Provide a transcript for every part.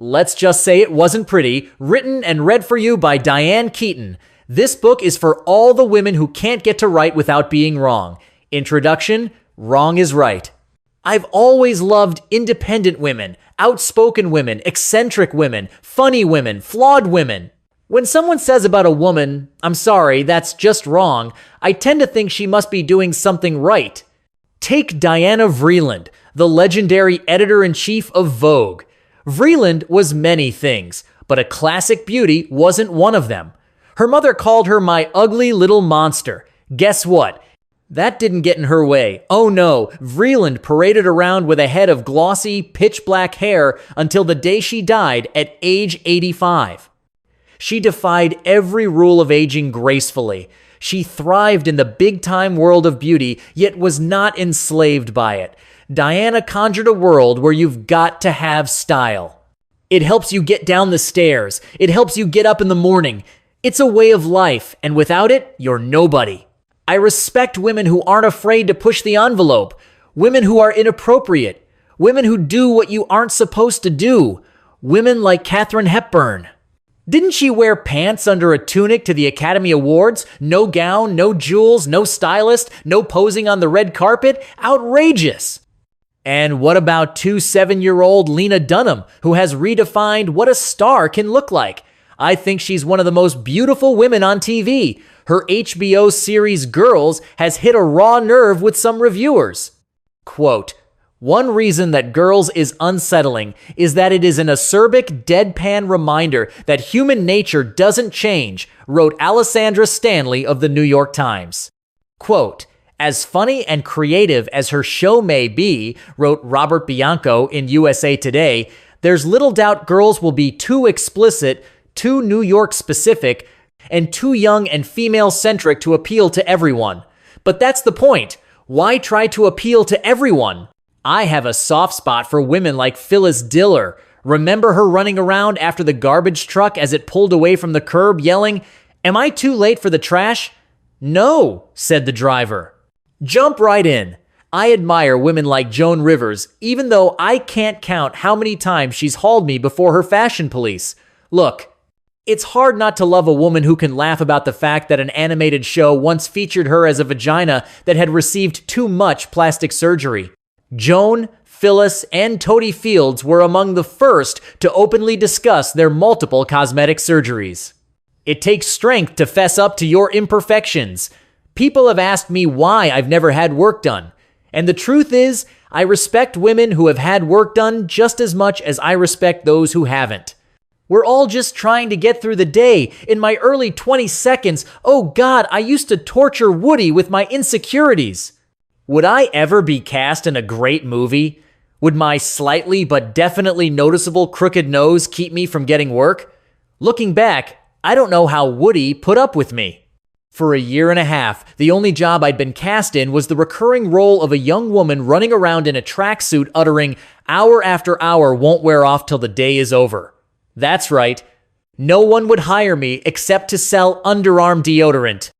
Let's just say it wasn't pretty. Written and read for you by Diane Keaton. This book is for all the women who can't get to right without being wrong. Introduction: Wrong is Right. I've always loved independent women, outspoken women, eccentric women, funny women, flawed women. When someone says about a woman, "I'm sorry, that's just wrong," I tend to think she must be doing something right. Take Diana Vreeland, the legendary editor-in-chief of Vogue. Vreeland was many things, but a classic beauty wasn't one of them. Her mother called her "my ugly little monster." Guess what? That didn't get in her way. Oh no, Vreeland paraded around with a head of glossy, pitch-black hair until the day she died at age 85. She defied every rule of aging gracefully. She thrived in the big-time world of beauty, yet was not enslaved by it. Diana conjured a world where you've got to have style. It helps you get down the stairs. It helps you get up in the morning. It's a way of life, and without it, you're nobody. I respect women who aren't afraid to push the envelope, women who are inappropriate, women who do what you aren't supposed to do, women like Katharine Hepburn. Didn't she wear pants under a tunic to the Academy Awards? No gown, no jewels, no stylist, no posing on the red carpet? Outrageous! And what about 27-year-old Lena Dunham, who has redefined what a star can look like? I think she's one of the most beautiful women on TV. Her HBO series Girls has hit a raw nerve with some reviewers. Quote, "One reason that Girls is unsettling is that it is an acerbic, deadpan reminder that human nature doesn't change," wrote Alessandra Stanley of the New York Times. Quote, "As funny and creative as her show may be," wrote Robert Bianco in USA Today, "there's little doubt Girls will be too explicit, too New York specific, and too young and female-centric to appeal to everyone. But that's the point. Why try to appeal to everyone? I have a soft spot for women like Phyllis Diller. Remember her running around after the garbage truck as it pulled away from the curb, yelling, 'Am I too late for the trash?' 'No,' said the driver. Jump right in. I admire women like Joan Rivers, even though I can't count how many times she's hauled me before her fashion police. Look, it's hard not to love a woman who can laugh about the fact that an animated show once featured her as a vagina that had received too much plastic surgery. Joan, Phyllis, and Toady Fields were among the first to openly discuss their multiple cosmetic surgeries. It takes strength to fess up to your imperfections. People have asked me why I've never had work done. And the truth is, I respect women who have had work done just as much as I respect those who haven't. We're all just trying to get through the day. In my early 22nd, oh God, I used to torture Woody with my insecurities. Would I ever be cast in a great movie? Would my slightly but definitely noticeable crooked nose keep me from getting work? Looking back, I don't know how Woody put up with me. For a year and a half, the only job I'd been cast in was the recurring role of a young woman running around in a tracksuit uttering, "Hour after hour won't wear off till the day is over." That's right. No one would hire me except to sell underarm deodorant.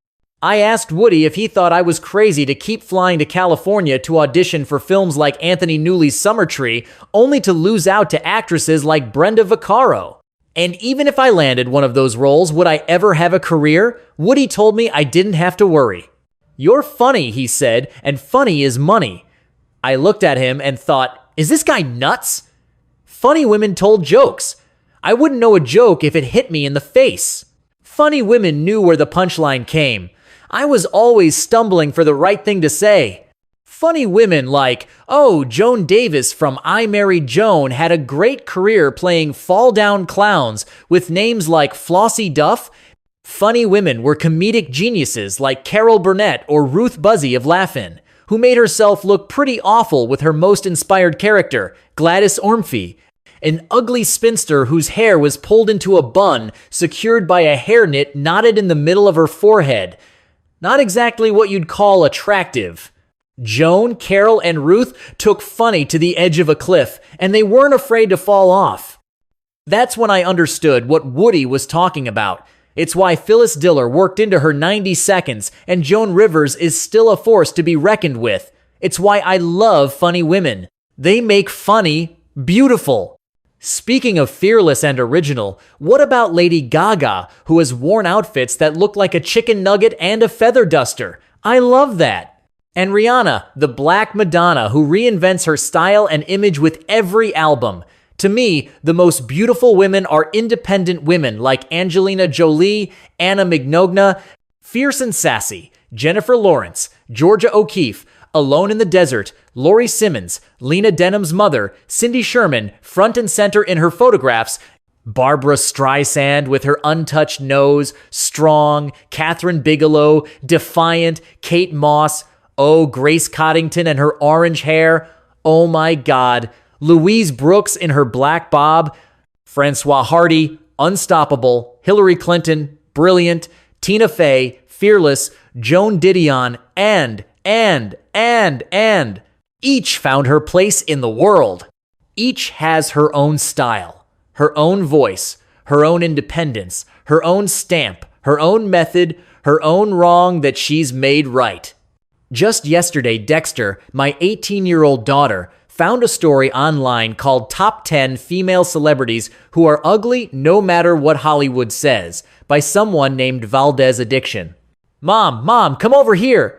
I asked Woody if he thought I was crazy to keep flying to California to audition for films like Anthony Newley's Summer Tree, only to lose out to actresses like Brenda Vaccaro. And even if I landed one of those roles, would I ever have a career? Woody told me I didn't have to worry. "You're funny," he said, "and funny is money." I looked at him and thought, is this guy nuts? Funny women told jokes. I wouldn't know a joke if it hit me in the face. Funny women knew where the punchline came. I was always stumbling for the right thing to say. Funny women like, oh, Joan Davis from I Married Joan had a great career playing fall-down clowns with names like Flossie Duff. Funny women were comedic geniuses like Carol Burnett or Ruth Buzzy of Laugh-In, who made herself look pretty awful with her most inspired character, Gladys Ormsby, an ugly spinster whose hair was pulled into a bun, secured by a hairnet knotted in the middle of her forehead. Not exactly what you'd call attractive. Joan, Carol, and Ruth took funny to the edge of a cliff, and they weren't afraid to fall off. That's when I understood what Woody was talking about. It's why Phyllis Diller worked into her 90 seconds, and Joan Rivers is still a force to be reckoned with. It's why I love funny women. They make funny beautiful. Speaking of fearless and original, what about Lady Gaga, who has worn outfits that look like a chicken nugget and a feather duster? I love that. And Rihanna, the Black Madonna, who reinvents her style and image with every album. To me, the most beautiful women are independent women like Angelina Jolie, Anna Mignola, fierce and sassy, Jennifer Lawrence, Georgia O'Keeffe, Alone in the Desert, Laurie Simmons, Lena Dunham's mother, Cindy Sherman, front and center in her photographs, Barbara Streisand with her untouched nose, strong, Catherine Bigelow, defiant, Kate Moss, oh, Grace Coddington and her orange hair, oh my God, Louise Brooks in her black bob, Francois Hardy, unstoppable, Hillary Clinton, brilliant, Tina Fey, fearless, Joan Didion, and each found her place in the world. Each has her own style, her own voice, her own independence, her own stamp, her own method, her own wrong that she's made right. Just yesterday, Dexter, my 18-year-old daughter, found a story online called Top 10 Female Celebrities Who Are Ugly No Matter What Hollywood Says by someone named Valdez Addiction. Mom, come over here.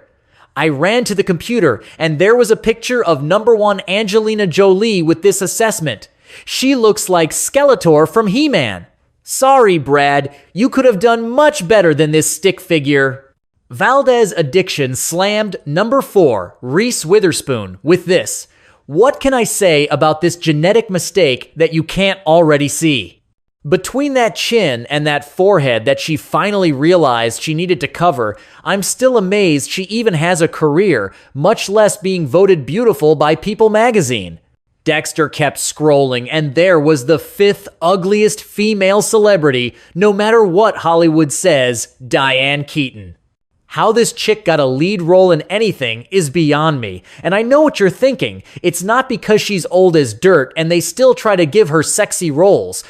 I ran to the computer, and there was a picture of number 1 Angelina Jolie with this assessment. She looks like Skeletor from He-Man. Sorry, Brad, you could have done much better than this stick figure. Valdez Addiction slammed number 4, Reese Witherspoon, with this. What can I say about this genetic mistake that you can't already see? Between that chin and that forehead that she finally realized she needed to cover, I'm still amazed she even has a career, much less being voted beautiful by People magazine. Dexter kept scrolling, and there was the 5th ugliest female celebrity, no matter what Hollywood says, Diane Keaton. How this chick got a lead role in anything is beyond me, and I know what you're thinking. It's not because she's old as dirt and they still try to give her sexy roles.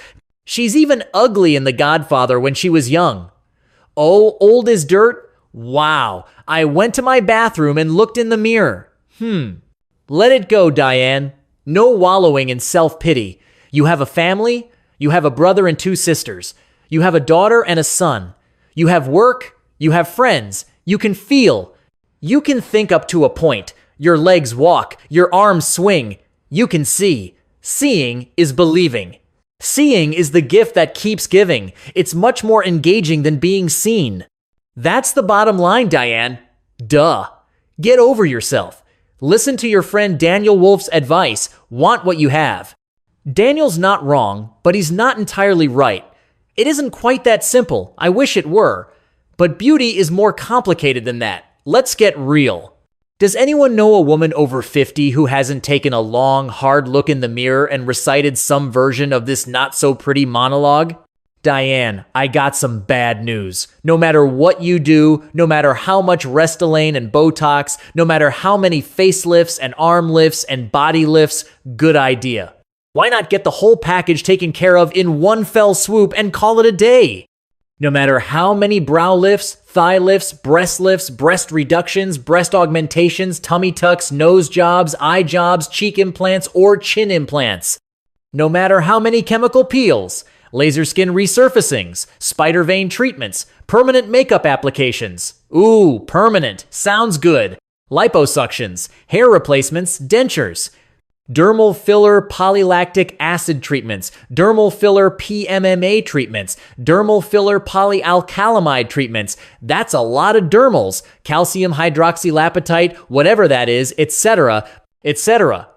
She's even ugly in The Godfather when she was young. Oh, old as dirt? Wow, I went to my bathroom and looked in the mirror. Let it go, Diane. No wallowing in self-pity. You have a family, you have a brother and 2 sisters. You have a daughter and a son. You have work, you have friends. You can feel. You can think up to a point. Your legs walk, your arms swing. You can see. Seeing is believing. Seeing is the gift that keeps giving. It's much more engaging than being seen. That's the bottom line, Diane. Duh. Get over yourself. Listen to your friend Daniel Wolf's advice. Want what you have. Daniel's not wrong, but he's not entirely right. It isn't quite that simple. I wish it were. But beauty is more complicated than that. Let's get real. Does anyone know a woman over 50 who hasn't taken a long, hard look in the mirror and recited some version of this not-so-pretty monologue? Diane, I got some bad news. No matter what you do, no matter how much Restylane and Botox, no matter how many facelifts and arm lifts and body lifts, good idea. Why not get the whole package taken care of in one fell swoop and call it a day? No matter how many brow lifts, thigh lifts, breast reductions, breast augmentations, tummy tucks, nose jobs, eye jobs, cheek implants, or chin implants. No matter how many chemical peels, laser skin resurfacings, spider vein treatments, permanent makeup applications. Ooh, permanent. Sounds good. Liposuctions, hair replacements, dentures. Dermal filler polylactic acid treatments, dermal filler PMMA treatments, dermal filler polyalkylamide treatments. That's a lot of dermals, calcium hydroxylapatite, whatever that is, etc., etc.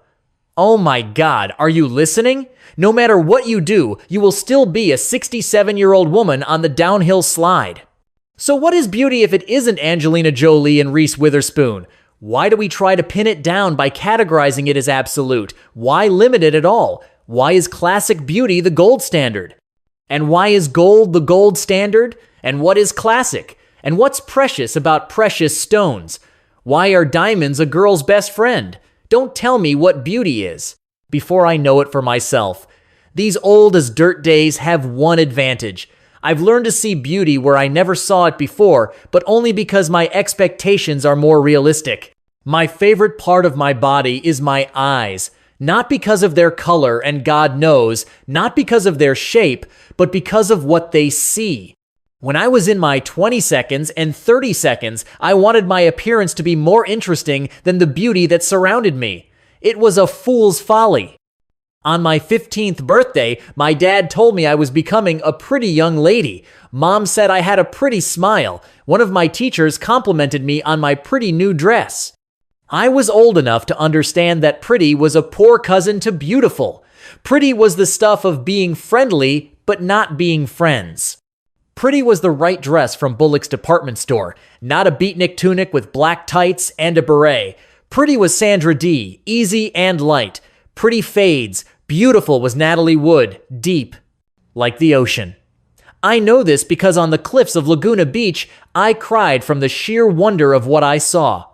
Oh my God, are you listening? No matter what you do, you will still be a 67-year-old woman on the downhill slide. So what is beauty if it isn't Angelina Jolie and Reese Witherspoon? Why do we try to pin it down by categorizing it as absolute? Why limit it at all? Why is classic beauty the gold standard? And why is gold the gold standard? And what is classic? And what's precious about precious stones? Why are diamonds a girl's best friend? Don't tell me what beauty is before I know it for myself. These old as dirt days have one advantage. I've learned to see beauty where I never saw it before, but only because my expectations are more realistic. My favorite part of my body is my eyes. Not because of their color, and God knows, not because of their shape, but because of what they see. When I was in my 20 seconds and 30 seconds, I wanted my appearance to be more interesting than the beauty that surrounded me. It was a fool's folly. On my 15th birthday, my dad told me I was becoming a pretty young lady. Mom said I had a pretty smile. One of my teachers complimented me on my pretty new dress. I was old enough to understand that pretty was a poor cousin to beautiful. Pretty was the stuff of being friendly, but not being friends. Pretty was the right dress from Bullock's department store, not a beatnik tunic with black tights and a beret. Pretty was Sandra Dee, easy and light. Pretty fades. Beautiful was Natalie Wood, deep, like the ocean. I know this because on the cliffs of Laguna Beach, I cried from the sheer wonder of what I saw.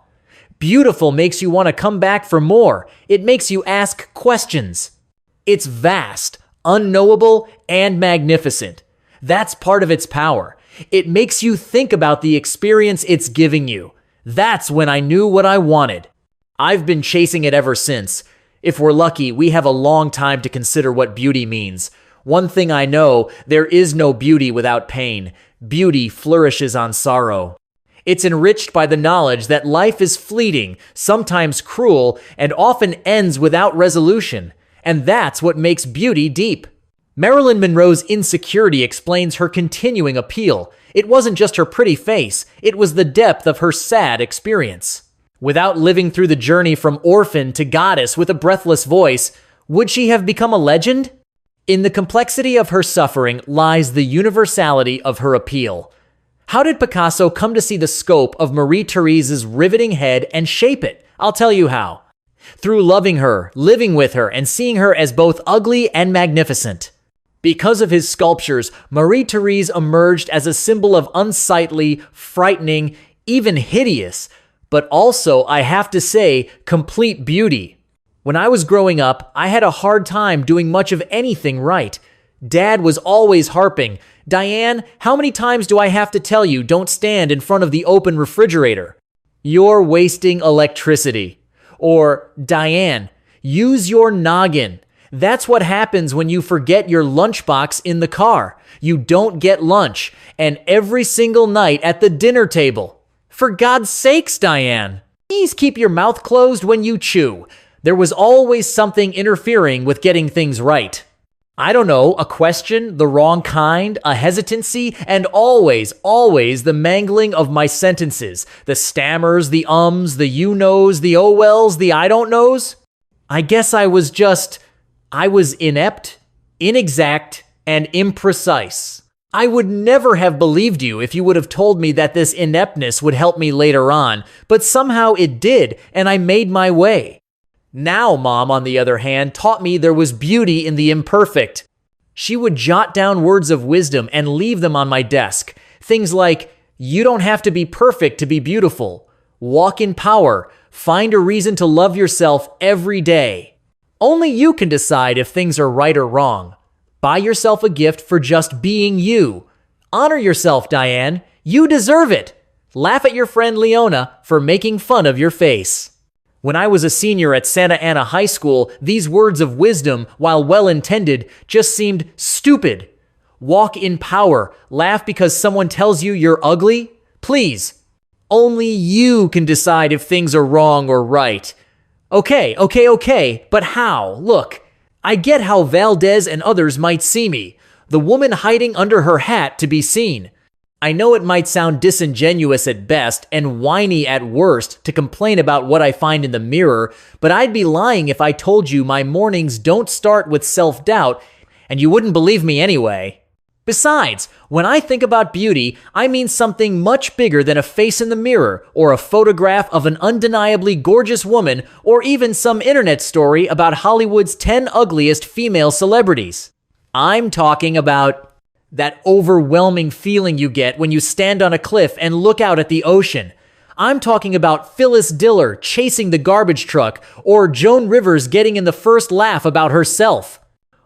Beautiful makes you want to come back for more. It makes you ask questions. It's vast, unknowable, and magnificent. That's part of its power. It makes you think about the experience it's giving you. That's when I knew what I wanted. I've been chasing it ever since. If we're lucky, we have a long time to consider what beauty means. One thing I know, there is no beauty without pain. Beauty flourishes on sorrow. It's enriched by the knowledge that life is fleeting, sometimes cruel, and often ends without resolution. And that's what makes beauty deep. Marilyn Monroe's insecurity explains her continuing appeal. It wasn't just her pretty face, it was the depth of her sad experience. Without living through the journey from orphan to goddess with a breathless voice, would she have become a legend? In the complexity of her suffering lies the universality of her appeal. How did Picasso come to see the scope of Marie-Thérese's riveting head and shape it? I'll tell you how. Through loving her, living with her, and seeing her as both ugly and magnificent. Because of his sculptures, Marie-Thérèse emerged as a symbol of unsightly, frightening, even hideous, but also, I have to say, complete beauty. When I was growing up, I had a hard time doing much of anything right. Dad was always harping, "Diane, how many times do I have to tell you don't stand in front of the open refrigerator? You're wasting electricity." Or, "Diane, use your noggin. That's what happens when you forget your lunchbox in the car. You don't get lunch, and every single night at the dinner table. For God's sakes, Diane, please keep your mouth closed when you chew." There was always something interfering with getting things right. I don't know, a question, the wrong kind, a hesitancy, and always the mangling of my sentences, the stammers, the ums, the you-knows, the oh-wells, the I-don't-knows. I guess I was inept, inexact, and imprecise. I would never have believed you if you would have told me that this ineptness would help me later on, but somehow it did, and I made my way. Now, Mom, on the other hand, taught me there was beauty in the imperfect. She would jot down words of wisdom and leave them on my desk. Things like, "You don't have to be perfect to be beautiful. Walk in power. Find a reason to love yourself every day. Only you can decide if things are right or wrong. Buy yourself a gift for just being you. Honor yourself, Diane. You deserve it. Laugh at your friend Leona for making fun of your face." When I was a senior at Santa Ana High School, these words of wisdom, while well-intended, just seemed stupid. Walk in power. Laugh because someone tells you you're ugly? Please. Only you can decide if things are wrong or right. Okay, but how? Look, I get how Valdez and others might see me. The woman hiding under her hat to be seen. I know it might sound disingenuous at best and whiny at worst to complain about what I find in the mirror, but I'd be lying if I told you my mornings don't start with self-doubt, and you wouldn't believe me anyway. Besides, when I think about beauty, I mean something much bigger than a face in the mirror, or a photograph of an undeniably gorgeous woman, or even some internet story about Hollywood's 10 ugliest female celebrities. I'm talking about that overwhelming feeling you get when you stand on a cliff and look out at the ocean. I'm talking about Phyllis Diller chasing the garbage truck, or Joan Rivers getting in the first laugh about herself,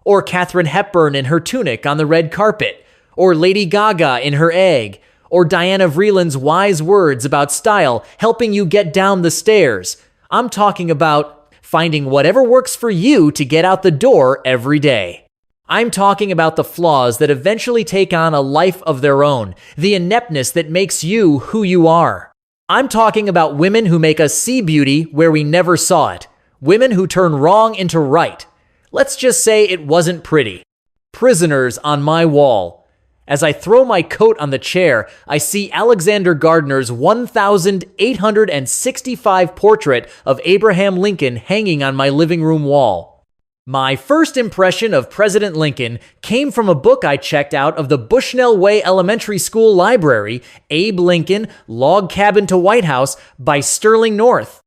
or Katharine Hepburn in her tunic on the red carpet, or Lady Gaga in her egg, or Diana Vreeland's wise words about style helping you get down the stairs. I'm talking about finding whatever works for you to get out the door every day. I'm talking about the flaws that eventually take on a life of their own, the ineptness that makes you who you are. I'm talking about women who make us see beauty where we never saw it, women who turn wrong into right. Let's just say it wasn't pretty. Prisoners on my wall. As I throw my coat on the chair, I see Alexander Gardner's 1,865 portrait of Abraham Lincoln hanging on my living room wall. My first impression of President Lincoln came from a book I checked out of the Bushnell Way Elementary School library, Abe Lincoln, Log Cabin to White House by Sterling North.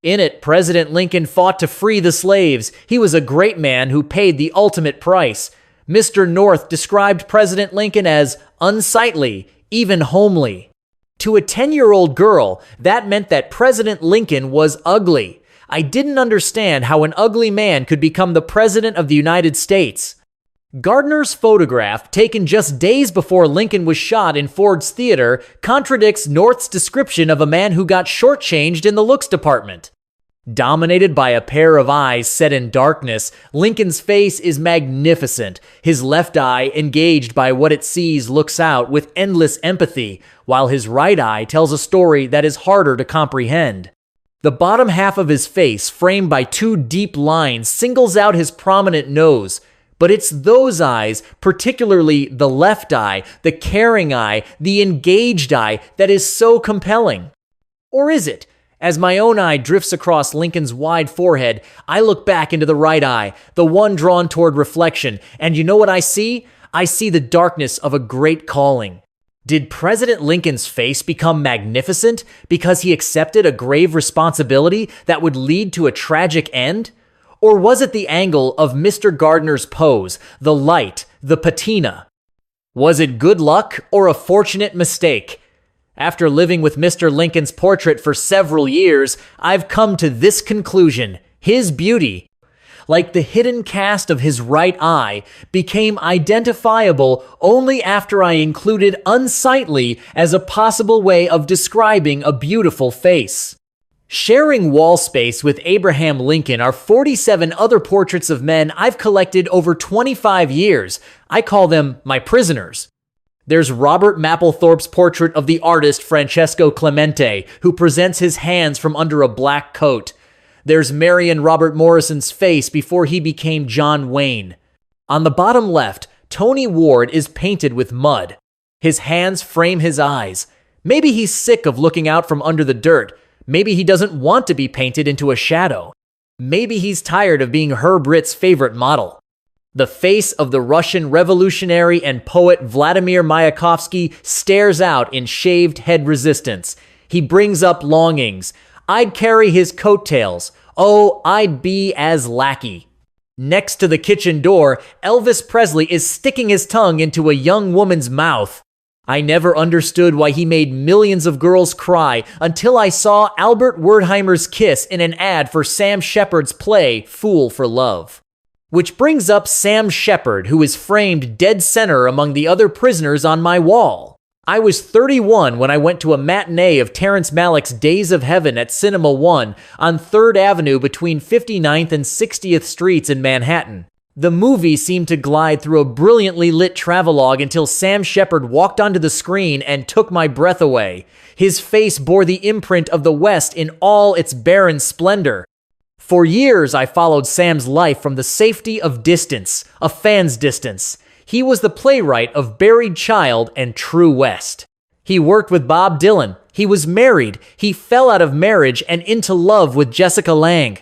In it, President Lincoln fought to free the slaves. He was a great man who paid the ultimate price. Mr. North described President Lincoln as unsightly, even homely. To a 10-year-old girl, that meant that President Lincoln was ugly. I didn't understand how an ugly man could become the President of the United States. Gardner's photograph, taken just days before Lincoln was shot in Ford's Theater, contradicts North's description of a man who got shortchanged in the looks department. Dominated by a pair of eyes set in darkness, Lincoln's face is magnificent. His left eye, engaged by what it sees, looks out with endless empathy, while his right eye tells a story that is harder to comprehend. The bottom half of his face, framed by two deep lines, singles out his prominent nose. But it's those eyes, particularly the left eye, the caring eye, the engaged eye, that is so compelling. Or is it? As my own eye drifts across Lincoln's wide forehead, I look back into the right eye, the one drawn toward reflection, and you know what I see? I see the darkness of a great calling. Did President Lincoln's face become magnificent because he accepted a grave responsibility that would lead to a tragic end? Or was it the angle of Mr. Gardner's pose, the light, the patina? Was it good luck or a fortunate mistake? After living with Mr. Lincoln's portrait for several years, I've come to this conclusion: his beauty, like the hidden cast of his right eye, became identifiable only after I included unsightly as a possible way of describing a beautiful face. Sharing wall space with Abraham Lincoln are 47 other portraits of men I've collected over 25 years. I call them my prisoners. There's Robert Mapplethorpe's portrait of the artist Francesco Clemente, who presents his hands from under a black coat. There's Marion Robert Morrison's face before he became John Wayne. On the bottom left, Tony Ward is painted with mud. His hands frame his eyes. Maybe he's sick of looking out from under the dirt. Maybe he doesn't want to be painted into a shadow. Maybe he's tired of being Herb Ritt's favorite model. The face of the Russian revolutionary and poet Vladimir Mayakovsky stares out in shaved head resistance. He brings up longings. I'd carry his coattails. Oh, I'd be as lackey. Next to the kitchen door, Elvis Presley is sticking his tongue into a young woman's mouth. I never understood why he made millions of girls cry until I saw Albert Wertheimer's kiss in an ad for Sam Shepard's play, Fool for Love. Which brings up Sam Shepard, who is framed dead center among the other prisoners on my wall. I was 31 when I went to a matinee of Terrence Malick's Days of Heaven at Cinema One on 3rd Avenue between 59th and 60th Streets in Manhattan. The movie seemed to glide through a brilliantly lit travelogue until Sam Shepard walked onto the screen and took my breath away. His face bore the imprint of the West in all its barren splendor. For years, I followed Sam's life from the safety of distance, a fan's distance. He was the playwright of Buried Child and True West. He worked with Bob Dylan. He was married. He fell out of marriage and into love with Jessica Lange.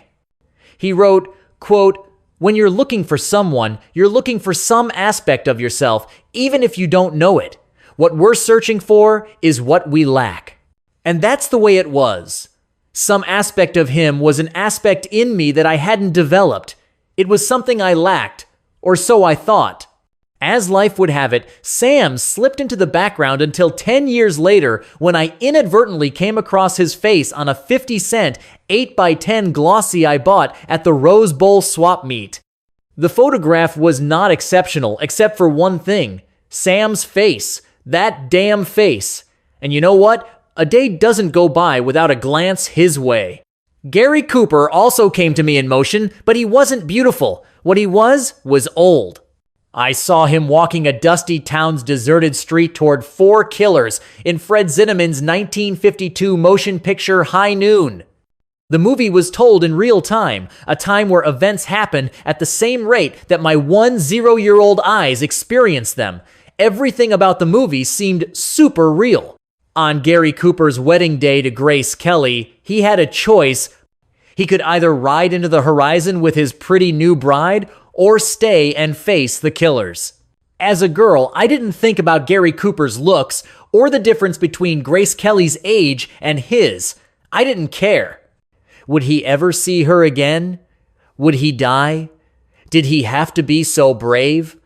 He wrote, quote, "When you're looking for someone, you're looking for some aspect of yourself, even if you don't know it. What we're searching for is what we lack." And that's the way it was. Some aspect of him was an aspect in me that I hadn't developed. It was something I lacked, or so I thought. As life would have it, Sam slipped into the background until 10 years later when I inadvertently came across his face on a 50-cent 8x10 glossy I bought at the Rose Bowl swap meet. The photograph was not exceptional except for one thing: Sam's face. That damn face. And you know what? A day doesn't go by without a glance his way. Gary Cooper also came to me in motion, but he wasn't beautiful. What he was old. I saw him walking a dusty town's deserted street toward 4 killers in Fred Zinnemann's 1952 motion picture High Noon. The movie was told in real time, a time where events happen at the same rate that my 10-year-old eyes experienced them. Everything about the movie seemed super real. On Gary Cooper's wedding day to Grace Kelly, he had a choice. He could either ride into the horizon with his pretty new bride or stay and face the killers. As a girl, I didn't think about Gary Cooper's looks or the difference between Grace Kelly's age and his. I didn't care. Would he ever see her again? Would he die? Did he have to be so brave?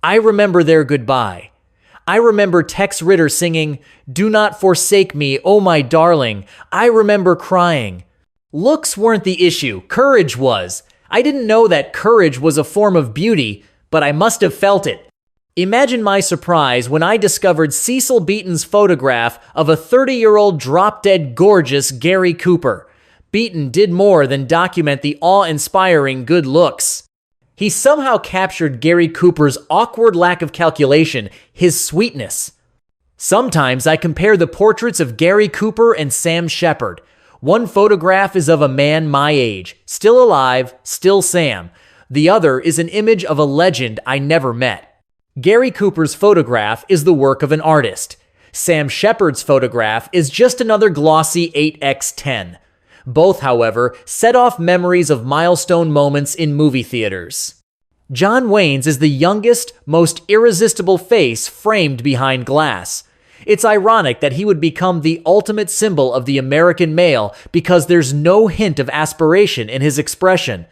I remember their goodbye. I remember Tex Ritter singing, "Do not forsake me, oh my darling." I remember crying. Looks weren't the issue, courage was. I didn't know that courage was a form of beauty, but I must have felt it. Imagine my surprise when I discovered Cecil Beaton's photograph of a 30-year-old drop-dead gorgeous Gary Cooper. Beaton did more than document the awe-inspiring good looks. He somehow captured Gary Cooper's awkward lack of calculation, his sweetness. Sometimes I compare the portraits of Gary Cooper and Sam Shepard. One photograph is of a man my age, still alive, still Sam. The other is an image of a legend I never met. Gary Cooper's photograph is the work of an artist. Sam Shepard's photograph is just another glossy 8x10. Both, however, set off memories of milestone moments in movie theaters. John Wayne's is the youngest, most irresistible face framed behind glass. It's ironic that he would become the ultimate symbol of the American male because there's no hint of aspiration in his expression.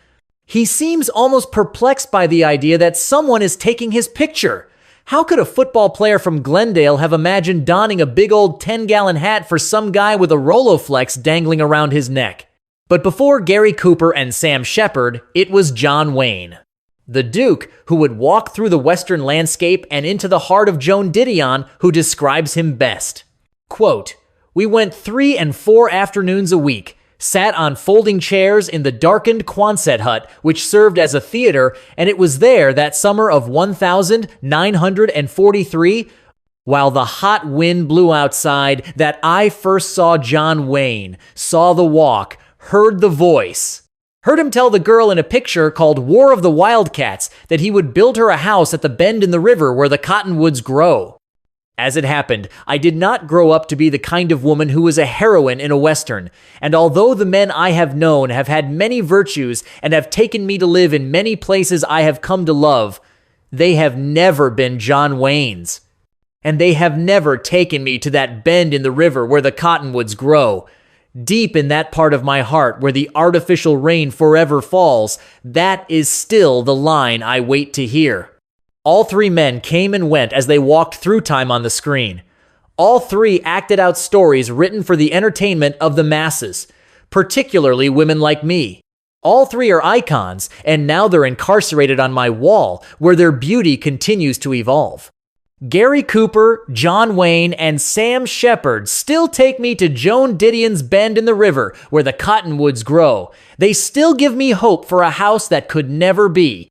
He seems almost perplexed by the idea that someone is taking his picture. How could a football player from Glendale have imagined donning a big old 10-gallon hat for some guy with a Roloflex dangling around his neck? But before Gary Cooper and Sam Shepard, it was John Wayne. The Duke, who would walk through the western landscape and into the heart of Joan Didion, who describes him best. Quote, "We went 3 and 4 afternoons a week, sat on folding chairs in the darkened Quonset hut, which served as a theater, and it was there that summer of 1943, while the hot wind blew outside, that I first saw John Wayne, saw the walk, heard the voice. Heard him tell the girl in a picture called War of the Wildcats that he would build her a house at the bend in the river where the cottonwoods grow. As it happened, I did not grow up to be the kind of woman who was a heroine in a Western, and although the men I have known have had many virtues and have taken me to live in many places I have come to love, they have never been John Wayne's. And they have never taken me to that bend in the river where the cottonwoods grow. Deep in that part of my heart where the artificial rain forever falls, that is still the line I wait to hear." All 3 men came and went as they walked through time on the screen. All 3 acted out stories written for the entertainment of the masses, particularly women like me. All 3 are icons, and now they're incarcerated on my wall, where their beauty continues to evolve. Gary Cooper, John Wayne, and Sam Shepard still take me to Joan Didion's bend in the river where the cottonwoods grow. They still give me hope for a house that could never be.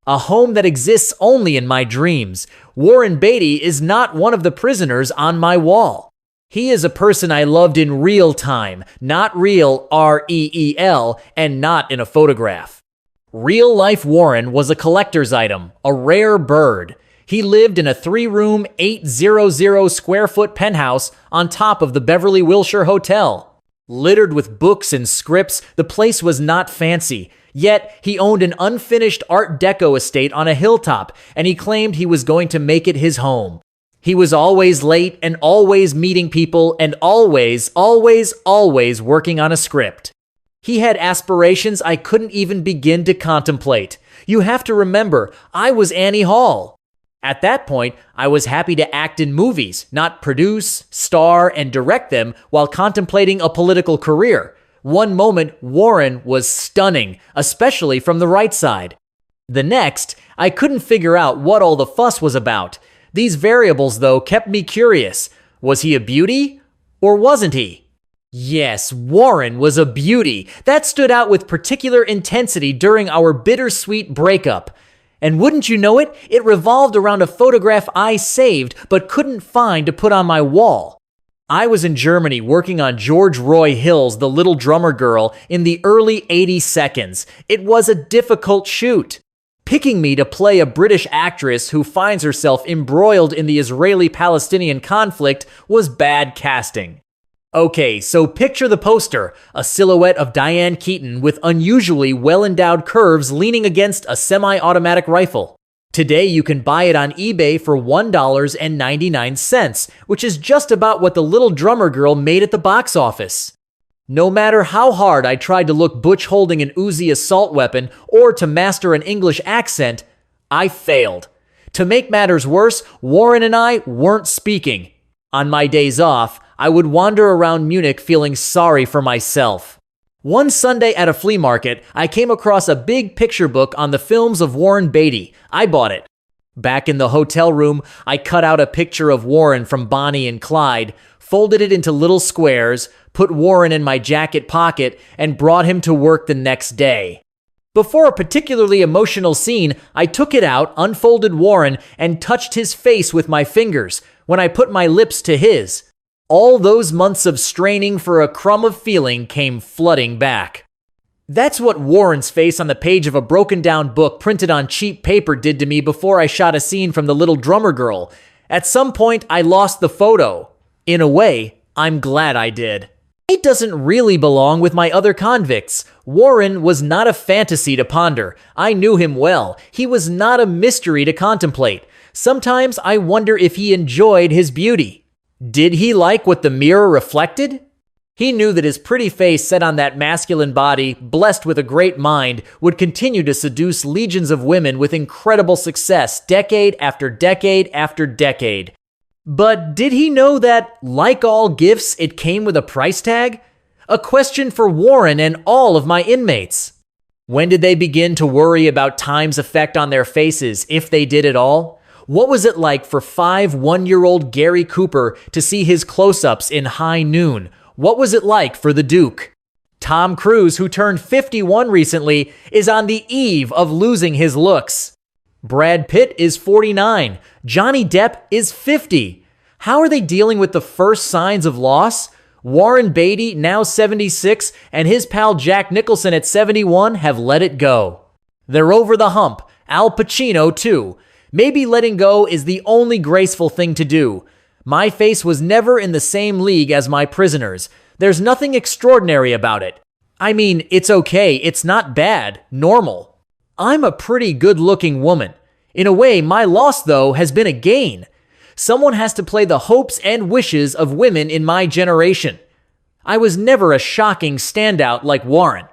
A home that exists only in my dreams. Warren Beatty is not one of the prisoners on my wall. He is a person I loved in real time, not real R-E-E-L, and not in a photograph. Real-life Warren was a collector's item, a rare bird. He lived in a 3-room, 800-square-foot penthouse on top of the Beverly Wilshire Hotel. Littered with books and scripts, the place was not fancy. Yet, he owned an unfinished Art Deco estate on a hilltop, and he claimed he was going to make it his home. He was always late and always meeting people and always working on a script. He had aspirations I couldn't even begin to contemplate. You have to remember, I was Annie Hall. At that point, I was happy to act in movies, not produce, star, and direct them while contemplating a political career. One moment, Warren was stunning, especially from the right side. The next, I couldn't figure out what all the fuss was about. These variables, though, kept me curious. Was he a beauty? Or wasn't he? Yes, Warren was a beauty. That stood out with particular intensity during our bittersweet breakup. And wouldn't you know it, it revolved around a photograph I saved but couldn't find to put on my wall. I was in Germany working on George Roy Hill's The Little Drummer Girl in the early 80 seconds. It was a difficult shoot. Picking me to play a British actress who finds herself embroiled in the Israeli-Palestinian conflict was bad casting. Okay, so picture the poster, a silhouette of Diane Keaton with unusually well-endowed curves leaning against a semi-automatic rifle. Today you can buy it on eBay for $1.99, which is just about what The Little Drummer Girl made at the box office. No matter how hard I tried to look butch holding an Uzi assault weapon or to master an English accent, I failed. To make matters worse, Warren and I weren't speaking. On my days off, I would wander around Munich feeling sorry for myself. One Sunday at a flea market, I came across a big picture book on the films of Warren Beatty. I bought it. Back in the hotel room, I cut out a picture of Warren from Bonnie and Clyde, folded it into little squares, put Warren in my jacket pocket, and brought him to work the next day. Before a particularly emotional scene, I took it out, unfolded Warren, and touched his face with my fingers when I put my lips to his. All those months of straining for a crumb of feeling came flooding back. That's what Warren's face on the page of a broken-down book printed on cheap paper did to me before I shot a scene from The Little Drummer Girl. At some point, I lost the photo. In a way, I'm glad I did. It doesn't really belong with my other convicts. Warren was not a fantasy to ponder. I knew him well. He was not a mystery to contemplate. Sometimes I wonder if he enjoyed his beauty. Did he like what the mirror reflected? He knew that his pretty face set on that masculine body, blessed with a great mind, would continue to seduce legions of women with incredible success decade after decade after decade. But did he know that, like all gifts, it came with a price tag? A question for Warren and all of my inmates. When did they begin to worry about time's effect on their faces, if they did at all? What was it like for 5 one-year-old Gary Cooper to see his close-ups in High Noon? What was it like for the Duke? Tom Cruise, who turned 51 recently, is on the eve of losing his looks. Brad Pitt is 49. Johnny Depp is 50. How are they dealing with the first signs of loss? Warren Beatty, now 76, and his pal Jack Nicholson at 71 have let it go. They're over the hump. Al Pacino, too. Maybe letting go is the only graceful thing to do. My face was never in the same league as my prisoners. There's nothing extraordinary about it. I mean, it's okay. It's not bad. Normal. I'm a pretty good-looking woman. In a way, my loss, though, has been a gain. Someone has to play the hopes and wishes of women in my generation. I was never a shocking standout like Warren.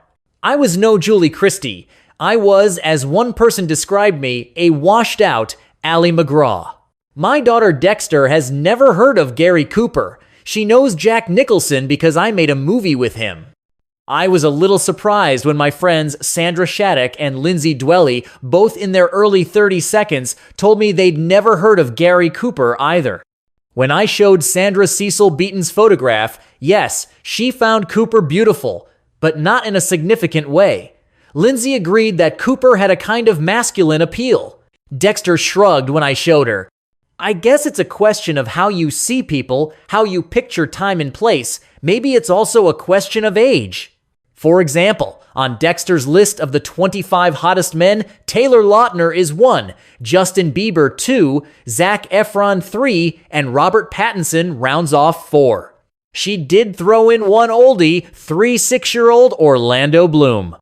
I was no Julie Christie. I was, as one person described me, a washed-out Ally McGraw. My daughter Dexter has never heard of Gary Cooper. She knows Jack Nicholson because I made a movie with him. I was a little surprised when my friends Sandra Shattuck and Lindsay Dwelly, both in their early 30 seconds, told me they'd never heard of Gary Cooper either. When I showed Sandra Cecil Beaton's photograph, yes, she found Cooper beautiful, but not in a significant way. Lindsay agreed that Cooper had a kind of masculine appeal. Dexter shrugged when I showed her. I guess it's a question of how you see people, how you picture time and place. Maybe it's also a question of age. For example, on Dexter's list of the 25 hottest men, Taylor Lautner is 1, Justin Bieber 2, Zac Efron 3, and Robert Pattinson rounds off 4. She did throw in one oldie, 3 6-year-old Orlando Bloom.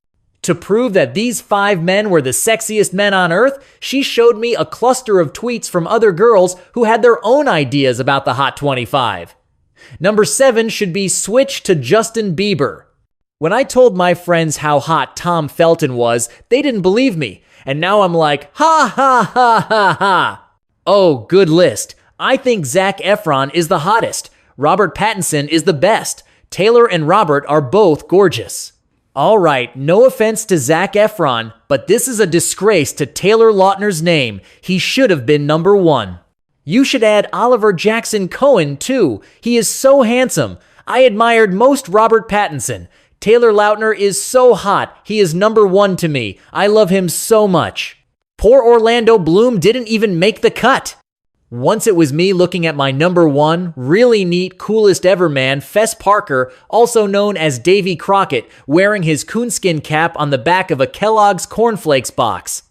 To prove that these 5 men were the sexiest men on earth, she showed me a cluster of tweets from other girls who had their own ideas about the Hot 25. Number 7 should be switch to Justin Bieber. When I told my friends how hot Tom Felton was, they didn't believe me, and now I'm like, ha ha ha ha ha. Oh, good list. I think Zac Efron is the hottest. Robert Pattinson is the best. Taylor and Robert are both gorgeous. All right, no offense to Zac Efron, but this is a disgrace to Taylor Lautner's name. He should have been number 1. You should add Oliver Jackson Cohen, too. He is so handsome. I admired most Robert Pattinson. Taylor Lautner is so hot. He is #1 to me. I love him so much. Poor Orlando Bloom didn't even make the cut. Once it was me looking at my #1, really neat, coolest ever man, Fess Parker, also known as Davy Crockett, wearing his coonskin cap on the back of a Kellogg's Cornflakes box.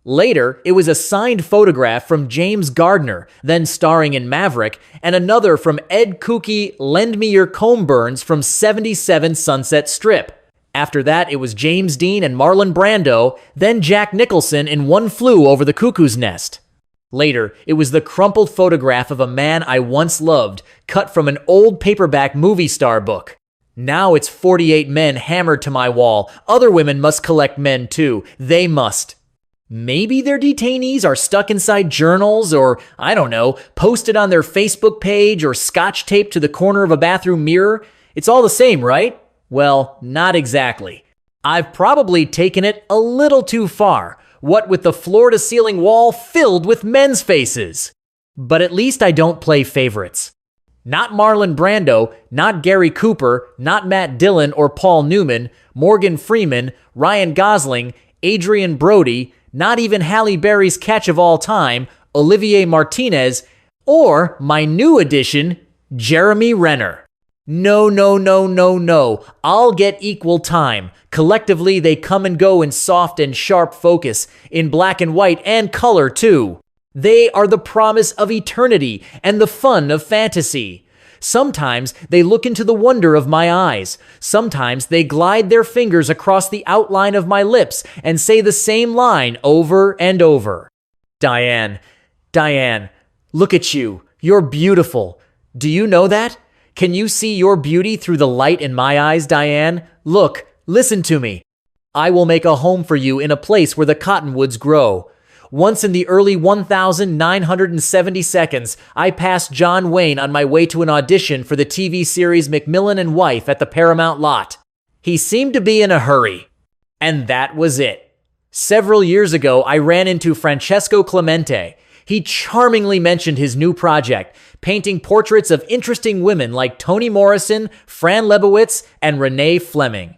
Later, it was a signed photograph from James Gardner, then starring in Maverick, and another from Ed Kooky Lend Me Your Comb Burns from 77 Sunset Strip. After that, it was James Dean and Marlon Brando, then Jack Nicholson in One Flew Over the Cuckoo's Nest. Later, it was the crumpled photograph of a man I once loved, cut from an old paperback movie star book. Now it's 48 men hammered to my wall. Other women must collect men too. They must. Maybe their detainees are stuck inside journals or, I don't know, posted on their Facebook page or scotch taped to the corner of a bathroom mirror. It's all the same, right? Well, not exactly. I've probably taken it a little too far. What with the floor-to-ceiling wall filled with men's faces. But at least I don't play favorites. Not Marlon Brando, not Gary Cooper, not Matt Dillon or Paul Newman, Morgan Freeman, Ryan Gosling, Adrian Brody, not even Halle Berry's catch of all time, Olivier Martinez, or my new addition, Jeremy Renner. No, no, no, no, no. I'll get equal time. Collectively, they come and go in soft and sharp focus, in black and white and color too. They are the promise of eternity and the fun of fantasy. Sometimes they look into the wonder of my eyes. Sometimes they glide their fingers across the outline of my lips and say the same line over and over. Diane, Diane, look at you. You're beautiful. Do you know that? Can you see your beauty through the light in my eyes, Diane? Look, listen to me. I will make a home for you in a place where the cottonwoods grow. Once in the early 1970 seconds, I passed John Wayne on my way to an audition for the TV series Macmillan and Wife at the Paramount lot. He seemed to be in a hurry. And that was it. Several years ago, I ran into Francesco Clemente. He charmingly mentioned his new project, painting portraits of interesting women like Toni Morrison, Fran Lebowitz, and Renee Fleming.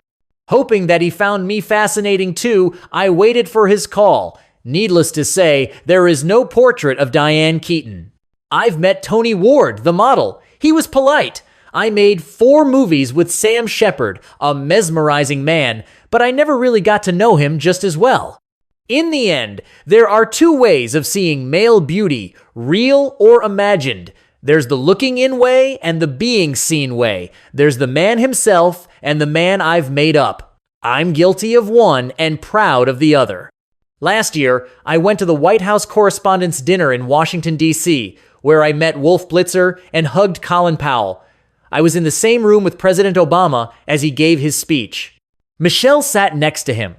Hoping that he found me fascinating too, I waited for his call. Needless to say, there is no portrait of Diane Keaton. I've met Tony Ward, the model. He was polite. I made 4 movies with Sam Shepard, a mesmerizing man, but I never really got to know him just as well. In the end, there are 2 ways of seeing male beauty, real or imagined. There's the looking in way and the being seen way. There's the man himself and the man I've made up. I'm guilty of one and proud of the other. Last year, I went to the White House Correspondents' Dinner in Washington, D.C., where I met Wolf Blitzer and hugged Colin Powell. I was in the same room with President Obama as he gave his speech. Michelle sat next to him.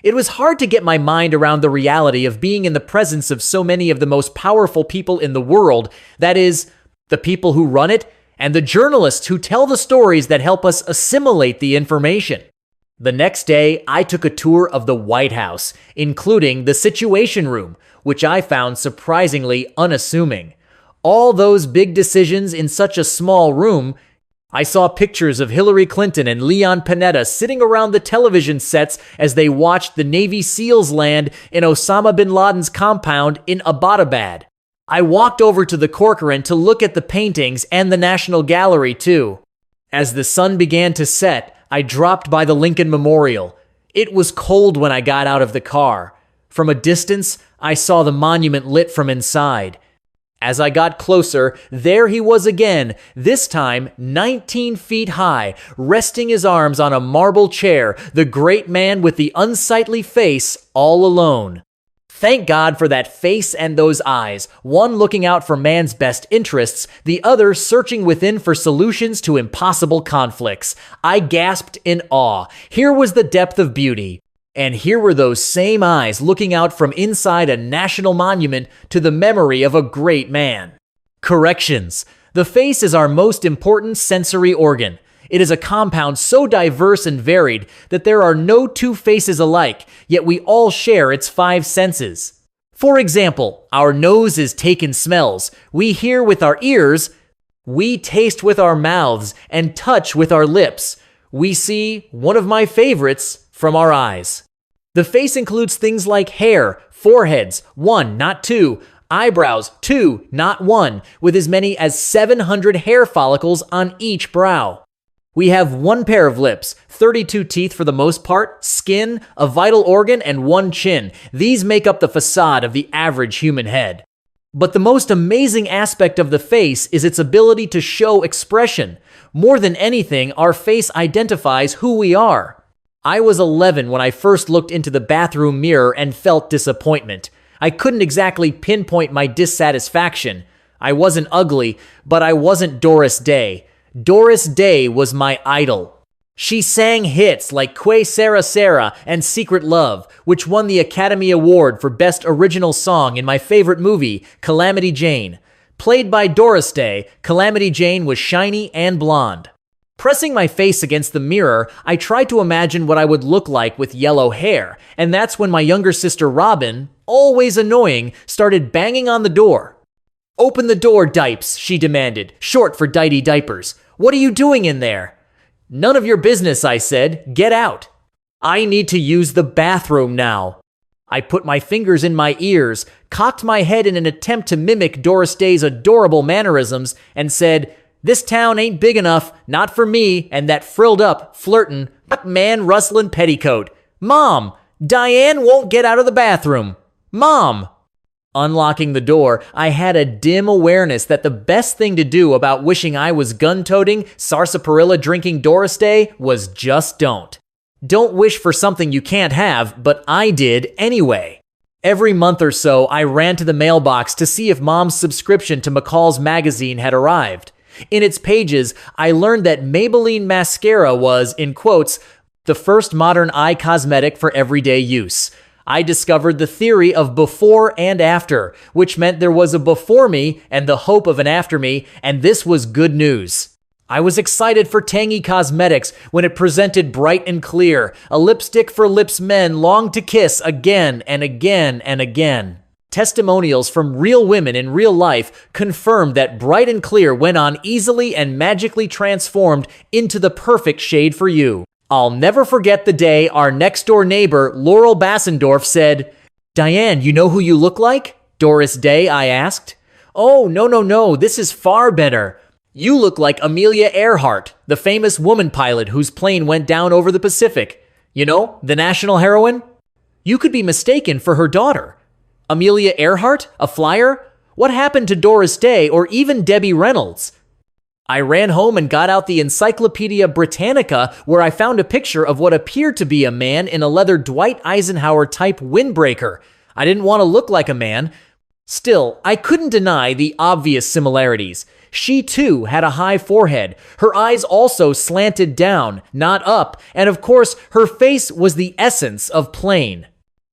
It was hard to get my mind around the reality of being in the presence of so many of the most powerful people in the world, that is, the people who run it and the journalists who tell the stories that help us assimilate the information. The next day, I took a tour of the White House, including the Situation Room, which I found surprisingly unassuming. All those big decisions in such a small room. I saw pictures of Hillary Clinton and Leon Panetta sitting around the television sets as they watched the Navy SEALs land in Osama bin Laden's compound in Abbottabad. I walked over to the Corcoran to look at the paintings and the National Gallery too. As the sun began to set, I dropped by the Lincoln Memorial. It was cold when I got out of the car. From a distance, I saw the monument lit from inside. As I got closer, there he was again, this time 19 feet high, resting his arms on a marble chair, the great man with the unsightly face all alone. Thank God for that face and those eyes, one looking out for man's best interests, the other searching within for solutions to impossible conflicts. I gasped in awe. Here was the depth of beauty. And here were those same eyes looking out from inside a national monument to the memory of a great man. Corrections. The face is our most important sensory organ. It is a compound so diverse and varied that there are no 2 faces alike, yet we all share its 5 senses. For example, our nose is taken smells. We hear with our ears, We taste with our mouths and touch with our lips. We see, one of my favorites, from our eyes. The face includes things like hair, foreheads, 1, not 2, eyebrows, 2, not 1, with as many as 700 hair follicles on each brow. We have 1 pair of lips, 32 teeth for the most part, skin, a vital organ, and 1 chin. These make up the facade of the average human head. But the most amazing aspect of the face is its ability to show expression. More than anything, our face identifies who we are. I was 11 when I first looked into the bathroom mirror and felt disappointment. I couldn't exactly pinpoint my dissatisfaction. I wasn't ugly, but I wasn't Doris Day. Doris Day was my idol. She sang hits like Que Sera Sera and Secret Love, which won the Academy Award for Best Original Song in my favorite movie, Calamity Jane. Played by Doris Day, Calamity Jane was shiny and blonde. Pressing my face against the mirror, I tried to imagine what I would look like with yellow hair, and that's when my younger sister Robin, always annoying, started banging on the door. "Open the door, Dipes," she demanded, short for Dighty Diapers. "What are you doing in there?" "None of your business," I said. "Get out." "I need to use the bathroom now." I put my fingers in my ears, cocked my head in an attempt to mimic Doris Day's adorable mannerisms, and said, "This town ain't big enough, not for me and that frilled up, flirtin', man-rustlin' petticoat. Mom, Diane won't get out of the bathroom. Mom." Unlocking the door, I had a dim awareness that the best thing to do about wishing I was gun-toting, sarsaparilla-drinking Doris Day was just don't. Don't wish for something you can't have, but I did anyway. Every month or so, I ran to the mailbox to see if Mom's subscription to McCall's magazine had arrived. In its pages, I learned that Maybelline mascara was, in quotes, the first modern eye cosmetic for everyday use. I discovered the theory of before and after, which meant there was a before me and the hope of an after me, and this was good news. I was excited for Tangy Cosmetics when it presented Bright and Clear, a lipstick for lips men long to kiss again and again and again. Testimonials from real women in real life confirmed that Bright and Clear went on easily and magically transformed into the perfect shade for you. I'll never forget the day our next-door neighbor, Laurel Bassendorf, said, "Diane, you know who you look like?" "Doris Day," I asked. "Oh, no, this is far better. You look like Amelia Earhart, the famous woman pilot whose plane went down over the Pacific. You know, the national heroine? You could be mistaken for her daughter. Amelia Earhart, a flyer? What happened to Doris Day or even Debbie Reynolds?" I ran home and got out the Encyclopedia Britannica, where I found a picture of what appeared to be a man in a leather Dwight Eisenhower-type windbreaker. I didn't want to look like a man. Still, I couldn't deny the obvious similarities. She, too, had a high forehead. Her eyes also slanted down, not up, and of course, her face was the essence of plain.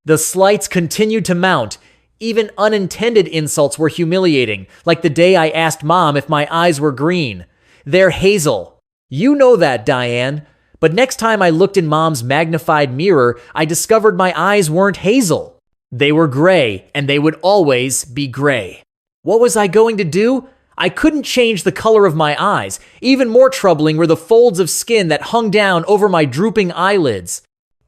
The slights continued to mount. Even unintended insults were humiliating, like the day I asked Mom if my eyes were green. "They're hazel." "You know that, Diane." But next time I looked in Mom's magnified mirror, I discovered my eyes weren't hazel. They were gray, and they would always be gray. What was I going to do? I couldn't change the color of my eyes. Even more troubling were the folds of skin that hung down over my drooping eyelids.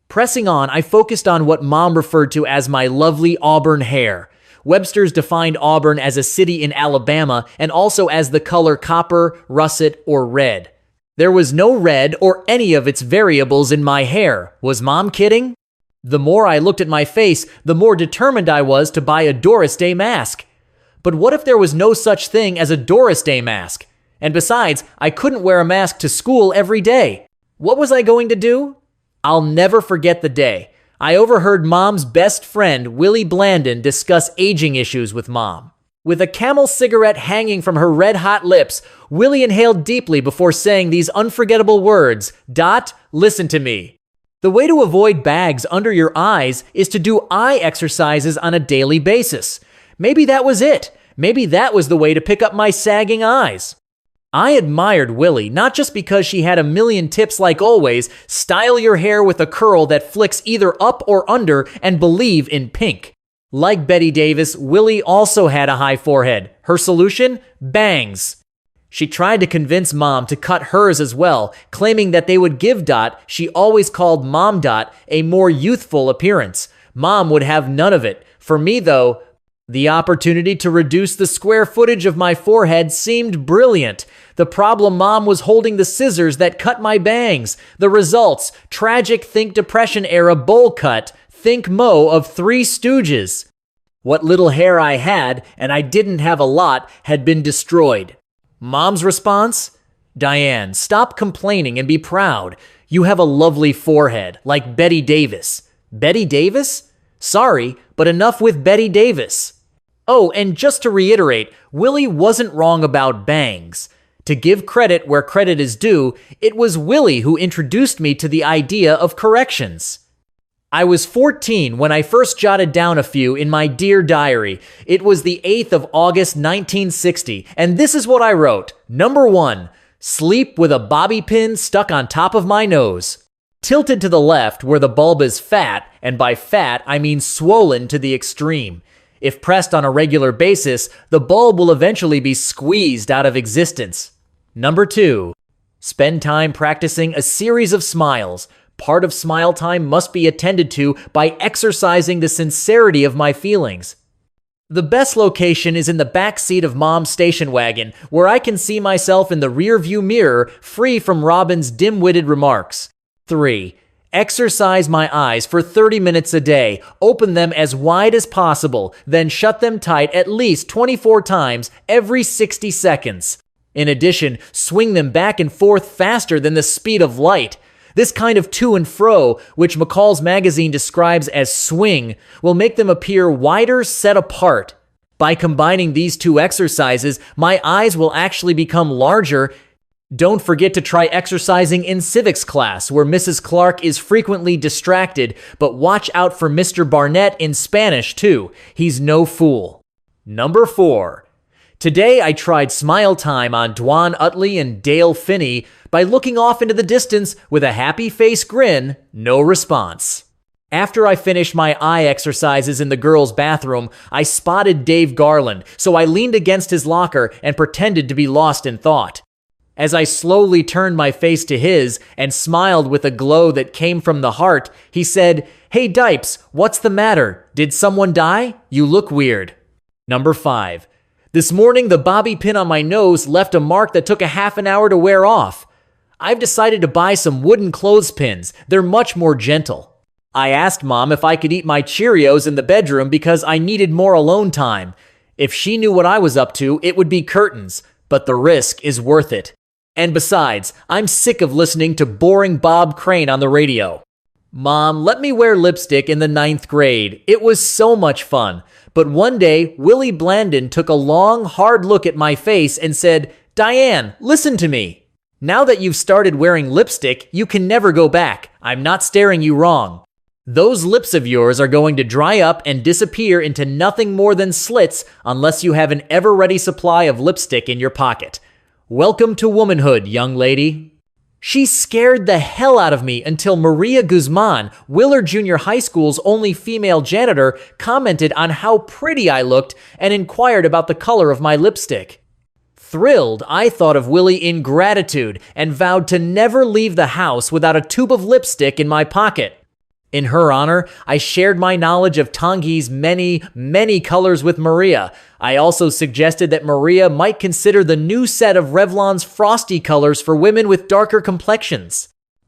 Pressing on, I focused on what Mom referred to as my lovely auburn hair. Webster's defined auburn as a city in Alabama and also as the color copper, russet, or red. There was no red or any of its variables in my hair. Was Mom kidding? The more I looked at my face, the more determined I was to buy a Doris Day mask. But what if there was no such thing as a Doris Day mask? And besides, I couldn't wear a mask to school every day. What was I going to do? I'll never forget the day. I overheard Mom's best friend, Willie Blandon, discuss aging issues with Mom. With a Camel cigarette hanging from her red-hot lips, Willie inhaled deeply before saying these unforgettable words, "Dot, listen to me. The way to avoid bags under your eyes is to do eye exercises on a daily basis." Maybe that was it. Maybe that was the way to pick up my sagging eyes. I admired Willie, not just because she had a million tips like always, style your hair with a curl that flicks either up or under, and believe in pink. Like Betty Davis, Willie also had a high forehead. Her solution? Bangs. She tried to convince Mom to cut hers as well, claiming that they would give she always called Mom a more youthful appearance. Mom would have none of it. For me, though, the opportunity to reduce the square footage of my forehead seemed brilliant. The problem, Mom was holding the scissors that cut my bangs. The results, tragic Think Depression era bowl cut, think Mo of Three Stooges. What little hair I had, and I didn't have a lot, had been destroyed. Mom's response? Diane, stop complaining and be proud. You have a lovely forehead, like Betty Davis. Betty Davis? Sorry, but enough with Betty Davis. Oh, and just to reiterate, Willie wasn't wrong about bangs. To give credit where credit is due, it was Willie who introduced me to the idea of corrections. I was 14 when I first jotted down a few in my Dear Diary. It was the 8th of August 1960, and this is what I wrote. Number 1, sleep with a bobby pin stuck on top of my nose. Tilted to the left where the bulb is fat, and by fat I mean swollen to the extreme. If pressed on a regular basis, the bulb will eventually be squeezed out of existence. Number 2, spend time practicing a series of smiles. Part of smile time must be attended to by exercising the sincerity of my feelings. The best location is in the back seat of Mom's station wagon, where I can see myself in the rearview mirror, free from Robin's dim-witted remarks. 3, exercise my eyes for 30 minutes a day. Open them as wide as possible, then shut them tight at least 24 times every 60 seconds. In addition, swing them back and forth faster than the speed of light. This kind of to and fro, which McCall's magazine describes as swing, will make them appear wider set apart. By combining these two exercises, my eyes will actually become larger. Don't forget to try exercising in civics class, where Mrs. Clark is frequently distracted, but watch out for Mr. Barnett in Spanish too. He's no fool. Number 4. Today I tried smile time on Dwan Utley and Dale Finney by looking off into the distance with a happy face grin, no response. After I finished my eye exercises in the girls' bathroom, I spotted Dave Garland, so I leaned against his locker and pretended to be lost in thought. As I slowly turned my face to his and smiled with a glow that came from the heart, he said, "Hey Dipes, what's the matter? Did someone die? You look weird." Number 5. This morning, the bobby pin on my nose left a mark that took a half an hour to wear off. I've decided to buy some wooden clothespins. They're much more gentle. I asked Mom if I could eat my Cheerios in the bedroom because I needed more alone time. If she knew what I was up to, it would be curtains, but the risk is worth it. And besides, I'm sick of listening to boring Bob Crane on the radio. Mom let me wear lipstick in the 9th grade. It was so much fun. But one day, Willie Blandon took a long, hard look at my face and said, "Diane, listen to me. Now that you've started wearing lipstick, you can never go back. I'm not staring you wrong. Those lips of yours are going to dry up and disappear into nothing more than slits unless you have an ever-ready supply of lipstick in your pocket. Welcome to womanhood, young lady." She scared the hell out of me until Maria Guzman, Willard Junior High School's only female janitor, commented on how pretty I looked and inquired about the color of my lipstick. Thrilled, I thought of Willie in gratitude and vowed to never leave the house without a tube of lipstick in my pocket. In her honor, I shared my knowledge of Tanguy's many, many colors with Maria. I also suggested that Maria might consider the new set of Revlon's frosty colors for women with darker complexions.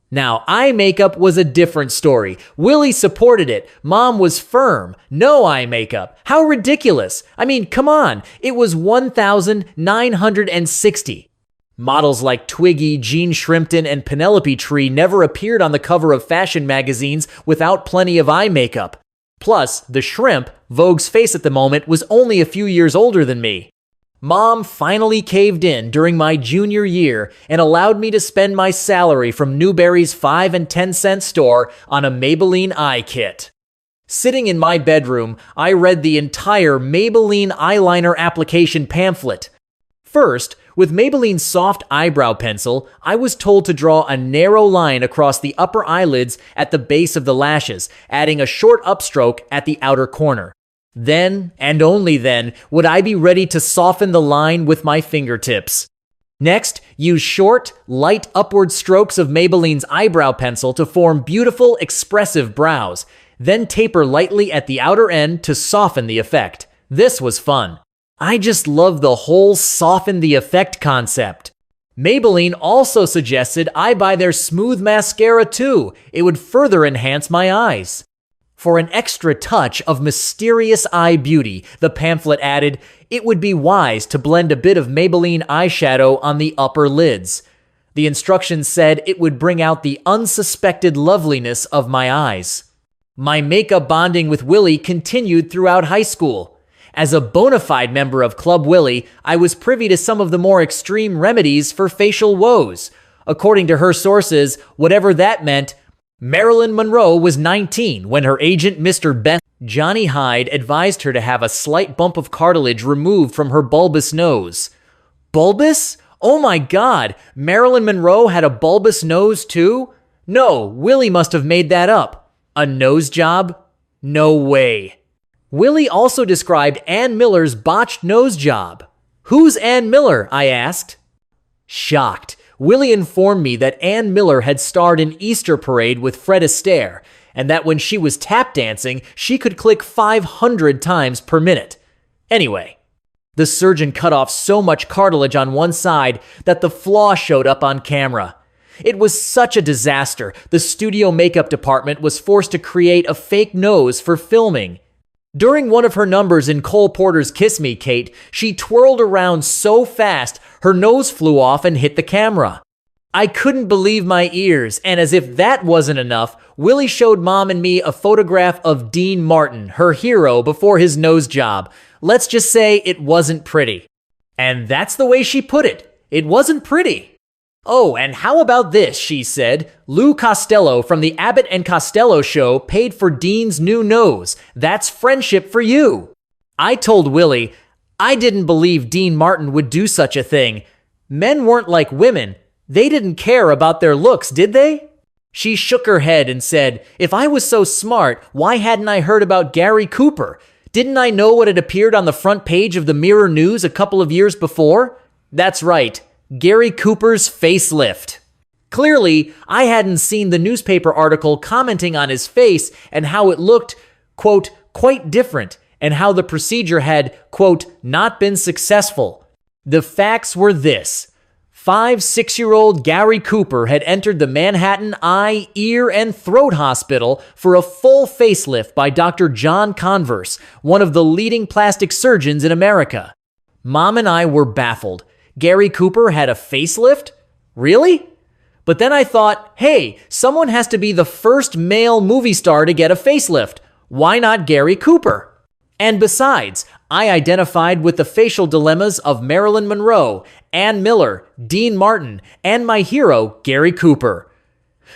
Now, eye makeup was a different story. Willie supported it. Mom was firm. No eye makeup. How ridiculous. I mean, come on. It was $1,960. Models like Twiggy, Jean Shrimpton, and Penelope Tree never appeared on the cover of fashion magazines without plenty of eye makeup. Plus, the shrimp, Vogue's face at the moment, was only a few years older than me. Mom finally caved in during my junior year and allowed me to spend my salary from Newberry's 5 and 10 cent store on a Maybelline eye kit. Sitting in my bedroom, I read the entire Maybelline eyeliner application pamphlet. First, with Maybelline's soft eyebrow pencil, I was told to draw a narrow line across the upper eyelids at the base of the lashes, adding a short upstroke at the outer corner. Then, and only then, would I be ready to soften the line with my fingertips. Next, use short, light upward strokes of Maybelline's eyebrow pencil to form beautiful, expressive brows. Then taper lightly at the outer end to soften the effect. This was fun. I just love the whole soften the effect concept. Maybelline also suggested I buy their smooth mascara too. It would further enhance my eyes. For an extra touch of mysterious eye beauty, the pamphlet added, it would be wise to blend a bit of Maybelline eyeshadow on the upper lids. The instructions said it would bring out the unsuspected loveliness of my eyes. My makeup bonding with Willie continued throughout high school. As a bona fide member of Club Willie, I was privy to some of the more extreme remedies for facial woes. According to her sources, whatever that meant, Marilyn Monroe was 19 when her agent, Mr. Johnny Hyde, advised her to have a slight bump of cartilage removed from her bulbous nose. Bulbous? Oh my God, Marilyn Monroe had a bulbous nose too? No, Willie must have made that up. A nose job? No way. Willie also described Ann Miller's botched nose job. Who's Ann Miller? I asked. Shocked, Willie informed me that Ann Miller had starred in Easter Parade with Fred Astaire, and that when she was tap dancing, she could click 500 times per minute. Anyway, the surgeon cut off so much cartilage on one side that the flaw showed up on camera. It was such a disaster, the studio makeup department was forced to create a fake nose for filming. During one of her numbers in Cole Porter's Kiss Me, Kate, she twirled around so fast, her nose flew off and hit the camera. I couldn't believe my ears, and as if that wasn't enough, Willie showed Mom and me a photograph of Dean Martin, her hero, before his nose job. Let's just say it wasn't pretty. And that's the way she put it. It wasn't pretty. Oh, and how about this, she said. Lou Costello from the Abbott and Costello show paid for Dean's new nose. That's friendship for you. I told Willie, I didn't believe Dean Martin would do such a thing. Men weren't like women. They didn't care about their looks, did they? She shook her head and said, if I was so smart, why hadn't I heard about Gary Cooper? Didn't I know what had appeared on the front page of the Mirror News a couple of years before? That's right. Gary Cooper's facelift. Clearly, I hadn't seen the newspaper article commenting on his face and how it looked, quote, quite different, and how the procedure had, quote, not been successful. The facts were this. 6-year-old Gary Cooper had entered the Manhattan Eye, Ear, and Throat Hospital for a full facelift by Dr. John Converse, one of the leading plastic surgeons in America. Mom and I were baffled. Gary Cooper had a facelift? Really? But then I thought, hey, someone has to be the first male movie star to get a facelift. Why not Gary Cooper? And besides, I identified with the facial dilemmas of Marilyn Monroe, Ann Miller, Dean Martin, and my hero, Gary Cooper.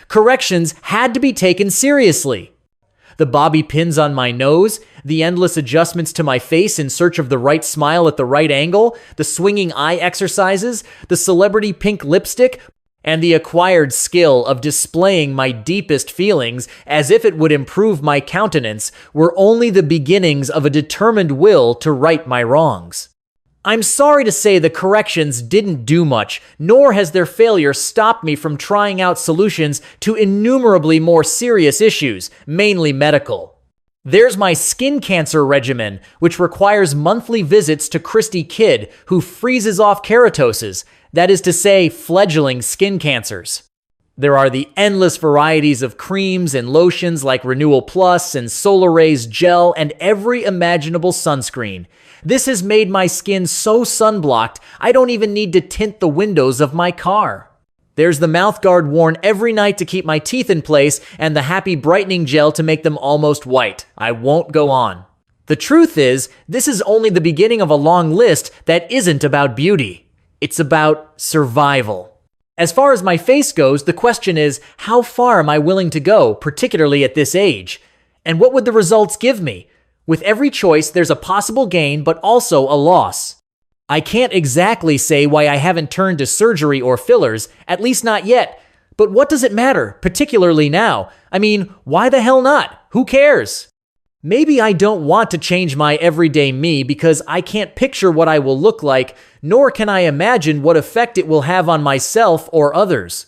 Corrections had to be taken seriously. The bobby pins on my nose, the endless adjustments to my face in search of the right smile at the right angle, the swinging eye exercises, the celebrity pink lipstick, and the acquired skill of displaying my deepest feelings as if it would improve my countenance were only the beginnings of a determined will to right my wrongs. I'm sorry to say the corrections didn't do much, nor has their failure stopped me from trying out solutions to innumerably more serious issues, mainly medical. There's my skin cancer regimen, which requires monthly visits to Christy Kidd, who freezes off keratoses, that is to say, fledgling skin cancers. There are the endless varieties of creams and lotions like Renewal Plus and Solar Rays Gel and every imaginable sunscreen. This has made my skin so sunblocked, I don't even need to tint the windows of my car. There's the mouthguard worn every night to keep my teeth in place and the Happy Brightening Gel to make them almost white. I won't go on. The truth is, this is only the beginning of a long list that isn't about beauty. It's about survival. As far as my face goes, the question is, how far am I willing to go, particularly at this age? And what would the results give me? With every choice, there's a possible gain, but also a loss. I can't exactly say why I haven't turned to surgery or fillers, at least not yet. But what does it matter, particularly now? I mean, why the hell not? Who cares? Maybe I don't want to change my everyday me because I can't picture what I will look like, nor can I imagine what effect it will have on myself or others.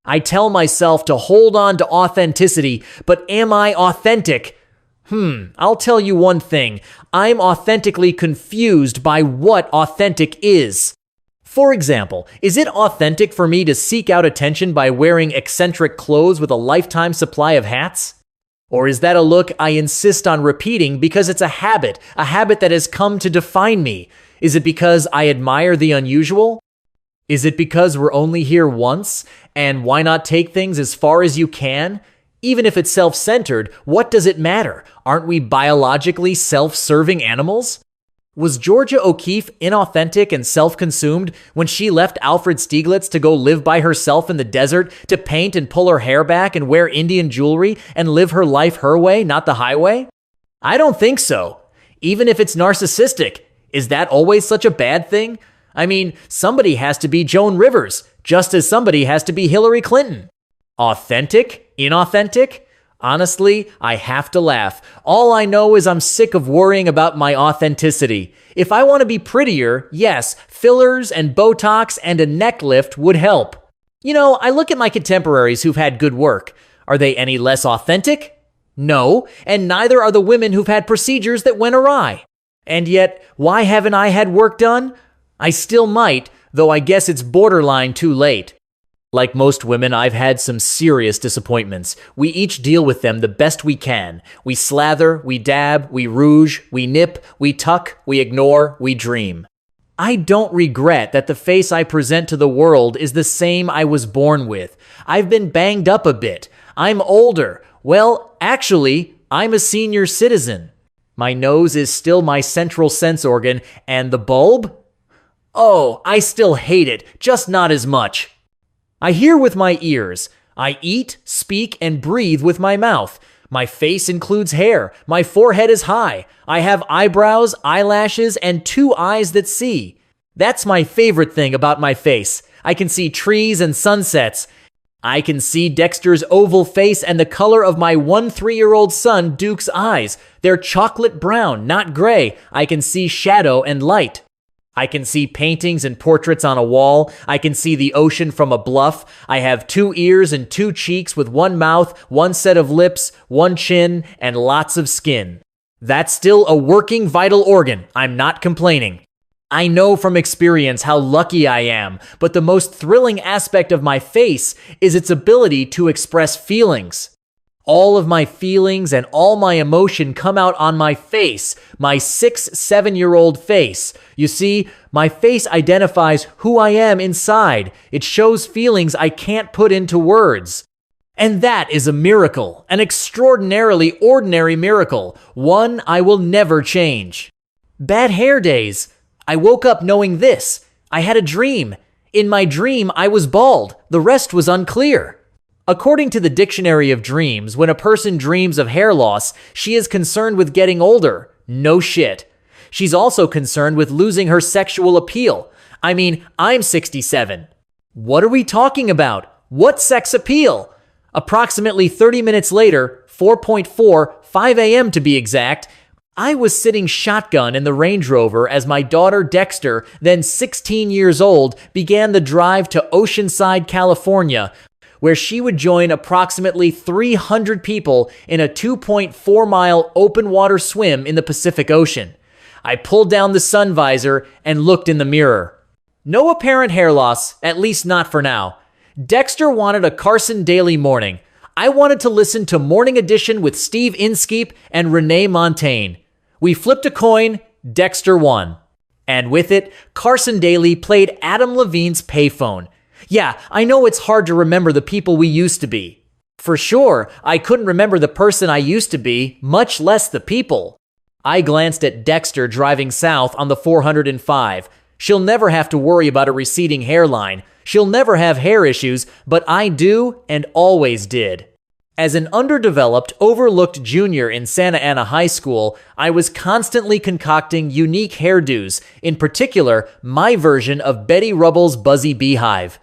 I tell myself to hold on to authenticity, but am I authentic? I'll tell you one thing. I'm authentically confused by what authentic is. For example, is it authentic for me to seek out attention by wearing eccentric clothes with a lifetime supply of hats? Or is that a look I insist on repeating because it's a habit that has come to define me? Is it because I admire the unusual? Is it because we're only here once, and why not take things as far as you can? Even if it's self-centered, what does it matter? Aren't we biologically self-serving animals? Was Georgia O'Keeffe inauthentic and self-consumed when she left Alfred Stieglitz to go live by herself in the desert to paint and pull her hair back and wear Indian jewelry and live her life her way, not the highway? I don't think so. Even if it's narcissistic, is that always such a bad thing? I mean, somebody has to be Joan Rivers, just as somebody has to be Hillary Clinton. Authentic? Inauthentic? Honestly, I have to laugh. All I know is I'm sick of worrying about my authenticity. If I want to be prettier, yes, fillers and Botox and a neck lift would help. You know, I look at my contemporaries who've had good work. Are they any less authentic? No, and neither are the women who've had procedures that went awry. And yet, why haven't I had work done? I still might, though I guess it's borderline too late. Like most women, I've had some serious disappointments. We each deal with them the best we can. We slather, we dab, we rouge, we nip, we tuck, we ignore, we dream. I don't regret that the face I present to the world is the same I was born with. I've been banged up a bit. I'm older. Well, actually, I'm a senior citizen. My nose is still my central sense organ, and the bulb? Oh, I still hate it, just not as much. I hear with my ears. I eat, speak, and breathe with my mouth. My face includes hair. My forehead is high. I have eyebrows, eyelashes, and 2 eyes that see. That's my favorite thing about my face. I can see trees and sunsets. I can see Dexter's oval face and the color of my 3-year-old son, Duke's eyes. They're chocolate brown, not gray. I can see shadow and light. I can see paintings and portraits on a wall. I can see the ocean from a bluff. I have 2 ears and 2 cheeks with 1 mouth, 1 set of lips, 1 chin, and lots of skin. That's still a working vital organ. I'm not complaining. I know from experience how lucky I am, but the most thrilling aspect of my face is its ability to express feelings. All of my feelings and all my emotion come out on my face, my 6-7-year-old face. You see, my face identifies who I am inside. It shows feelings I can't put into words. And that is a miracle, an extraordinarily ordinary miracle, one I will never change. Bad hair days. I woke up knowing this. I had a dream. In my dream, I was bald. The rest was unclear. According to the Dictionary of Dreams, when a person dreams of hair loss, she is concerned with getting older. No shit. She's also concerned with losing her sexual appeal. I mean, I'm 67. What are we talking about? What sex appeal? Approximately 30 minutes later, 5 a.m. to be exact, I was sitting shotgun in the Range Rover as my daughter Dexter, then 16 years old, began the drive to Oceanside, California, where she would join approximately 300 people in a 2.4-mile open water swim in the Pacific Ocean. I pulled down the sun visor and looked in the mirror. No apparent hair loss, at least not for now. Dexter wanted a Carson Daly morning. I wanted to listen to Morning Edition with Steve Inskeep and Renee Montagne. We flipped a coin, Dexter won. And with it, Carson Daly played Adam Levine's Payphone. Yeah, I know it's hard to remember the people we used to be. For sure, I couldn't remember the person I used to be, much less the people. I glanced at Dexter driving south on the 405. She'll never have to worry about a receding hairline. She'll never have hair issues, but I do and always did. As an underdeveloped, overlooked junior in Santa Ana High School, I was constantly concocting unique hairdos, in particular, my version of Betty Rubble's Buzzy Beehive.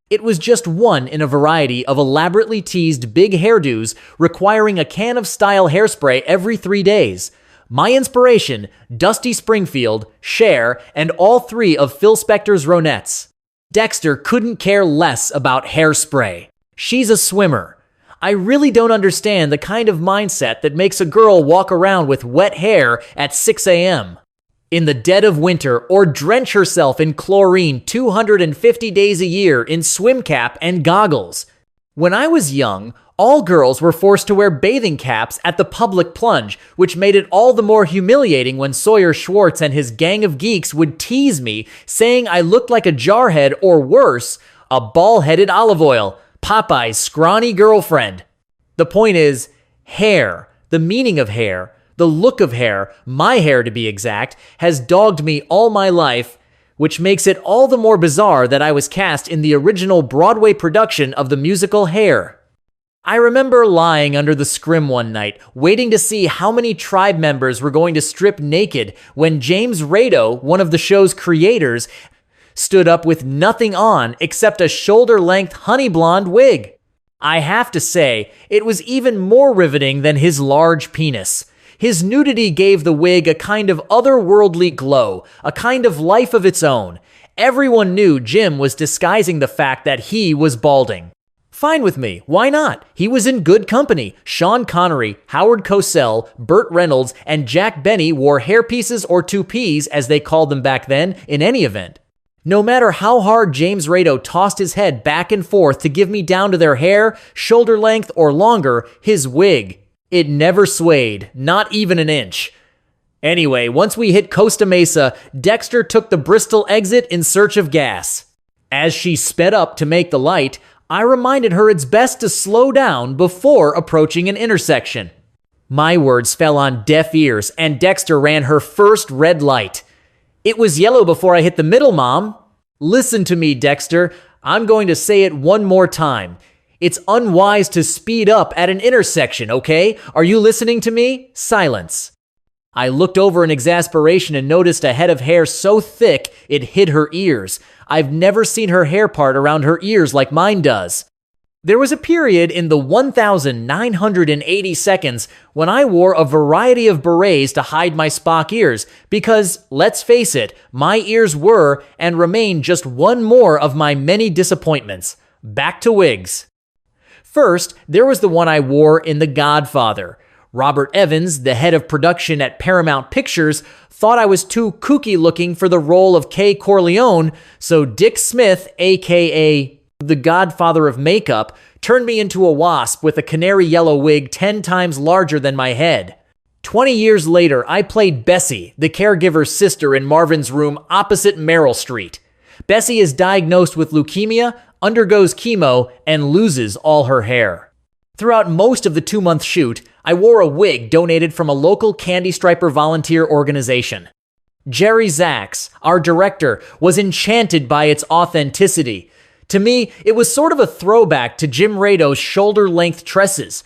It was just one in a variety of elaborately teased big hairdos requiring a can of style hairspray every 3 days. My inspiration, Dusty Springfield, Cher, and all 3 of Phil Spector's Ronettes. Dexter couldn't care less about hairspray. She's a swimmer. I really don't understand the kind of mindset that makes a girl walk around with wet hair at 6 a.m. in the dead of winter or drench herself in chlorine 250 days a year in swim cap and goggles. When I was young, all girls were forced to wear bathing caps at the public plunge, which made it all the more humiliating when Sawyer Schwartz and his gang of geeks would tease me, saying I looked like a jarhead or worse, a ball-headed olive oil, Popeye's scrawny girlfriend. The point is, hair, the meaning of hair, the look of hair, my hair to be exact, has dogged me all my life, which makes it all the more bizarre that I was cast in the original Broadway production of the musical Hair. I remember lying under the scrim one night, waiting to see how many tribe members were going to strip naked when James Rado, one of the show's creators, stood up with nothing on except a shoulder-length honey blonde wig. I have to say, it was even more riveting than his large penis. His nudity gave the wig a kind of otherworldly glow, a kind of life of its own. Everyone knew Jim was disguising the fact that he was balding. Fine with me, why not? He was in good company. Sean Connery, Howard Cosell, Burt Reynolds, and Jack Benny wore hairpieces or toupees, as they called them back then, in any event. No matter how hard James Rado tossed his head back and forth to give me down to their hair, shoulder length or longer, his wig, it never swayed, not even an inch. Anyway, once we hit Costa Mesa, Dexter took the Bristol exit in search of gas. As she sped up to make the light, I reminded her it's best to slow down before approaching an intersection. My words fell on deaf ears, and Dexter ran her first red light. It was yellow before I hit the middle, Mom. Listen to me, Dexter. I'm going to say it one more time. It's unwise to speed up at an intersection, okay? Are you listening to me? Silence. I looked over in exasperation and noticed a head of hair so thick it hid her ears. I've never seen her hair part around her ears like mine does. There was a period in the 1,980 seconds when I wore a variety of berets to hide my Spock ears because, let's face it, my ears were and remain just one more of my many disappointments. Back to wigs. First, there was the one I wore in The Godfather. Robert Evans, the head of production at Paramount Pictures, thought I was too kooky looking for the role of Kay Corleone, so Dick Smith, aka the Godfather of makeup, turned me into a wasp with a canary yellow wig 10 times larger than my head. 20 years later, I played Bessie, the caregiver's sister in Marvin's Room opposite Meryl Street. Bessie is diagnosed with leukemia, undergoes chemo, and loses all her hair. Throughout most of the 2-month shoot, I wore a wig donated from a local Candy Striper volunteer organization. Jerry Zaks, our director, was enchanted by its authenticity. To me, it was sort of a throwback to Jim Rado's shoulder-length tresses,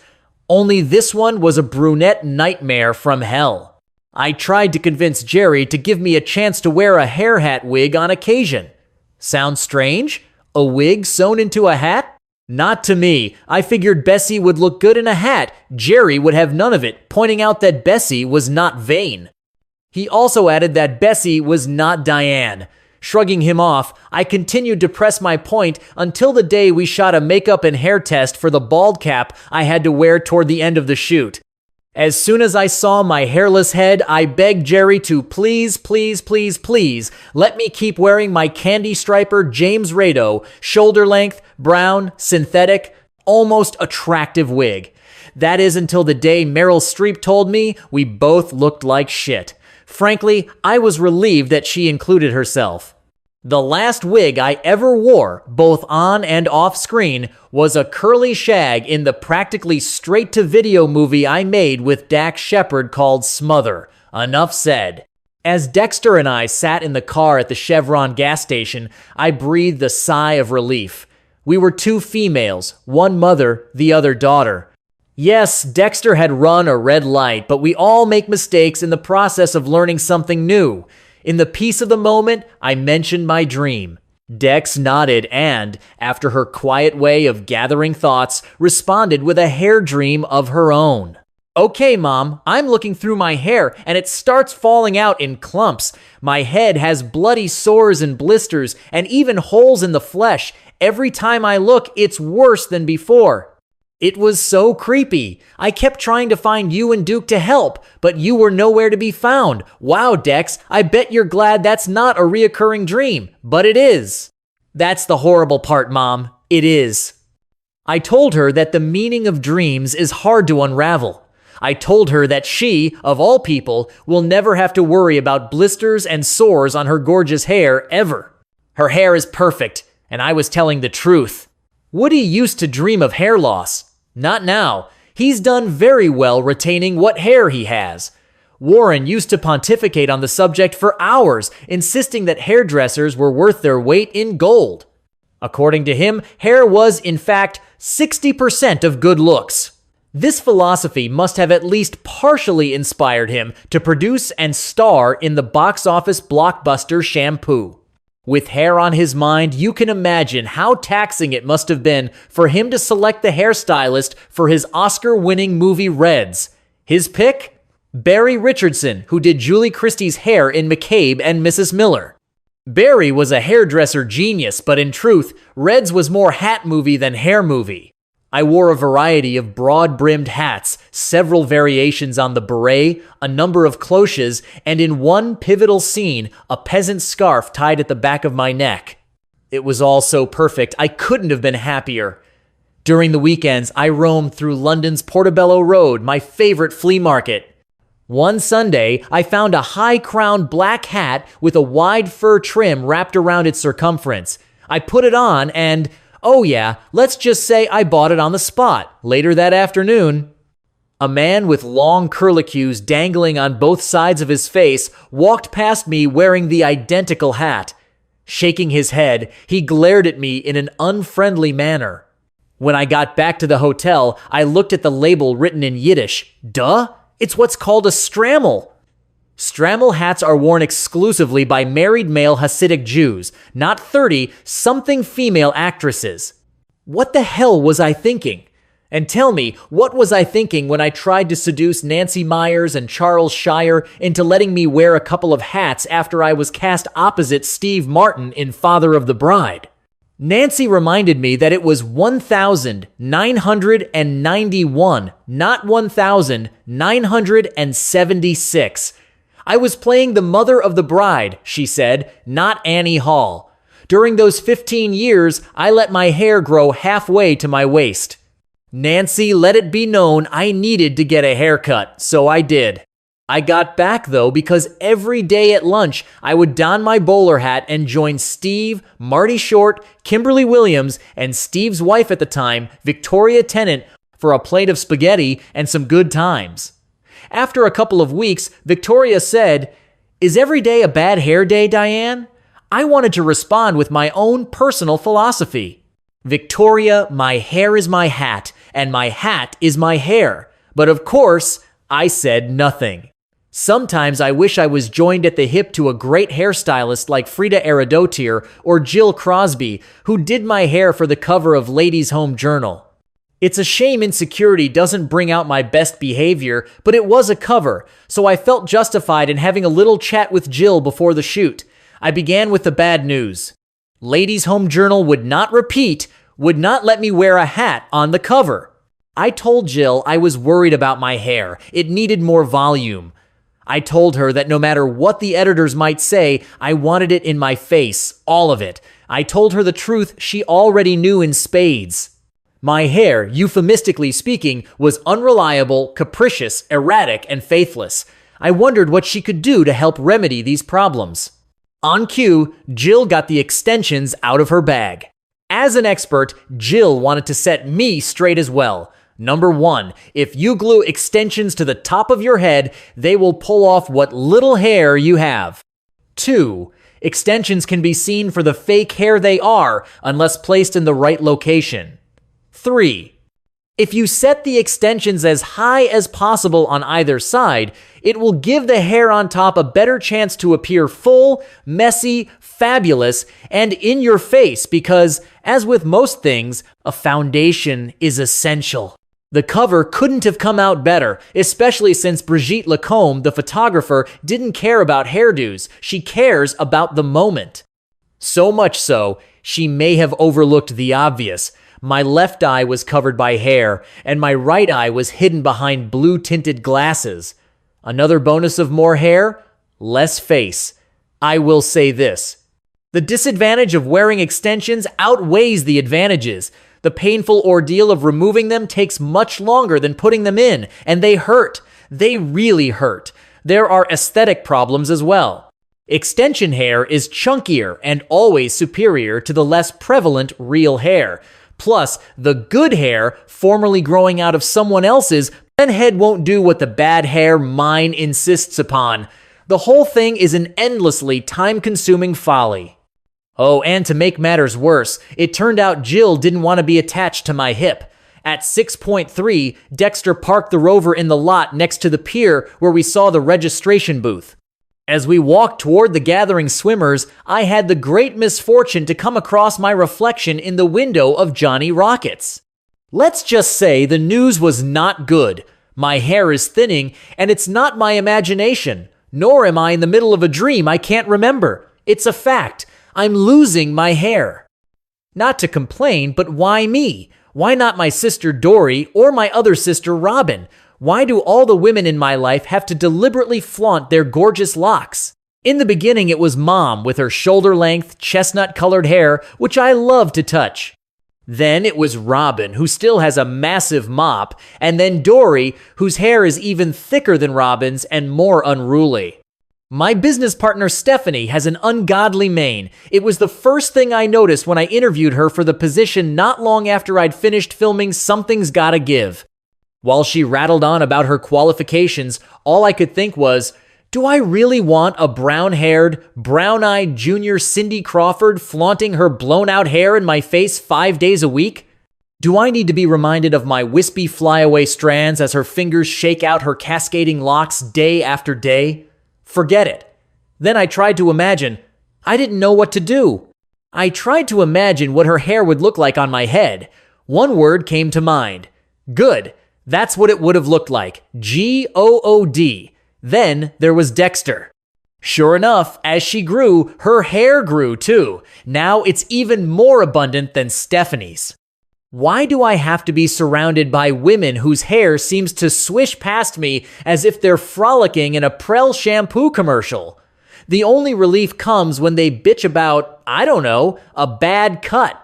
only this one was a brunette nightmare from hell. I tried to convince Jerry to give me a chance to wear a hair hat wig on occasion. Sounds strange? A wig sewn into a hat? Not to me. I figured Bessie would look good in a hat. Jerry would have none of it, pointing out that Bessie was not vain. He also added that Bessie was not Diane. Shrugging him off, I continued to press my point until the day we shot a makeup and hair test for the bald cap I had to wear toward the end of the shoot. As soon as I saw my hairless head, I begged Jerry to please let me keep wearing my Candy Striper James Rado, shoulder length, brown, synthetic, almost attractive wig. That is until the day Meryl Streep told me we both looked like shit. Frankly, I was relieved that she included herself. The last wig I ever wore, both on and off screen, was a curly shag in the practically straight-to-video movie I made with Dax Shepard called Smother. Enough said. As Dexter and I sat in the car at the Chevron gas station, I breathed a sigh of relief. We were 2 females, one mother, the other daughter. Yes, Dexter had run a red light, but we all make mistakes in the process of learning something new. In the peace of the moment, I mentioned my dream. Dex nodded and, after her quiet way of gathering thoughts, responded with a hair dream of her own. Okay, Mom, I'm looking through my hair and it starts falling out in clumps. My head has bloody sores and blisters and even holes in the flesh. Every time I look, it's worse than before. It was so creepy. I kept trying to find you and Duke to help, but you were nowhere to be found. Wow, Dex, I bet you're glad that's not a reoccurring dream, but it is. That's the horrible part, Mom. It is. I told her that the meaning of dreams is hard to unravel. I told her that she, of all people, will never have to worry about blisters and sores on her gorgeous hair ever. Her hair is perfect, and I was telling the truth. Woody used to dream of hair loss. Not now. He's done very well retaining what hair he has. Warren used to pontificate on the subject for hours, insisting that hairdressers were worth their weight in gold. According to him, hair was, in fact, 60% of good looks. This philosophy must have at least partially inspired him to produce and star in the box office blockbuster Shampoo. With hair on his mind, you can imagine how taxing it must have been for him to select the hairstylist for his Oscar-winning movie Reds. His pick? Barry Richardson, who did Julie Christie's hair in McCabe and Mrs. Miller. Barry was a hairdresser genius, but in truth, Reds was more hat movie than hair movie. I wore a variety of broad-brimmed hats, several variations on the beret, a number of cloches, and in one pivotal scene, a peasant scarf tied at the back of my neck. It was all so perfect, I couldn't have been happier. During the weekends, I roamed through London's Portobello Road, my favorite flea market. One Sunday, I found a high-crowned black hat with a wide fur trim wrapped around its circumference. I put it on and... oh yeah, let's just say I bought it on the spot. Later that afternoon, a man with long curlicues dangling on both sides of his face walked past me wearing the identical hat. Shaking his head, he glared at me in an unfriendly manner. When I got back to the hotel, I looked at the label written in Yiddish. Duh, it's what's called a strammel. Strammel hats are worn exclusively by married male Hasidic Jews, not 30-something female actresses. What the hell was I thinking? And tell me, what was I thinking when I tried to seduce Nancy Myers and Charles Shire into letting me wear a couple of hats after I was cast opposite Steve Martin in Father of the Bride? Nancy reminded me that it was 1,991, not 1,976. I was playing the mother of the bride, she said, not Annie Hall. During those 15 years, I let my hair grow halfway to my waist. Nancy let it be known I needed to get a haircut, so I did. I got back, though, because every day at lunch, I would don my bowler hat and join Steve, Marty Short, Kimberly Williams, and Steve's wife at the time, Victoria Tennant, for a plate of spaghetti and some good times. After a couple of weeks, Victoria said, "Is every day a bad hair day, Diane?" I wanted to respond with my own personal philosophy. Victoria, my hair is my hat, and my hat is my hair. But of course, I said nothing. Sometimes I wish I was joined at the hip to a great hairstylist like Frida Aradotir or Jill Crosby, who did my hair for the cover of Ladies' Home Journal. It's a shame insecurity doesn't bring out my best behavior, but it was a cover, so I felt justified in having a little chat with Jill before the shoot. I began with the bad news. Ladies' Home Journal would not let me wear a hat on the cover. I told Jill I was worried about my hair. It needed more volume. I told her that no matter what the editors might say, I wanted it in my face, all of it. I told her the truth she already knew in spades. My hair, euphemistically speaking, was unreliable, capricious, erratic, and faithless. I wondered what she could do to help remedy these problems. On cue, Jill got the extensions out of her bag. As an expert, Jill wanted to set me straight as well. Number 1, if you glue extensions to the top of your head, they will pull off what little hair you have. 2, extensions can be seen for the fake hair they are unless placed in the right location. 3, If you set the extensions as high as possible on either side, it will give the hair on top a better chance to appear full, messy, fabulous, and in your face because, as with most things, a foundation is essential. The cover couldn't have come out better, especially since Brigitte Lacombe, the photographer, didn't care about hairdos. She cares about the moment. So much so, she may have overlooked the obvious. My left eye was covered by hair, and my right eye was hidden behind blue-tinted glasses. Another bonus of more hair? Less face. I will say this. The disadvantage of wearing extensions outweighs the advantages. The painful ordeal of removing them takes much longer than putting them in, and they hurt. They really hurt. There are aesthetic problems as well. Extension hair is chunkier and always superior to the less prevalent real hair. Plus, the good hair, formerly growing out of someone else's, then head won't do what the bad hair mine insists upon. The whole thing is an endlessly time-consuming folly. Oh, and to make matters worse, it turned out Jill didn't want to be attached to my hip. At 6.3, Dexter parked the Rover in the lot next to the pier where we saw the registration booth. As we walked toward the gathering swimmers, I had the great misfortune to come across my reflection in the window of Johnny Rockets. Let's just say the news was not good. My hair is thinning, and it's not my imagination, nor am I in the middle of a dream I can't remember. It's a fact. I'm losing my hair. Not to complain, but why me? Why not my sister Dory or my other sister Robin? Why do all the women in my life have to deliberately flaunt their gorgeous locks? In the beginning, it was Mom with her shoulder-length, chestnut-colored hair, which I love to touch. Then it was Robin, who still has a massive mop, and then Dory, whose hair is even thicker than Robin's and more unruly. My business partner Stephanie has an ungodly mane. It was the first thing I noticed when I interviewed her for the position not long after I'd finished filming Something's Gotta Give. While she rattled on about her qualifications, all I could think was, do I really want a brown-haired, brown-eyed junior Cindy Crawford flaunting her blown-out hair in my face 5 days a week? Do I need to be reminded of my wispy flyaway strands as her fingers shake out her cascading locks day after day? Forget it. Then I tried to imagine. I didn't know what to do. I tried to imagine what her hair would look like on my head. One word came to mind. Good. That's what it would have looked like. G-O-O-D. Then there was Dexter. Sure enough, as she grew, her hair grew too. Now it's even more abundant than Stephanie's. Why do I have to be surrounded by women whose hair seems to swish past me as if they're frolicking in a Prel shampoo commercial? The only relief comes when they bitch about, I don't know, a bad cut.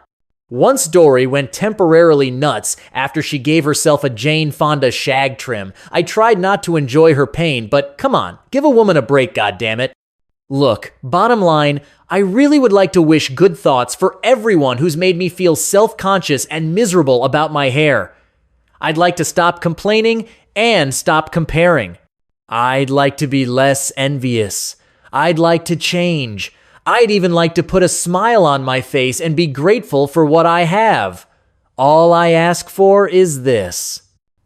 Once Dory went temporarily nuts after she gave herself a Jane Fonda shag trim. I tried not to enjoy her pain, but come on, give a woman a break, goddammit. Look, bottom line, I really would like to wish good thoughts for everyone who's made me feel self-conscious and miserable about my hair. I'd like to stop complaining and stop comparing. I'd like to be less envious. I'd like to change. I'd even like to put a smile on my face and be grateful for what I have. All I ask for is this.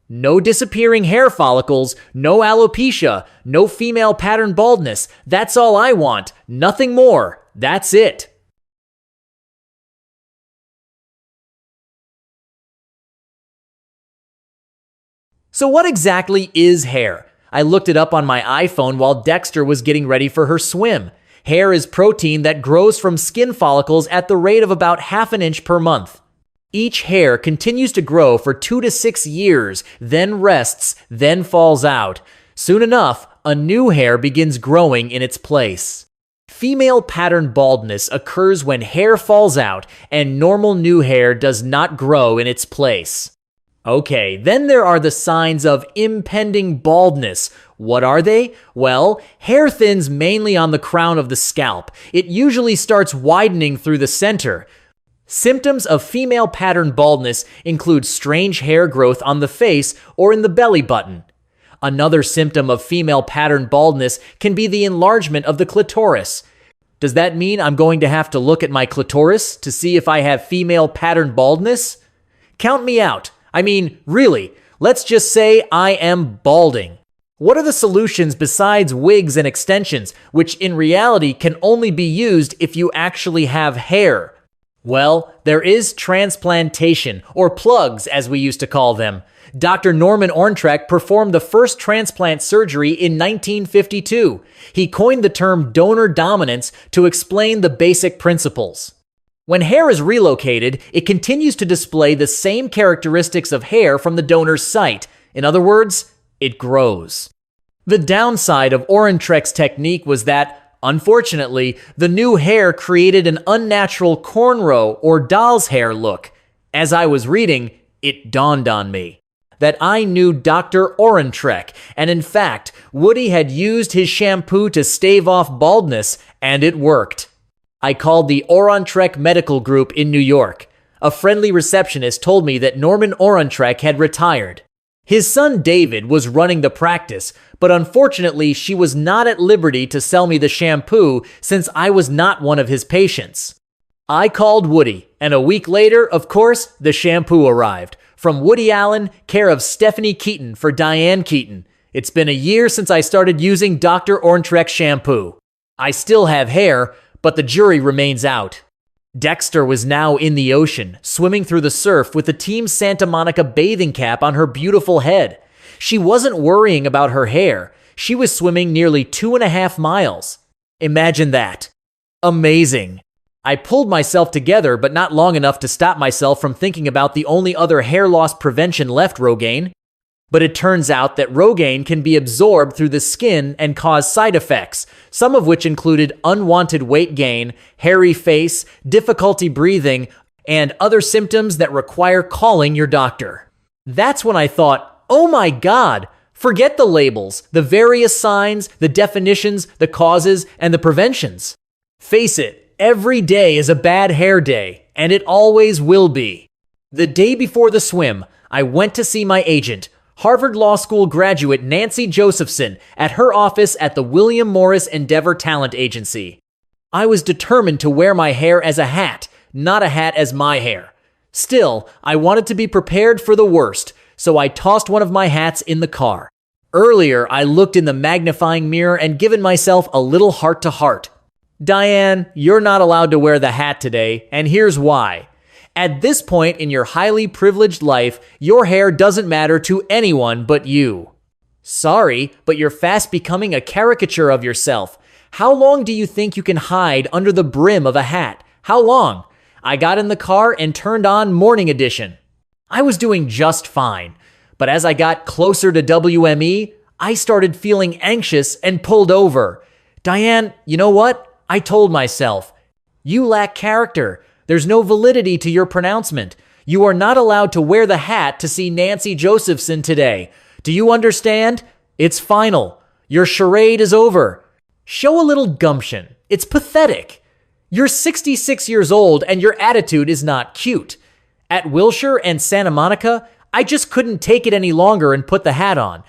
No disappearing hair follicles, no alopecia, no female pattern baldness. That's all I want. Nothing more. That's it. So what exactly is hair? I looked it up on my iPhone while Dexter was getting ready for her swim. Hair is protein that grows from skin follicles at the rate of about ½ an inch per month. Each hair continues to grow for 2 to 6 years, then rests, then falls out. Soon enough, a new hair begins growing in its place. Female pattern baldness occurs when hair falls out and normal new hair does not grow in its place. Okay, then there are the signs of impending baldness. What are they? Well, hair thins mainly on the crown of the scalp. It usually starts widening through the center. Symptoms of female pattern baldness include strange hair growth on the face or in the belly button. Another symptom of female pattern baldness can be the enlargement of the clitoris. Does that mean I'm going to have to look at my clitoris to see if I have female pattern baldness? Count me out. I mean, really, let's just say I am balding. What are the solutions besides wigs and extensions, which in reality can only be used if you actually have hair? Well, there is transplantation, or plugs as we used to call them. Dr. Norman Orntrek performed the first transplant surgery in 1952. He coined the term donor dominance to explain the basic principles. When hair is relocated, it continues to display the same characteristics of hair from the donor's site. In other words, it grows. The downside of Orentrek's technique was that, unfortunately, the new hair created an unnatural cornrow or doll's hair look. As I was reading, it dawned on me that I knew Dr. Orentrek, and in fact, Woody had used his shampoo to stave off baldness, and it worked. I called the Orentrek Medical Group in New York. A friendly receptionist told me that Norman Orentrek had retired. His son David was running the practice, but unfortunately she was not at liberty to sell me the shampoo since I was not one of his patients. I called Woody, and a week later, of course, the shampoo arrived. From Woody Allen, care of Stephanie Keaton for Diane Keaton. It's been a year since I started using Dr. Orntrek shampoo. I still have hair, but the jury remains out. Dexter was now in the ocean, swimming through the surf with the Team Santa Monica bathing cap on her beautiful head. She wasn't worrying about her hair. She was swimming nearly 2.5 miles. Imagine that. Amazing. I pulled myself together, but not long enough to stop myself from thinking about the only other hair loss prevention left, Rogaine. But it turns out that Rogaine can be absorbed through the skin and cause side effects, some of which included unwanted weight gain, hairy face, difficulty breathing, and other symptoms that require calling your doctor. That's when I thought, oh my God, forget the labels, the various signs, the definitions, the causes, and the preventions. Face it. Every day is a bad hair day, and it always will be. The day before the swim, I went to see my agent, Harvard Law School graduate Nancy Josephson, at her office at the William Morris Endeavor Talent Agency. I was determined to wear my hair as a hat, not a hat as my hair. Still, I wanted to be prepared for the worst, so I tossed one of my hats in the car. Earlier, I looked in the magnifying mirror and given myself a little heart-to-heart. Diane, you're not allowed to wear the hat today, and here's why. At this point in your highly privileged life, your hair doesn't matter to anyone but you. Sorry, but you're fast becoming a caricature of yourself. How long do you think you can hide under the brim of a hat? How long? I got in the car and turned on Morning Edition. I was doing just fine, but as I got closer to WME, I started feeling anxious and pulled over. Diane, you know what? I told myself, you lack character. There's no validity to your pronouncement. You are not allowed to wear the hat to see Nancy Josephson today. Do you understand? It's final. Your charade is over. Show a little gumption. It's pathetic. You're 66 years old and your attitude is not cute. At Wilshire and Santa Monica, I just couldn't take it any longer and put the hat on.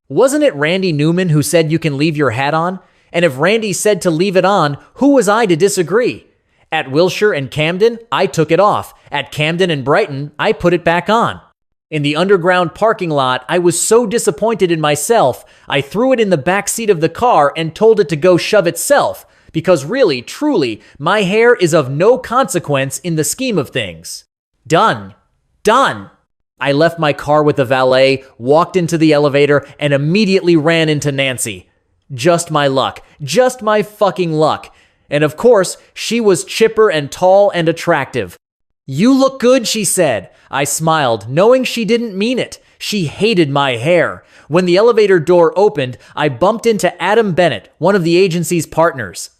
Wasn't it Randy Newman who said you can leave your hat on? And if Randy said to leave it on, who was I to disagree? At Wilshire and Camden, I took it off. At Camden and Brighton, I put it back on. In the underground parking lot, I was so disappointed in myself, I threw it in the back seat of the car and told it to go shove itself, because really, truly, my hair is of no consequence in the scheme of things. Done. Done. I left my car with the valet, walked into the elevator, and immediately ran into Nancy. Just my luck. Just my fucking luck. And of course, she was chipper and tall and attractive. You look good, she said. I smiled, knowing she didn't mean it. She hated my hair. When the elevator door opened, I bumped into Adam Bennett, one of the agency's partners.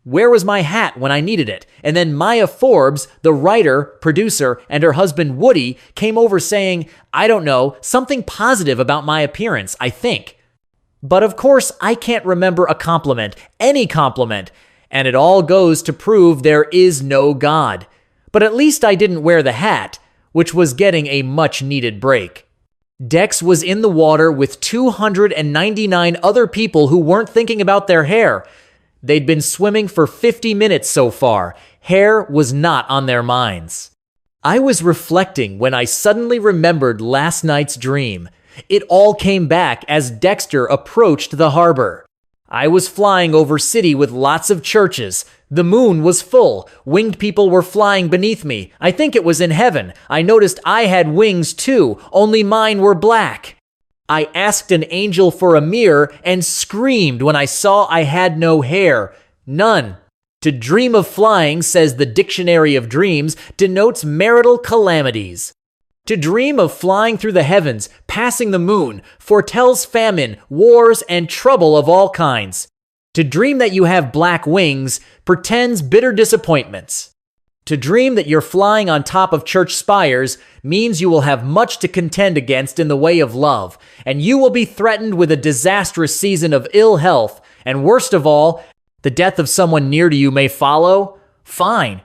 Where was my hat when I needed it? And then Maya Forbes, the writer, producer, and her husband Woody came over saying, I don't know, something positive about my appearance, I think. But of course, I can't remember a compliment, any compliment, and it all goes to prove there is no God. But at least I didn't wear the hat, which was getting a much-needed break. Dex was in the water with 299 other people who weren't thinking about their hair. They'd been swimming for 50 minutes so far. Hair was not on their minds. I was reflecting when I suddenly remembered last night's dream. It all came back as Dexter approached the harbor. I was flying over city with lots of churches. The moon was full. Winged people were flying beneath me. I think it was in heaven. I noticed I had wings too, only mine were black. I asked an angel for a mirror and screamed when I saw I had no hair. None. To dream of flying, says the Dictionary of Dreams, denotes marital calamities. To dream of flying through the heavens, passing the moon, foretells famine, wars, and trouble of all kinds. To dream that you have black wings portends bitter disappointments. To dream that you're flying on top of church spires means you will have much to contend against in the way of love, and you will be threatened with a disastrous season of ill health, and worst of all, the death of someone near to you may follow. Fine,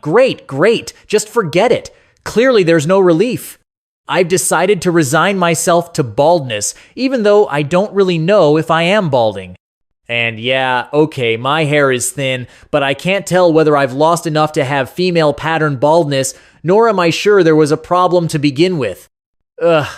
great, just forget it. Clearly there's no relief. I've decided to resign myself to baldness, even though I don't really know if I am balding. And yeah, okay, my hair is thin, but I can't tell whether I've lost enough to have female pattern baldness, nor am I sure there was a problem to begin with. Ugh.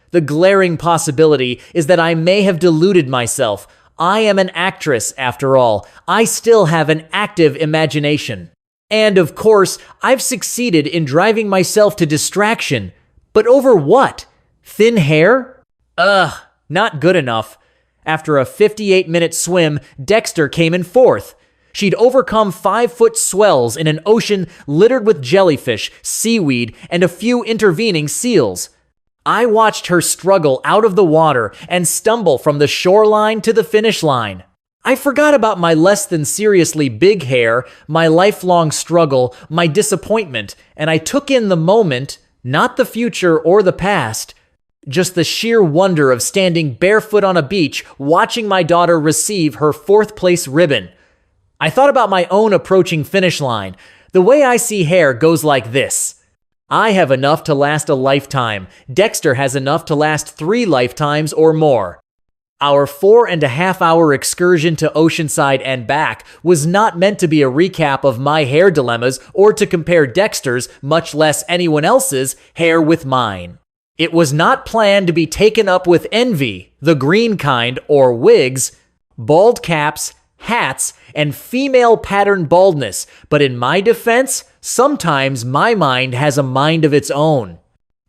The glaring possibility is that I may have deluded myself. I am an actress, after all. I still have an active imagination. And of course, I've succeeded in driving myself to distraction. But over what? Thin hair? Not good enough. After a 58-minute swim, Dexter came in fourth. She'd overcome 5-foot swells in an ocean littered with jellyfish, seaweed, and a few intervening seals. I watched her struggle out of the water and stumble from the shoreline to the finish line. I forgot about my less than seriously big hair, my lifelong struggle, my disappointment, and I took in the moment, not the future or the past, just the sheer wonder of standing barefoot on a beach watching my daughter receive her 4th place ribbon. I thought about my own approaching finish line. The way I see hair goes like this. I have enough to last a lifetime. Dexter has enough to last 3 lifetimes or more. Our 4.5-hour excursion to Oceanside and back was not meant to be a recap of my hair dilemmas or to compare Dexter's, much less anyone else's, hair with mine. It was not planned to be taken up with envy, the green kind, or wigs, bald caps, hats, and female pattern baldness, but in my defense, sometimes my mind has a mind of its own.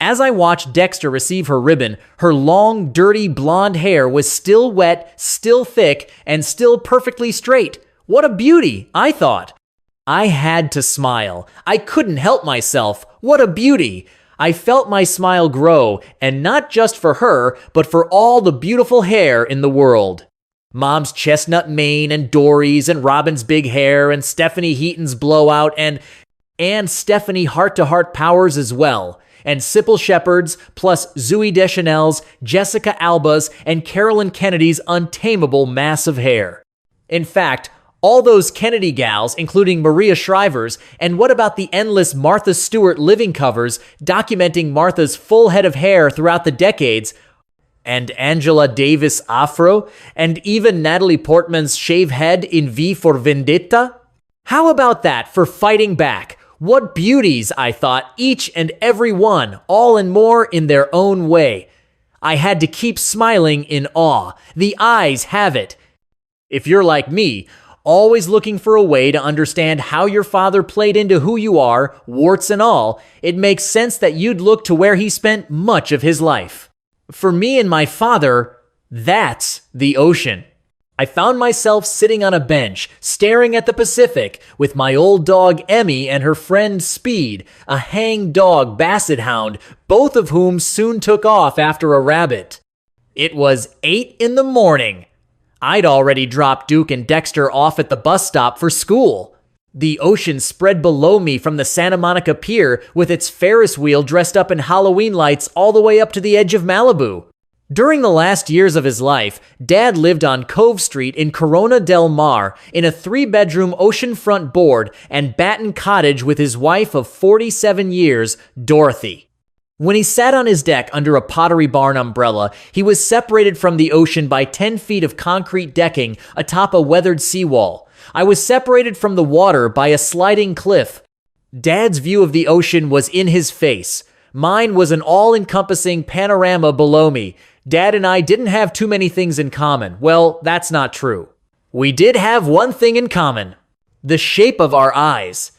As I watched Dexter receive her ribbon, her long, dirty blonde hair was still wet, still thick, and still perfectly straight. What a beauty, I thought. I had to smile. I couldn't help myself. What a beauty. I felt my smile grow, and not just for her, but for all the beautiful hair in the world. Mom's chestnut mane and Dory's and Robin's big hair and Stephanie Heaton's blowout and Stephanie heart-to-heart powers as well. And Sybil Shepherd's, plus Zooey Deschanel's, Jessica Alba's, and Carolyn Kennedy's untamable mass of hair. In fact, all those Kennedy gals, including Maria Shriver's, and what about the endless Martha Stewart living covers documenting Martha's full head of hair throughout the decades, and Angela Davis afro, and even Natalie Portman's shave head in V for Vendetta? How about that for fighting back? What beauties, I thought, each and every one, all and more in their own way. I had to keep smiling in awe. The eyes have it. If you're like me, always looking for a way to understand how your father played into who you are, warts and all, it makes sense that you'd look to where he spent much of his life. For me and my father, that's the ocean. I found myself sitting on a bench, staring at the Pacific, with my old dog Emmy and her friend Speed, a hang dog basset hound, both of whom soon took off after a rabbit. It was 8 in the morning. I'd already dropped Duke and Dexter off at the bus stop for school. The ocean spread below me from the Santa Monica Pier with its Ferris wheel dressed up in Halloween lights all the way up to the edge of Malibu. During the last years of his life, Dad lived on Cove Street in Corona del Mar in a 3-bedroom oceanfront board and batten cottage with his wife of 47 years, Dorothy. When he sat on his deck under a Pottery Barn umbrella, he was separated from the ocean by 10 feet of concrete decking atop a weathered seawall. I was separated from the water by a sliding cliff. Dad's view of the ocean was in his face. Mine was an all-encompassing panorama below me. Dad and I didn't have too many things in common. Well, that's not true. We did have one thing in common: the shape of our eyes.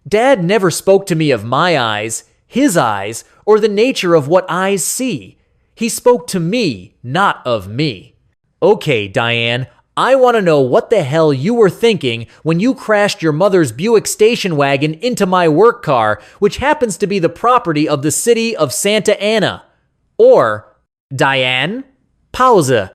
Dad never spoke to me of my eyes, his eyes, or the nature of what eyes see. He spoke to me, not of me. Okay, Diane, I want to know what the hell you were thinking when you crashed your mother's Buick station wagon into my work car, which happens to be the property of the city of Santa Ana. Or, Diane, pause.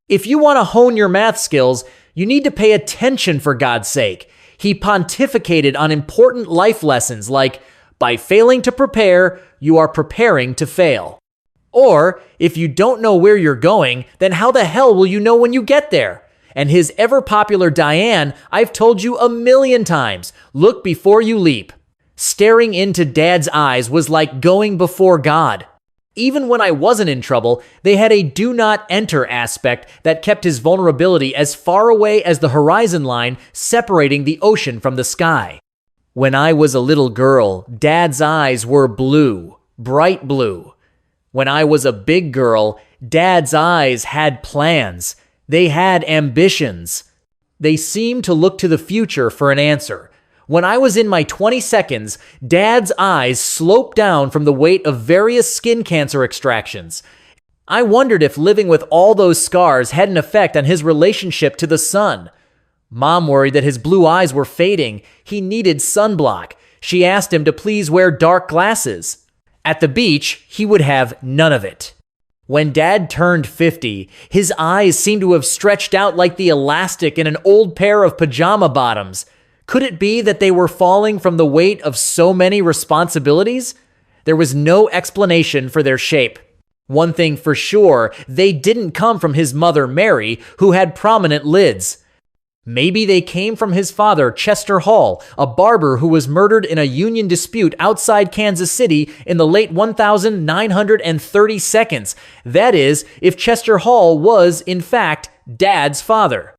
If you want to hone your math skills, you need to pay attention, for God's sake. He pontificated on important life lessons like, by failing to prepare, you are preparing to fail. Or, if you don't know where you're going, then how the hell will you know when you get there? And his ever-popular Diane, I've told you a million times, look before you leap. Staring into Dad's eyes was like going before God. Even when I wasn't in trouble, they had a do not enter aspect that kept his vulnerability as far away as the horizon line separating the ocean from the sky. When I was a little girl, Dad's eyes were blue, bright blue. When I was a big girl, Dad's eyes had plans. They had ambitions. They seemed to look to the future for an answer. When I was in my 22nd, Dad's eyes sloped down from the weight of various skin cancer extractions. I wondered if living with all those scars had an effect on his relationship to the sun. Mom worried that his blue eyes were fading. He needed sunblock. She asked him to please wear dark glasses. At the beach, he would have none of it. When Dad turned 50, his eyes seemed to have stretched out like the elastic in an old pair of pajama bottoms. Could it be that they were falling from the weight of so many responsibilities? There was no explanation for their shape. One thing for sure, they didn't come from his mother, Mary, who had prominent lids. Maybe they came from his father, Chester Hall, a barber who was murdered in a union dispute outside Kansas City in the late 1932. That is, if Chester Hall was, in fact, Dad's father.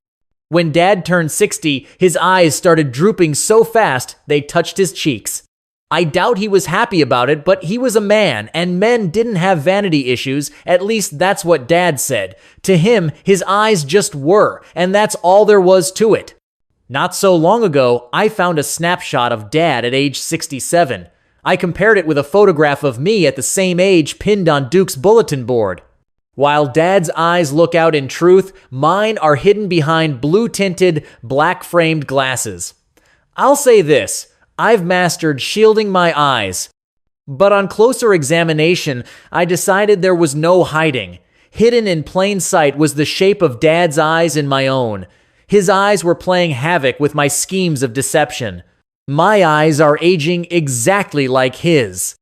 When Dad turned 60, his eyes started drooping so fast they touched his cheeks. I doubt he was happy about it, but he was a man, and men didn't have vanity issues. At least that's what Dad said. To him, his eyes just were, and that's all there was to it. Not so long ago, I found a snapshot of Dad at age 67. I compared it with a photograph of me at the same age pinned on Duke's bulletin board. While Dad's eyes look out in truth, mine are hidden behind blue-tinted, black-framed glasses. I'll say this. I've mastered shielding my eyes. But on closer examination, I decided there was no hiding. Hidden in plain sight was the shape of Dad's eyes in my own. His eyes were playing havoc with my schemes of deception. My eyes are aging exactly like his.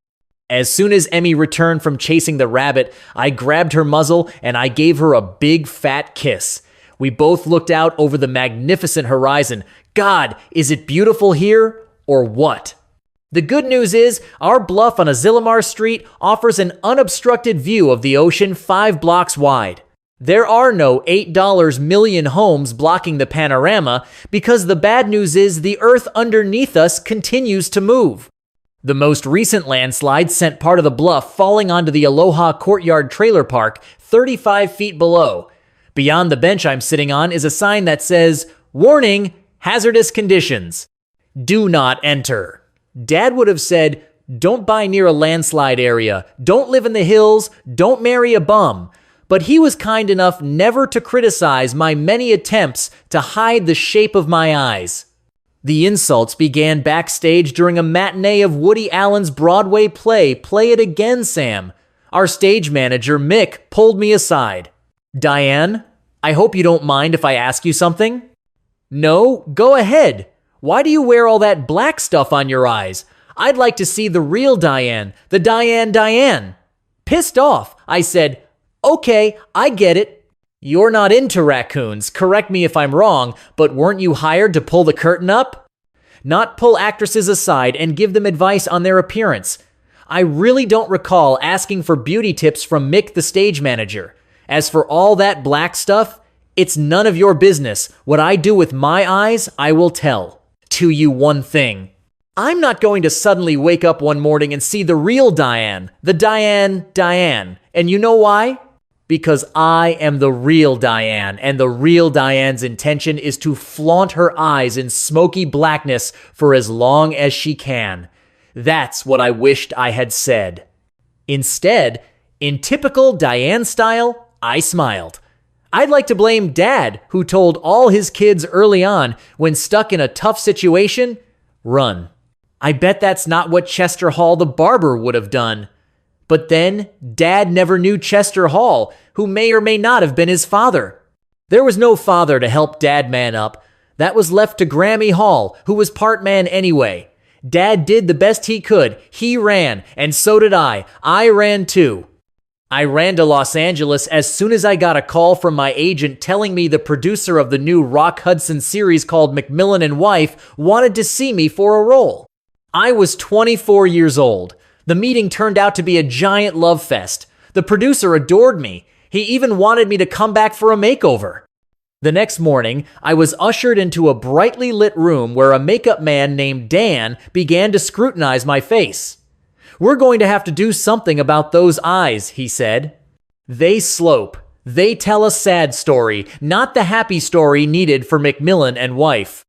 As soon as Emmy returned from chasing the rabbit, I grabbed her muzzle and I gave her a big fat kiss. We both looked out over the magnificent horizon. God, is it beautiful here? Or what? The good news is, our bluff on Asilomar Street offers an unobstructed view of the ocean 5 blocks wide. There are no $8 million homes blocking the panorama because the bad news is the earth underneath us continues to move. The most recent landslide sent part of the bluff falling onto the Aloha Courtyard Trailer Park 35 feet below. Beyond the bench I'm sitting on is a sign that says, "Warning, hazardous conditions. Do not enter." Dad would have said, don't buy near a landslide area, don't live in the hills, don't marry a bum. But he was kind enough never to criticize my many attempts to hide the shape of my eyes. The insults began backstage during a matinee of Woody Allen's Broadway play, Play It Again, Sam. Our stage manager, Mick, pulled me aside. "Diane, I hope you don't mind if I ask you something?" "No, go ahead. Why do you wear all that black stuff on your eyes? I'd like to see the real Diane, the Diane. Pissed off, I said, "Okay, I get it. You're not into raccoons, correct me if I'm wrong, but weren't you hired to pull the curtain up? Not pull actresses aside and give them advice on their appearance. I really don't recall asking for beauty tips from Mick, the stage manager. As for all that black stuff, it's none of your business. What I do with my eyes, I will tell. To you one thing. I'm not going to suddenly wake up one morning and see the real Diane, the Diane. And you know why? Because I am the real Diane, and the real Diane's intention is to flaunt her eyes in smoky blackness for as long as she can. That's what I wished I had said. Instead, in typical Diane style, I smiled. I'd like to blame Dad, who told all his kids early on, when stuck in a tough situation, run. I bet that's not what Chester Hall the barber would have done. But then, Dad never knew Chester Hall, who may or may not have been his father. There was no father to help Dad man up. That was left to Grammy Hall, who was part man anyway. Dad did the best he could. He ran, and so did I. I ran too. I ran to Los Angeles as soon as I got a call from my agent telling me the producer of the new Rock Hudson series called Macmillan and Wife wanted to see me for a role. I was 24 years old. The meeting turned out to be a giant love fest. The producer adored me. He even wanted me to come back for a makeover. The next morning, I was ushered into a brightly lit room where a makeup man named Dan began to scrutinize my face. "We're going to have to do something about those eyes," he said. "They slope. They tell a sad story, not the happy story needed for Macmillan and Wife."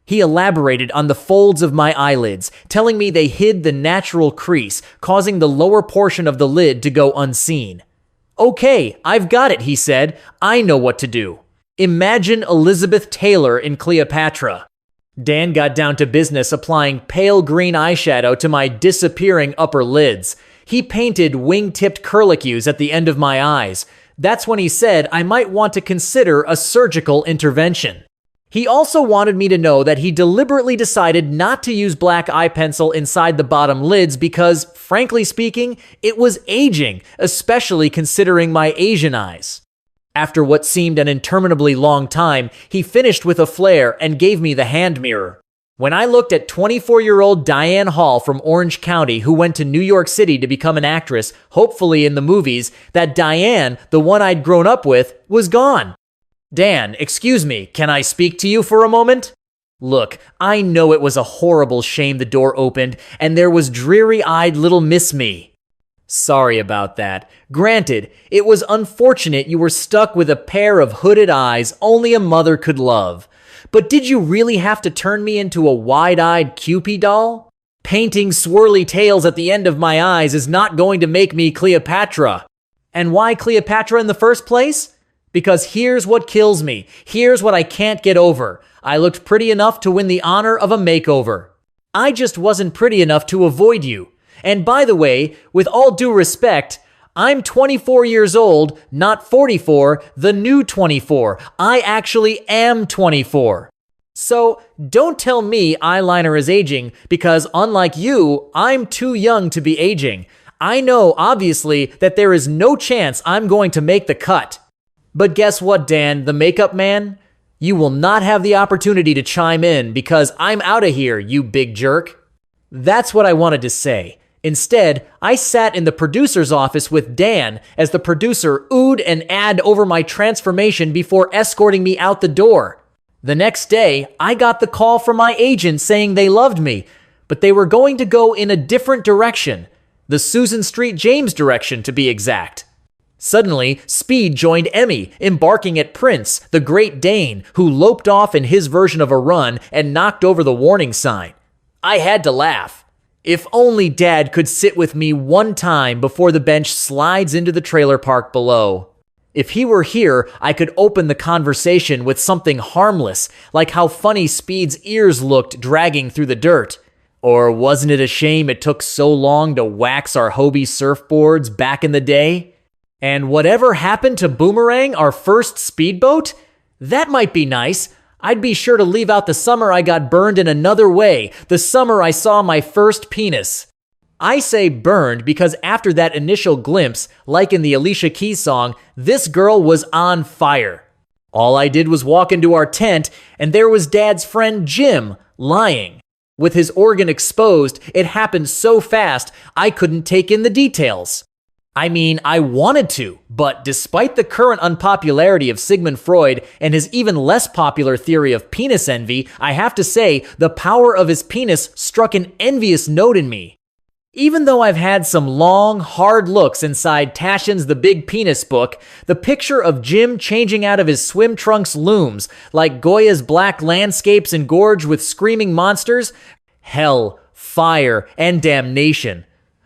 He elaborated on the folds of my eyelids, telling me they hid the natural crease, causing the lower portion of the lid to go unseen. "Okay, I've got it," he said. "I know what to do. Imagine Elizabeth Taylor in Cleopatra." Dan got down to business applying pale green eyeshadow to my disappearing upper lids. He painted wing-tipped curlicues at the end of my eyes. That's when he said I might want to consider a surgical intervention. He also wanted me to know that he deliberately decided not to use black eye pencil inside the bottom lids because, frankly speaking, it was aging, especially considering my Asian eyes. After what seemed an interminably long time, he finished with a flare and gave me the hand mirror. When I looked at 24-year-old Diane Hall from Orange County, who went to New York City to become an actress, hopefully in the movies, that Diane, the one I'd grown up with, was gone. "Dan, excuse me, can I speak to you for a moment?" Look, I know it was a horrible shame the door opened, and there was dreary-eyed little Miss Me. Sorry about that. Granted, it was unfortunate you were stuck with a pair of hooded eyes only a mother could love. But did you really have to turn me into a wide-eyed Cupid doll? Painting swirly tails at the end of my eyes is not going to make me Cleopatra. And why Cleopatra in the first place? Because here's what kills me. Here's what I can't get over. I looked pretty enough to win the honor of a makeover. I just wasn't pretty enough to avoid you. And by the way, with all due respect, I'm 24 years old, not 44, the new 24. I actually am 24. So don't tell me eyeliner is aging because unlike you, I'm too young to be aging. I know, obviously, that there is no chance I'm going to make the cut. But guess what, Dan, the makeup man? You will not have the opportunity to chime in because I'm out of here, you big jerk. That's what I wanted to say. Instead, I sat in the producer's office with Dan as the producer oohed and ahed over my transformation before escorting me out the door. The next day, I got the call from my agent saying they loved me, but they were going to go in a different direction. The Susan Street James direction, to be exact. Suddenly, Speed joined Emmy, embarking at Prince, the Great Dane, who loped off in his version of a run and knocked over the warning sign. I had to laugh. If only Dad could sit with me one time before the bench slides into the trailer park below. If he were here, I could open the conversation with something harmless, like how funny Speed's ears looked dragging through the dirt. Or wasn't it a shame it took so long to wax our Hobie surfboards back in the day? And whatever happened to Boomerang, our first speedboat? That might be nice. I'd be sure to leave out the summer I got burned in another way, the summer I saw my first penis. I say burned because after that initial glimpse, like in the Alicia Keys song, this girl was on fire. All I did was walk into our tent, and there was Dad's friend Jim, lying. With his organ exposed, it happened so fast, I couldn't take in the details. I mean, I wanted to, but despite the current unpopularity of Sigmund Freud and his even less popular theory of penis envy, I have to say the power of his penis struck an envious note in me. Even though I've had some long, hard looks inside Taschen's The Big Penis book, the picture of Jim changing out of his swim trunks looms, like Goya's black landscapes engorged with screaming monsters. Hell, fire, and damnation.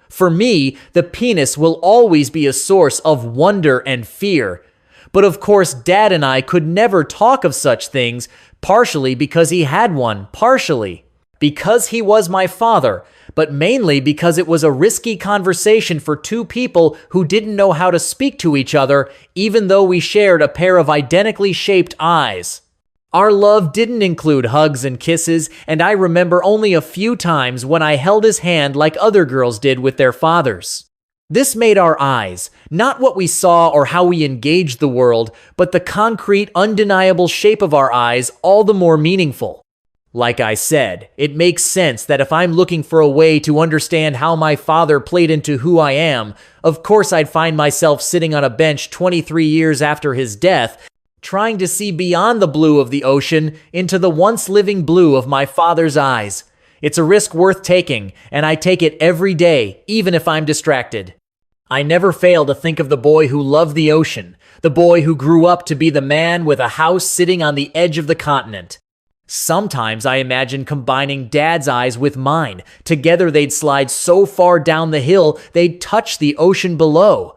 For me, the penis will always be a source of wonder and fear. But of course, Dad and I could never talk of such things, partially because he had one, partially because he was my father, but mainly because it was a risky conversation for two people who didn't know how to speak to each other, even though we shared a pair of identically shaped eyes. Our love didn't include hugs and kisses, and I remember only a few times when I held his hand like other girls did with their fathers. This made our eyes, not what we saw or how we engaged the world, but the concrete, undeniable shape of our eyes, all the more meaningful. Like I said, it makes sense that if I'm looking for a way to understand how my father played into who I am, of course I'd find myself sitting on a bench 23 years after his death, trying to see beyond the blue of the ocean into the once living blue of my father's eyes. It's a risk worth taking, and I take it every day, even if I'm distracted. I never fail to think of the boy who loved the ocean, the boy who grew up to be the man with a house sitting on the edge of the continent. Sometimes I imagine combining Dad's eyes with mine. Together they'd slide so far down the hill they'd touch the ocean below.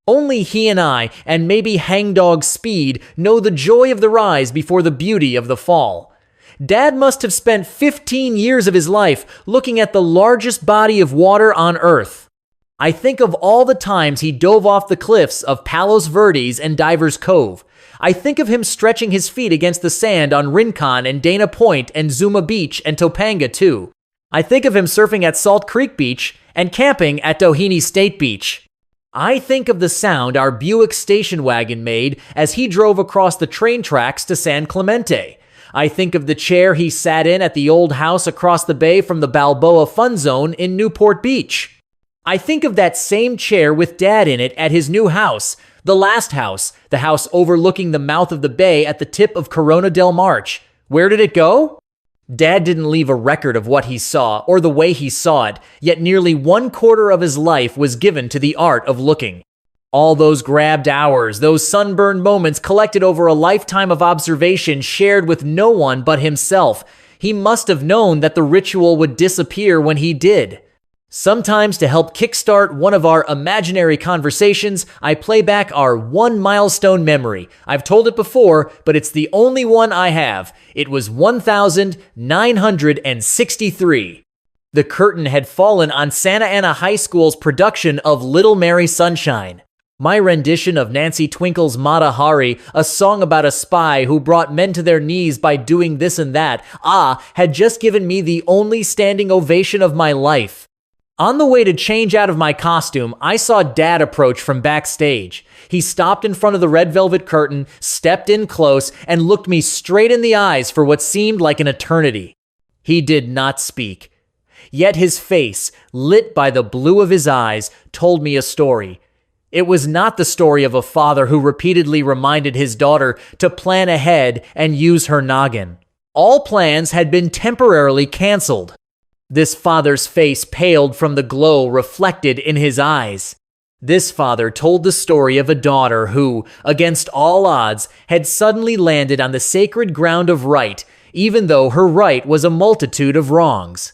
Only he and I, and maybe hangdog Speed, know the joy of the rise before the beauty of the fall. Dad must have spent 15 years of his life looking at the largest body of water on Earth. I think of all the times he dove off the cliffs of Palos Verdes and Divers Cove. I think of him stretching his feet against the sand on Rincon and Dana Point and Zuma Beach and Topanga too. I think of him surfing at Salt Creek Beach and camping at Doheny State Beach. I think of the sound our Buick station wagon made as he drove across the train tracks to San Clemente. I think of the chair he sat in at the old house across the bay from the Balboa Fun Zone in Newport Beach. I think of that same chair with Dad in it at his new house, the last house, the house overlooking the mouth of the bay at the tip of Corona del March. Where did it go? Dad didn't leave a record of what he saw or the way he saw it, yet nearly 1/4 of his life was given to the art of looking. All those grabbed hours, those sunburned moments collected over a lifetime of observation shared with no one but himself. He must have known that the ritual would disappear when he did. Sometimes, to help kickstart one of our imaginary conversations, I play back our one milestone memory. I've told it before, but it's the only one I have. It was 1963. The curtain had fallen on Santa Ana High School's production of Little Mary Sunshine. My rendition of Nancy Twinkle's Mata Hari, a song about a spy who brought men to their knees by doing this and that, had just given me the only standing ovation of my life. On the way to change out of my costume, I saw Dad approach from backstage. He stopped in front of the red velvet curtain, stepped in close, and looked me straight in the eyes for what seemed like an eternity. He did not speak. Yet his face, lit by the blue of his eyes, told me a story. It was not the story of a father who repeatedly reminded his daughter to plan ahead and use her noggin. All plans had been temporarily canceled. This father's face paled from the glow reflected in his eyes. This father told the story of a daughter who, against all odds, had suddenly landed on the sacred ground of right, even though her right was a multitude of wrongs.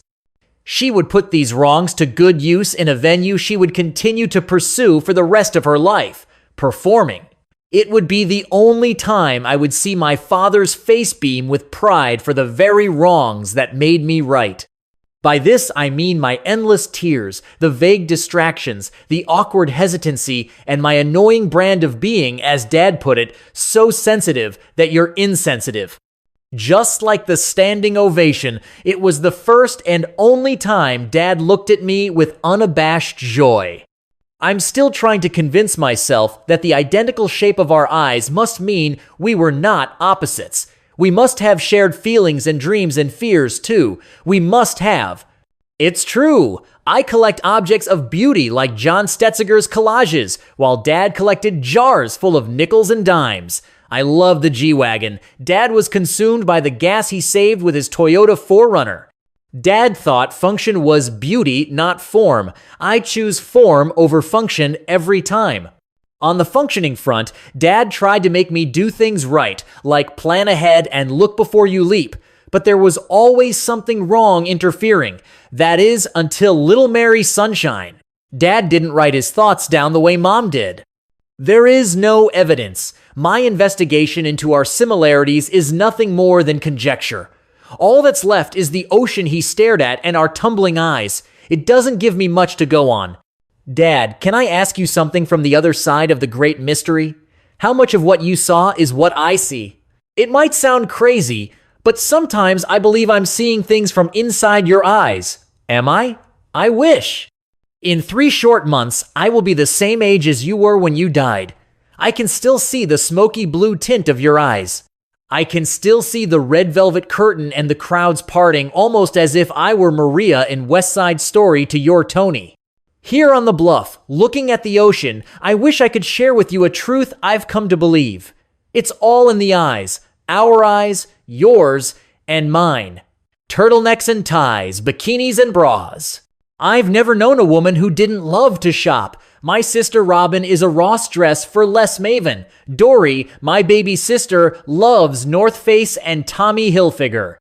She would put these wrongs to good use in a venue she would continue to pursue for the rest of her life, performing. It would be the only time I would see my father's face beam with pride for the very wrongs that made me right. By this, I mean my endless tears, the vague distractions, the awkward hesitancy, and my annoying brand of being, as Dad put it, so sensitive that you're insensitive. Just like the standing ovation, it was the first and only time Dad looked at me with unabashed joy. I'm still trying to convince myself that the identical shape of our eyes must mean we were not opposites. We must have shared feelings and dreams and fears, too. We must have. It's true. I collect objects of beauty like John Stetziger's collages, while Dad collected jars full of nickels and dimes. I love the G-Wagon. Dad was consumed by the gas he saved with his Toyota 4Runner. Dad thought function was beauty, not form. I choose form over function every time. On the functioning front, Dad tried to make me do things right, like plan ahead and look before you leap. But there was always something wrong interfering. That is, until Little Mary Sunshine. Dad didn't write his thoughts down the way Mom did. There is no evidence. My investigation into our similarities is nothing more than conjecture. All that's left is the ocean he stared at and our tumbling eyes. It doesn't give me much to go on. Dad, can I ask you something from the other side of the great mystery? How much of what you saw is what I see? It might sound crazy, but sometimes I believe I'm seeing things from inside your eyes. Am I? I wish. In 3 short months, I will be the same age as you were when you died. I can still see the smoky blue tint of your eyes. I can still see the red velvet curtain and the crowds parting, almost as if I were Maria in West Side Story to your Tony. Here on the bluff, looking at the ocean, I wish I could share with you a truth I've come to believe. It's all in the eyes. Our eyes, yours, and mine. Turtlenecks and ties, bikinis and bras. I've never known a woman who didn't love to shop. My sister Robin is a Ross dress for Les Maven. Dory, my baby sister, loves North Face and Tommy Hilfiger.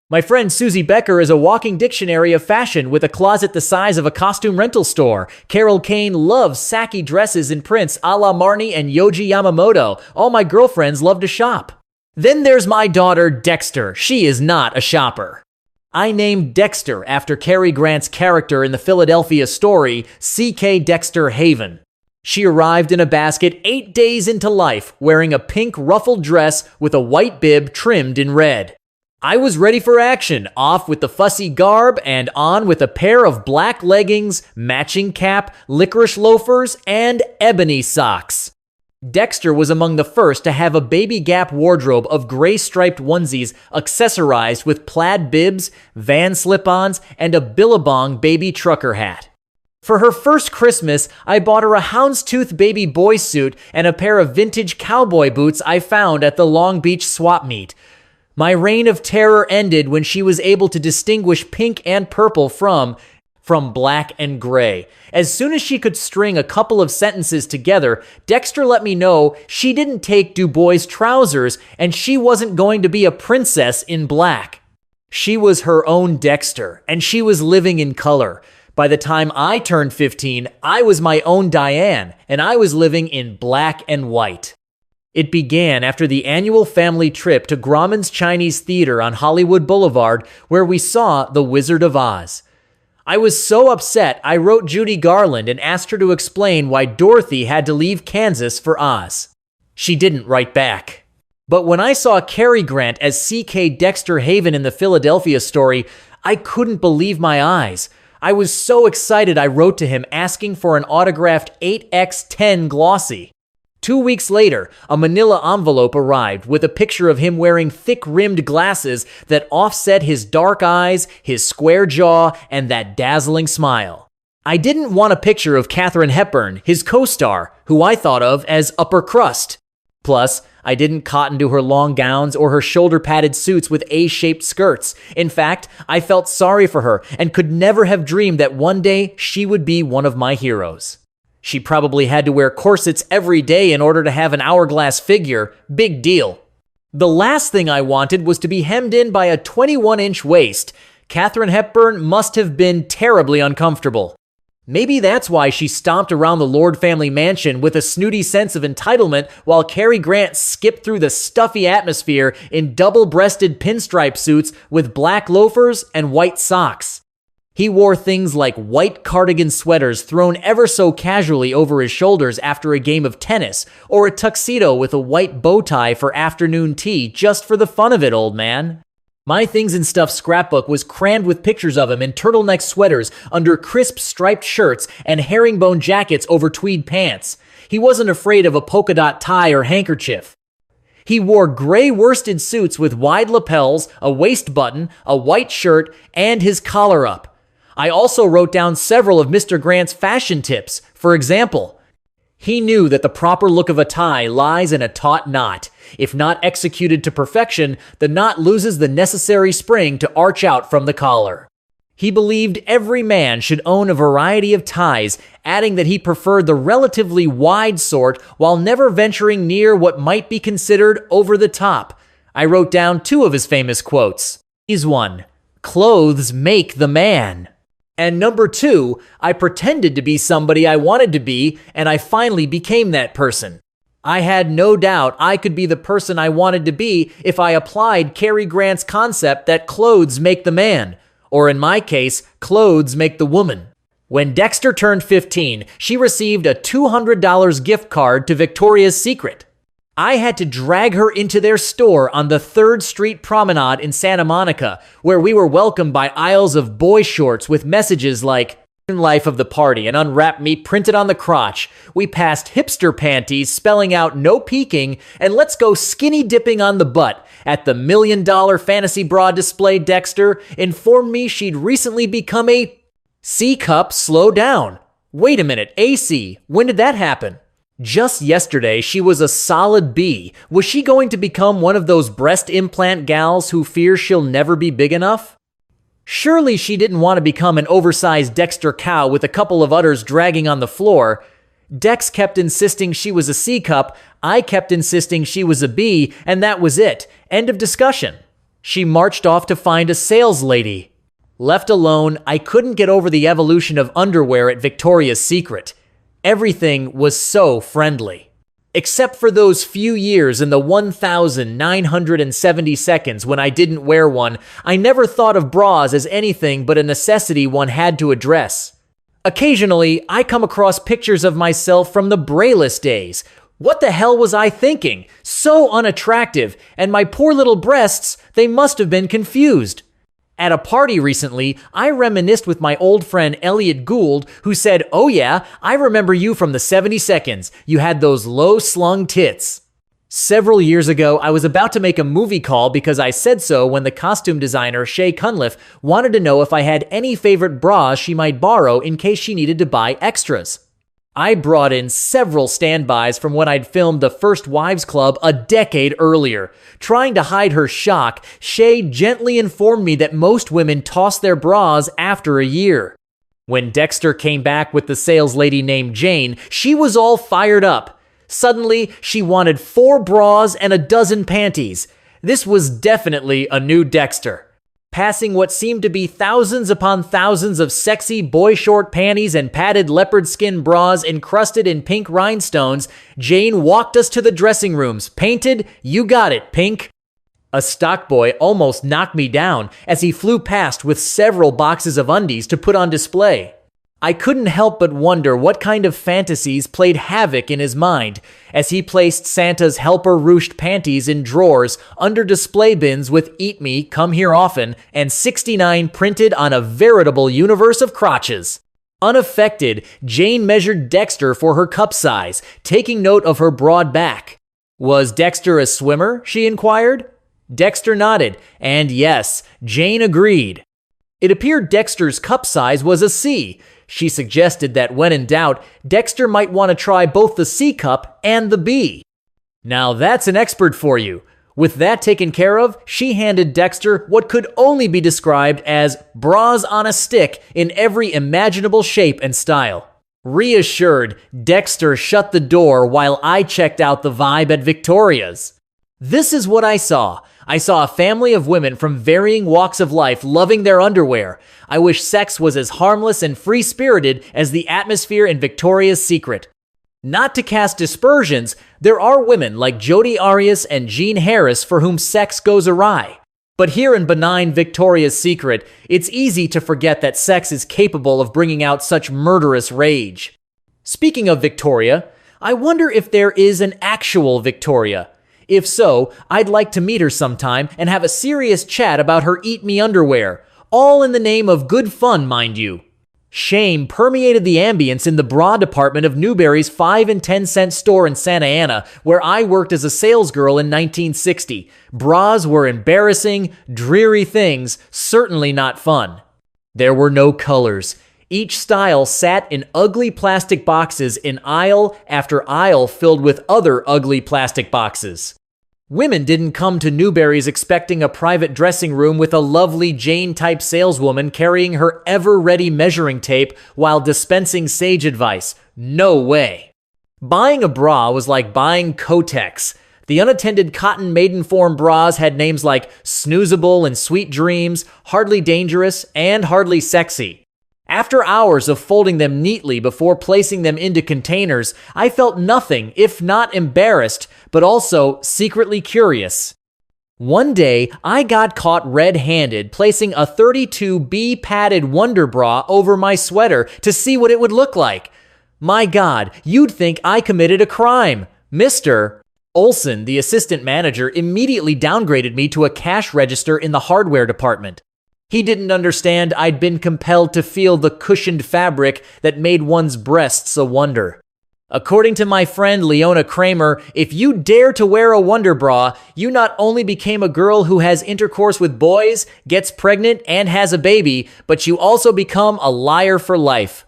My friend Susie Becker is a walking dictionary of fashion with a closet the size of a costume rental store. Carol Kane loves Saki dresses in prints a la Marnie and Yoji Yamamoto. All my girlfriends love to shop. Then there's my daughter Dexter. She is not a shopper. I named Dexter after Cary Grant's character in the Philadelphia story, C.K. Dexter Haven. She arrived in a basket 8 days into life, wearing a pink ruffled dress with a white bib trimmed in red. I was ready for action, off with the fussy garb and on with a pair of black leggings, matching cap, licorice loafers, and ebony socks. Dexter was among the first to have a Baby Gap wardrobe of gray striped onesies accessorized with plaid bibs, Van slip-ons, and a Billabong baby trucker hat. For her first Christmas, I bought her a houndstooth baby boy suit and a pair of vintage cowboy boots I found at the Long Beach swap meet. My reign of terror ended when she was able to distinguish pink and purple from black and gray. As soon as she could string a couple of sentences together, Dexter let me know she didn't take Du Bois' trousers and she wasn't going to be a princess in black. She was her own Dexter, and she was living in color. By the time I turned 15, I was my own Diane, and I was living in black and white. It began after the annual family trip to Grauman's Chinese Theater on Hollywood Boulevard, where we saw The Wizard of Oz. I was so upset, I wrote Judy Garland and asked her to explain why Dorothy had to leave Kansas for Oz. She didn't write back. But when I saw Cary Grant as C.K. Dexter Haven in the Philadelphia story, I couldn't believe my eyes. I was so excited I wrote to him asking for an autographed 8x10 glossy. 2 weeks later, a manila envelope arrived with a picture of him wearing thick-rimmed glasses that offset his dark eyes, his square jaw, and that dazzling smile. I didn't want a picture of Katharine Hepburn, his co-star, who I thought of as upper crust. Plus, I didn't cotton to her long gowns or her shoulder-padded suits with A-shaped skirts. In fact, I felt sorry for her and could never have dreamed that one day she would be one of my heroes. She probably had to wear corsets every day in order to have an hourglass figure. Big deal. The last thing I wanted was to be hemmed in by a 21-inch waist. Katharine Hepburn must have been terribly uncomfortable. Maybe that's why she stomped around the Lord family mansion with a snooty sense of entitlement while Cary Grant skipped through the stuffy atmosphere in double-breasted pinstripe suits with black loafers and white socks. He wore things like white cardigan sweaters thrown ever so casually over his shoulders after a game of tennis, or a tuxedo with a white bow tie for afternoon tea just for the fun of it, old man. My Things and Stuff scrapbook was crammed with pictures of him in turtleneck sweaters under crisp striped shirts and herringbone jackets over tweed pants. He wasn't afraid of a polka dot tie or handkerchief. He wore gray worsted suits with wide lapels, a waist button, a white shirt, and his collar up. I also wrote down several of Mr. Grant's fashion tips. For example, he knew that the proper look of a tie lies in a taut knot. If not executed to perfection, the knot loses the necessary spring to arch out from the collar. He believed every man should own a variety of ties, adding that he preferred the relatively wide sort while never venturing near what might be considered over the top. I wrote down two of his famous quotes. He's one, "Clothes make the man." And number two, "I pretended to be somebody I wanted to be, and I finally became that person." I had no doubt I could be the person I wanted to be if I applied Cary Grant's concept that clothes make the man. Or in my case, clothes make the woman. When Dexter turned 15, she received a $200 gift card to Victoria's Secret. I had to drag her into their store on the 3rd Street Promenade in Santa Monica, where we were welcomed by aisles of boy shorts with messages like, "Life of the party," and "Unwrap me" printed on the crotch. We passed hipster panties spelling out "no peeking" and "let's go skinny dipping on the butt." At the $1 million fantasy bra display, Dexter informed me she'd recently become a C-cup. Slow down. Wait a minute, AC, when did that happen? Just yesterday, she was a solid B. Was she going to become one of those breast implant gals who fear she'll never be big enough? Surely she didn't want to become an oversized Dexter cow with a couple of udders dragging on the floor. Dex kept insisting she was a C-cup, I kept insisting she was a B, and that was it. End of discussion. She marched off to find a sales lady. Left alone, I couldn't get over the evolution of underwear at Victoria's Secret. Everything was so friendly. Except for those few years in the 1,970 seconds when I didn't wear one, I never thought of bras as anything but a necessity one had to address. Occasionally, I come across pictures of myself from the braeless days. What the hell was I thinking? So unattractive, and my poor little breasts, they must have been confused. At a party recently, I reminisced with my old friend Elliot Gould, who said, "Oh yeah, I remember you from the 70 seconds. You had those low-slung tits." Several years ago, I was about to make a movie call because I said so when the costume designer, Shay Cunliffe, wanted to know if I had any favorite bras she might borrow in case she needed to buy extras. I brought in several standbys from when I'd filmed The First Wives Club a decade earlier. Trying to hide her shock, Shay gently informed me that most women toss their bras after a year. When Dexter came back with the sales lady named Jane, she was all fired up. Suddenly, she wanted 4 bras and a dozen panties. This was definitely a new Dexter. Passing what seemed to be thousands upon thousands of sexy boy short panties and padded leopard skin bras encrusted in pink rhinestones, Jane walked us to the dressing rooms, painted, "You got it, pink." A stock boy almost knocked me down as he flew past with several boxes of undies to put on display. I couldn't help but wonder what kind of fantasies played havoc in his mind as he placed Santa's helper-ruched panties in drawers under display bins with "Eat Me, Come Here Often" and 69 printed on a veritable universe of crotches. Unaffected, Jane measured Dexter for her cup size, taking note of her broad back. Was Dexter a swimmer, she inquired? Dexter nodded, and yes, Jane agreed. It appeared Dexter's cup size was a C. She suggested that when in doubt, Dexter might want to try both the C cup and the B. Now that's an expert for you. With that taken care of, she handed Dexter what could only be described as bras on a stick in every imaginable shape and style. Reassured, Dexter shut the door while I checked out the vibe at Victoria's. This is what I saw. I saw a family of women from varying walks of life loving their underwear. I wish sex was as harmless and free-spirited as the atmosphere in Victoria's Secret. Not to cast dispersions, there are women like Jodi Arias and Jean Harris for whom sex goes awry. But here in benign Victoria's Secret, it's easy to forget that sex is capable of bringing out such murderous rage. Speaking of Victoria, I wonder if there is an actual Victoria. If so, I'd like to meet her sometime and have a serious chat about her Eat Me underwear, all in the name of good fun, mind you. Shame permeated the ambience in the bra department of Newberry's 5 and 10 cent store in Santa Ana, where I worked as a salesgirl in 1960. Bras were embarrassing, dreary things, certainly not fun. There were no colors. Each style sat in ugly plastic boxes in aisle after aisle filled with other ugly plastic boxes. Women didn't come to Newberry's expecting a private dressing room with a lovely Jane-type saleswoman carrying her ever-ready measuring tape while dispensing sage advice. No way. Buying a bra was like buying Kotex. The unattended cotton Maidenform bras had names like Snoozable and Sweet Dreams, Hardly Dangerous, and Hardly Sexy. After hours of folding them neatly before placing them into containers, I felt nothing if not embarrassed, but also secretly curious. One day, I got caught red-handed placing a 32B padded Wonder Bra over my sweater to see what it would look like. My God, you'd think I committed a crime. Mr. Olson, the assistant manager, immediately downgraded me to a cash register in the hardware department. He didn't understand I'd been compelled to feel the cushioned fabric that made one's breasts a wonder. According to my friend Leona Kramer, if you dare to wear a Wonder Bra, you not only became a girl who has intercourse with boys, gets pregnant, and has a baby, but you also become a liar for life.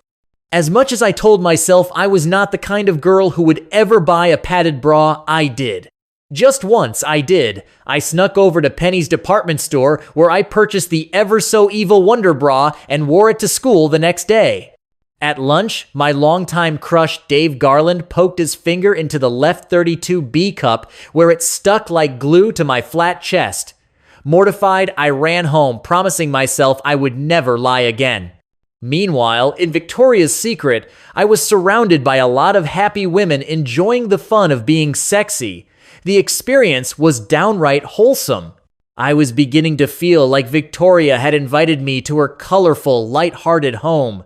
As much as I told myself I was not the kind of girl who would ever buy a padded bra, I did. Just once, I did. I snuck over to Penny's department store where I purchased the ever-so-evil Wonder Bra and wore it to school the next day. At lunch, my longtime crush Dave Garland poked his finger into the left 32B cup where it stuck like glue to my flat chest. Mortified, I ran home, promising myself I would never lie again. Meanwhile, in Victoria's Secret, I was surrounded by a lot of happy women enjoying the fun of being sexy. The experience was downright wholesome. I was beginning to feel like Victoria had invited me to her colorful, light-hearted home.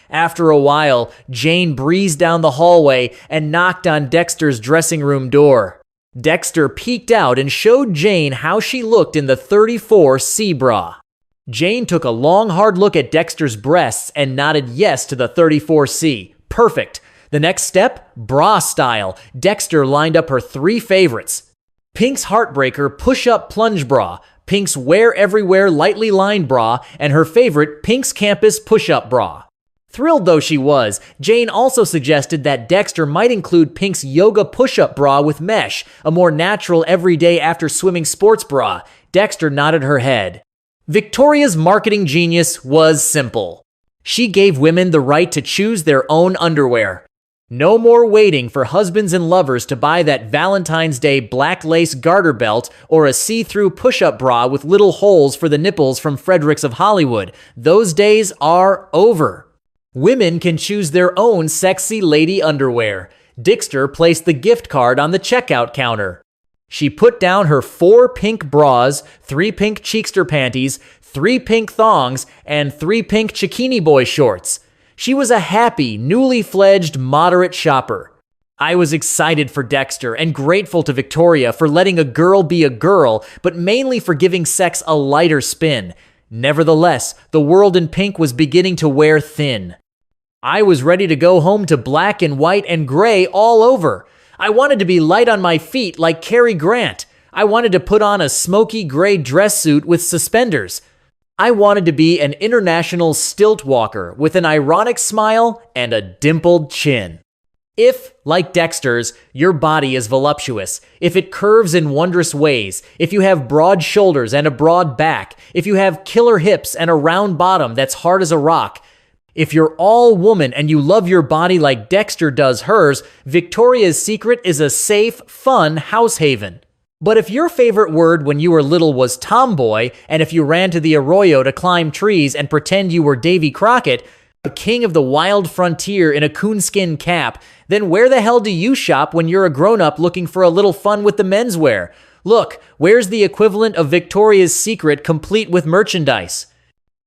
After a while, Jane breezed down the hallway and knocked on Dexter's dressing room door. Dexter peeked out and showed Jane how she looked in the 34C bra. Jane took a long, hard look at Dexter's breasts and nodded yes to the 34C. Perfect. The next step? Bra style. Dexter lined up her 3 favorites. Pink's Heartbreaker Push-Up Plunge Bra, Pink's Wear Everywhere Lightly Lined Bra, and her favorite Pink's Campus Push-Up Bra. Thrilled though she was, Jane also suggested that Dexter might include Pink's Yoga Push-Up Bra with mesh, a more natural everyday after-swimming sports bra. Dexter nodded her head. Victoria's marketing genius was simple. She gave women the right to choose their own underwear. No more waiting for husbands and lovers to buy that Valentine's Day black lace garter belt or a see-through push-up bra with little holes for the nipples from Fredericks of Hollywood. Those days are over. Women can choose their own sexy lady underwear. Dexter placed the gift card on the checkout counter. She put down her 4 pink bras, 3 pink cheekster panties, 3 pink thongs, and 3 pink Chikini Boy shorts. She was a happy, newly fledged, moderate shopper. I was excited for Dexter and grateful to Victoria for letting a girl be a girl, but mainly for giving sex a lighter spin. Nevertheless, the world in pink was beginning to wear thin. I was ready to go home to black and white and gray all over. I wanted to be light on my feet like Cary Grant. I wanted to put on a smoky gray dress suit with suspenders. I wanted to be an international stilt walker with an ironic smile and a dimpled chin. If, like Dexter's, your body is voluptuous, if it curves in wondrous ways, if you have broad shoulders and a broad back, if you have killer hips and a round bottom that's hard as a rock, if you're all woman and you love your body like Dexter does hers, Victoria's Secret is a safe, fun house haven. But if your favorite word when you were little was tomboy, and if you ran to the arroyo to climb trees and pretend you were Davy Crockett, the king of the wild frontier in a coonskin cap, then where the hell do you shop when you're a grown-up looking for a little fun with the menswear? Look, where's the equivalent of Victoria's Secret complete with merchandise?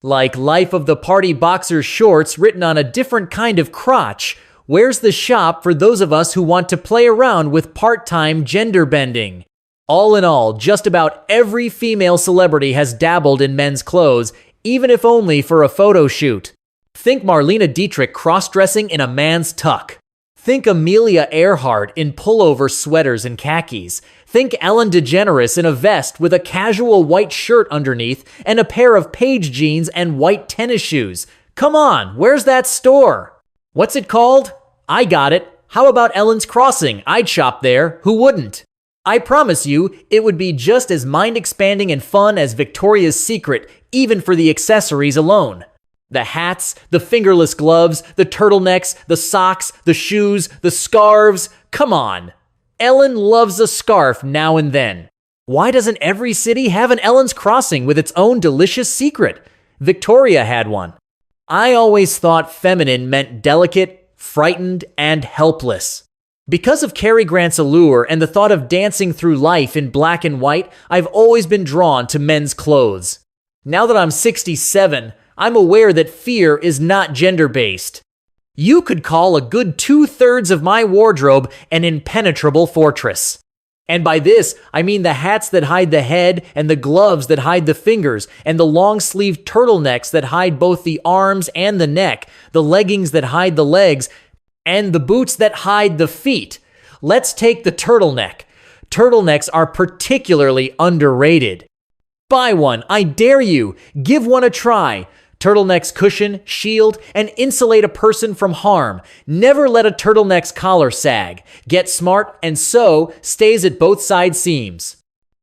Like Life of the Party Boxer shorts written on a different kind of crotch, where's the shop for those of us who want to play around with part-time gender bending? All in all, just about every female celebrity has dabbled in men's clothes, even if only for a photo shoot. Think Marlene Dietrich cross-dressing in a man's tuck. Think Amelia Earhart in pullover sweaters and khakis. Think Ellen DeGeneres in a vest with a casual white shirt underneath and a pair of Paige jeans and white tennis shoes. Come on, where's that store? What's it called? I got it. How about Ellen's Crossing? I'd shop there. Who wouldn't? I promise you, it would be just as mind-expanding and fun as Victoria's Secret, even for the accessories alone. The hats, the fingerless gloves, the turtlenecks, the socks, the shoes, the scarves. Come on. Ellen loves a scarf now and then. Why doesn't every city have an Ellen's Crossing with its own delicious secret? Victoria had one. I always thought feminine meant delicate, frightened, and helpless. Because of Cary Grant's allure and the thought of dancing through life in black and white, I've always been drawn to men's clothes. Now that I'm 67, I'm aware that fear is not gender-based. You could call a good 2/3 of my wardrobe an impenetrable fortress. And by this, I mean the hats that hide the head and the gloves that hide the fingers and the long-sleeved turtlenecks that hide both the arms and the neck, the leggings that hide the legs, and the boots that hide the feet. Let's take the turtleneck. Turtlenecks are particularly underrated. Buy one, I dare you. Give one a try. Turtlenecks cushion, shield, and insulate a person from harm. Never let a turtleneck's collar sag. Get smart and sew stays at both side seams.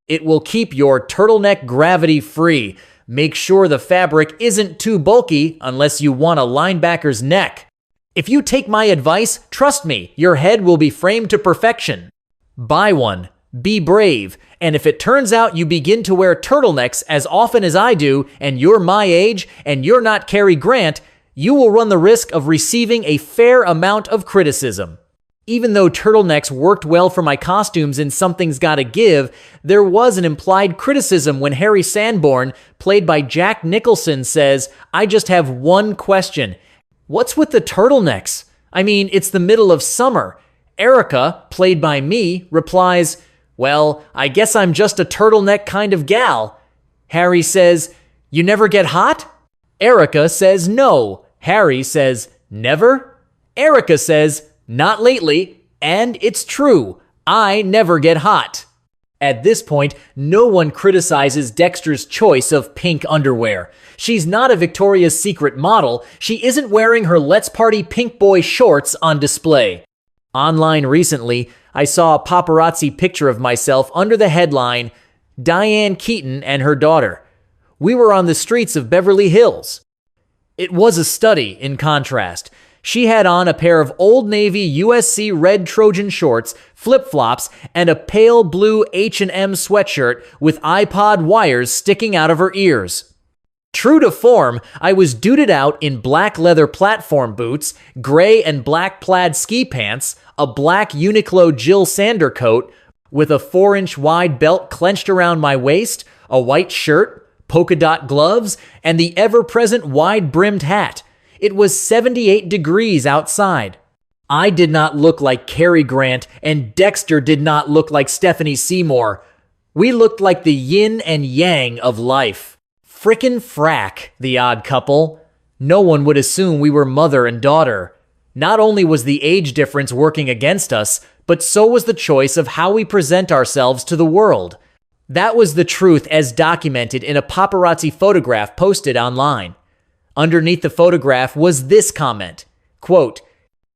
It will keep your turtleneck gravity free. Make sure the fabric isn't too bulky unless you want a linebacker's neck. If you take my advice, trust me, your head will be framed to perfection. Buy one. Be brave, and if it turns out you begin to wear turtlenecks as often as I do, and you're my age, and you're not Cary Grant, you will run the risk of receiving a fair amount of criticism. Even though turtlenecks worked well for my costumes in Something's Gotta Give, there was an implied criticism when Harry Sanborn, played by Jack Nicholson, says, "I just have one question. What's with the turtlenecks? I mean, it's the middle of summer." Erica, played by me, replies, "Well, I guess I'm just a turtleneck kind of gal." Harry says, "You never get hot?" Erica says, "No." Harry says, "Never?" Erica says, "Not lately." And it's true. I never get hot. At this point, no one criticizes Dexter's choice of pink underwear. She's not a Victoria's Secret model. She isn't wearing her Let's Party Pink Boy shorts on display. Online recently, I saw a paparazzi picture of myself under the headline, "Diane Keaton and her daughter." We were on the streets of Beverly Hills. It was a study, in contrast. She had on a pair of Old Navy USC red Trojan shorts, flip-flops, and a pale blue H&M sweatshirt with iPod wires sticking out of her ears. True to form, I was duded out in black leather platform boots, gray and black plaid ski pants, a black Uniqlo Jill Sander coat, with a 4-inch wide belt clenched around my waist, a white shirt, polka dot gloves, and the ever-present wide-brimmed hat. It was 78 degrees outside. I did not look like Cary Grant, and Dexter did not look like Stephanie Seymour. We looked like the yin and yang of life. Frickin' frack, the odd couple. No one would assume we were mother and daughter. Not only was the age difference working against us, but so was the choice of how we present ourselves to the world. That was the truth as documented in a paparazzi photograph posted online. Underneath the photograph was this comment, quote,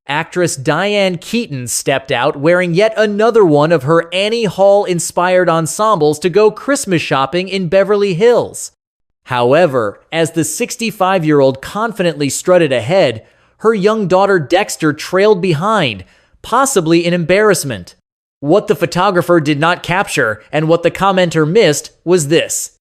"Actress Diane Keaton stepped out wearing yet another one of her Annie Hall-inspired ensembles to go Christmas shopping in Beverly Hills." However, as the 65-year-old confidently strutted ahead, her young daughter Dexter trailed behind, possibly in embarrassment. What the photographer did not capture, and what the commenter missed, was this.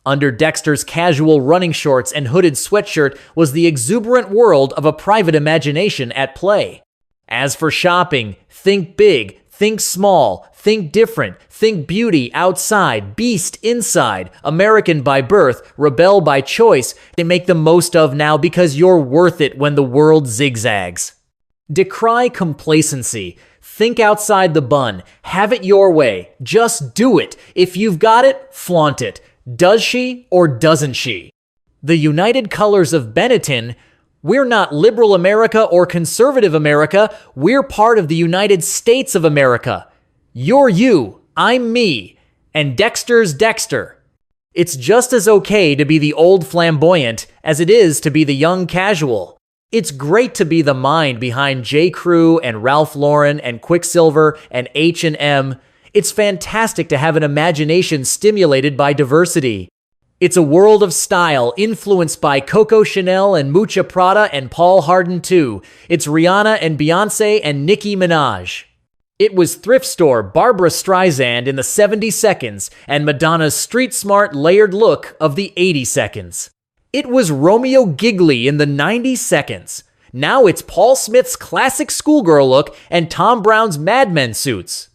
Under Dexter's casual running shorts and hooded sweatshirt was the exuberant world of a private imagination at play. As for shopping, think big, think small, think different, think beauty outside, beast inside, American by birth, rebel by choice. They make the most of now because you're worth it when the world zigzags. Decry complacency. Think outside the bun. Have it your way. Just do it. If you've got it, flaunt it. Does she or doesn't she? The United Colors of Benetton. We're not liberal America or conservative America. We're part of the United States of America. You're you. I'm me, and Dexter's Dexter. It's just as okay to be the old flamboyant as it is to be the young casual. It's great to be the mind behind J. Crew and Ralph Lauren and Quicksilver and H&M. It's fantastic to have an imagination stimulated by diversity. It's a world of style influenced by Coco Chanel and Mucha Prada and Paul Harden too. It's Rihanna and Beyonce and Nicki Minaj. It was thrift store Barbara Streisand in the 70 seconds and Madonna's street-smart layered look of the 80 seconds. It was Romeo Giggly in the 90 seconds. Now it's Paul Smith's classic schoolgirl look and Tom Brown's Mad Men suits.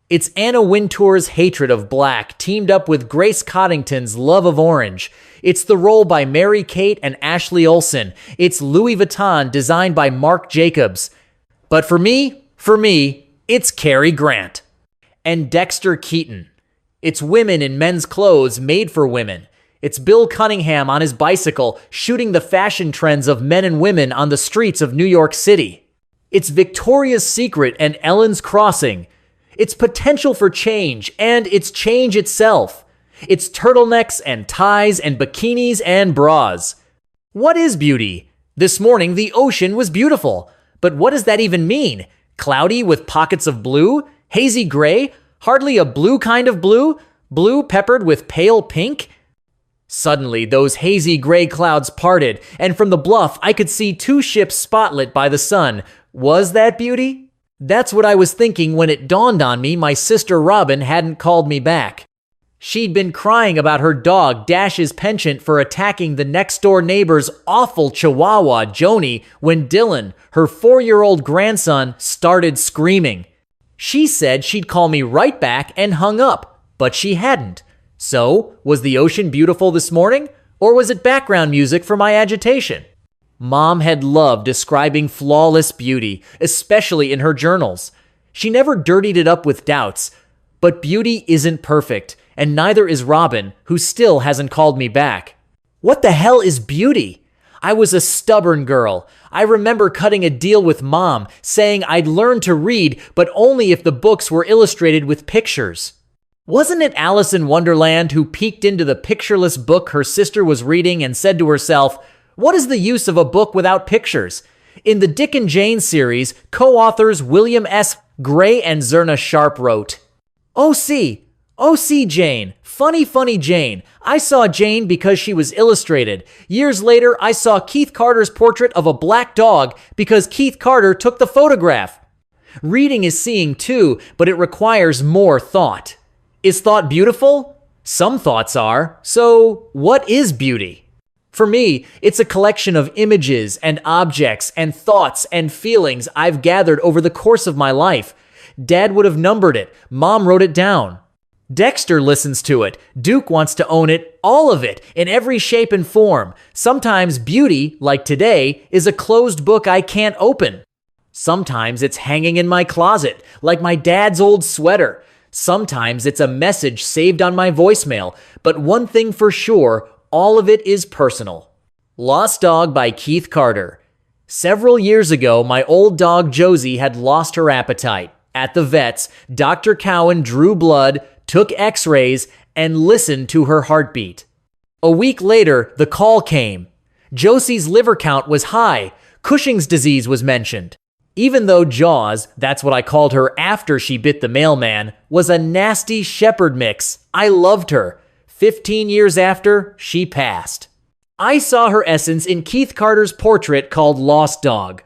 It's Anna Wintour's hatred of black teamed up with Grace Coddington's love of orange. It's the role by Mary-Kate and Ashley Olsen. It's Louis Vuitton designed by Marc Jacobs. But for me, it's Cary Grant. And Dexter Keaton. It's women in men's clothes made for women. It's Bill Cunningham on his bicycle shooting the fashion trends of men and women on the streets of New York City. It's Victoria's Secret and Ellen's Crossing. It's potential for change, and it's change itself. It's turtlenecks and ties and bikinis and bras. What is beauty? This morning, the ocean was beautiful. But what does that even mean? Cloudy with pockets of blue? Hazy gray? Hardly a blue kind of blue? Blue peppered with pale pink? Suddenly, those hazy gray clouds parted, and from the bluff, I could see two ships spotlit by the sun. Was that beauty? That's what I was thinking when it dawned on me my sister Robin hadn't called me back. She'd been crying about her dog Dash's penchant for attacking the next-door neighbor's awful chihuahua, Joni, when Dylan, her 4-year-old grandson, started screaming. She said she'd call me right back and hung up, but she hadn't. So, was the ocean beautiful this morning, or was it background music for my agitation? Mom had loved describing flawless beauty, especially in her journals. She never dirtied it up with doubts. But beauty isn't perfect, and neither is Robin, who still hasn't called me back. What the hell is beauty? I was a stubborn girl. I remember cutting a deal with Mom, saying I'd learn to read, but only if the books were illustrated with pictures. Wasn't it Alice in Wonderland who peeked into the pictureless book her sister was reading and said to herself, "What is the use of a book without pictures?" In the Dick and Jane series, co-authors William S. Gray and Zerna Sharp wrote, O.C. Jane. Funny Jane. I saw Jane because she was illustrated. Years later, I saw Keith Carter's portrait of a black dog because Keith Carter took the photograph. Reading is seeing too, but it requires more thought. Is thought beautiful? Some thoughts are. So, what is beauty? For me, it's a collection of images and objects and thoughts and feelings I've gathered over the course of my life. Dad would have numbered it. Mom wrote it down. Dexter listens to it. Duke wants to own it, all of it, in every shape and form. Sometimes beauty, like today, is a closed book I can't open. Sometimes it's hanging in my closet, like my dad's old sweater. Sometimes it's a message saved on my voicemail. But one thing for sure, all of it is personal. Lost Dog by Keith Carter. Several years ago, my old dog Josie had lost her appetite. At the vet's, Dr. Cowan drew blood, took x-rays, and listened to her heartbeat. A week later, the call came. Josie's liver count was high. Cushing's disease was mentioned. Even though Jaws, that's what I called her after she bit the mailman, was a nasty shepherd mix, I loved her. 15 years after, she passed. I saw her essence in Keith Carter's portrait called Lost Dog.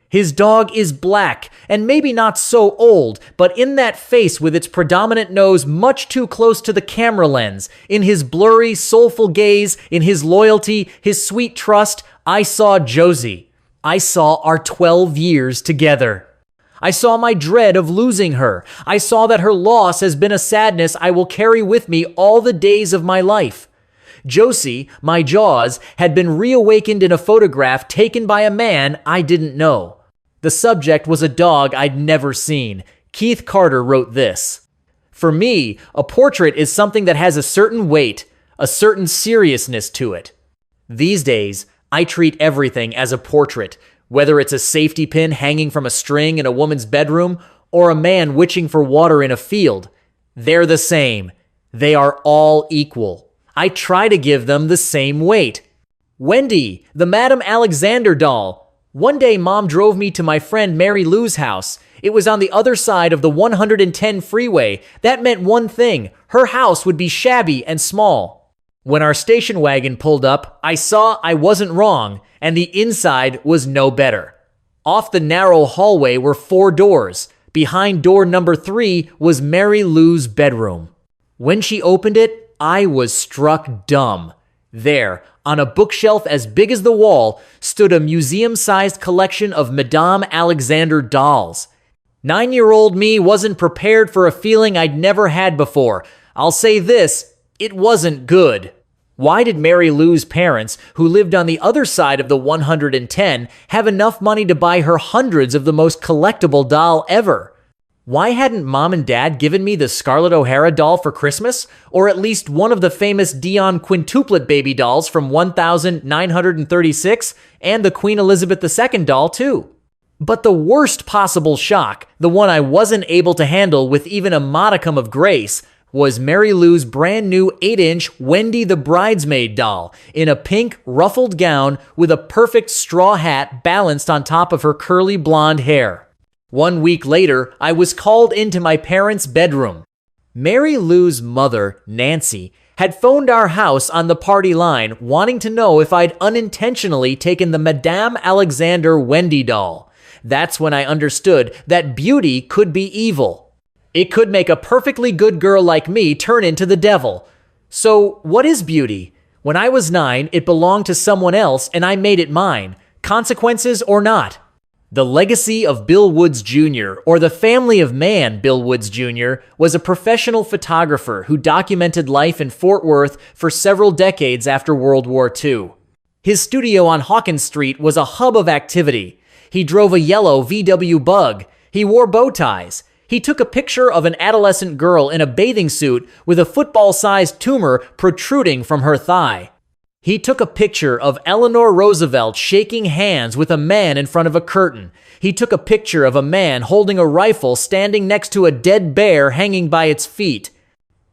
His dog is black, and maybe not so old, but in that face with its predominant nose much too close to the camera lens, in his blurry, soulful gaze, in his loyalty, his sweet trust, I saw Josie. I saw our 12 years together. I saw my dread of losing her. I saw that her loss has been a sadness I will carry with me all the days of my life. Josie, my Jaws, had been reawakened in a photograph taken by a man I didn't know. The subject was a dog I'd never seen. Keith Carter wrote this. For me, a portrait is something that has a certain weight, a certain seriousness to it. These days, I treat everything as a portrait, whether it's a safety pin hanging from a string in a woman's bedroom or a man witching for water in a field. They're the same. They are all equal. I try to give them the same weight. Wendy, the Madame Alexander doll. One day Mom drove me to my friend Mary Lou's house. It was on the other side of the 110 freeway. That meant one thing: her house would be shabby and small. When our station wagon pulled up, I saw I wasn't wrong, and the inside was no better. Off the narrow hallway were 4 doors. Behind door number 3 was Mary Lou's bedroom. When she opened it, I was struck dumb. There, on a bookshelf as big as the wall, stood a museum-sized collection of Madame Alexander dolls. 9-year-old me wasn't prepared for a feeling I'd never had before. I'll say this: it wasn't good. Why did Mary Lou's parents, who lived on the other side of the 110, have enough money to buy her hundreds of the most collectible doll ever? Why hadn't Mom and Dad given me the Scarlett O'Hara doll for Christmas? Or at least one of the famous Dion quintuplet baby dolls from 1936, and the Queen Elizabeth II doll too? But the worst possible shock, the one I wasn't able to handle with even a modicum of grace, was Mary Lou's brand new 8-inch Wendy the Bridesmaid doll in a pink ruffled gown with a perfect straw hat balanced on top of her curly blonde hair. 1 week later, I was called into my parents' bedroom. Mary Lou's mother, Nancy, had phoned our house on the party line wanting to know if I'd unintentionally taken the Madame Alexander Wendy doll. That's when I understood that beauty could be evil. It could make a perfectly good girl like me turn into the devil. So, what is beauty? When I was 9, it belonged to someone else and I made it mine, consequences or not. The legacy of Bill Woods Jr., or the family of man Bill Woods Jr., was a professional photographer who documented life in Fort Worth for several decades after World War II. His studio on Hawkins Street was a hub of activity. He drove a yellow VW Bug. He wore bow ties. He took a picture of an adolescent girl in a bathing suit with a football-sized tumor protruding from her thigh. He took a picture of Eleanor Roosevelt shaking hands with a man in front of a curtain. He took a picture of a man holding a rifle standing next to a dead bear hanging by its feet.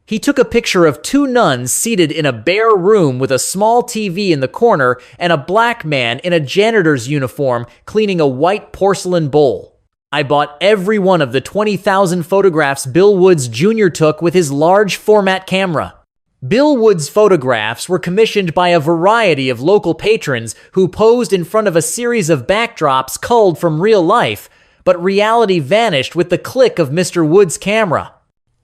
He took a picture of 2 nuns seated in a bare room with a small TV in the corner and a black man in a janitor's uniform cleaning a white porcelain bowl. I bought every one of the 20,000 photographs Bill Woods Jr. took with his large format camera. Bill Woods' photographs were commissioned by a variety of local patrons who posed in front of a series of backdrops culled from real life, but reality vanished with the click of Mr. Woods' camera.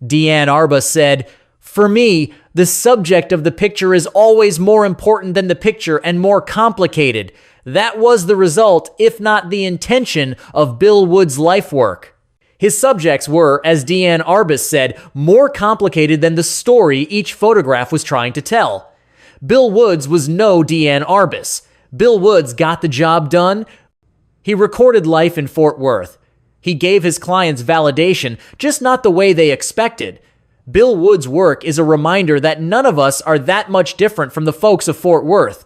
Diane Keaton said, "For me, the subject of the picture is always more important than the picture and more complicated." That was the result, if not the intention, of Bill Woods' life work. His subjects were, as Diane Keaton said, more complicated than the story each photograph was trying to tell. Bill Woods was no Diane Keaton. Bill Woods got the job done. He recorded life in Fort Worth. He gave his clients validation, just not the way they expected. Bill Woods' work is a reminder that none of us are that much different from the folks of Fort Worth.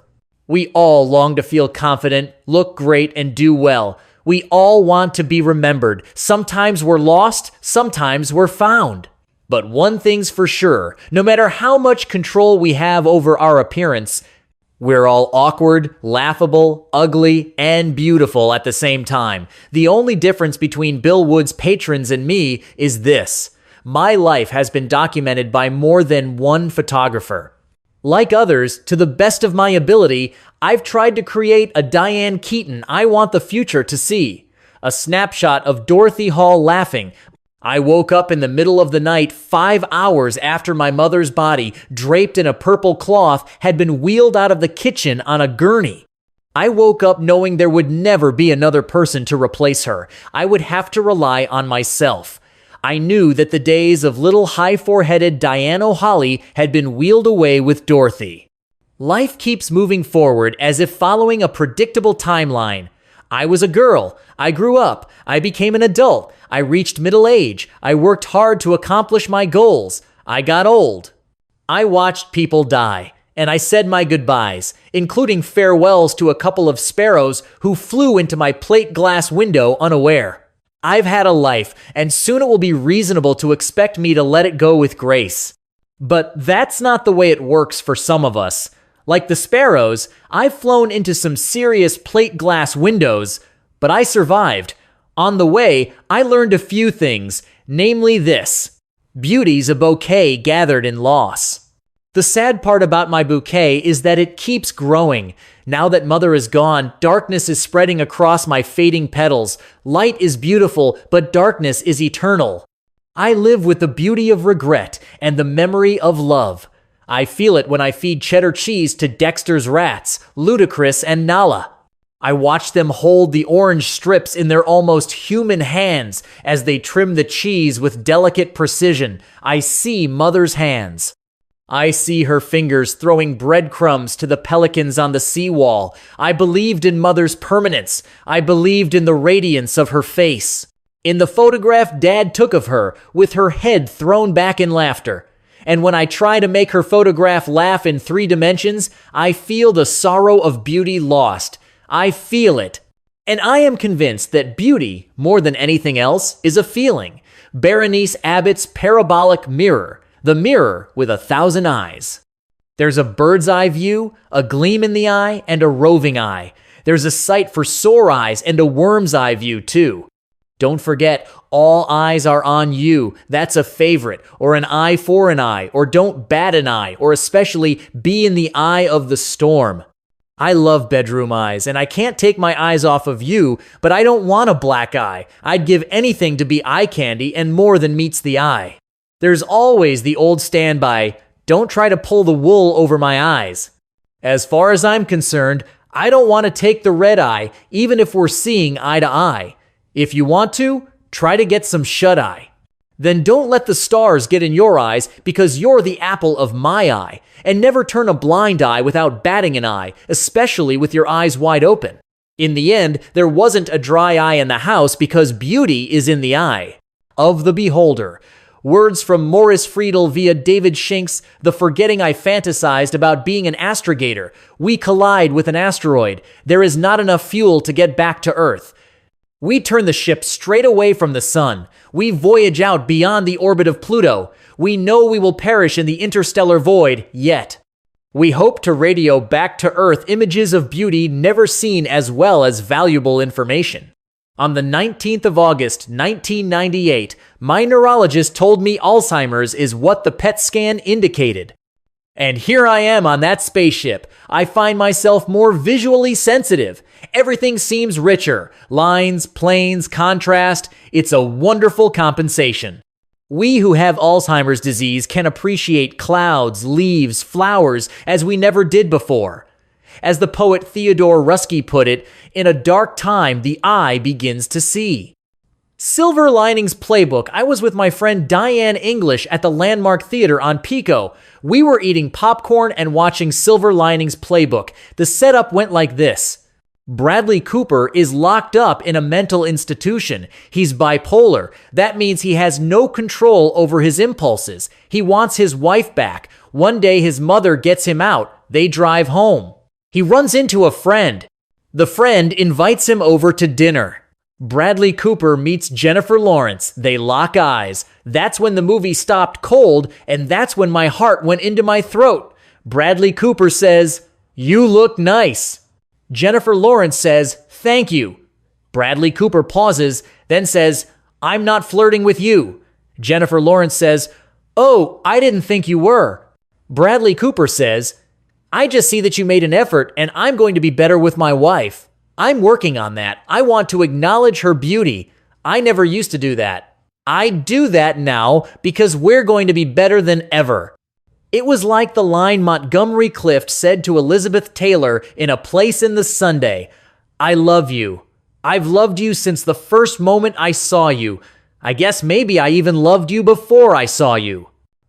We all long to feel confident, look great, and do well. We all want to be remembered. Sometimes we're lost, sometimes we're found. But one thing's for sure, no matter how much control we have over our appearance, we're all awkward, laughable, ugly, and beautiful at the same time. The only difference between Bill Woods' patrons and me is this: my life has been documented by more than one photographer. Like others, to the best of my ability, I've tried to create a Diane Keaton I want the future to see. A snapshot of Dorothy Hall laughing. I woke up in the middle of the night 5 hours after my mother's body, draped in a purple cloth, had been wheeled out of the kitchen on a gurney. I woke up knowing there would never be another person to replace her. I would have to rely on myself. I knew that the days of little high-foreheaded Diane O'Holly had been wheeled away with Dorothy. Life keeps moving forward as if following a predictable timeline. I was a girl. I grew up. I became an adult. I reached middle age. I worked hard to accomplish my goals. I got old. I watched people die, and I said my goodbyes, including farewells to a couple of sparrows who flew into my plate glass window unaware. I've had a life, and soon it will be reasonable to expect me to let it go with grace. But that's not the way it works for some of us. Like the sparrows, I've flown into some serious plate glass windows, but I survived. On the way, I learned a few things, namely this: beauty's a bouquet gathered in loss. The sad part about my bouquet is that it keeps growing. Now that mother is gone, darkness is spreading across my fading petals. Light is beautiful, but darkness is eternal. I live with the beauty of regret and the memory of love. I feel it when I feed cheddar cheese to Dexter's rats, Ludacris and Nala. I watch them hold the orange strips in their almost human hands as they trim the cheese with delicate precision. I see mother's hands. I see her fingers throwing breadcrumbs to the pelicans on the seawall. I believed in mother's permanence. I believed in the radiance of her face. In the photograph Dad took of her, with her head thrown back in laughter. And when I try to make her photograph laugh in 3 dimensions, I feel the sorrow of beauty lost. I feel it. And I am convinced that beauty, more than anything else, is a feeling. Berenice Abbott's parabolic mirror. The mirror with 1,000 eyes. There's a bird's eye view, a gleam in the eye, and a roving eye. There's a sight for sore eyes and a worm's eye view too. Don't forget, all eyes are on you. That's a favorite, or an eye for an eye, or don't bat an eye, or especially be in the eye of the storm. I love bedroom eyes, and I can't take my eyes off of you, but I don't want a black eye. I'd give anything to be eye candy and more than meets the eye. There's always the old standby, don't try to pull the wool over my eyes. As far as I'm concerned, I don't want to take the red eye, even if we're seeing eye to eye. If you want to, try to get some shut-eye. Then don't let the stars get in your eyes because you're the apple of my eye. And never turn a blind eye without batting an eye, especially with your eyes wide open. In the end, there wasn't a dry eye in the house because beauty is in the eye of the beholder. Words from Morris Friedel via David Shinks, the forgetting I fantasized about being an astrogator. We collide with an asteroid. There is not enough fuel to get back to Earth. We turn the ship straight away from the sun. We voyage out beyond the orbit of Pluto. We know we will perish in the interstellar void, yet. We hope to radio back to Earth images of beauty never seen as well as valuable information. On the 19th of August, 1998, my neurologist told me Alzheimer's is what the PET scan indicated. And here I am on that spaceship. I find myself more visually sensitive. Everything seems richer. Lines, planes, contrast. It's a wonderful compensation. We who have Alzheimer's disease can appreciate clouds, leaves, flowers as we never did before. As the poet Theodore Rusky put it, in a dark time, the eye begins to see. Silver Linings Playbook. I was with my friend Diane English at the Landmark Theater on Pico. We were eating popcorn and watching Silver Linings Playbook. The setup went like this. Bradley Cooper is locked up in a mental institution. He's bipolar. That means he has no control over his impulses. He wants his wife back. One day his mother gets him out. They drive home. He runs into a friend. The friend invites him over to dinner. Bradley Cooper meets Jennifer Lawrence. They lock eyes. That's when the movie stopped cold, and that's when my heart went into my throat. Bradley Cooper says, "You look nice." Jennifer Lawrence says, "Thank you." Bradley Cooper pauses, then says, "I'm not flirting with you." Jennifer Lawrence says, "Oh, I didn't think you were." Bradley Cooper says, "I just see that you made an effort, and I'm going to be better with my wife. I'm working on that. I want to acknowledge her beauty. I never used to do that. I do that now because we're going to be better than ever." It was like the line Montgomery Clift said to Elizabeth Taylor in A Place in the Sunday. "I love you. I've loved you since the first moment I saw you. I guess maybe I even loved you before I saw you."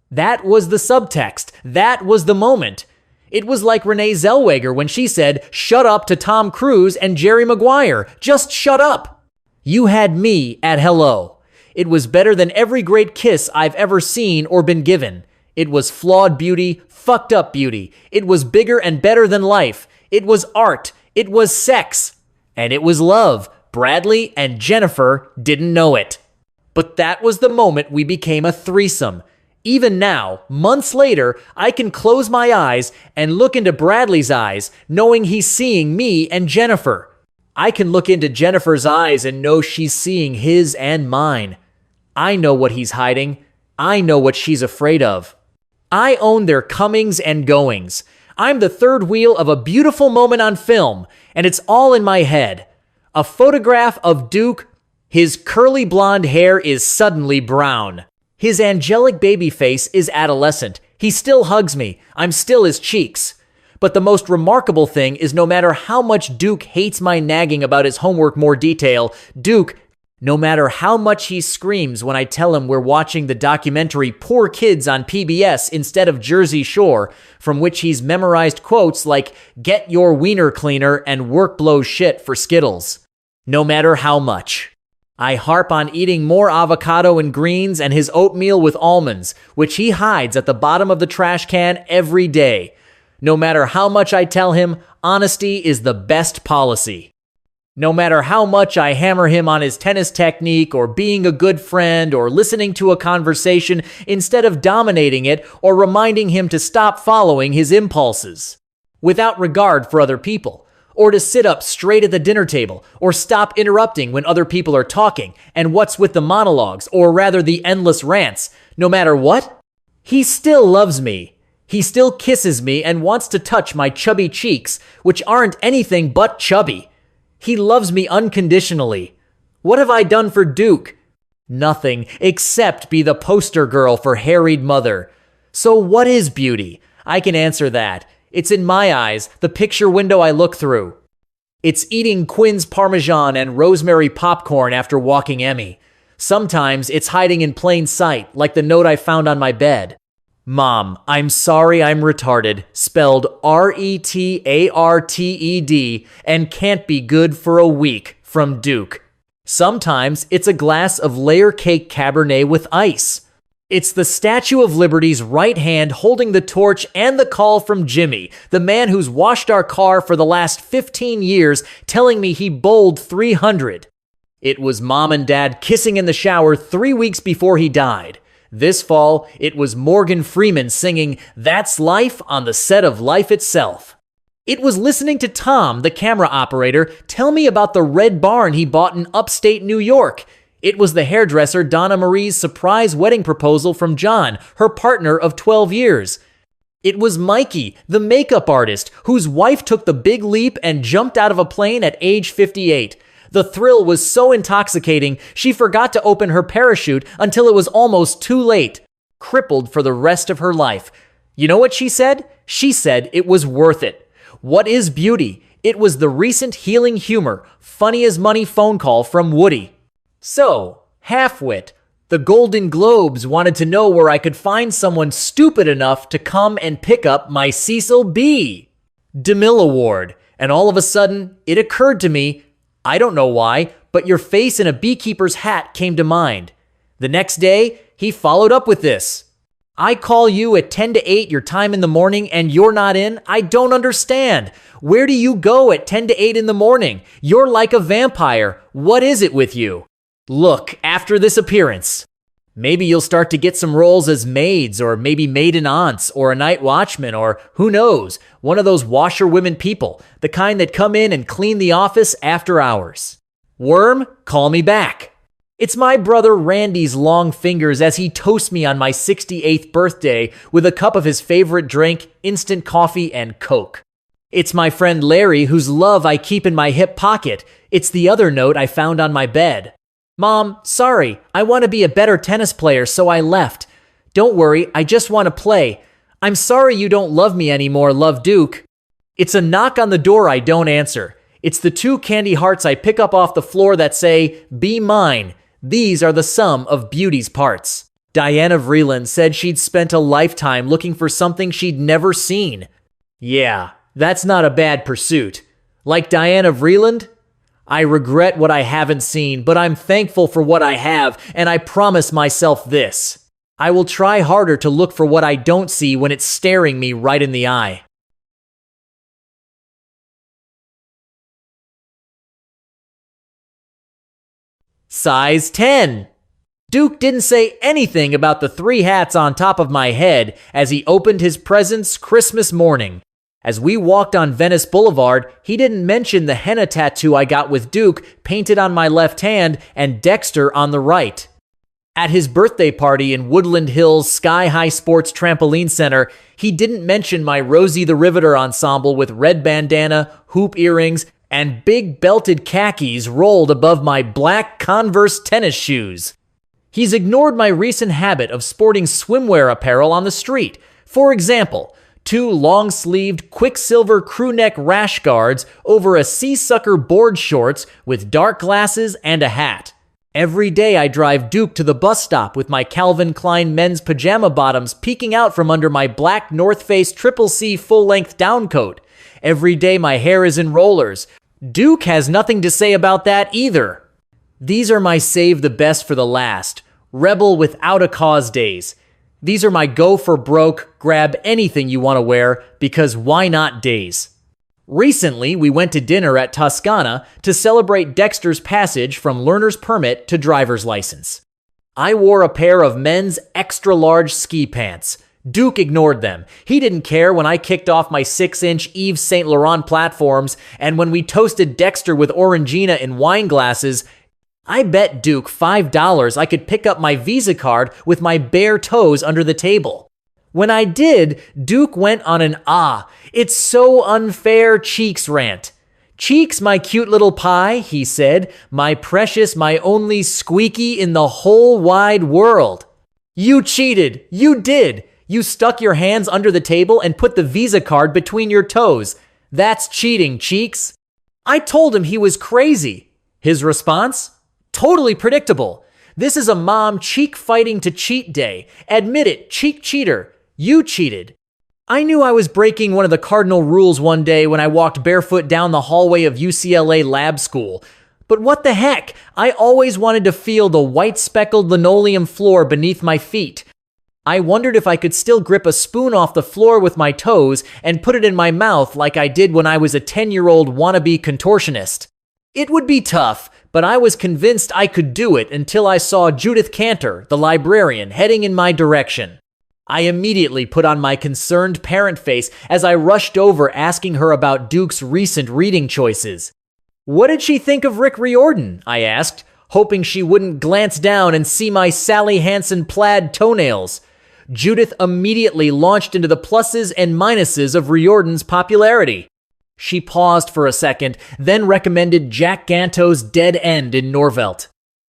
That was the subtext. That was the moment. It was like Renee Zellweger when she said, "Shut up" to Tom Cruise and Jerry Maguire. Just shut up. You had me at hello. It was better than every great kiss I've ever seen or been given. It was flawed beauty, fucked up beauty. It was bigger and better than life. It was art. It was sex. And it was love. Bradley and Jennifer didn't know it. But that was the moment we became a threesome. Even now, months later, I can close my eyes and look into Bradley's eyes, knowing he's seeing me and Jennifer. I can look into Jennifer's eyes and know she's seeing his and mine. I know what he's hiding. I know what she's afraid of. I own their comings and goings. I'm the third wheel of a beautiful moment on film, and it's all in my head. A photograph of Duke. His curly blonde hair is suddenly brown. His angelic baby face is adolescent. He still hugs me. I'm still his cheeks. But the most remarkable thing is no matter how much Duke hates my nagging about his homework more detail, Duke, no matter how much he screams when I tell him we're watching the documentary Poor Kids on PBS instead of Jersey Shore, from which he's memorized quotes like, "Get your wiener cleaner" and "Work blows shit" for Skittles. No matter how much. I harp on eating more avocado and greens and his oatmeal with almonds, which he hides at the bottom of the trash can every day. No matter how much I tell him, honesty is the best policy. No matter how much I hammer him on his tennis technique or being a good friend or listening to a conversation instead of dominating it or reminding him to stop following his impulses, without regard for other people, or to sit up straight at the dinner table, or stop interrupting when other people are talking, and what's with the monologues, or rather the endless rants, no matter what, he still loves me. He still kisses me and wants to touch my chubby cheeks, which aren't anything but chubby. He loves me unconditionally. What have I done for Duke? Nothing, except be the poster girl for harried mother. So what is beauty? I can answer that. It's in my eyes, the picture window I look through. It's eating Quinn's Parmesan and rosemary popcorn after walking Emmy. Sometimes it's hiding in plain sight, like the note I found on my bed. Mom, I'm sorry I'm retarded, spelled R-E-T-A-R-T-E-D, and can't be good for a week, from Duke. Sometimes it's a glass of layer cake Cabernet with ice. It's the Statue of Liberty's right hand holding the torch and the call from Jimmy, the man who's washed our car for the last 15 years, telling me he bowled 300. It was Mom and Dad kissing in the shower 3 weeks before he died. This fall, it was Morgan Freeman singing "That's Life" on the set of Life itself. It was listening to Tom, the camera operator, tell me about the red barn he bought in upstate New York. It was the hairdresser Donna Marie's surprise wedding proposal from John, her partner of 12 years. It was Mikey, the makeup artist, whose wife took the big leap and jumped out of a plane at age 58. The thrill was so intoxicating, she forgot to open her parachute until it was almost too late, crippled for the rest of her life. You know what she said? She said it was worth it. What is beauty? It was the recent Healing Humor, funny as money phone call from Woody. So, half-wit, the Golden Globes wanted to know where I could find someone stupid enough to come and pick up my Cecil B. DeMille Award. And all of a sudden, it occurred to me, I don't know why, but your face in a beekeeper's hat came to mind. The next day, he followed up with this. I call you at 10 to 8 your time in the morning and you're not in? I don't understand. Where do you go at 10 to 8 in the morning? You're like a vampire. What is it with you? Look, after this appearance, maybe you'll start to get some roles as maids or maybe maiden aunts or a night watchman or who knows, one of those washerwomen people, the kind that come in and clean the office after hours. Worm, call me back. It's my brother Randy's long fingers as he toasts me on my 68th birthday with a cup of his favorite drink, instant coffee and Coke. It's my friend Larry whose love I keep in my hip pocket. It's the other note I found on my bed. Mom, sorry, I want to be a better tennis player, so I left. Don't worry, I just want to play. I'm sorry you don't love me anymore, love Duke. It's a knock on the door I don't answer. It's the 2 candy hearts I pick up off the floor that say, be mine. These are the sum of beauty's parts. Diana Vreeland said she'd spent a lifetime looking for something she'd never seen. Yeah, that's not a bad pursuit. Like Diana Vreeland, I regret what I haven't seen, but I'm thankful for what I have, and I promise myself this. I will try harder to look for what I don't see when it's staring me right in the eye. Size 10. Duke didn't say anything about the 3 hats on top of my head as he opened his presents Christmas morning. As we walked on Venice Boulevard, he didn't mention the henna tattoo I got with Duke painted on my left hand and Dexter on the right. At his birthday party in Woodland Hills Sky High Sports Trampoline Center, he didn't mention my Rosie the Riveter ensemble with red bandana, hoop earrings, and big belted khakis rolled above my black Converse tennis shoes. He's ignored my recent habit of sporting swimwear apparel on the street. For example, 2 long-sleeved Quicksilver crewneck rash guards over a Seasucker board shorts with dark glasses and a hat. Every day I drive Duke to the bus stop with my Calvin Klein men's pajama bottoms peeking out from under my black North Face Triple C full-length downcoat. Every day my hair is in rollers. Duke has nothing to say about that either. These are my save the best for the last, rebel without a cause days. These are my go for broke, grab anything you want to wear, because why not days. Recently, we went to dinner at Toscana to celebrate Dexter's passage from learner's permit to driver's license. I wore a pair of men's extra-large ski pants. Duke ignored them. He didn't care when I kicked off my 6-inch Yves Saint Laurent platforms, and when we toasted Dexter with Orangina in wine glasses, I bet Duke $5 I could pick up my Visa card with my bare toes under the table. When I did, Duke went on an it's so unfair Cheeks rant. Cheeks, my cute little pie, he said, my precious, my only squeaky in the whole wide world. You cheated. You did. You stuck your hands under the table and put the Visa card between your toes. That's cheating, Cheeks. I told him he was crazy. His response? Totally predictable. This is a mom cheek fighting to cheat day. Admit it, cheek cheater. You cheated. I knew I was breaking one of the cardinal rules one day when I walked barefoot down the hallway of UCLA lab school. But what the heck? I always wanted to feel the white speckled linoleum floor beneath my feet. I wondered if I could still grip a spoon off the floor with my toes and put it in my mouth like I did when I was a 10-year-old wannabe contortionist. It would be tough, but I was convinced I could do it until I saw Judith Cantor, the librarian, heading in my direction. I immediately put on my concerned parent face as I rushed over asking her about Duke's recent reading choices. What did she think of Rick Riordan? I asked, hoping she wouldn't glance down and see my Sally Hansen plaid toenails. Judith immediately launched into the pluses and minuses of Riordan's popularity. She paused for a second, then recommended Jack Ganto's Dead End in Norvelt.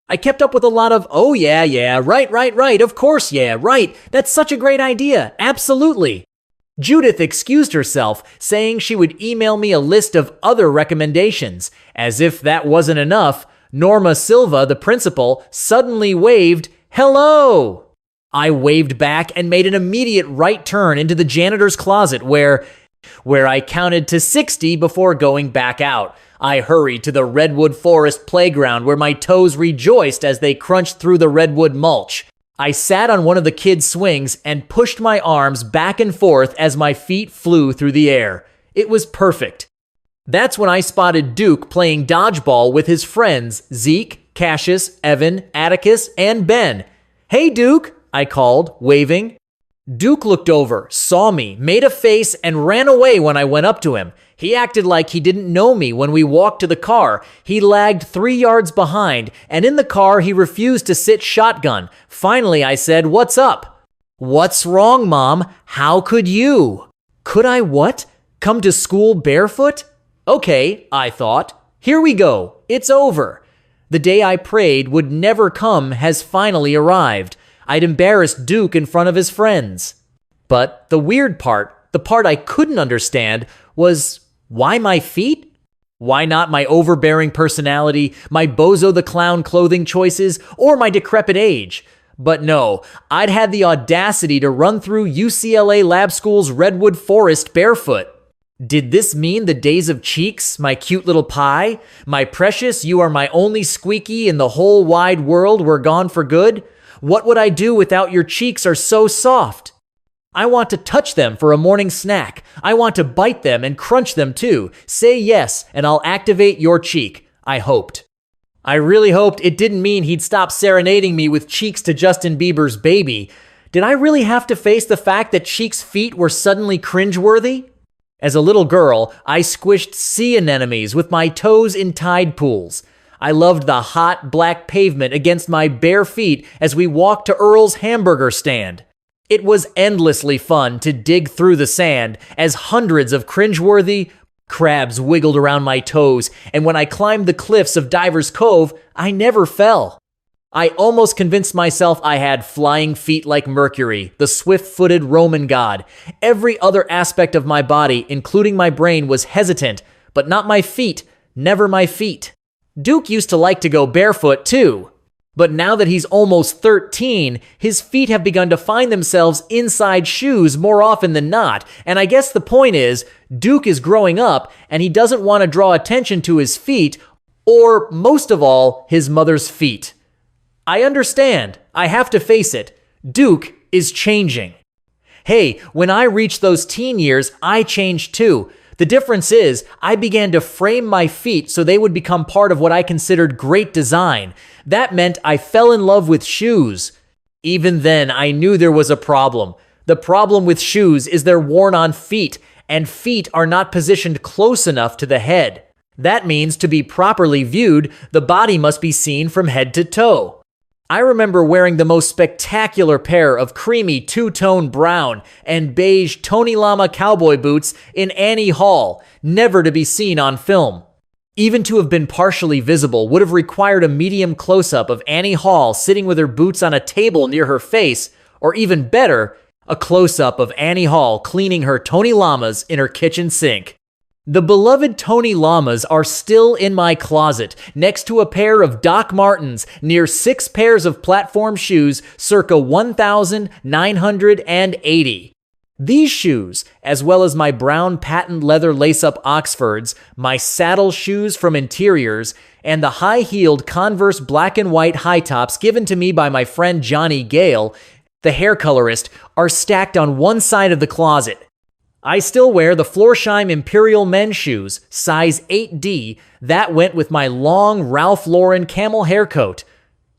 I kept up with a lot of, oh yeah, right, of course, yeah, right, that's such a great idea, absolutely. Judith excused herself, saying she would email me a list of other recommendations. As if that wasn't enough, Norma Silva, the principal, suddenly waved, hello! I waved back and made an immediate right turn into the janitor's closet where I counted to 60 before going back out. I hurried to the Redwood Forest playground where my toes rejoiced as they crunched through the redwood mulch. I sat on one of the kids' swings and pushed my arms back and forth as my feet flew through the air. It was perfect. That's when I spotted Duke playing dodgeball with his friends Zeke, Cassius, Evan, Atticus, and Ben. Hey, Duke, I called, waving. Duke looked over, saw me, made a face, and ran away when I went up to him. He acted like he didn't know me when we walked to the car. He lagged 3 yards behind, and in the car he refused to sit shotgun. Finally, I said, "What's up?" "What's wrong, Mom? How could you?" Could I what? Come to school barefoot? Okay, I thought. Here we go. It's over. The day I prayed would never come has finally arrived. I'd embarrassed Duke in front of his friends. But the weird part, the part I couldn't understand, was why my feet? Why not my overbearing personality, my Bozo the Clown clothing choices, or my decrepit age? But no, I'd had the audacity to run through UCLA Lab School's Redwood Forest barefoot. Did this mean the days of Cheeks, my cute little pie, my precious, you are my only squeaky in the whole wide world were gone for good? What would I do without your cheeks are so soft? I want to touch them for a morning snack. I want to bite them and crunch them too. Say yes, and I'll activate your cheek, I hoped. I really hoped it didn't mean he'd stop serenading me with Cheeks to Justin Bieber's Baby. Did I really have to face the fact that Cheeks' feet were suddenly cringeworthy? As a little girl, I squished sea anemones with my toes in tide pools. I loved the hot, black pavement against my bare feet as we walked to Earl's hamburger stand. It was endlessly fun to dig through the sand as hundreds of cringeworthy crabs wiggled around my toes, and when I climbed the cliffs of Divers Cove, I never fell. I almost convinced myself I had flying feet like Mercury, the swift-footed Roman god. Every other aspect of my body, including my brain, was hesitant, but not my feet, never my feet. Duke used to like to go barefoot too. But now that he's almost 13, his feet have begun to find themselves inside shoes more often than not. And I guess the point is, Duke is growing up and he doesn't want to draw attention to his feet, or most of all, his mother's feet. I understand. I have to face it. Duke is changing. Hey, when I reached those teen years, I changed too. The difference is, I began to frame my feet so they would become part of what I considered great design. That meant I fell in love with shoes. Even then, I knew there was a problem. The problem with shoes is they're worn on feet, and feet are not positioned close enough to the head. That means to be properly viewed, the body must be seen from head to toe. I remember wearing the most spectacular pair of creamy two-tone brown and beige Tony Lama cowboy boots in Annie Hall, never to be seen on film. Even to have been partially visible would have required a medium close-up of Annie Hall sitting with her boots on a table near her face, or even better, a close-up of Annie Hall cleaning her Tony Lamas in her kitchen sink. The beloved Tony Lamas are still in my closet, next to a pair of Doc Martens near 6 pairs of platform shoes circa 1980. These shoes, as well as my brown patent leather lace-up Oxfords, my saddle shoes from Interiors, and the high-heeled Converse black and white high tops given to me by my friend Johnny Gale, the hair colorist, are stacked on one side of the closet. I still wear the Florsheim Imperial men's shoes, size 8D, that went with my long Ralph Lauren camel hair coat.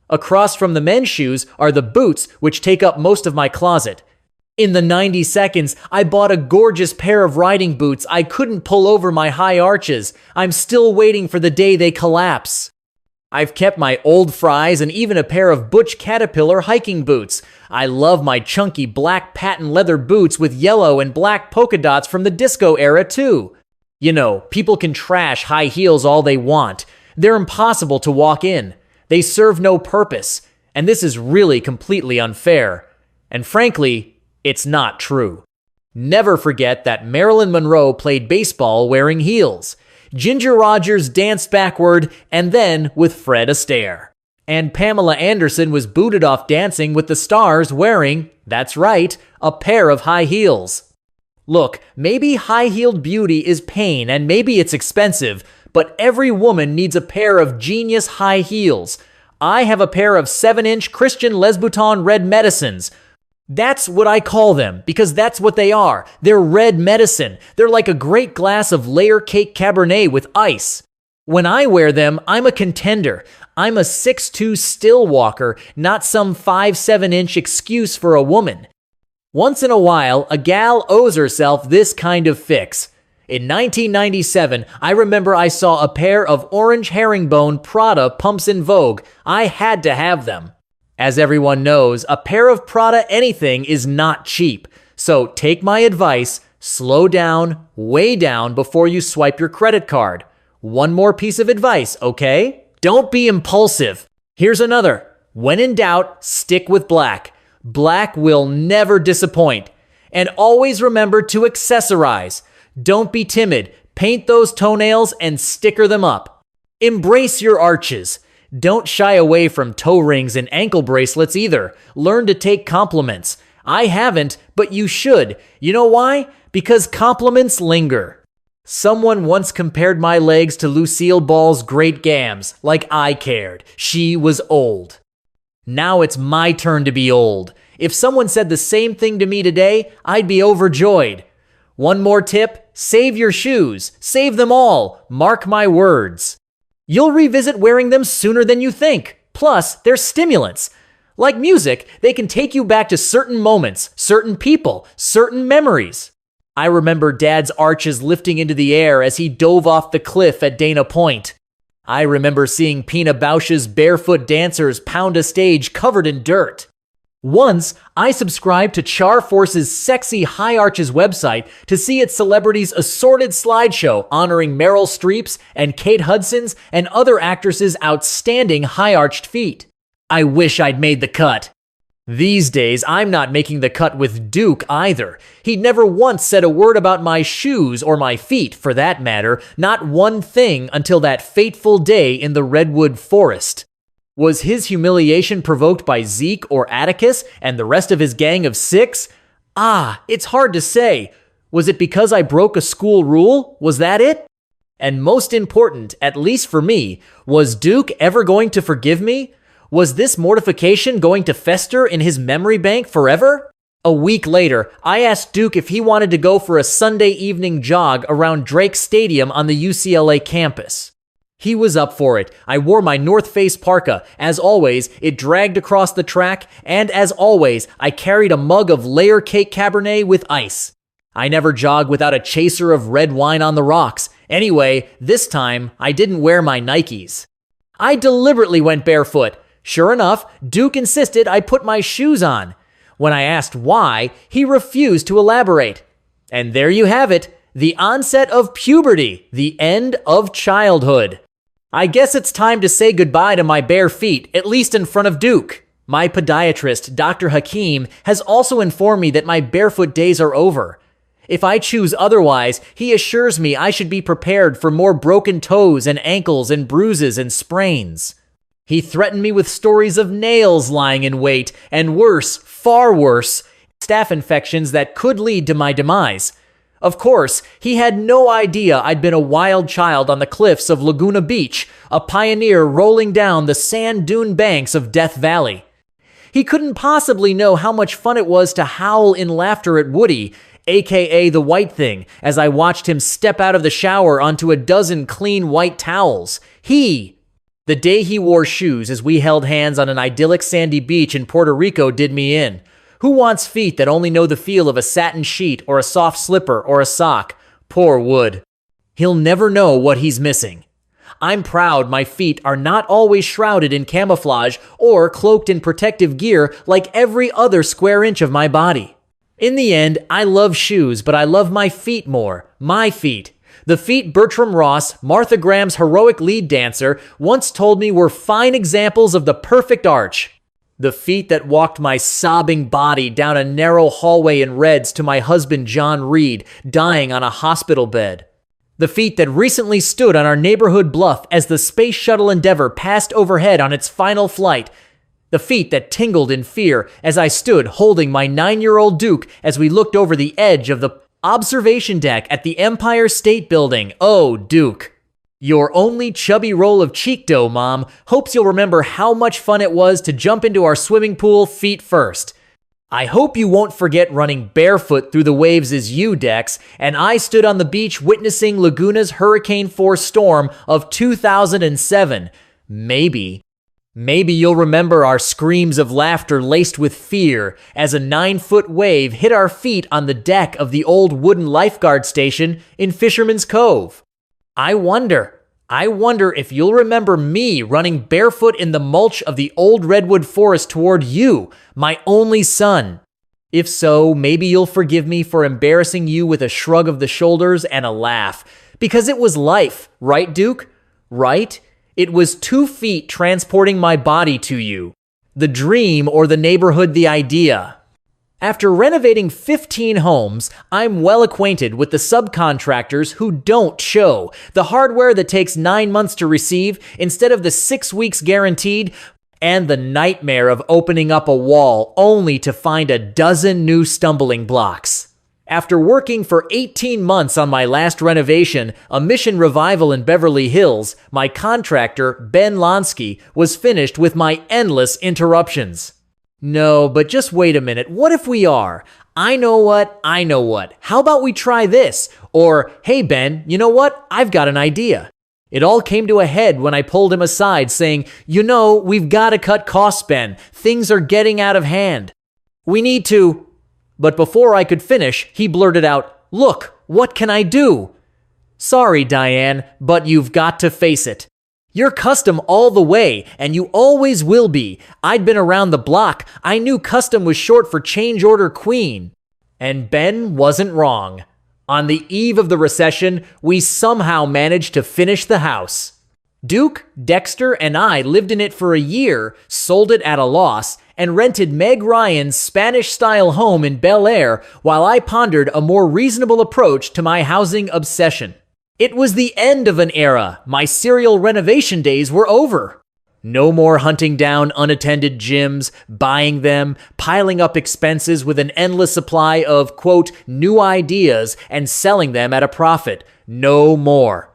Across from the men's shoes are the boots, which take up most of my closet. In the 90 seconds, I bought a gorgeous pair of riding boots I couldn't pull over my high arches. I'm still waiting for the day they collapse. I've kept my old fries and even a pair of Butch Caterpillar hiking boots. I love my chunky black patent leather boots with yellow and black polka dots from the disco era too. You know, people can trash high heels all they want. They're impossible to walk in. They serve no purpose. And this is really completely unfair. And frankly, it's not true. Never forget that Marilyn Monroe played baseball wearing heels. Ginger Rogers danced backward, and then with Fred Astaire. And Pamela Anderson was booted off Dancing with the Stars wearing, that's right, a pair of high heels. Look, maybe high-heeled beauty is pain and maybe it's expensive, but every woman needs a pair of genius high heels. I have a pair of 7-inch Christian Louboutin red medicines. That's what I call them, because that's what they are. They're red medicine. They're like a great glass of layer cake Cabernet with ice. When I wear them, I'm a contender. I'm a 6'2" still walker, not some 5-7-inch excuse for a woman. Once in a while, a gal owes herself this kind of fix. In 1997, I remember I saw a pair of orange herringbone Prada pumps in vogue. I had to have them. As everyone knows, a pair of Prada anything is not cheap. So take my advice, slow down, way down before you swipe your credit card. One more piece of advice, okay? Don't be impulsive. Here's another. When in doubt, stick with black. Black will never disappoint. And always remember to accessorize. Don't be timid. Paint those toenails and sticker them up. Embrace your arches. Don't shy away from toe rings and ankle bracelets either. Learn to take compliments. I haven't, but you should. You know why? Because compliments linger. Someone once compared my legs to Lucille Ball's Great Gams, like I cared. She was old. Now it's my turn to be old. If someone said the same thing to me today, I'd be overjoyed. One more tip, save your shoes. Save them all. Mark my words. You'll revisit wearing them sooner than you think. Plus, they're stimulants. Like music, they can take you back to certain moments, certain people, certain memories. I remember Dad's arches lifting into the air as he dove off the cliff at Dana Point. I remember seeing Pina Bausch's barefoot dancers pound a stage covered in dirt. Once, I subscribed to Charforce's sexy High Arches website to see its celebrities' assorted slideshow honoring Meryl Streep's and Kate Hudson's and other actresses' outstanding high-arched feet. I wish I'd made the cut. These days, I'm not making the cut with Duke either. He'd never once said a word about my shoes or my feet, for that matter, not one thing until that fateful day in the Redwood Forest. Was his humiliation provoked by Zeke or Atticus and the rest of his gang of 6? It's hard to say. Was it because I broke a school rule? Was that it? And most important, at least for me, was Duke ever going to forgive me? Was this mortification going to fester in his memory bank forever? A week later, I asked Duke if he wanted to go for a Sunday evening jog around Drake Stadium on the UCLA campus. He was up for it. I wore my North Face parka. As always, it dragged across the track, and as always, I carried a mug of layer cake Cabernet with ice. I never jog without a chaser of red wine on the rocks. Anyway, this time, I didn't wear my Nikes. I deliberately went barefoot. Sure enough, Duke insisted I put my shoes on. When I asked why, he refused to elaborate. And there you have it, the onset of puberty, the end of childhood. I guess it's time to say goodbye to my bare feet, at least in front of Duke. My podiatrist, Dr. Hakim, has also informed me that my barefoot days are over. If I choose otherwise, he assures me I should be prepared for more broken toes and ankles and bruises and sprains. He threatened me with stories of nails lying in wait, and worse, far worse, staph infections that could lead to my demise. Of course, he had no idea I'd been a wild child on the cliffs of Laguna Beach, a pioneer rolling down the sand dune banks of Death Valley. He couldn't possibly know how much fun it was to howl in laughter at Woody, aka the White Thing, as I watched him step out of the shower onto a dozen clean white towels. The day he wore shoes as we held hands on an idyllic sandy beach in Puerto Rico did me in. Who wants feet that only know the feel of a satin sheet or a soft slipper or a sock? Poor Wood. He'll never know what he's missing. I'm proud my feet are not always shrouded in camouflage or cloaked in protective gear like every other square inch of my body. In the end, I love shoes, but I love my feet more. My feet. The feet Bertram Ross, Martha Graham's heroic lead dancer, once told me were fine examples of the perfect arch. The feet that walked my sobbing body down a narrow hallway in Reds to my husband John Reed, dying on a hospital bed. The feet that recently stood on our neighborhood bluff as the Space Shuttle Endeavour passed overhead on its final flight. The feet that tingled in fear as I stood holding my 9-year-old Duke as we looked over the edge of the observation deck at the Empire State Building. Oh, Duke. Your only chubby roll of cheek dough, Mom, hopes you'll remember how much fun it was to jump into our swimming pool feet first. I hope you won't forget running barefoot through the waves as you, Dex, and I stood on the beach witnessing Laguna's Hurricane Force storm of 2007. Maybe you'll remember our screams of laughter laced with fear as a 9-foot wave hit our feet on the deck of the old wooden lifeguard station in Fisherman's Cove. I wonder if you'll remember me running barefoot in the mulch of the old redwood forest toward you, my only son. If so, maybe you'll forgive me for embarrassing you with a shrug of the shoulders and a laugh. Because it was life, right, Duke? Right? It was 2 feet transporting my body to you. The dream or the neighborhood, the idea. After renovating 15 homes, I'm well acquainted with the subcontractors who don't show, the hardware that takes 9 months to receive instead of the 6 weeks guaranteed, and the nightmare of opening up a wall only to find a dozen new stumbling blocks. After working for 18 months on my last renovation, a Mission Revival in Beverly Hills, my contractor, Ben Lonsky, was finished with my endless interruptions. No, but just wait a minute. What if we are? I know what. How about we try this? Or, hey Ben, you know what? I've got an idea. It all came to a head when I pulled him aside saying, we've got to cut costs, Ben. Things are getting out of hand. We need to. But before I could finish, he blurted out, "Look, what can I do?" Sorry, Diane, but you've got to face it. You're custom all the way, and you always will be. I'd been around the block. I knew custom was short for change order queen. And Ben wasn't wrong. On the eve of the recession, we somehow managed to finish the house. Duke, Dexter, and I lived in it for a year, sold it at a loss, and rented Meg Ryan's Spanish-style home in Bel Air while I pondered a more reasonable approach to my housing obsession. It was the end of an era. My serial renovation days were over. No more hunting down unattended gyms, buying them, piling up expenses with an endless supply of, quote, new ideas and selling them at a profit. No more.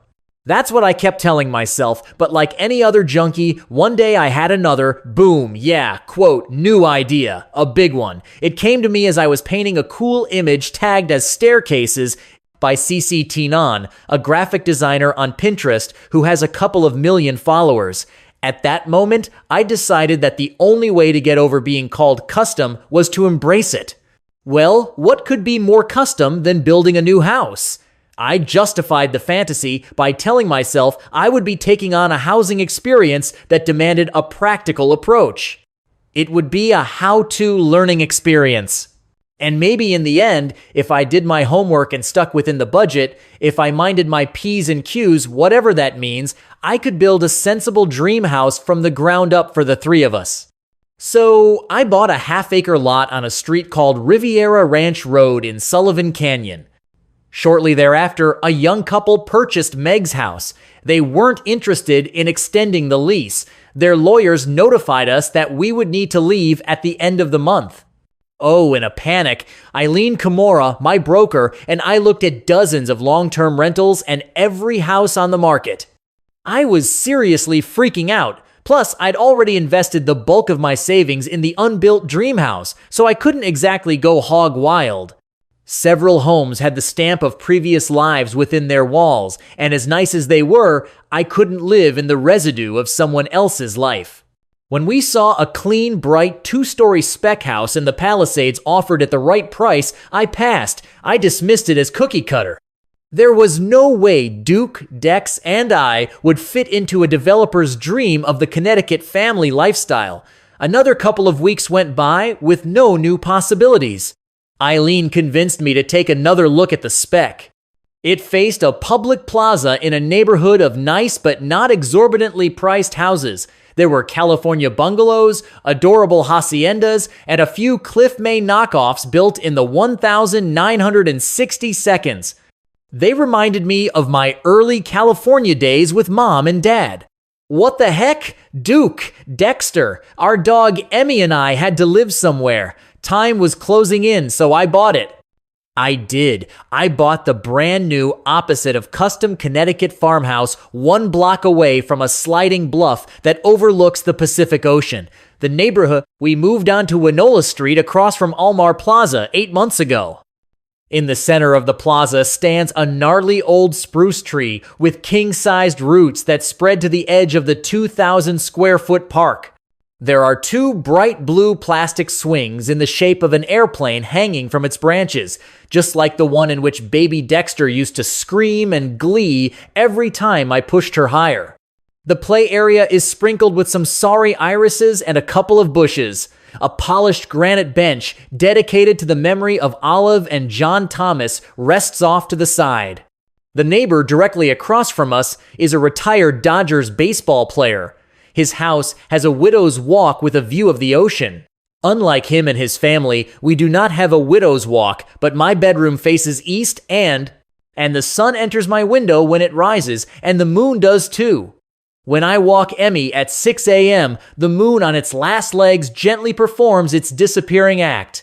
That's what I kept telling myself, but like any other junkie, one day I had another, boom, yeah, quote, new idea, a big one. It came to me as I was painting a cool image tagged as staircases by CC Tinan, a graphic designer on Pinterest who has a couple of million followers. At that moment, I decided that the only way to get over being called custom was to embrace it. Well, what could be more custom than building a new house? I justified the fantasy by telling myself I would be taking on a housing experience that demanded a practical approach. It would be a how-to learning experience. And maybe in the end, if I did my homework and stuck within the budget, if I minded my P's and Q's, whatever that means, I could build a sensible dream house from the ground up for the three of us. So I bought a half-acre lot on a street called Riviera Ranch Road in Sullivan Canyon. Shortly thereafter, a young couple purchased Meg's house. They weren't interested in extending the lease. Their lawyers notified us that we would need to leave at the end of the month. Oh, in a panic, Eileen Kimura, my broker, and I looked at dozens of long-term rentals and every house on the market. I was seriously freaking out. Plus, I'd already invested the bulk of my savings in the unbuilt dream house, so I couldn't exactly go hog wild. Several homes had the stamp of previous lives within their walls, and as nice as they were, I couldn't live in the residue of someone else's life. When we saw a clean, bright, two-story spec house in the Palisades offered at the right price, I passed. I dismissed it as cookie cutter. There was no way Duke, Dex, and I would fit into a developer's dream of the Connecticut family lifestyle. Another couple of weeks went by with no new possibilities. Eileen convinced me to take another look at the spec. It faced a public plaza in a neighborhood of nice but not exorbitantly priced houses. There were California bungalows, adorable haciendas, and a few Cliff May knockoffs built in the 1,960 seconds. They reminded me of my early California days with Mom and Dad. What the heck? Duke, Dexter, our dog Emmy and I had to live somewhere. Time was closing in, so I bought it. I did. I bought the brand new opposite of custom Connecticut farmhouse 1 block away from a sliding bluff that overlooks the Pacific Ocean. The neighborhood we moved onto Winola Street across from Almar Plaza 8 months ago. In the center of the plaza stands a gnarly old spruce tree with king-sized roots that spread to the edge of the 2,000-square-foot park. There are 2 bright blue plastic swings in the shape of an airplane hanging from its branches, just like the one in which baby Dexter used to scream and glee every time I pushed her higher. The play area is sprinkled with some sorry irises and a couple of bushes. A polished granite bench dedicated to the memory of Olive and John Thomas rests off to the side. The neighbor directly across from us is a retired Dodgers baseball player. His house has a widow's walk with a view of the ocean. Unlike him and his family, we do not have a widow's walk, but my bedroom faces east and the sun enters my window when it rises, and the moon does too. When I walk Emmy at 6 a.m., the moon on its last legs gently performs its disappearing act.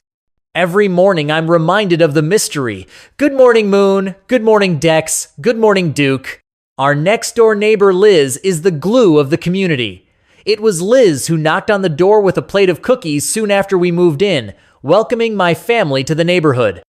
Every morning I'm reminded of the mystery. Good morning, moon. Good morning, Dex. Good morning, Duke. Our next-door neighbor, Liz, is the glue of the community. It was Liz who knocked on the door with a plate of cookies soon after we moved in, welcoming my family to the neighborhood.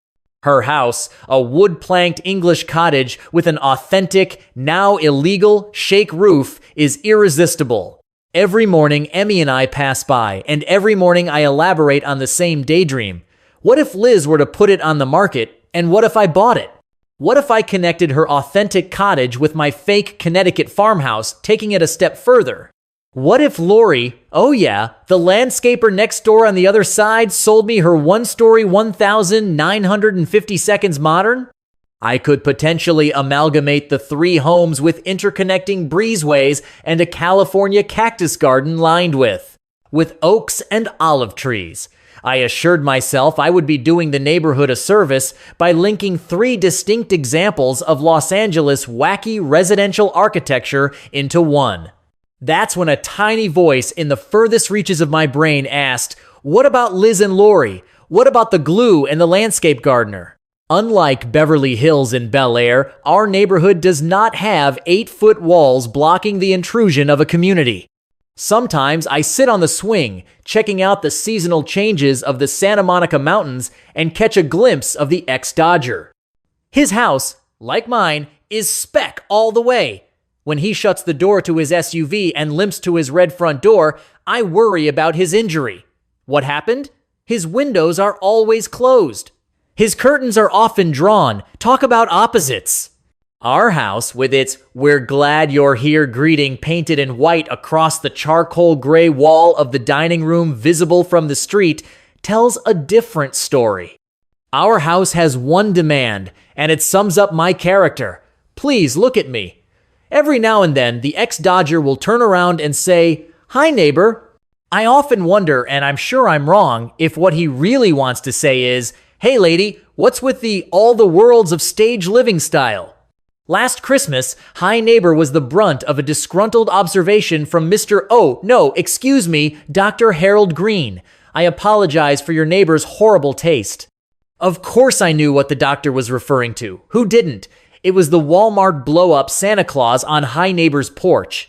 Her house, a wood-planked English cottage with an authentic, now illegal, shake roof, is irresistible. Every morning, Emmy and I pass by, and every morning I elaborate on the same daydream. What if Liz were to put it on the market, and what if I bought it? What if I connected her authentic cottage with my fake Connecticut farmhouse, taking it a step further? What if Lori, oh yeah, the landscaper next door on the other side, sold me her one-story 1,950 seconds modern? I could potentially amalgamate the 3 homes with interconnecting breezeways and a California cactus garden lined with oaks and olive trees. I assured myself I would be doing the neighborhood a service by linking 3 distinct examples of Los Angeles' wacky residential architecture into one. That's when a tiny voice in the furthest reaches of my brain asked, what about Liz and Lori? What about the glue and the landscape gardener? Unlike Beverly Hills in Bel Air, our neighborhood does not have 8-foot walls blocking the intrusion of a community. Sometimes I sit on the swing, checking out the seasonal changes of the Santa Monica Mountains and catch a glimpse of the ex-Dodger. His house, like mine, is spec all the way. When he shuts the door to his SUV and limps to his red front door, I worry about his injury. What happened? His windows are always closed. His curtains are often drawn. Talk about opposites. Our house, with its "We're glad you're here" greeting painted in white across the charcoal gray wall of the dining room visible from the street, tells a different story. Our house has one demand, and it sums up my character. Please look at me. Every now and then, the ex-Dodger will turn around and say, "Hi, neighbor." I often wonder, and I'm sure I'm wrong, if what he really wants to say is, "Hey, lady, what's with the all the worlds of stage living style?" Last Christmas, Hi Neighbor was the brunt of a disgruntled observation from Dr. Harold Green. I apologize for your neighbor's horrible taste. Of course I knew what the doctor was referring to. Who didn't? It was the Walmart blow-up Santa Claus on Hi Neighbor's porch.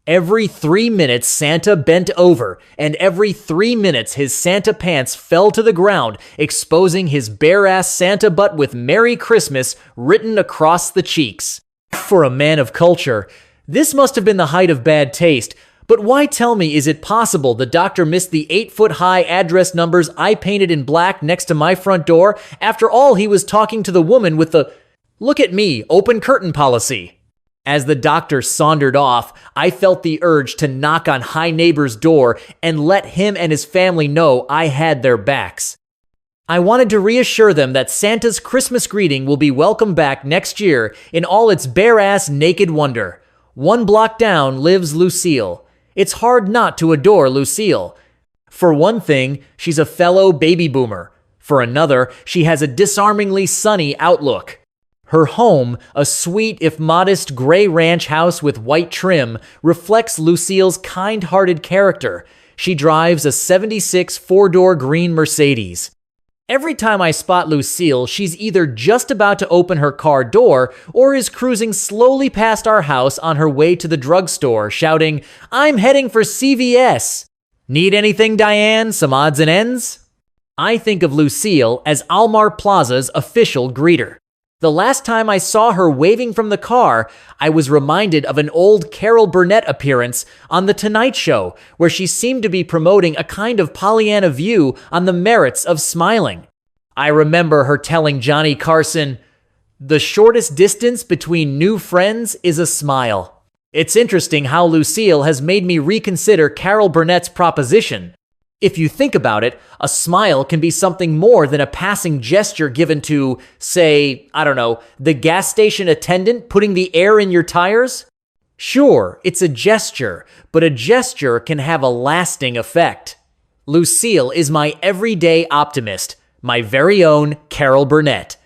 Every 3 minutes, Santa bent over, and every 3 minutes, his Santa pants fell to the ground, exposing his bare-ass Santa butt with "Merry Christmas" written across the cheeks. For a man of culture, this must have been the height of bad taste, but why, tell me, is it possible the doctor missed the 8-foot-high address numbers I painted in black next to my front door? After all, he was talking to the woman with the "Look at me, open curtain" policy. As the doctor sauntered off, I felt the urge to knock on Hi Neighbor's door and let him and his family know I had their backs. I wanted to reassure them that Santa's Christmas greeting will be welcome back next year in all its bare-ass naked wonder. 1 block down lives Lucille. It's hard not to adore Lucille. For one thing, she's a fellow baby boomer. For another, she has a disarmingly sunny outlook. Her home, a sweet if modest gray ranch house with white trim, reflects Lucille's kind-hearted character. She drives a '76 4-door green Mercedes. Every time I spot Lucille, she's either just about to open her car door or is cruising slowly past our house on her way to the drugstore, shouting, "I'm heading for CVS. Need anything, Diane? Some odds and ends?" I think of Lucille as Almar Plaza's official greeter. The last time I saw her waving from the car, I was reminded of an old Carol Burnett appearance on The Tonight Show, where she seemed to be promoting a kind of Pollyanna view on the merits of smiling. I remember her telling Johnny Carson, "The shortest distance between new friends is a smile." It's interesting how Lucille has made me reconsider Carol Burnett's proposition. If you think about it, a smile can be something more than a passing gesture given to, say, the gas station attendant putting the air in your tires. Sure, it's a gesture, but a gesture can have a lasting effect. Lucille is my everyday optimist, my very own Carol Burnett.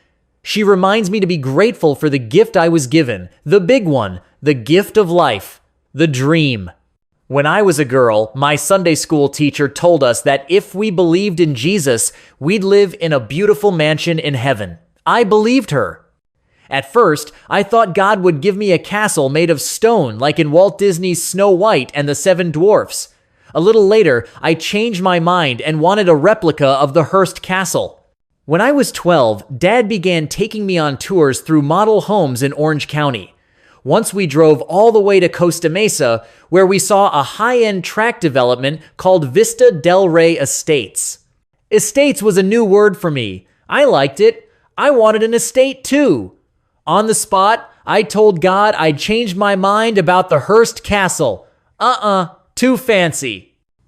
She reminds me to be grateful for the gift I was given, the big one, the gift of life, the dream. When I was a girl, my Sunday school teacher told us that if we believed in Jesus, we'd live in a beautiful mansion in heaven. I believed her. At first, I thought God would give me a castle made of stone like in Walt Disney's Snow White and the Seven Dwarfs. A little later, I changed my mind and wanted a replica of the Hearst Castle. When I was 12, Dad began taking me on tours through model homes in Orange County. Once we drove all the way to Costa Mesa, where we saw a high-end tract development called Vista del Rey Estates. Estates was a new word for me. I liked it. I wanted an estate too. On the spot, I told God I'd changed my mind about the Hearst Castle. Too fancy.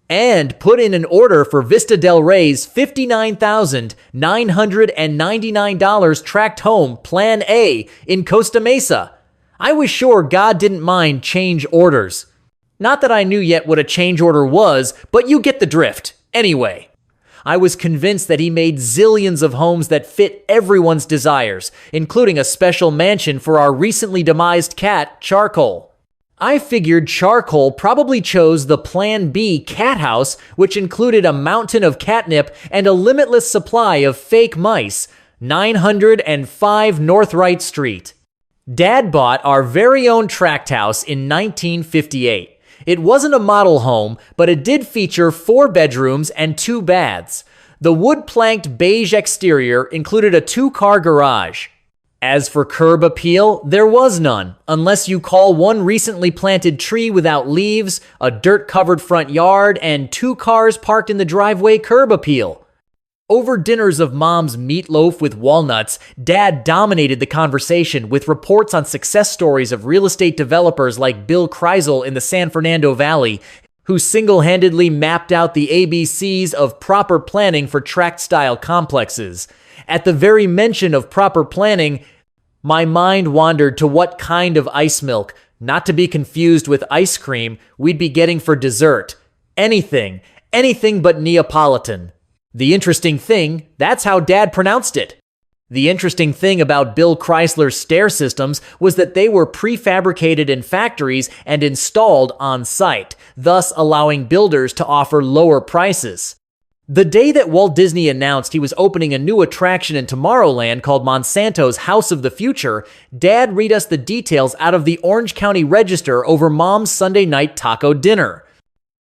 And put in an order for Vista del Rey's $59,999 tract home, Plan A, in Costa Mesa. I was sure God didn't mind change orders. Not that I knew yet what a change order was, but you get the drift. Anyway, I was convinced that he made zillions of homes that fit everyone's desires, including a special mansion for our recently demised cat, Charcoal. I figured Charcoal probably chose the Plan B cat house, which included a mountain of catnip and a limitless supply of fake mice, 905 North Wright Street. Dad bought our very own tract house in 1958. It wasn't a model home, but it did feature 4 bedrooms and 2 baths. The wood-planked beige exterior included a 2-car garage. As for curb appeal, there was none, unless you call one recently planted tree without leaves, a dirt-covered front yard, and 2 cars parked in the driveway curb appeal. Over dinners of Mom's meatloaf with walnuts, Dad dominated the conversation with reports on success stories of real estate developers like Bill Kreisel in the San Fernando Valley, who single-handedly mapped out the ABCs of proper planning for tract-style complexes. At the very mention of proper planning, my mind wandered to what kind of ice milk, not to be confused with ice cream, we'd be getting for dessert. Anything but Neapolitan. The interesting thing, that's how Dad pronounced it. The interesting thing about Bill Chrysler's stair systems was that they were prefabricated in factories and installed on site, thus allowing builders to offer lower prices. The day that Walt Disney announced he was opening a new attraction in Tomorrowland called Monsanto's House of the Future, Dad read us the details out of the Orange County Register over Mom's Sunday night taco dinner.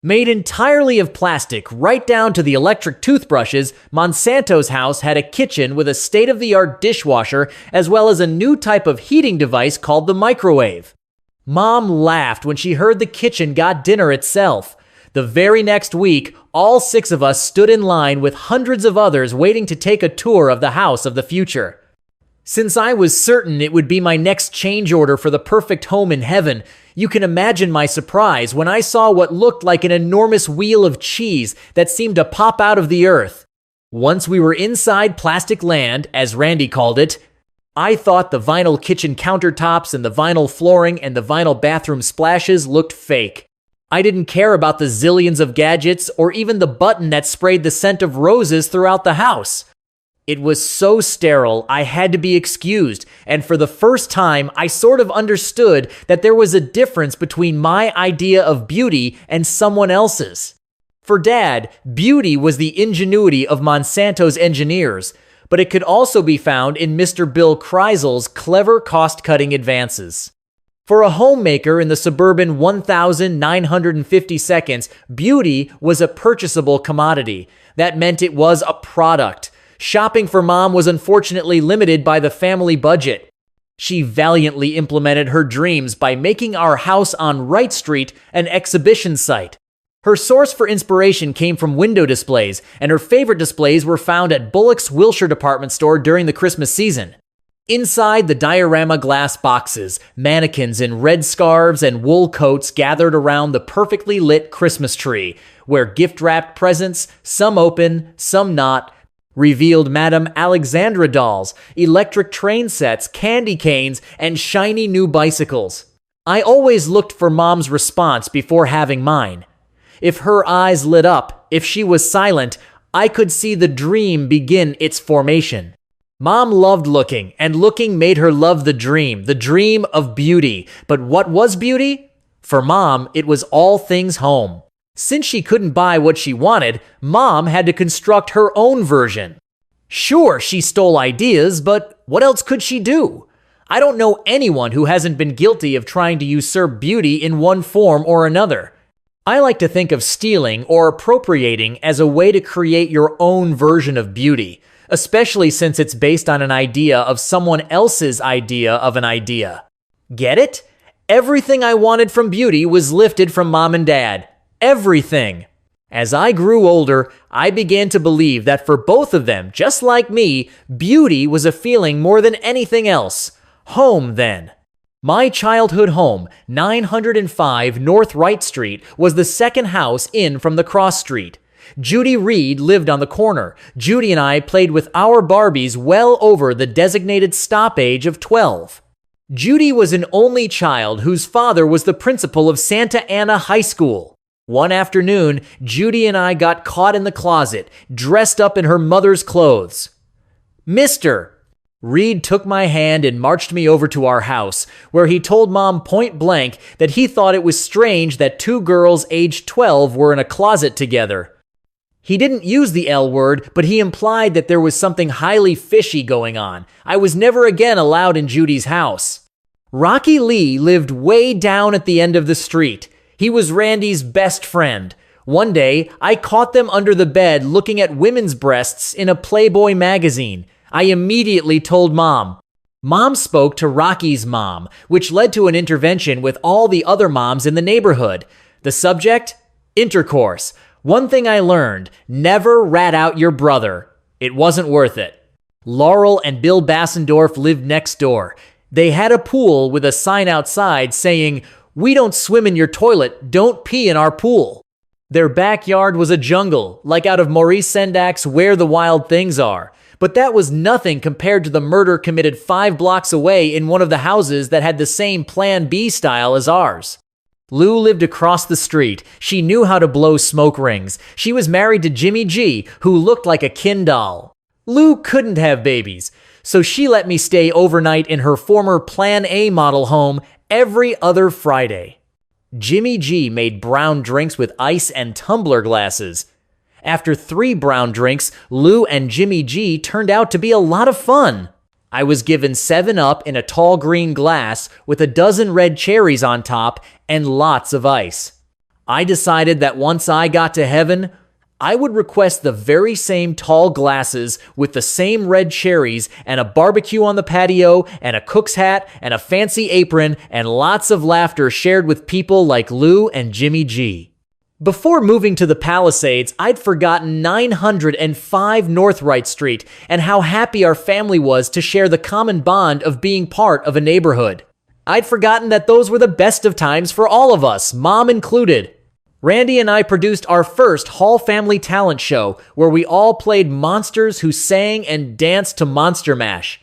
Made entirely of plastic, right down to the electric toothbrushes, Monsanto's house had a kitchen with a state-of-the-art dishwasher as well as a new type of heating device called the microwave. Mom laughed when she heard the kitchen got dinner itself. The very next week, all 6 of us stood in line with hundreds of others waiting to take a tour of the house of the future. Since I was certain it would be my next change order for the perfect home in heaven, you can imagine my surprise when I saw what looked like an enormous wheel of cheese that seemed to pop out of the earth. Once we were inside plastic land, as Randy called it, I thought the vinyl kitchen countertops and the vinyl flooring and the vinyl bathroom splashes looked fake. I didn't care about the zillions of gadgets or even the button that sprayed the scent of roses throughout the house. It was so sterile, I had to be excused, and for the first time, I sort of understood that there was a difference between my idea of beauty and someone else's. For Dad, beauty was the ingenuity of Monsanto's engineers, but it could also be found in Mr. Bill Kreisel's clever cost-cutting advances. For a homemaker in the suburban 1,950 seconds, beauty was a purchasable commodity. That meant it was a product. Shopping for Mom was unfortunately limited by the family budget. She valiantly implemented her dreams by making our house on Wright Street an exhibition site. Her source for inspiration came from window displays, and her favorite displays were found at Bullock's Wilshire department store during the Christmas season. Inside the diorama glass boxes, mannequins in red scarves and wool coats gathered around the perfectly lit Christmas tree, where gift-wrapped presents, some open, some not, revealed Madame Alexandra dolls, electric train sets, candy canes, and shiny new bicycles. I always looked for Mom's response before having mine. If her eyes lit up, if she was silent, I could see the dream begin its formation. Mom loved looking, and looking made her love the dream of beauty. But what was beauty? For Mom, it was all things home. Since she couldn't buy what she wanted, Mom had to construct her own version. Sure, she stole ideas, but what else could she do? I don't know anyone who hasn't been guilty of trying to usurp beauty in one form or another. I like to think of stealing or appropriating as a way to create your own version of beauty, especially since it's based on an idea of someone else's idea of an idea. Get it? Everything I wanted from beauty was lifted from mom and dad. Everything. As I grew older, I began to believe that for both of them, just like me, beauty was a feeling more than anything else. Home, then. My childhood home, 905 North Wright Street, was the second house in from the cross street. Judy Reed lived on the corner. Judy and I played with our Barbies well over the designated stop age of 12. Judy was an only child whose father was the principal of Santa Ana High School. One afternoon, Judy and I got caught in the closet, dressed up in her mother's clothes. "Mister," Reed took my hand and marched me over to our house, where he told Mom point blank that he thought it was strange that two girls aged 12 were in a closet together. He didn't use the L word, but he implied that there was something highly fishy going on. I was never again allowed in Judy's house. Rocky Lee lived way down at the end of the street. He was Randy's best friend. One day, I caught them under the bed looking at women's breasts in a Playboy magazine. I immediately told Mom. Mom spoke to Rocky's mom, which led to an intervention with all the other moms in the neighborhood. The subject? Intercourse. One thing I learned, never rat out your brother. It wasn't worth it. Laurel and Bill Bassendorf lived next door. They had a pool with a sign outside saying, "We don't swim in your toilet, don't pee in our pool." Their backyard was a jungle, like out of Maurice Sendak's Where the Wild Things Are. But that was nothing compared to the murder committed 5 blocks away in one of the houses that had the same Plan B style as ours. Lou lived across the street. She knew how to blow smoke rings. She was married to Jimmy G, who looked like a Ken doll. Lou couldn't have babies, so she let me stay overnight in her former Plan A model home every other Friday. Jimmy G made brown drinks with ice and tumbler glasses. After 3 brown drinks, Lou and Jimmy G turned out to be a lot of fun. I was given 7-Up in a tall green glass with a dozen red cherries on top and lots of ice. I decided that once I got to heaven, I would request the very same tall glasses with the same red cherries and a barbecue on the patio and a cook's hat and a fancy apron and lots of laughter shared with people like Lou and Jimmy G. Before moving to the Palisades, I'd forgotten 905 North Wright Street and how happy our family was to share the common bond of being part of a neighborhood. I'd forgotten that those were the best of times for all of us, Mom included. Randy and I produced our first Hall Family Talent Show, where we all played monsters who sang and danced to Monster Mash.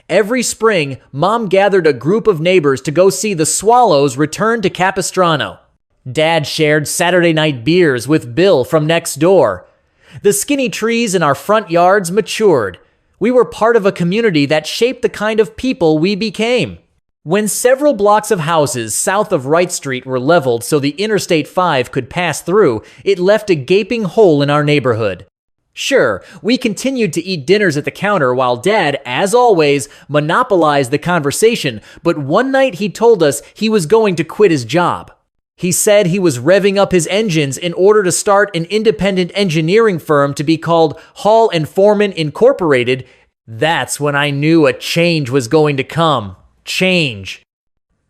Every spring, Mom gathered a group of neighbors to go see the Swallows return to Capistrano. Dad shared Saturday night beers with Bill from next door. The skinny trees in our front yards matured. We were part of a community that shaped the kind of people we became. When several blocks of houses south of Wright Street were leveled so the Interstate 5 could pass through, it left a gaping hole in our neighborhood. Sure, we continued to eat dinners at the counter while Dad, as always, monopolized the conversation, but one night he told us he was going to quit his job. He said he was revving up his engines in order to start an independent engineering firm to be called Hall and Foreman Incorporated. That's when I knew a change was going to come. Change.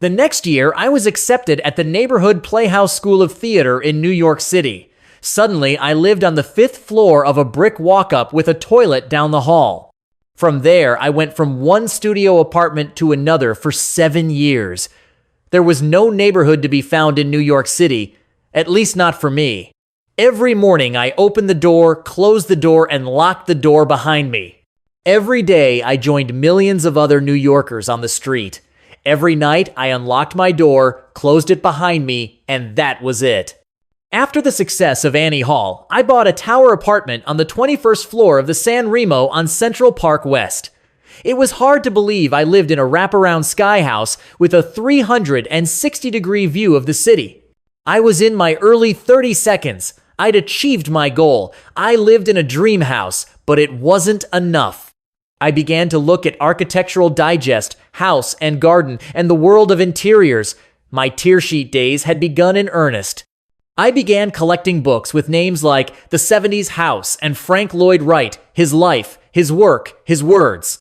The next year, I was accepted at the Neighborhood Playhouse School of Theater in New York City. Suddenly, I lived on the 5th floor of a brick walk-up with a toilet down the hall. From there, I went from one studio apartment to another for 7 years. There was no neighborhood to be found in New York City, at least not for me. Every morning, I opened the door, closed the door, and locked the door behind me. Every day, I joined millions of other New Yorkers on the street. Every night, I unlocked my door, closed it behind me, and that was it. After the success of Annie Hall, I bought a tower apartment on the 21st floor of the San Remo on Central Park West. It was hard to believe I lived in a wraparound sky house with a 360-degree view of the city. I was in my early 30 seconds. I'd achieved my goal. I lived in a dream house, but it wasn't enough. I began to look at Architectural Digest, House and Garden, and the world of interiors. My tear sheet days had begun in earnest. I began collecting books with names like The 70s House and Frank Lloyd Wright, His Life, His Work, His Words.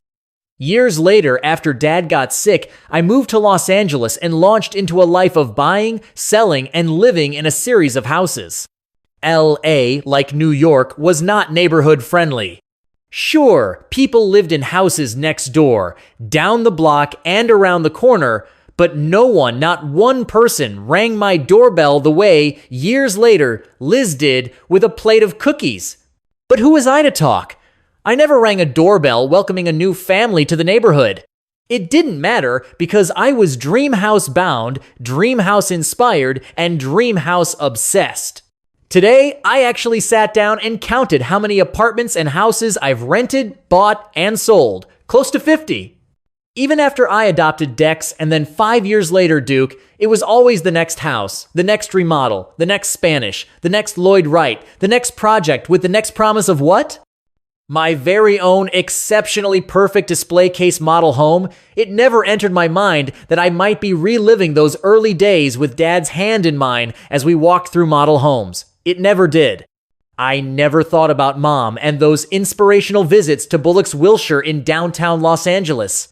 Years later, after Dad got sick, I moved to Los Angeles and launched into a life of buying, selling, and living in a series of houses. LA, like New York, was not neighborhood friendly. Sure, people lived in houses next door, down the block, and around the corner, but no one, not one person, rang my doorbell the way, years later, Liz did with a plate of cookies. But who was I to talk? I never rang a doorbell welcoming a new family to the neighborhood. It didn't matter because I was dream house bound, dream house inspired, and dream house obsessed. Today, I actually sat down and counted how many apartments and houses I've rented, bought, and sold. Close to 50. Even after I adopted Dex and then 5 years later Duke, it was always the next house, the next remodel, the next Spanish, the next Lloyd Wright, the next project with the next promise of what? My very own exceptionally perfect display case model home. It never entered my mind that I might be reliving those early days with Dad's hand in mine as we walked through model homes. It never did. I never thought about Mom and those inspirational visits to Bullock's Wilshire in downtown Los Angeles.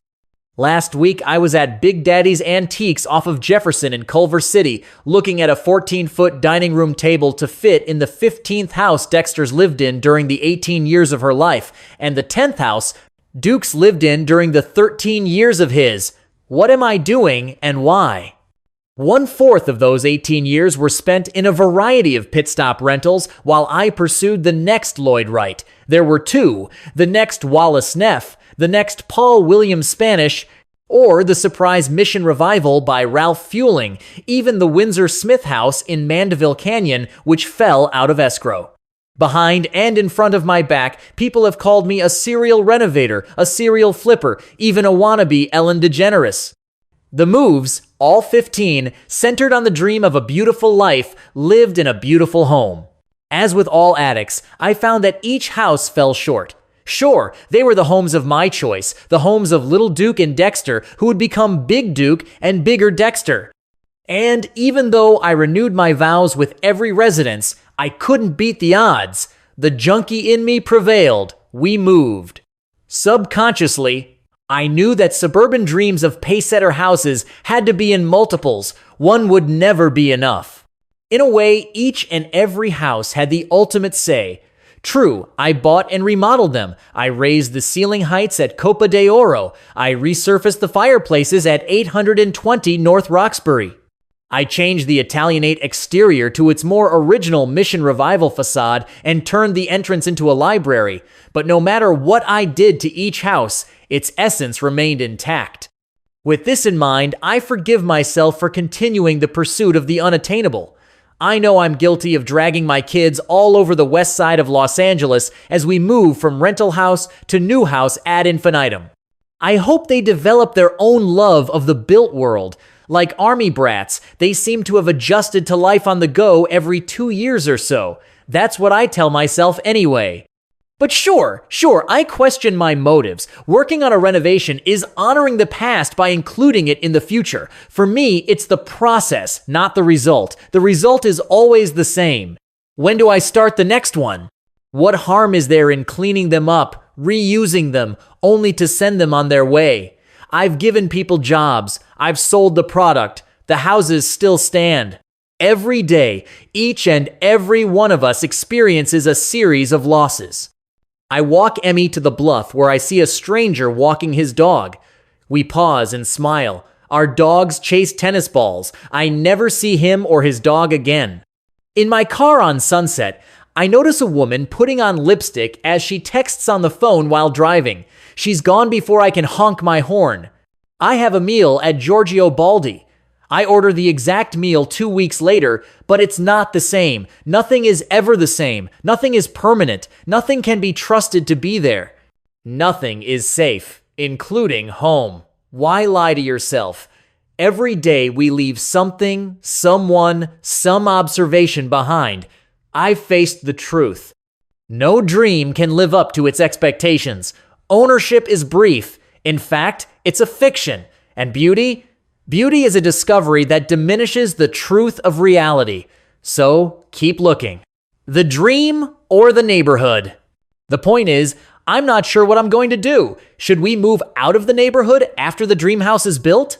Last week, I was at Big Daddy's Antiques off of Jefferson in Culver City, looking at a 14-foot dining room table to fit in the 15th house Dexter's lived in during the 18 years of her life, and the 10th house Duke's lived in during the 13 years of his. What am I doing and why? 1/4 of those 18 years were spent in a variety of pit stop rentals while I pursued the next Lloyd Wright. There were two, the next Wallace Neff, the next Paul Williams Spanish, or the surprise Mission Revival by Ralph Fueling, even the Windsor Smith House in Mandeville Canyon, which fell out of escrow. Behind and in front of my back, people have called me a serial renovator, a serial flipper, even a wannabe Ellen DeGeneres. The moves, all 15, centered on the dream of a beautiful life lived in a beautiful home. As with all addicts, I found that each house fell short. Sure, they were the homes of my choice, the homes of Little Duke and Dexter, who would become Big Duke and Bigger Dexter. And even though I renewed my vows with every residence, I couldn't beat the odds. The junkie in me prevailed. We moved. Subconsciously, I knew that suburban dreams of pacesetter houses had to be in multiples. One would never be enough. In a way, each and every house had the ultimate say. True, I bought and remodeled them. I raised the ceiling heights at Copa de Oro. I resurfaced the fireplaces at 820 North Roxbury. I changed the Italianate exterior to its more original Mission Revival facade and turned the entrance into a library. But no matter what I did to each house, its essence remained intact. With this in mind, I forgive myself for continuing the pursuit of the unattainable. I know I'm guilty of dragging my kids all over the west side of Los Angeles as we move from rental house to new house ad infinitum. I hope they develop their own love of the built world. Like army brats, they seem to have adjusted to life on the go every 2 years or so. That's what I tell myself anyway. But sure, I question my motives. Working on a renovation is honoring the past by including it in the future. For me, it's the process, not the result. The result is always the same. When do I start the next one? What harm is there in cleaning them up, reusing them, only to send them on their way? I've given people jobs. I've sold the product. The houses still stand. Every day, each and every one of us experiences a series of losses. I walk Emmy to the bluff where I see a stranger walking his dog. We pause and smile. Our dogs chase tennis balls. I never see him or his dog again. In my car on Sunset, I notice a woman putting on lipstick as she texts on the phone while driving. She's gone before I can honk my horn. I have a meal at Giorgio Baldi. I order the exact meal 2 weeks later, but it's not the same. Nothing is ever the same. Nothing is permanent. Nothing can be trusted to be there. Nothing is safe, including home. Why lie to yourself? Every day we leave something, someone, some observation behind. I've faced the truth. No dream can live up to its expectations. Ownership is brief. In fact, it's a fiction. And beauty? Beauty is a discovery that diminishes the truth of reality. So keep looking. The dream or the neighborhood? The point is, I'm not sure what I'm going to do. Should we move out of the neighborhood after the dream house is built?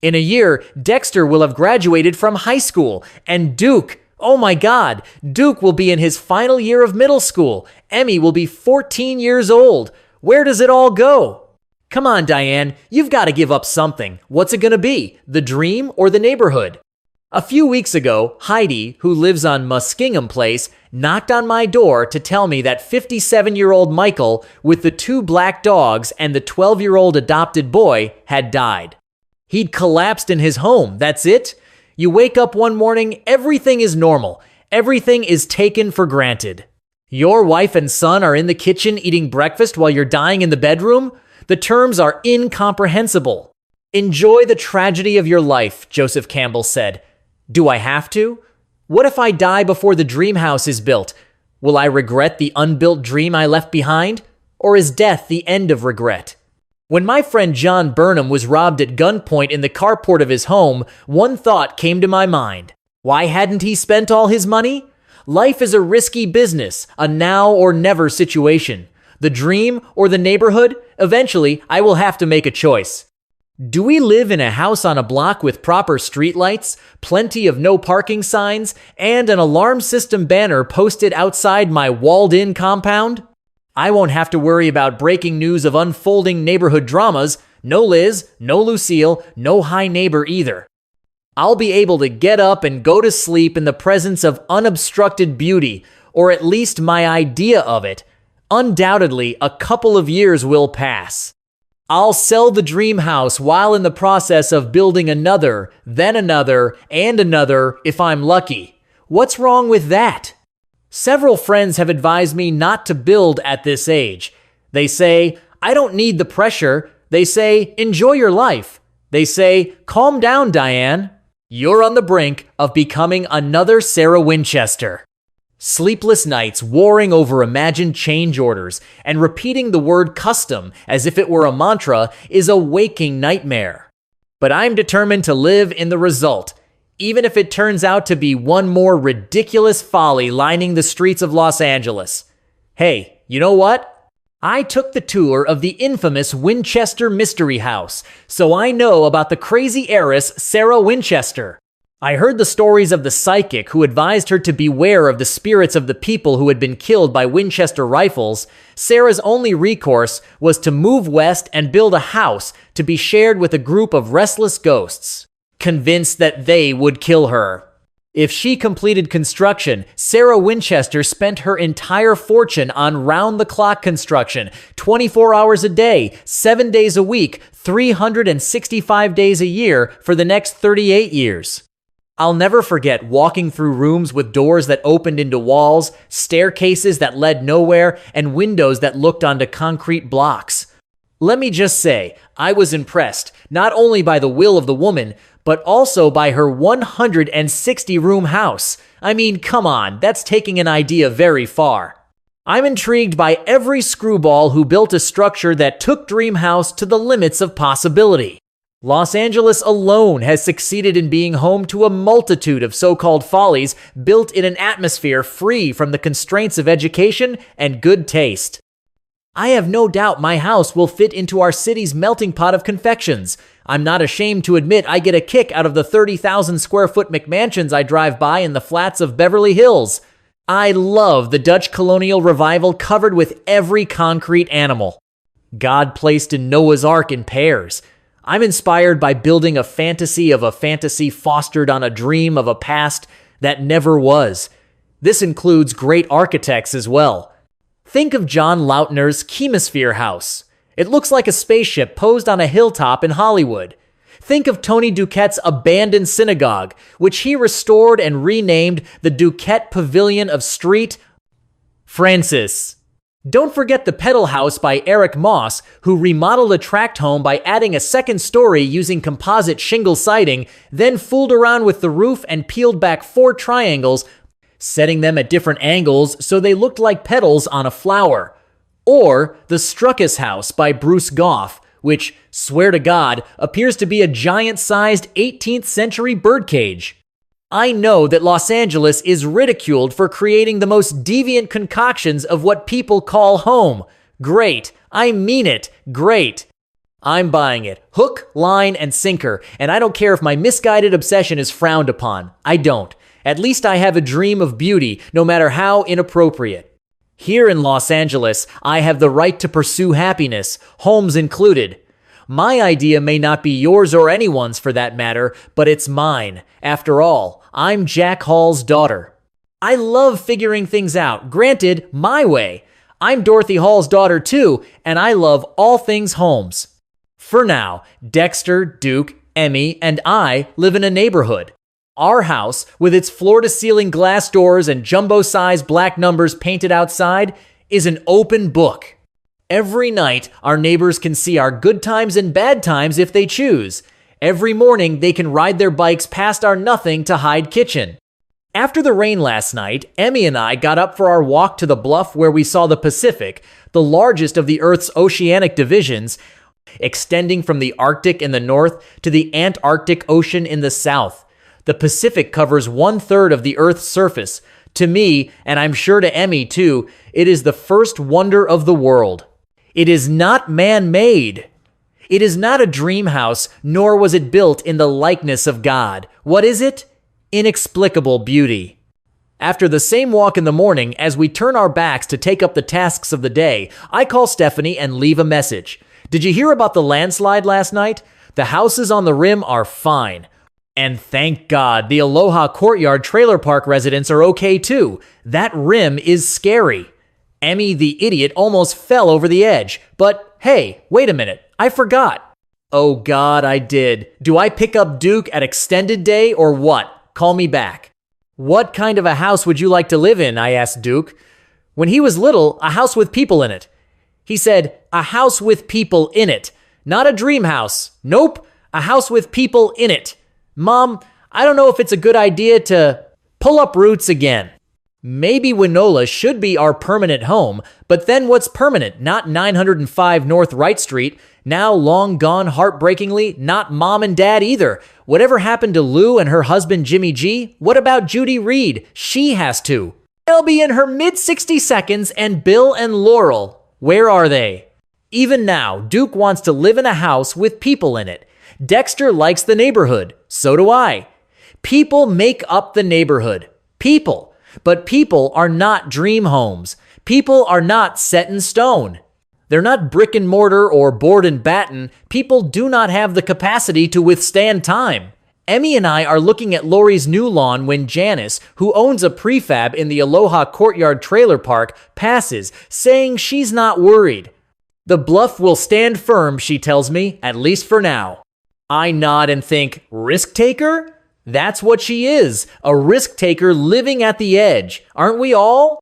In a year, Dexter will have graduated from high school, and Duke, oh my God, Duke will be in his final year of middle school. Emmy will be 14 years old. Where does it all go? Come on, Diane, you've got to give up something. What's it going to be? The dream or the neighborhood? A few weeks ago, Heidi, who lives on Muskingum Place, knocked on my door to tell me that 57-year-old Michael, with the 2 black dogs and the 12-year-old adopted boy, had died. He'd collapsed in his home, that's it. You wake up one morning, everything is normal. Everything is taken for granted. Your wife and son are in the kitchen eating breakfast while you're dying in the bedroom? The terms are incomprehensible. Enjoy the tragedy of your life, Joseph Campbell said. Do I have to? What if I die before the dream house is built? Will I regret the unbuilt dream I left behind? Or is death the end of regret? When my friend John Burnham was robbed at gunpoint in the carport of his home, one thought came to my mind. Why hadn't he spent all his money? Life is a risky business, a now or never situation. The dream or the neighborhood? Eventually, I will have to make a choice. Do we live in a house on a block with proper streetlights, plenty of no parking signs, and an alarm system banner posted outside my walled-in compound? I won't have to worry about breaking news of unfolding neighborhood dramas. No Liz, no Lucille, no High Neighbor either. I'll be able to get up and go to sleep in the presence of unobstructed beauty, or at least my idea of it. Undoubtedly, a couple of years will pass. I'll sell the dream house while in the process of building another, then another, and another if I'm lucky. What's wrong with that? Several friends have advised me not to build at this age. They say, I don't need the pressure. They say, enjoy your life. They say, calm down, Diane. You're on the brink of becoming another Sarah Winchester. Sleepless nights warring over imagined change orders and repeating the word custom as if it were a mantra is a waking nightmare. But I'm determined to live in the result, even if it turns out to be one more ridiculous folly lining the streets of Los Angeles. Hey, you know what? I took the tour of the infamous Winchester Mystery House, so I know about the crazy heiress Sarah Winchester. I heard the stories of the psychic who advised her to beware of the spirits of the people who had been killed by Winchester rifles. Sarah's only recourse was to move west and build a house to be shared with a group of restless ghosts, convinced that they would kill her. If she completed construction, Sarah Winchester spent her entire fortune on round-the-clock construction, 24 hours a day, 7 days a week, 365 days a year for the next 38 years. I'll never forget walking through rooms with doors that opened into walls, staircases that led nowhere, and windows that looked onto concrete blocks. Let me just say, I was impressed, not only by the will of the woman, but also by her 160-room house. I mean, come on, that's taking an idea very far. I'm intrigued by every screwball who built a structure that took Dream House to the limits of possibility. Los Angeles alone has succeeded in being home to a multitude of so-called follies built in an atmosphere free from the constraints of education and good taste. I have no doubt my house will fit into our city's melting pot of confections. I'm not ashamed to admit I get a kick out of the 30,000 square foot McMansions I drive by in the flats of Beverly Hills. I love the Dutch colonial revival covered with every concrete animal. God placed in Noah's Ark in pairs. I'm inspired by building a fantasy fostered on a dream of a past that never was. This includes great architects as well. Think of John Lautner's Chemosphere House. It looks like a spaceship posed on a hilltop in Hollywood. Think of Tony Duquette's abandoned synagogue, which he restored and renamed the Duquette Pavilion of Street Francis. Don't forget the Petal House by Eric Moss, who remodeled a tract home by adding a second story using composite shingle siding, then fooled around with the roof and peeled back 4 triangles, setting them at different angles so they looked like petals on a flower. Or the Struckus House by Bruce Goff, which, swear to God, appears to be a giant-sized 18th century birdcage. I know that Los Angeles is ridiculed for creating the most deviant concoctions of what people call home. Great. I mean it. Great. I'm buying it. Hook, line, and sinker. And I don't care if my misguided obsession is frowned upon. I don't. At least I have a dream of beauty, no matter how inappropriate. Here in Los Angeles, I have the right to pursue happiness, homes included. My idea may not be yours or anyone's for that matter, but it's mine. After all, I'm Jack Hall's daughter. I love figuring things out, granted, my way. I'm Dorothy Hall's daughter too, and I love all things homes. For now, Dexter, Duke, Emmy, and I live in a neighborhood. Our house, with its floor-to-ceiling glass doors and jumbo-sized black numbers painted outside, is an open book. Every night, our neighbors can see our good times and bad times if they choose. Every morning, they can ride their bikes past our nothing-to-hide kitchen. After the rain last night, Emmy and I got up for our walk to the bluff where we saw the Pacific, the largest of the Earth's oceanic divisions, extending from the Arctic in the north to the Antarctic Ocean in the south. The Pacific covers 1/3 of the Earth's surface. To me, and I'm sure to Emmy too, it is the first wonder of the world. It is not man-made. It is not a dream house, nor was it built in the likeness of God. What is it? Inexplicable beauty. After the same walk in the morning, as we turn our backs to take up the tasks of the day, I call Stephanie and leave a message. Did you hear about the landslide last night? The houses on the rim are fine. And thank God, the Aloha Courtyard Trailer Park residents are okay too. That rim is scary. Emmy, the idiot, almost fell over the edge. But hey, wait a minute, I forgot. Oh God, I did. Do I pick up Duke at extended day or what? Call me back. What kind of a house would you like to live in? I asked Duke. When he was little, a house with people in it. He said, a house with people in it. Not a dream house. Nope, a house with people in it. Mom, I don't know if it's a good idea to pull up roots again. Maybe Winola should be our permanent home, but then what's permanent? Not 905 North Wright Street. Now long gone heartbreakingly, not Mom and Dad either. Whatever happened to Lou and her husband Jimmy G? What about Judy Reed? She has to. They'll be in her mid-60 seconds, and Bill and Laurel. Where are they? Even now, Duke wants to live in a house with people in it. Dexter likes the neighborhood. So do I. People make up the neighborhood. People. But people are not dream homes. People are not set in stone. They're not brick and mortar or board and batten. People do not have the capacity to withstand time. Emmy and I are looking at Lori's new lawn when Janice, who owns a prefab in the Aloha Courtyard Trailer Park, passes, saying she's not worried. The bluff will stand firm, she tells me, at least for now. I nod and think, risk taker? That's what she is, a risk taker living at the edge. Aren't we all?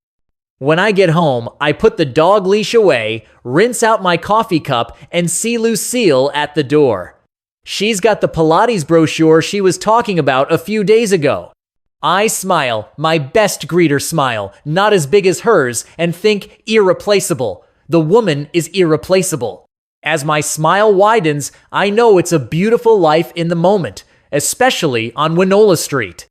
When I get home, I put the dog leash away, rinse out my coffee cup, and see Lucille at the door. She's got the Pilates brochure she was talking about a few days ago. I smile, my best greeter smile, not as big as hers, and think irreplaceable. The woman is irreplaceable. As my smile widens, I know it's a beautiful life in the moment, especially on Winola Street.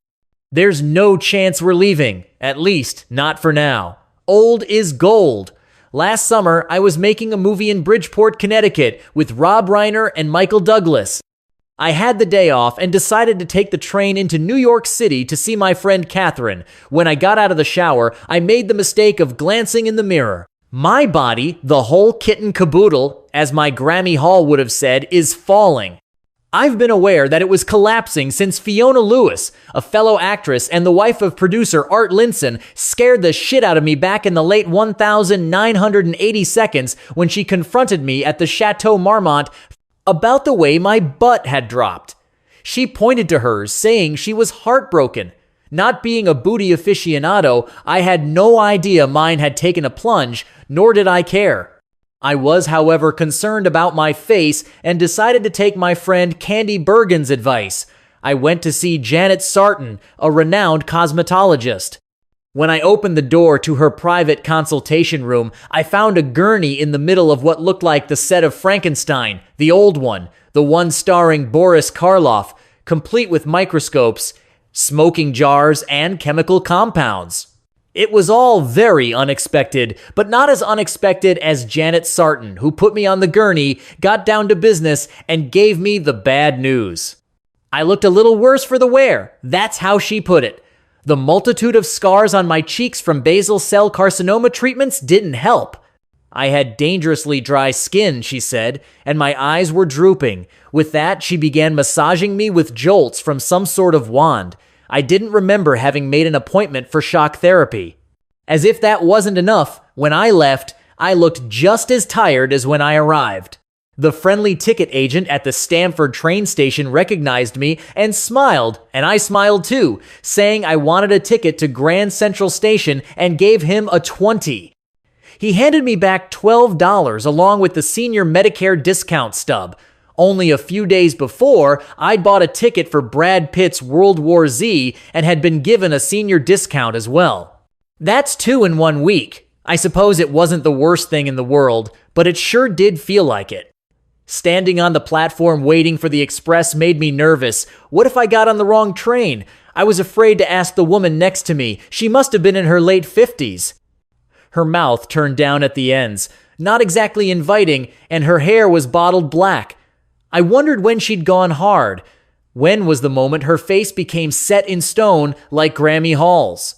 There's no chance we're leaving, at least not for now. Old is gold. Last summer, I was making a movie in Bridgeport, Connecticut with Rob Reiner and Michael Douglas. I had the day off and decided to take the train into New York City to see my friend Catherine. When I got out of the shower, I made the mistake of glancing in the mirror. My body, the whole kit and caboodle, as my Grammy Hall would have said, is falling. I've been aware that it was collapsing since Fiona Lewis, a fellow actress and the wife of producer Art Linson, scared the shit out of me back in the late 1980 seconds when she confronted me at the Chateau Marmont about the way my butt had dropped. She pointed to hers, saying she was heartbroken. Not being a booty aficionado, I had no idea mine had taken a plunge, nor did I care. I was, however, concerned about my face and decided to take my friend Candy Bergen's advice. I went to see Janet Sarton, a renowned cosmetologist. When I opened the door to her private consultation room, I found a gurney in the middle of what looked like the set of Frankenstein, the old one, the one starring Boris Karloff, complete with microscopes, smoking jars, and chemical compounds. It was all very unexpected, but not as unexpected as Janet Sarton, who put me on the gurney, got down to business, and gave me the bad news. I looked a little worse for the wear. That's how she put it. The multitude of scars on my cheeks from basal cell carcinoma treatments didn't help. I had dangerously dry skin, she said, and my eyes were drooping. With that, she began massaging me with jolts from some sort of wand. I didn't remember having made an appointment for shock therapy. As if that wasn't enough, when I left, I looked just as tired as when I arrived. The friendly ticket agent at the Stamford train station recognized me and smiled, and I smiled too, saying I wanted a ticket to Grand Central Station and gave him a 20. He handed me back $12 along with the senior Medicare discount stub. Only a few days before, I'd bought a ticket for Brad Pitt's World War Z and had been given a senior discount as well. That's 2 in 1 week. I suppose it wasn't the worst thing in the world, but it sure did feel like it. Standing on the platform waiting for the express made me nervous. What if I got on the wrong train? I was afraid to ask the woman next to me. She must have been in her late 50s. Her mouth turned down at the ends, not exactly inviting, and her hair was bottled black. I wondered when she'd gone hard. When was the moment her face became set in stone like Grammy Hall's?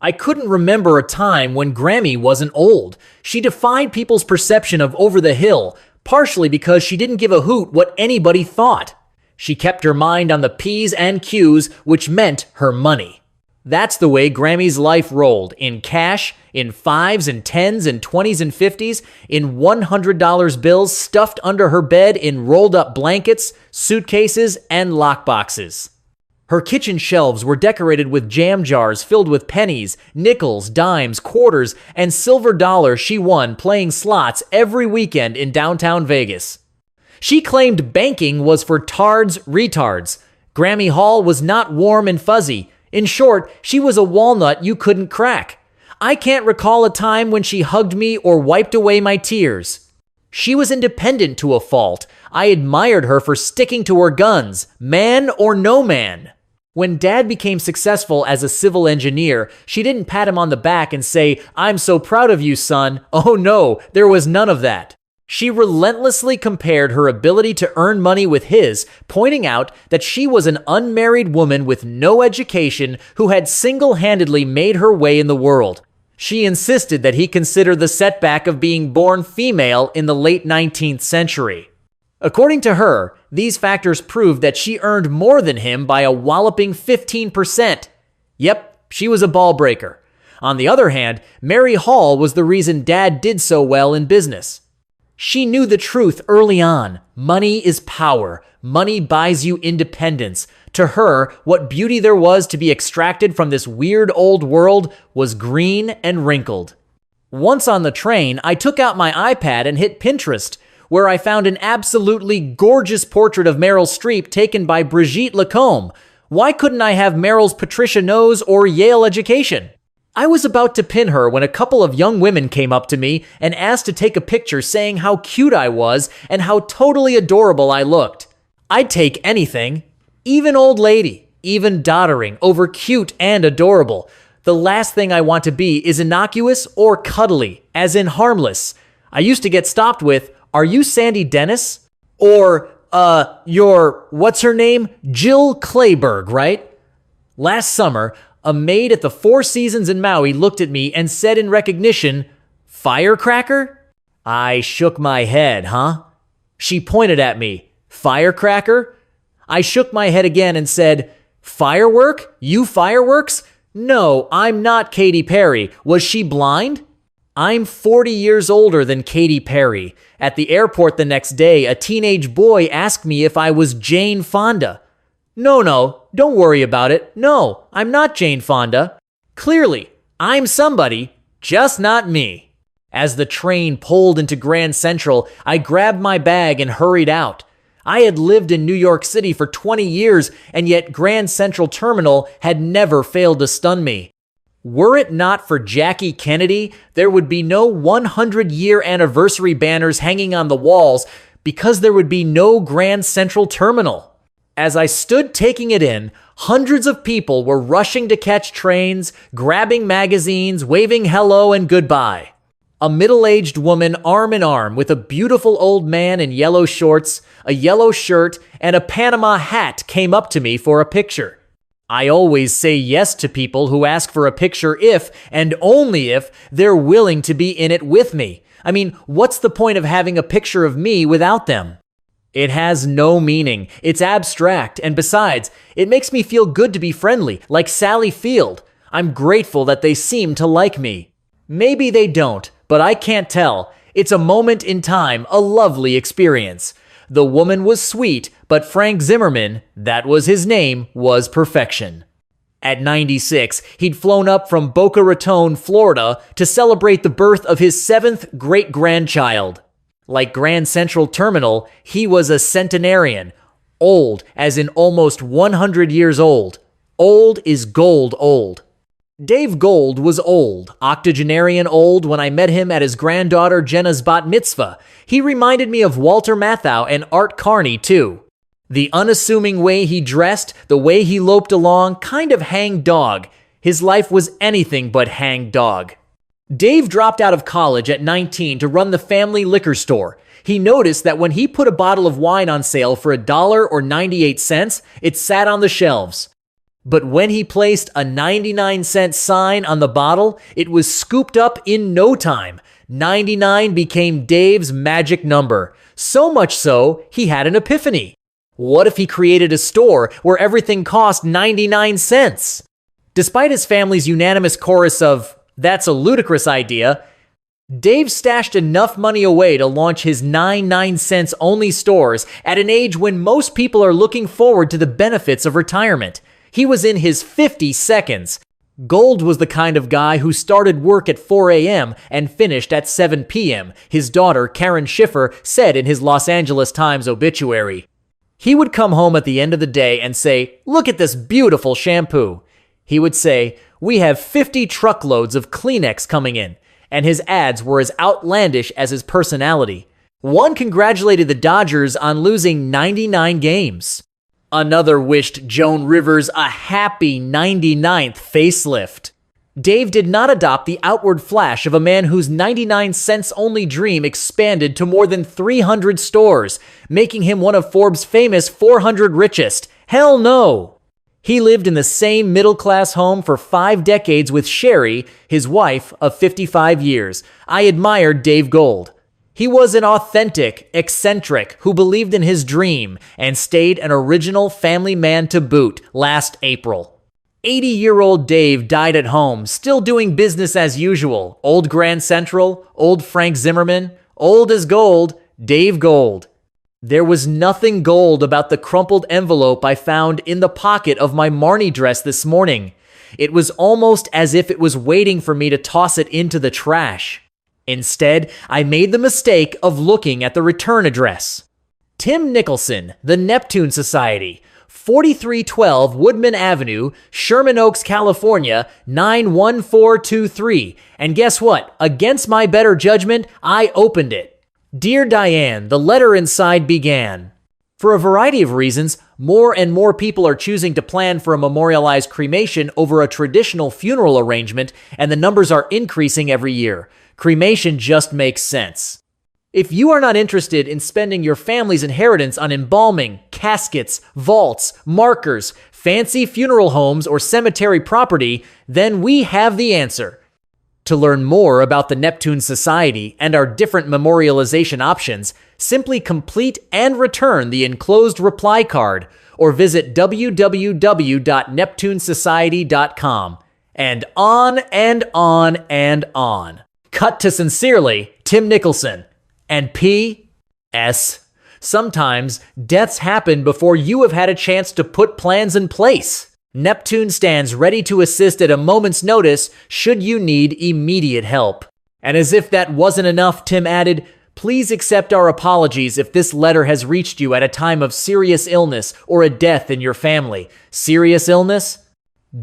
I couldn't remember a time when Grammy wasn't old. She defied people's perception of over the hill, partially because she didn't give a hoot what anybody thought. She kept her mind on the P's and Q's, which meant her money. That's the way Grammy's life rolled, in cash, in 5s and 10s and 20s and 50s, in $100 bills stuffed under her bed in rolled up blankets, suitcases, and lockboxes. Her kitchen shelves were decorated with jam jars filled with pennies, nickels, dimes, quarters, and silver dollars she won playing slots every weekend in downtown Vegas. She claimed banking was for tards retards. Grammy Hall was not warm and fuzzy. In short, she was a walnut you couldn't crack. I can't recall a time when she hugged me or wiped away my tears. She was independent to a fault. I admired her for sticking to her guns, man or no man. When Dad became successful as a civil engineer, she didn't pat him on the back and say, "I'm so proud of you, son." Oh no, there was none of that. She relentlessly compared her ability to earn money with his, pointing out that she was an unmarried woman with no education who had single-handedly made her way in the world. She insisted that he consider the setback of being born female in the late 19th century. According to her, these factors proved that she earned more than him by a walloping 15%. Yep, she was a ball breaker. On the other hand, Mary Hall was the reason Dad did so well in business. She knew the truth early on. Money is power. Money buys you independence. To her, what beauty there was to be extracted from this weird old world was green and wrinkled. Once on the train, I took out my iPad and hit Pinterest, where I found an absolutely gorgeous portrait of Meryl Streep taken by Brigitte Lacombe. Why couldn't I have Meryl's Patricia nose or Yale education? I was about to pin her when a couple of young women came up to me and asked to take a picture saying how cute I was and how totally adorable I looked. I'd take anything, even old lady, even doddering, over cute and adorable. The last thing I want to be is innocuous or cuddly, as in harmless. I used to get stopped with, "Are you Sandy Dennis?" Or, you're, what's her name? Jill Clayburgh, right? Last summer, a maid at the Four Seasons in Maui looked at me and said in recognition, "Firecracker?" I shook my head, huh? She pointed at me, "Firecracker?" I shook my head again and said, "Firework? You fireworks?" "No, I'm not Katy Perry. Was she blind?" I'm 40 years older than Katy Perry. At the airport the next day, a teenage boy asked me if I was Jane Fonda. No, don't worry about it. No, I'm not Jane Fonda. Clearly, I'm somebody, just not me. As the train pulled into Grand Central, I grabbed my bag and hurried out. I had lived in New York City for 20 years, and yet Grand Central Terminal had never failed to stun me. Were it not for Jackie Kennedy, there would be no 100-year anniversary banners hanging on the walls because there would be no Grand Central Terminal. As I stood taking it in, hundreds of people were rushing to catch trains, grabbing magazines, waving hello and goodbye. A middle-aged woman arm in arm with a beautiful old man in yellow shorts, a yellow shirt, and a Panama hat came up to me for a picture. I always say yes to people who ask for a picture if, and only if, they're willing to be in it with me. I mean, what's the point of having a picture of me without them? It has no meaning. It's abstract, and besides, it makes me feel good to be friendly, like Sally Field. I'm grateful that they seem to like me. Maybe they don't, but I can't tell. It's a moment in time, a lovely experience. The woman was sweet, but Frank Zimmerman, that was his name, was perfection. At 96, he'd flown up from Boca Raton, Florida, to celebrate the birth of his 7th great-grandchild. Like Grand Central Terminal, he was a centenarian. Old, as in almost 100 years old. Old is gold old. Dave Gold was old, octogenarian old when I met him at his granddaughter Jenna's bat mitzvah. He reminded me of Walter Matthau and Art Carney, too. The unassuming way he dressed, the way he loped along, kind of hang dog. His life was anything but hang dog. Dave dropped out of college at 19 to run the family liquor store. He noticed that when he put a bottle of wine on sale for $1 or 98 cents, it sat on the shelves. But when he placed a 99-cent sign on the bottle, it was scooped up in no time. 99 became Dave's magic number. So much so, he had an epiphany. What if he created a store where everything cost 99 cents? Despite his family's unanimous chorus of, "That's a ludicrous idea," Dave stashed enough money away to launch his 99-cents only stores at an age when most people are looking forward to the benefits of retirement. He was in his 50 seconds. Gold was the kind of guy who started work at 4 a.m. and finished at 7 p.m., his daughter, Karen Schiffer, said in his Los Angeles Times obituary. He would come home at the end of the day and say, "Look at this beautiful shampoo." He would say, "We have 50 truckloads of Kleenex coming in," and his ads were as outlandish as his personality. One congratulated the Dodgers on losing 99 games. Another wished Joan Rivers a happy 99th facelift. Dave did not adopt the outward flash of a man whose 99-cents only dream expanded to more than 300 stores, making him one of Forbes' famous 400 richest. Hell no! He lived in the same middle-class home for 5 decades with Sherry, his wife of 55 years. I admired Dave Gold. He was an authentic, eccentric who believed in his dream and stayed an original family man to boot last April. 80-year-old Dave died at home, still doing business as usual. Old Grand Central, old Frank Zimmerman, old as gold, Dave Gold. There was nothing gold about the crumpled envelope I found in the pocket of my Marnie dress this morning. It was almost as if it was waiting for me to toss it into the trash. Instead, I made the mistake of looking at the return address. Tim Nicholson, the Neptune Society, 4312 Woodman Avenue, Sherman Oaks, California, 91423. And guess what? Against my better judgment, I opened it. Dear Diane, the letter inside began. For a variety of reasons, more and more people are choosing to plan for a memorialized cremation over a traditional funeral arrangement, and the numbers are increasing every year. Cremation just makes sense. If you are not interested in spending your family's inheritance on embalming, caskets, vaults, markers, fancy funeral homes, or cemetery property, then we have the answer. To learn more about the Neptune Society and our different memorialization options, simply complete and return the enclosed reply card or visit www.neptunesociety.com. And on and on and on. Cut to sincerely, Tim Nicholson. And P.S. Sometimes deaths happen before you have had a chance to put plans in place. Neptune stands ready to assist at a moment's notice should you need immediate help. And as if that wasn't enough, Tim added, please accept our apologies if this letter has reached you at a time of serious illness or a death in your family. Serious illness?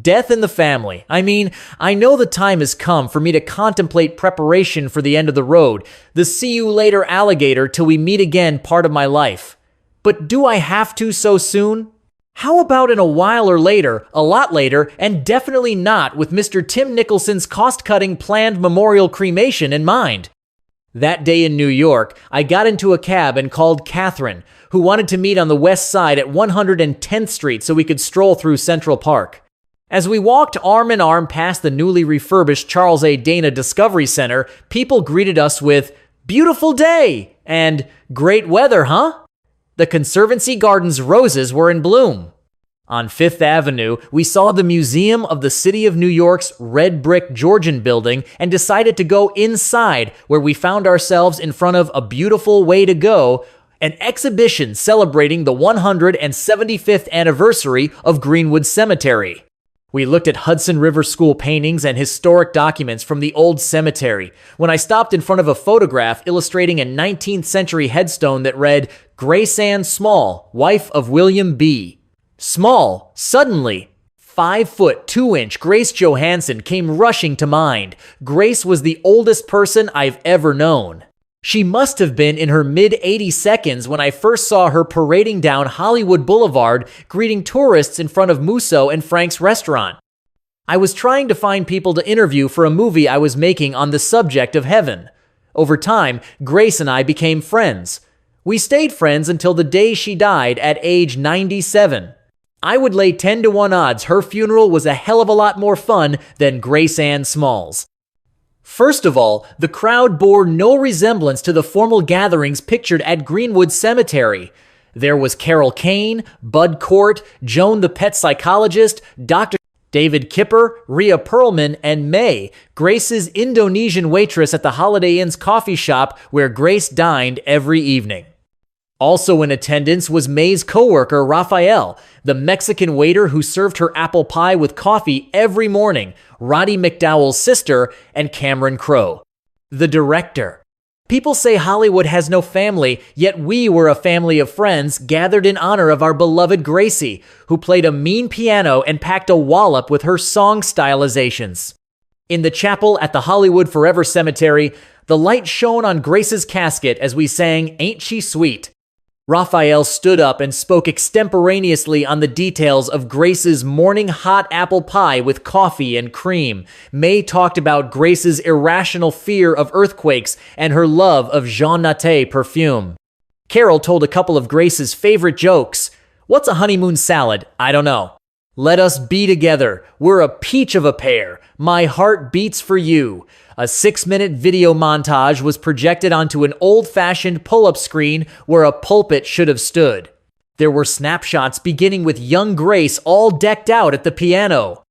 Death in the family. I mean, I know the time has come for me to contemplate preparation for the end of the road, the see you later alligator till we meet again part of my life. But do I have to so soon? How about in a while or later, a lot later, and definitely not with Mr. Tim Nicholson's cost-cutting planned memorial cremation in mind? That day in New York, I got into a cab and called Catherine, who wanted to meet on the west side at 110th Street so we could stroll through Central Park. As we walked arm in arm past the newly refurbished Charles A. Dana Discovery Center, people greeted us with, "Beautiful day!" and "Great weather, huh?" The Conservancy Gardens roses were in bloom. On Fifth Avenue, we saw the Museum of the City of New York's red brick Georgian building and decided to go inside, where we found ourselves in front of A Beautiful Way to Go, an exhibition celebrating the 175th anniversary of Greenwood Cemetery. We looked at Hudson River School paintings and historic documents from the old cemetery when I stopped in front of a photograph illustrating a 19th century headstone that read, "Grace Ann Small, wife of William B." Small, suddenly, 5 foot 2 inch Grace Johansson came rushing to mind. Grace was the oldest person I've ever known. She must have been in her mid-80 seconds when I first saw her parading down Hollywood Boulevard, greeting tourists in front of Musso and Frank's restaurant. I was trying to find people to interview for a movie I was making on the subject of heaven. Over time, Grace and I became friends. We stayed friends until the day she died at age 97. I would lay 10-to-1 odds her funeral was a hell of a lot more fun than Grace Ann Small's. First of all, the crowd bore no resemblance to the formal gatherings pictured at Greenwood Cemetery. There was Carol Kane, Bud Cort, Joan the Pet Psychologist, Dr. David Kipper, Rhea Perlman, and May, Grace's Indonesian waitress at the Holiday Inn's coffee shop where Grace dined every evening. Also in attendance was May's coworker, Raphael, the Mexican waiter who served her apple pie with coffee every morning, Roddy McDowell's sister, and Cameron Crowe, the director. People say Hollywood has no family, yet we were a family of friends gathered in honor of our beloved Gracie, who played a mean piano and packed a wallop with her song stylizations. In the chapel at the Hollywood Forever Cemetery, the light shone on Grace's casket as we sang "Ain't She Sweet?" Raphael stood up and spoke extemporaneously on the details of Grace's morning hot apple pie with coffee and cream. May talked about Grace's irrational fear of earthquakes and her love of Jean Naté perfume. Carol told a couple of Grace's favorite jokes. "What's a honeymoon salad? I don't know. Let us be together. We're a peach of a pair. My heart beats for you." A 6-minute video montage was projected onto an old-fashioned pull-up screen where a pulpit should have stood. There were snapshots beginning with young Grace all decked out at the piano.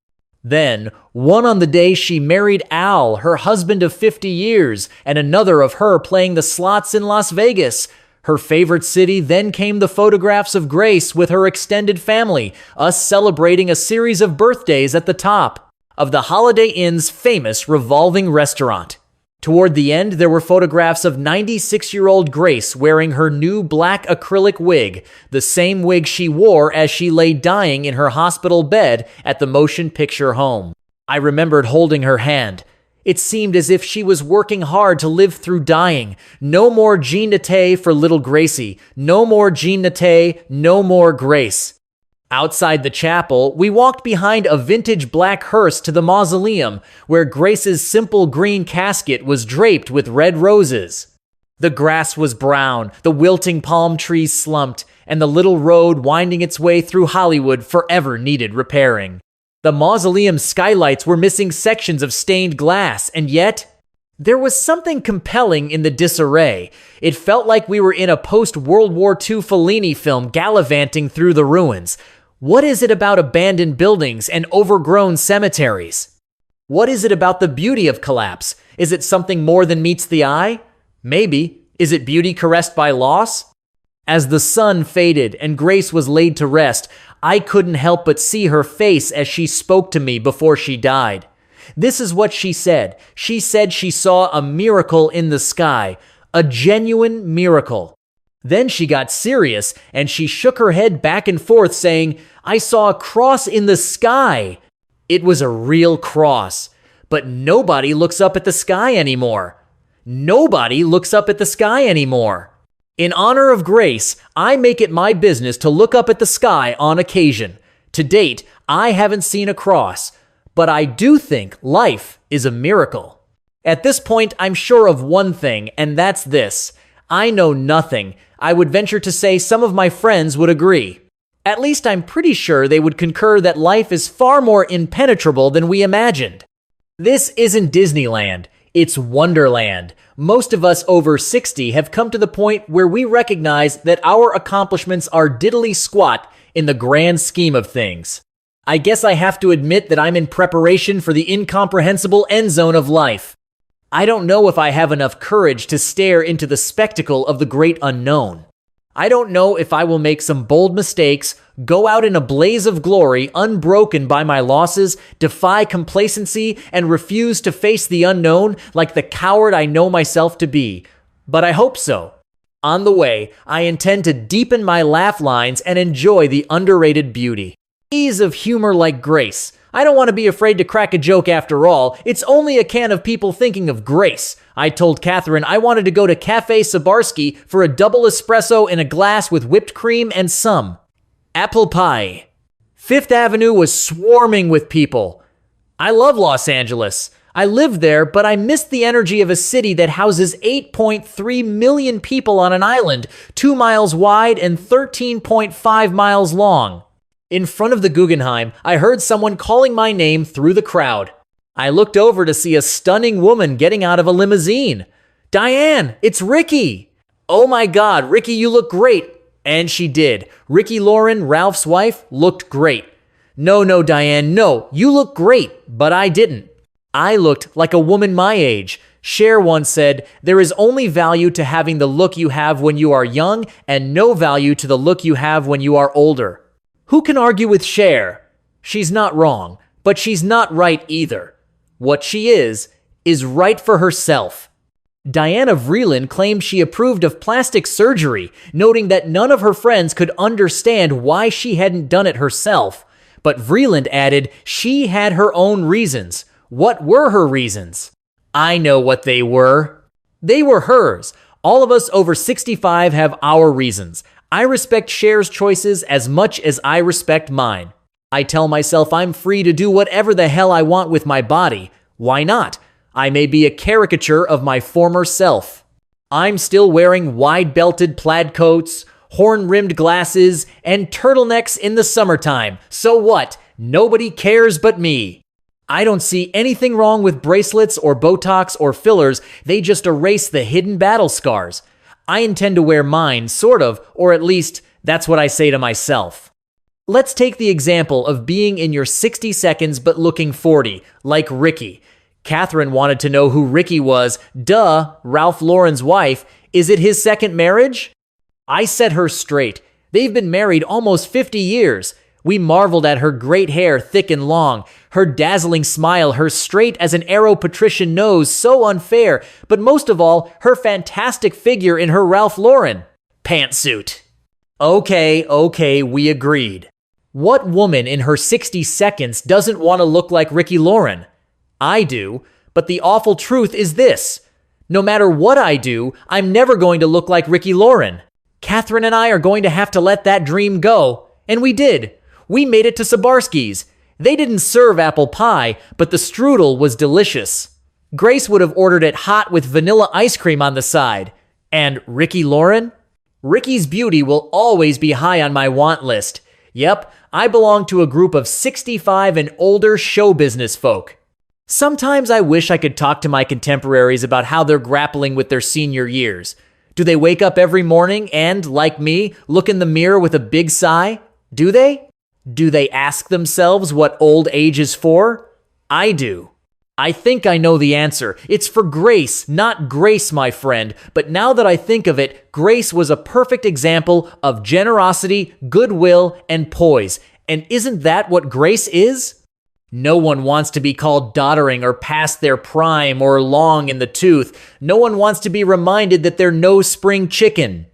Then, one on the day she married Al, her husband of 50 years, and another of her playing the slots in Las Vegas. Her favorite city. Then came the photographs of Grace with her extended family, us celebrating a series of birthdays at the top of the Holiday Inn's famous revolving restaurant. Toward the end, there were photographs of 96-year-old Grace wearing her new black acrylic wig, the same wig she wore as she lay dying in her hospital bed at the motion picture home. I remembered holding her hand. It seemed as if she was working hard to live through dying. No more Jean Naté for little Gracie. No more Jean Naté, no more Grace. Outside the chapel, we walked behind a vintage black hearse to the mausoleum, where Grace's simple green casket was draped with red roses. The grass was brown, the wilting palm trees slumped, and the little road winding its way through Hollywood forever needed repairing. The mausoleum skylights were missing sections of stained glass, and yet there was something compelling in the disarray. It felt like we were in a post-World War II Fellini film gallivanting through the ruins. What is it about abandoned buildings and overgrown cemeteries? What is it about the beauty of collapse? Is it something more than meets the eye? Maybe. Is it beauty caressed by loss? As the sun faded and Grace was laid to rest, I couldn't help but see her face as she spoke to me before she died. This is what she said. She said she saw a miracle in the sky, a genuine miracle. Then she got serious and she shook her head back and forth saying, "I saw a cross in the sky." It was a real cross, but nobody looks up at the sky anymore. Nobody looks up at the sky anymore. In honor of Grace, I make it my business to look up at the sky on occasion. To date, I haven't seen a cross, but I do think life is a miracle. At this point, I'm sure of one thing, and that's this. I know nothing. I would venture to say some of my friends would agree. At least I'm pretty sure they would concur that life is far more impenetrable than we imagined. This isn't Disneyland, it's Wonderland. Most of us over 60 have come to the point where we recognize that our accomplishments are diddly squat in the grand scheme of things. I guess I have to admit that I'm in preparation for the incomprehensible end zone of life. I don't know if I have enough courage to stare into the spectacle of the great unknown. I don't know if I will make some bold mistakes, go out in a blaze of glory, unbroken by my losses, defy complacency, and refuse to face the unknown like the coward I know myself to be. But I hope so. On the way, I intend to deepen my laugh lines and enjoy the underrated beauty. Ease of humor like Grace. I don't want to be afraid to crack a joke after all. It's only a can of people thinking of Grace. I told Catherine I wanted to go to Cafe Sabarsky for a double espresso in a glass with whipped cream and some apple pie. Fifth Avenue was swarming with people. I love Los Angeles. I lived there, but I missed the energy of a city that houses 8.3 million people on an island, 2 miles wide and 13.5 miles long. In front of the Guggenheim, I heard someone calling my name through the crowd. I looked over to see a stunning woman getting out of a limousine. "Diane, it's Ricky!" "Oh my God, Ricky, you look great!" And she did. Ricky Lauren, Ralph's wife, looked great. No, Diane, no, you look great, but I didn't. I looked like a woman my age. Cher once said, "There is only value to having the look you have when you are young and no value to the look you have when you are older." Who can argue with Cher? She's not wrong, but she's not right either. What she is right for herself. Diana Vreeland claimed she approved of plastic surgery, noting that none of her friends could understand why she hadn't done it herself. But Vreeland added she had her own reasons. What were her reasons? I know what they were. They were hers. All of us over 65 have our reasons. I respect Cher's choices as much as I respect mine. I tell myself I'm free to do whatever the hell I want with my body. Why not? I may be a caricature of my former self. I'm still wearing wide-belted plaid coats, horn-rimmed glasses, and turtlenecks in the summertime. So what? Nobody cares but me. I don't see anything wrong with bracelets or Botox or fillers. They just erase the hidden battle scars. I intend to wear mine, sort of, or at least that's what I say to myself. Let's take the example of being in your 60 seconds but looking 40, like Ricky. Catherine wanted to know who Ricky was. Duh, Ralph Lauren's wife. Is it his second marriage? I set her straight. They've been married almost 50 years. We marveled at her great hair, thick and long, her dazzling smile, her straight as an arrow patrician nose, so unfair, but most of all, her fantastic figure in her Ralph Lauren pantsuit. Okay, we agreed. What woman in her 60 seconds doesn't want to look like Ricky Lauren? I do, but the awful truth is this. No matter what I do, I'm never going to look like Ricky Lauren. Catherine and I are going to have to let that dream go, and we did. We made it to Sabarsky's. They didn't serve apple pie, but the strudel was delicious. Grace would have ordered it hot with vanilla ice cream on the side. And Ricky Lauren? Ricky's beauty will always be high on my want list. Yep, I belong to a group of 65 and older show business folk. Sometimes I wish I could talk to my contemporaries about how they're grappling with their senior years. Do they wake up every morning and, like me, look in the mirror with a big sigh? Do they? Do they ask themselves what old age is for? I do. I think I know the answer. It's for Grace, not Grace, my friend. But now that I think of it, Grace was a perfect example of generosity, goodwill, and poise. And isn't that what Grace is? No one wants to be called doddering or past their prime or long in the tooth. No one wants to be reminded that they're no spring chicken.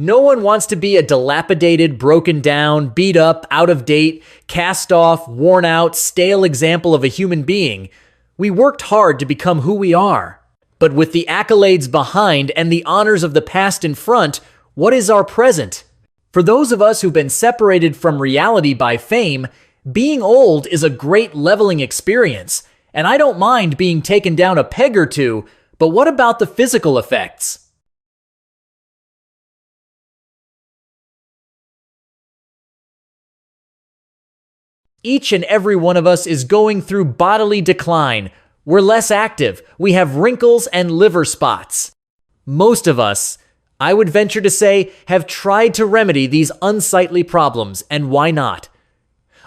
No one wants to be a dilapidated, broken down, beat up, out of date, cast off, worn out, stale example of a human being. We worked hard to become who we are. But with the accolades behind and the honors of the past in front, What is our present? For those of us who've been separated from reality by fame, being old is a great leveling experience, and I don't mind being taken down a peg or two, but what about the physical effects? Each and every one of us is going through bodily decline. We're less active. We have wrinkles and liver spots. Most of us, I would venture to say, have tried to remedy these unsightly problems, and why not?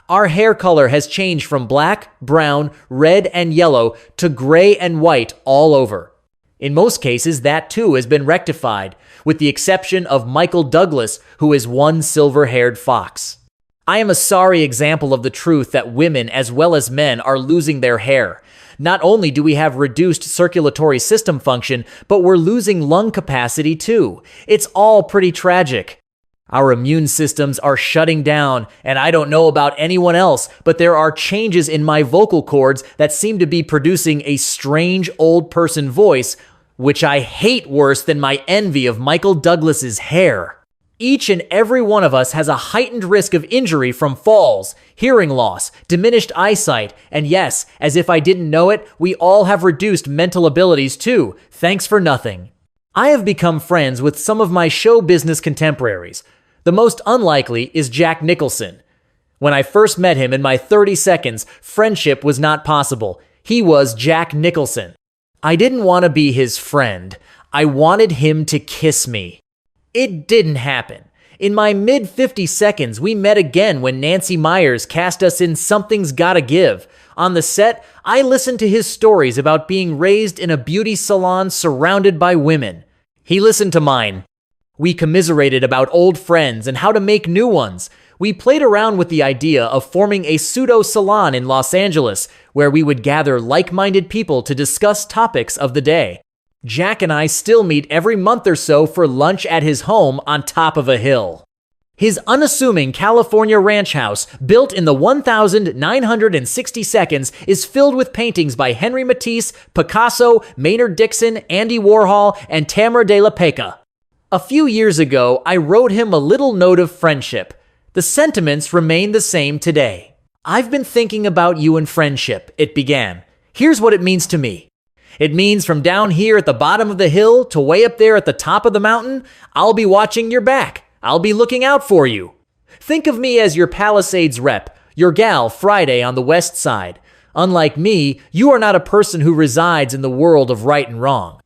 Our hair color has changed from black, brown, red, and yellow to gray and white all over. In most cases, that too has been rectified, with the exception of Michael Douglas, who is one silver-haired fox. I am a sorry example of the truth that women as well as men are losing their hair. Not only do we have reduced circulatory system function, but we're losing lung capacity too. It's all pretty tragic. Our immune systems are shutting down, and I don't know about anyone else, but there are changes in my vocal cords that seem to be producing a strange old person voice, which I hate worse than my envy of Michael Douglas's hair. Each and every one of us has a heightened risk of injury from falls, hearing loss, diminished eyesight, and yes, as if I didn't know it, we all have reduced mental abilities too, thanks for nothing. I have become friends with some of my show business contemporaries. The most unlikely is Jack Nicholson. When I first met him in my 30 seconds, friendship was not possible. He was Jack Nicholson. I didn't want to be his friend. I wanted him to kiss me. It didn't happen. In my mid-50 seconds, we met again when Nancy Meyers cast us in Something's Gotta Give. On the set, I listened to his stories about being raised in a beauty salon surrounded by women. He listened to mine. We commiserated about old friends and how to make new ones. We played around with the idea of forming a pseudo-salon in Los Angeles, where we would gather like-minded people to discuss topics of the day. Jack and I still meet every month or so for lunch at his home on top of a hill. His unassuming California ranch house, built in the 1,960 seconds, is filled with paintings by Henry Matisse, Picasso, Maynard Dixon, Andy Warhol, and Tamara de la Peca. A few years ago, I wrote him a little note of friendship. The sentiments remain the same today. I've been thinking about you and friendship, it began. Here's what it means to me. It means from down here at the bottom of the hill to way up there at the top of the mountain, I'll be watching your back. I'll be looking out for you. Think of me as your Palisades rep, your gal Friday on the west side. Unlike me, you are not a person who resides in the world of right and wrong.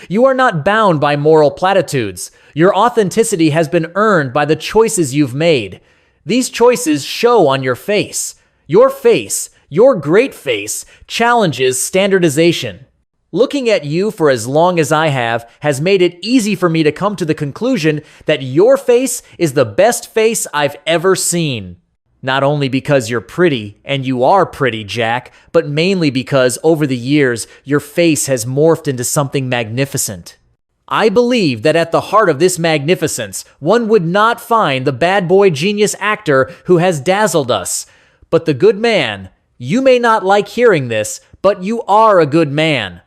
You are not bound by moral platitudes. Your authenticity has been earned by the choices you've made. These choices show on your face. Your face, your great face, challenges standardization. Looking at you for as long as I have has made it easy for me to come to the conclusion that your face is the best face I've ever seen. Not only because you're pretty, and you are pretty, Jack, but mainly because over the years, your face has morphed into something magnificent. I believe that at the heart of this magnificence, one would not find the bad boy genius actor who has dazzled us, but the good man. You may not like hearing this, but you are a good man.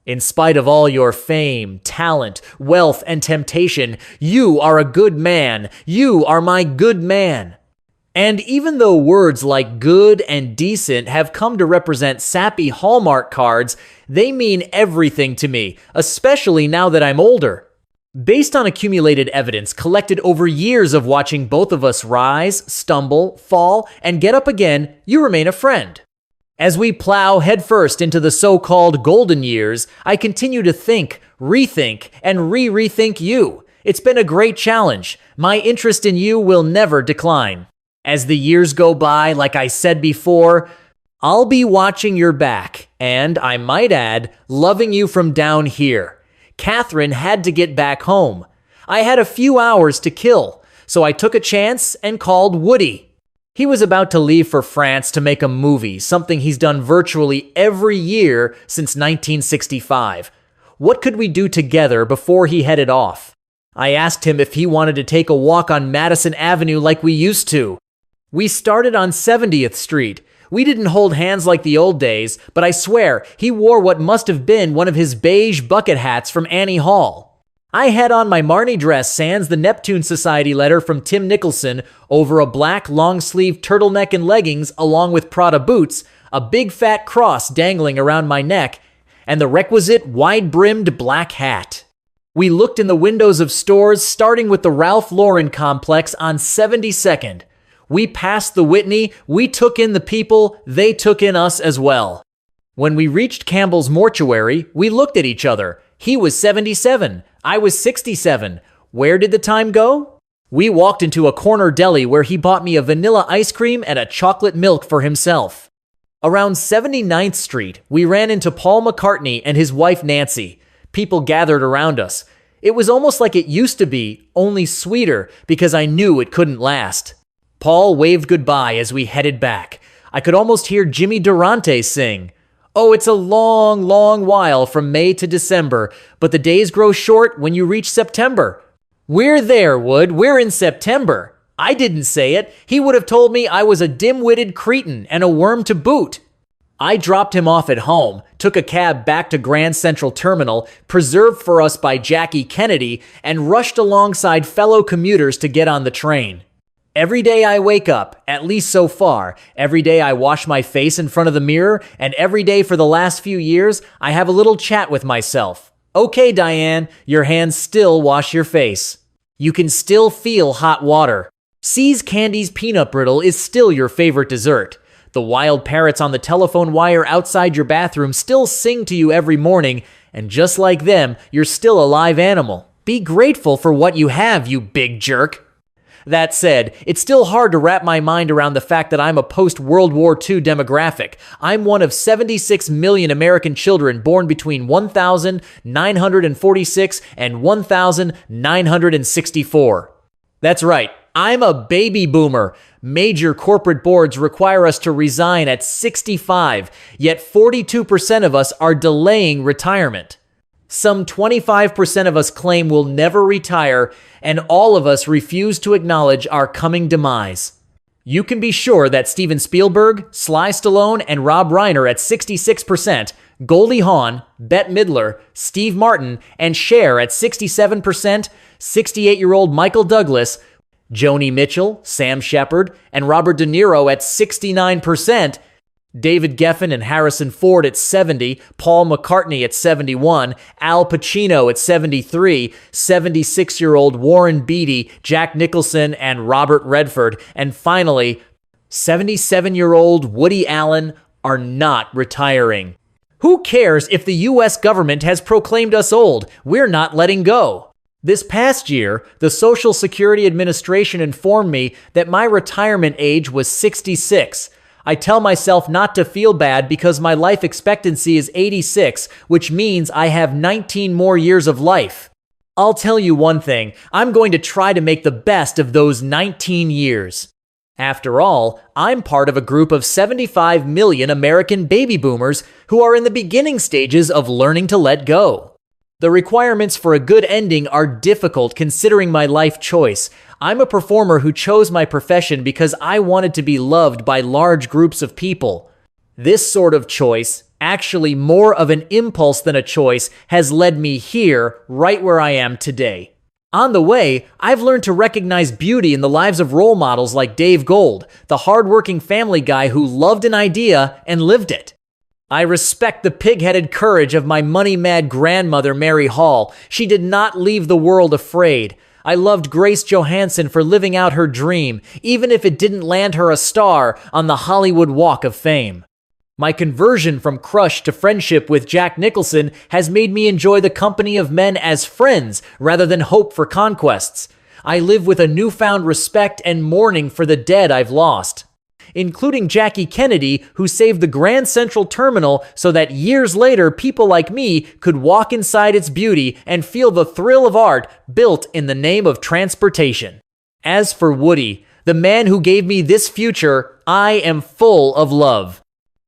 In spite of all your fame, talent, wealth, and temptation, you are a good man. You are my good man. And even though words like good and decent have come to represent sappy Hallmark cards, they mean everything to me, especially now that I'm older. Based on accumulated evidence collected over years of watching both of us rise, stumble, fall, and get up again, you remain a friend. As we plow headfirst into the so-called golden years, I continue to think, rethink, and rethink you. It's been a great challenge. My interest in you will never decline. As the years go by, like I said before, I'll be watching your back, and, I might add, loving you from down here. Catherine had to get back home. I had a few hours to kill, so I took a chance and called Woody. He was about to leave for France to make a movie, something he's done virtually every year since 1965. What could we do together before he headed off? I asked him if he wanted to take a walk on Madison Avenue like we used to. We started on 70th Street. We didn't hold hands like the old days, but I swear he wore what must have been one of his beige bucket hats from Annie Hall. I had on my Marnie dress sans the Neptune Society letter from Tim Nicholson over a black long-sleeved turtleneck and leggings along with Prada boots, a big fat cross dangling around my neck, and the requisite wide-brimmed black hat. We looked in the windows of stores starting with the Ralph Lauren complex on 72nd. We passed the Whitney, we took in the people, they took in us as well. When we reached Campbell's mortuary, we looked at each other. He was 77, I was 67. Where did the time go? We walked into a corner deli where he bought me a vanilla ice cream and a chocolate milk for himself. Around 79th Street, we ran into Paul McCartney and his wife Nancy. People gathered around us. It was almost like it used to be, only sweeter, because I knew it couldn't last. Paul waved goodbye as we headed back. I could almost hear Jimmy Durante sing. Oh, it's a long, long while from May to December, but the days grow short when you reach September. We're there, Wood. We're in September. I didn't say it. He would have told me I was a dim-witted cretin and a worm to boot. I dropped him off at home, took a cab back to Grand Central Terminal, preserved for us by Jackie Kennedy, and rushed alongside fellow commuters to get on the train. Every day I wake up, at least so far, every day I wash my face in front of the mirror, and every day for the last few years, I have a little chat with myself. Okay, Diane, your hands still wash your face. You can still feel hot water. See's Candy's peanut brittle is still your favorite dessert. The wild parrots on the telephone wire outside your bathroom still sing to you every morning, and just like them, you're still a live animal. Be grateful for what you have, you big jerk. That said, it's still hard to wrap my mind around the fact that I'm a post-World War II demographic. I'm one of 76 million American children born between 1946 and 1964. That's right, I'm a baby boomer. Major corporate boards require us to resign at 65, yet 42% of us are delaying retirement. Some 25% of us claim we'll never retire, and all of us refuse to acknowledge our coming demise. You can be sure that Steven Spielberg, Sly Stallone, and Rob Reiner at 66%, Goldie Hawn, Bette Midler, Steve Martin, and Cher at 67%, 68-year-old Michael Douglas, Joni Mitchell, Sam Shepard, and Robert De Niro at 69%, David Geffen and Harrison Ford at 70, Paul McCartney at 71, Al Pacino at 73, 76-year-old Warren Beatty, Jack Nicholson, and Robert Redford, and finally, 77-year-old Woody Allen are not retiring. Who cares if the US government has proclaimed us old? We're not letting go. This past year, the Social Security Administration informed me that my retirement age was 66. I tell myself not to feel bad because my life expectancy is 86, which means I have 19 more years of life. I'll tell you one thing, I'm going to try to make the best of those 19 years. After all, I'm part of a group of 75 million American baby boomers who are in the beginning stages of learning to let go. The requirements for a good ending are difficult considering my life choice. I'm a performer who chose my profession because I wanted to be loved by large groups of people. This sort of choice, actually more of an impulse than a choice, has led me here, right where I am today. On the way, I've learned to recognize beauty in the lives of role models like Dave Gold, the hardworking family guy who loved an idea and lived it. I respect the pig-headed courage of my money-mad grandmother, Mary Hall. She did not leave the world afraid. I loved Grace Johansson for living out her dream, even if it didn't land her a star on the Hollywood Walk of Fame. My conversion from crush to friendship with Jack Nicholson has made me enjoy the company of men as friends rather than hope for conquests. I live with a newfound respect and mourning for the dead I've lost, including Jackie Kennedy, who saved the Grand Central Terminal so that years later people like me could walk inside its beauty and feel the thrill of art built in the name of transportation. As for Woody, the man who gave me this future, I am full of love.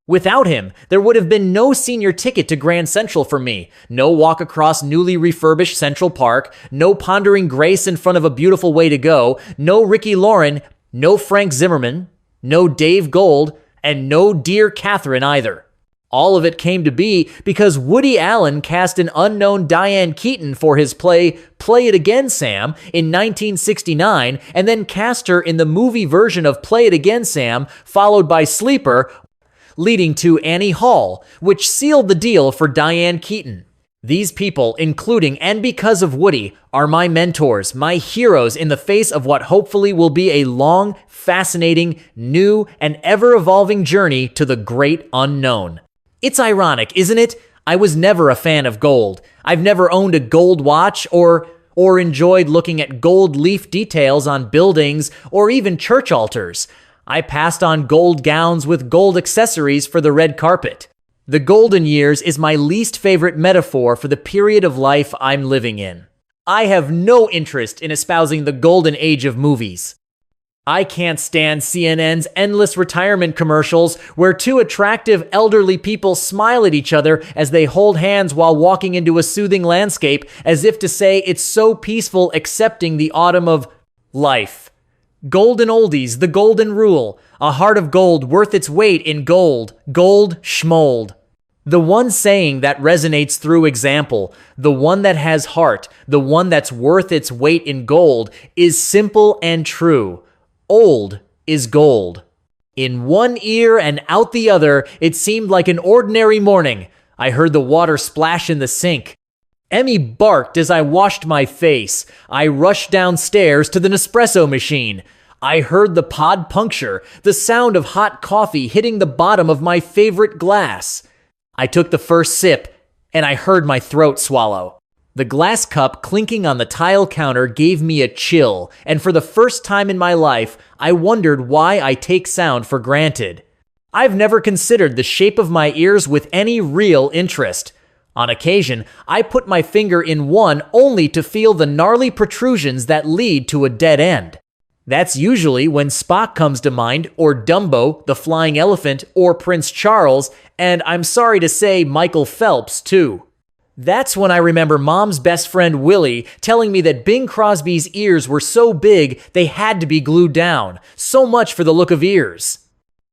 Without him, there would have been no senior ticket to Grand Central for me, no walk across newly refurbished Central Park, no pondering grace in front of a beautiful way to go, no Ricky Lauren, no Frank Zimmerman, no Dave Gold, and no dear Catherine either. All of it came to be because Woody Allen cast an unknown Diane Keaton for his play Play It Again, Sam in 1969, and then cast her in the movie version of Play It Again, Sam, followed by Sleeper, leading to Annie Hall, which sealed the deal for Diane Keaton. These people, including and because of Woody, are my mentors, my heroes in the face of what hopefully will be a long, fascinating, new, and ever-evolving journey to the great unknown. It's ironic, isn't it? I was never a fan of gold. I've never owned a gold watch or enjoyed looking at gold leaf details on buildings or even church altars. I passed on gold gowns with gold accessories for the red carpet. The golden years is my least favorite metaphor for the period of life I'm living in. I have no interest in espousing the golden age of movies. I can't stand CNN's endless retirement commercials where two attractive elderly people smile at each other as they hold hands while walking into a soothing landscape, as if to say it's so peaceful accepting the autumn of life. Golden oldies, the golden rule, a heart of gold worth its weight in gold, gold schmold. The one saying that resonates through example, the one that has heart, the one that's worth its weight in gold, is simple and true. Old is gold. In one ear and out the other, it seemed like an ordinary morning. I heard the water splash in the sink. Emmy barked as I washed my face. I rushed downstairs to the Nespresso machine. I heard the pod puncture, the sound of hot coffee hitting the bottom of my favorite glass. I took the first sip, and I heard my throat swallow. The glass cup clinking on the tile counter gave me a chill, and for the first time in my life, I wondered why I take sound for granted. I've never considered the shape of my ears with any real interest. On occasion, I put my finger in one only to feel the gnarly protrusions that lead to a dead end. That's usually when Spock comes to mind, or Dumbo, the flying elephant, or Prince Charles, and I'm sorry to say Michael Phelps, too. That's when I remember Mom's best friend Willie telling me that Bing Crosby's ears were so big they had to be glued down. So much for the look of ears.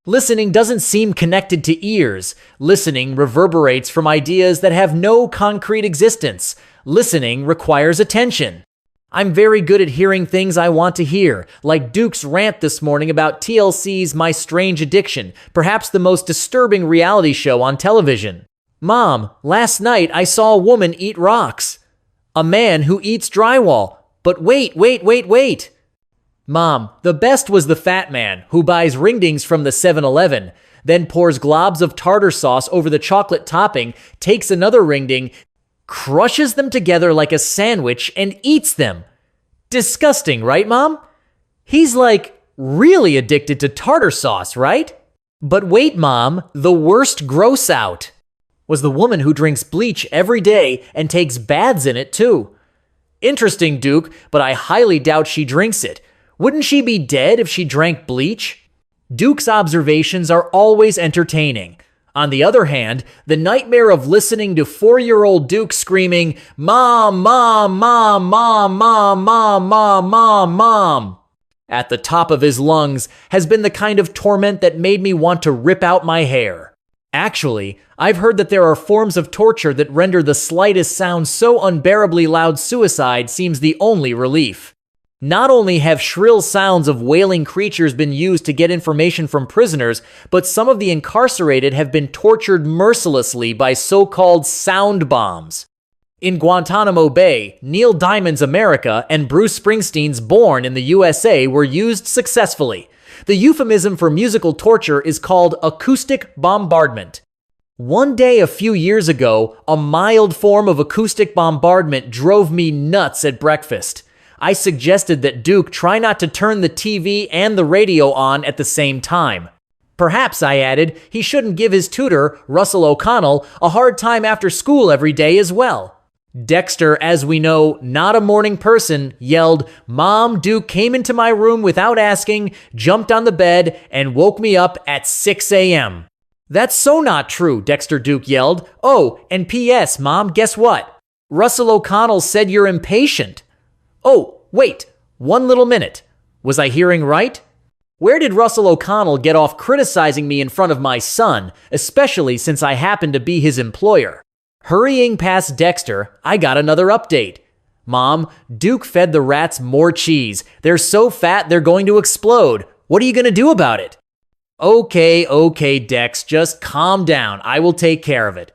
Listening doesn't seem connected to ears. Listening reverberates from ideas that have no concrete existence. Listening requires attention. I'm very good at hearing things I want to hear, like Duke's rant this morning about TLC's My Strange Addiction, perhaps the most disturbing reality show on television. Mom, last night I saw a woman eat rocks. A man who eats drywall. But wait. Mom, the best was the fat man who buys ringdings from the 7-Eleven, then pours globs of tartar sauce over the chocolate topping, takes another ringding, crushes them together like a sandwich, and eats them. Disgusting, right, Mom? He's like really addicted to tartar sauce, right? But wait, Mom, the worst gross out was the woman who drinks bleach every day and takes baths in it too. Interesting, Duke, but I highly doubt she drinks it. Wouldn't she be dead if she drank bleach? Duke's observations are always entertaining. On the other hand, the nightmare of listening to 4-year-old Duke screaming, "Mom, Mom, Mom, Mom, Mom, Mom, Mom, Mom, Mom," at the top of his lungs has been the kind of torment that made me want to rip out my hair. Actually, I've heard that there are forms of torture that render the slightest sound so unbearably loud suicide seems the only relief. Not only have shrill sounds of wailing creatures been used to get information from prisoners, but some of the incarcerated have been tortured mercilessly by so-called sound bombs. In Guantanamo Bay, Neil Diamond's America and Bruce Springsteen's Born in the USA were used successfully. The euphemism for musical torture is called acoustic bombardment. One day a few years ago, a mild form of acoustic bombardment drove me nuts at breakfast. I suggested that Duke try not to turn the TV and the radio on at the same time. Perhaps, I added, he shouldn't give his tutor, Russell O'Connell, a hard time after school every day as well. Dexter, as we know, not a morning person, yelled, "Mom, Duke came into my room without asking, jumped on the bed, and woke me up at 6 a.m. "That's so not true," Dexter Duke yelled. "Oh, and P.S., Mom, guess what? Russell O'Connell said you're impatient." "Oh, wait, one little minute. Was I hearing right?" Where did Russell O'Connell get off criticizing me in front of my son, especially since I happen to be his employer? Hurrying past Dexter, I got another update. Mom, Duke fed the rats more cheese. They're so fat they're going to explode. What are you going to do about it? Okay, Dex, just calm down. I will take care of it.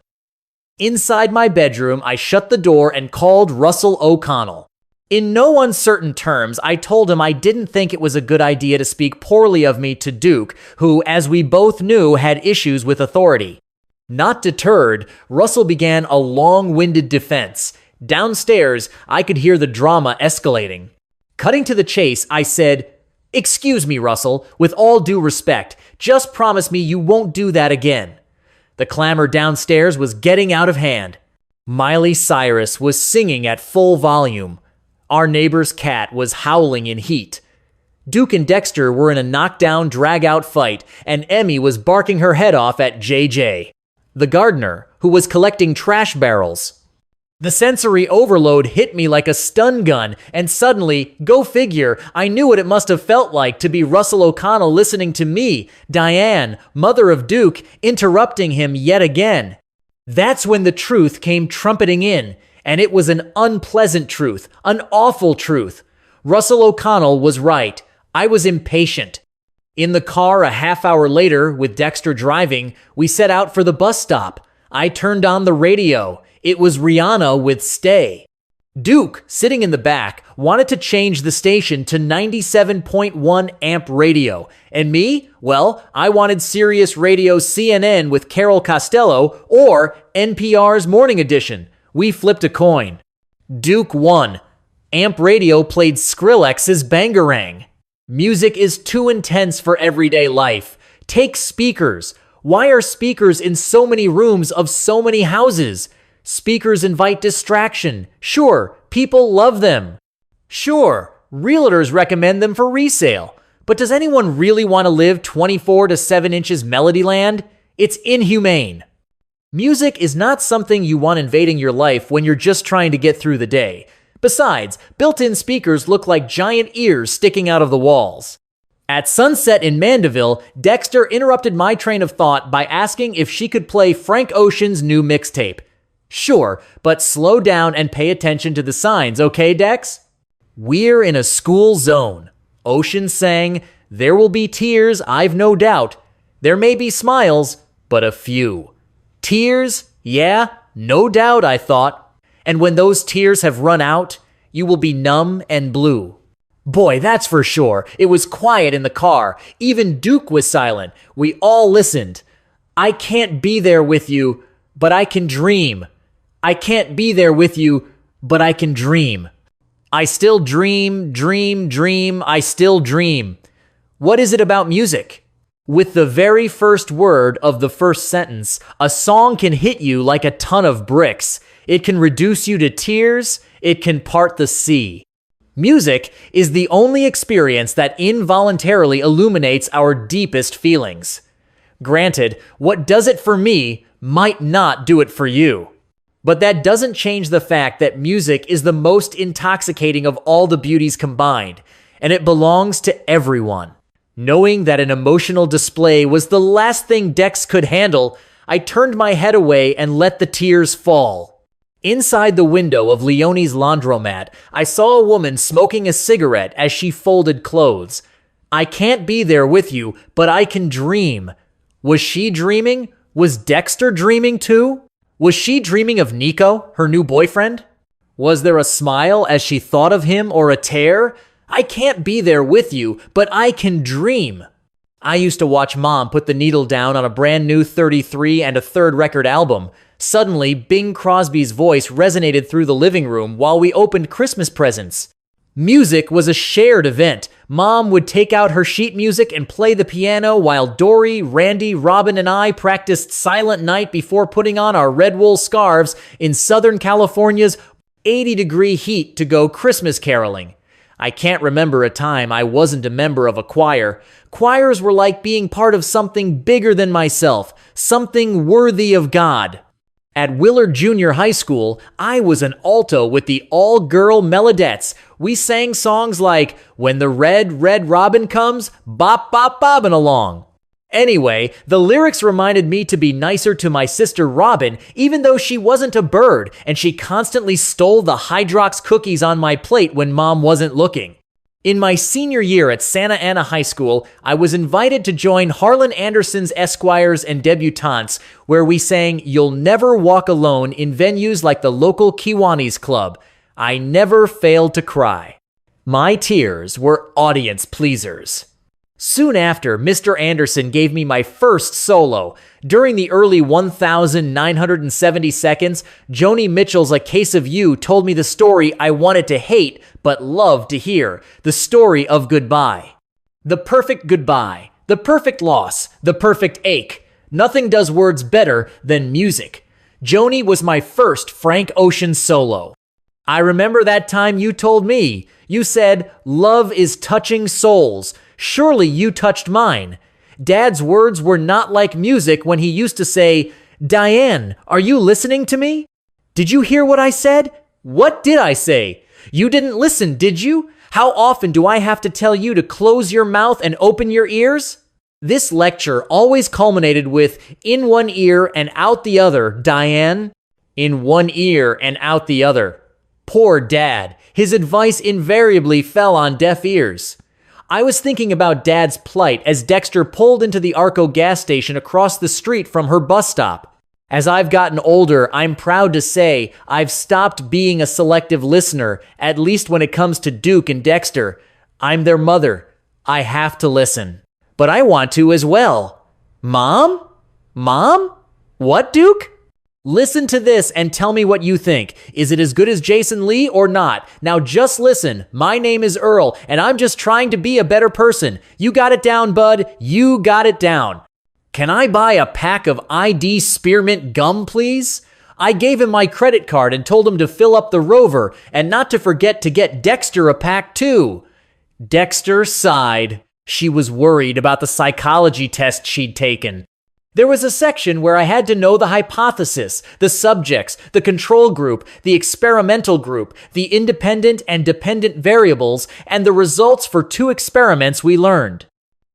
Inside my bedroom, I shut the door and called Russell O'Connell. In no uncertain terms, I told him I didn't think it was a good idea to speak poorly of me to Duke, who, as we both knew, had issues with authority. Not deterred, Russell began a long-winded defense. Downstairs, I could hear the drama escalating. Cutting to the chase, I said, "Excuse me, Russell, with all due respect, just promise me you won't do that again." The clamor downstairs was getting out of hand. Miley Cyrus was singing at full volume. Our neighbor's cat was howling in heat. Duke and Dexter were in a knockdown, drag-out fight, and Emmy was barking her head off at JJ, the gardener, who was collecting trash barrels. The sensory overload hit me like a stun gun, and suddenly, go figure, I knew what it must have felt like to be Russell O'Connell listening to me, Diane, mother of Duke, interrupting him yet again. That's when the truth came trumpeting in, and it was an unpleasant truth, an awful truth. Russell O'Connell was right. I was impatient. In the car a half hour later, with Dexter driving, we set out for the bus stop. I turned on the radio. It was Rihanna with Stay. Duke, sitting in the back, wanted to change the station to 97.1 amp radio. And me? Well, I wanted Sirius Radio CNN with Carol Costello or NPR's Morning Edition. We flipped a coin. Duke won. Amp radio played Skrillex's Bangarang. Music is too intense for everyday life. Take speakers. Why are speakers in so many rooms of so many houses? Speakers invite distraction. Sure, people love them. Sure, realtors recommend them for resale. But does anyone really want to live 24 to 7 inches Melodyland? It's inhumane. Music is not something you want invading your life when you're just trying to get through the day. Besides, built-in speakers look like giant ears sticking out of the walls. At sunset in Mandeville, Dexter interrupted my train of thought by asking if she could play Frank Ocean's new mixtape. Sure, but slow down and pay attention to the signs, okay, Dex? We're in a school zone. Ocean sang, "There will be tears, I've no doubt. There may be smiles, but a few." Tears? Yeah, no doubt, I thought. And when those tears have run out, you will be numb and blue. Boy, that's for sure. It was quiet in the car. Even Duke was silent. We all listened. I can't be there with you, but I can dream. I can't be there with you, but I can dream. I still dream, I still dream. What is it about music? With the very first word of the first sentence, a song can hit you like a ton of bricks. It can reduce you to tears. It can part the sea. Music is the only experience that involuntarily illuminates our deepest feelings. Granted, what does it for me might not do it for you. But that doesn't change the fact that music is the most intoxicating of all the beauties combined, and it belongs to everyone. Knowing that an emotional display was the last thing Dex could handle, I turned my head away and let the tears fall. Inside the window of Leonie's laundromat, I saw a woman smoking a cigarette as she folded clothes. I can't be there with you, but I can dream. Was she dreaming? Was Dexter dreaming too? Was she dreaming of Nico, her new boyfriend? Was there a smile as she thought of him or a tear? I can't be there with you, but I can dream. I used to watch Mom put the needle down on a brand new 33 and a third record album. Suddenly, Bing Crosby's voice resonated through the living room while we opened Christmas presents. Music was a shared event. Mom would take out her sheet music and play the piano while Dory, Randy, Robin, and I practiced Silent Night before putting on our red wool scarves in Southern California's 80-degree heat to go Christmas caroling. I can't remember a time I wasn't a member of a choir. Choirs were like being part of something bigger than myself, something worthy of God. At Willard Junior High School, I was an alto with the all-girl Melodettes. We sang songs like, "When the Red, Red Robin Comes, Bop Bop Bobbin' Along." Anyway, the lyrics reminded me to be nicer to my sister Robin, even though she wasn't a bird, and she constantly stole the Hydrox cookies on my plate when Mom wasn't looking. In my senior year at Santa Ana High School, I was invited to join Harlan Anderson's Esquires and Debutantes, where we sang "You'll Never Walk Alone" in venues like the local Kiwanis Club. I never failed to cry. My tears were audience pleasers. Soon after, Mr. Anderson gave me my first solo. During the early 1,970 seconds, Joni Mitchell's "A Case of You" told me the story I wanted to hate but loved to hear, the story of goodbye. The perfect goodbye, the perfect loss, the perfect ache. Nothing does words better than music. Joni was my first Frank Ocean solo. I remember that time you told me. You said, "Love is touching souls." Surely you touched mine. Dad's words were not like music when he used to say, "Diane, are you listening to me?" Did you hear what I said? What did I say? You didn't listen, did you? How often do I have to tell you to close your mouth and open your ears? This lecture always culminated with, "In one ear and out the other, Diane." In one ear and out the other. Poor Dad. His advice invariably fell on deaf ears. I was thinking about Dad's plight as Dexter pulled into the Arco gas station across the street from her bus stop. As I've gotten older, I'm proud to say I've stopped being a selective listener, at least when it comes to Duke and Dexter. I'm their mother. I have to listen. But I want to as well. Mom? Mom? What, Duke? Listen to this and tell me what you think. Is it as good as Jason Lee or not? Now just listen. My name is Earl, and I'm just trying to be a better person. You got it down, bud. You got it down. Can I buy a pack of ID Spearmint gum, please? I gave him my credit card and told him to fill up the Rover, and not to forget to get Dexter a pack too. Dexter sighed. She was worried about the psychology test she'd taken. There was a section where I had to know the hypothesis, the subjects, the control group, the experimental group, the independent and dependent variables, and the results for 2 experiments we learned.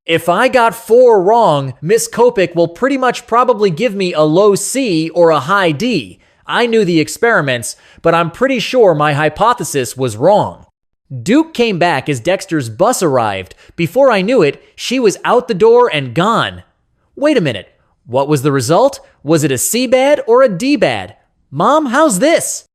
If I got 4 wrong, Miss Kopik will pretty much probably give me a low C or a high D. I knew the experiments, but I'm pretty sure my hypothesis was wrong. Duke came back as Dexter's bus arrived. Before I knew it, she was out the door and gone. Wait a minute. What was the result? Was it a C bad or a D bad? Mom, how's this?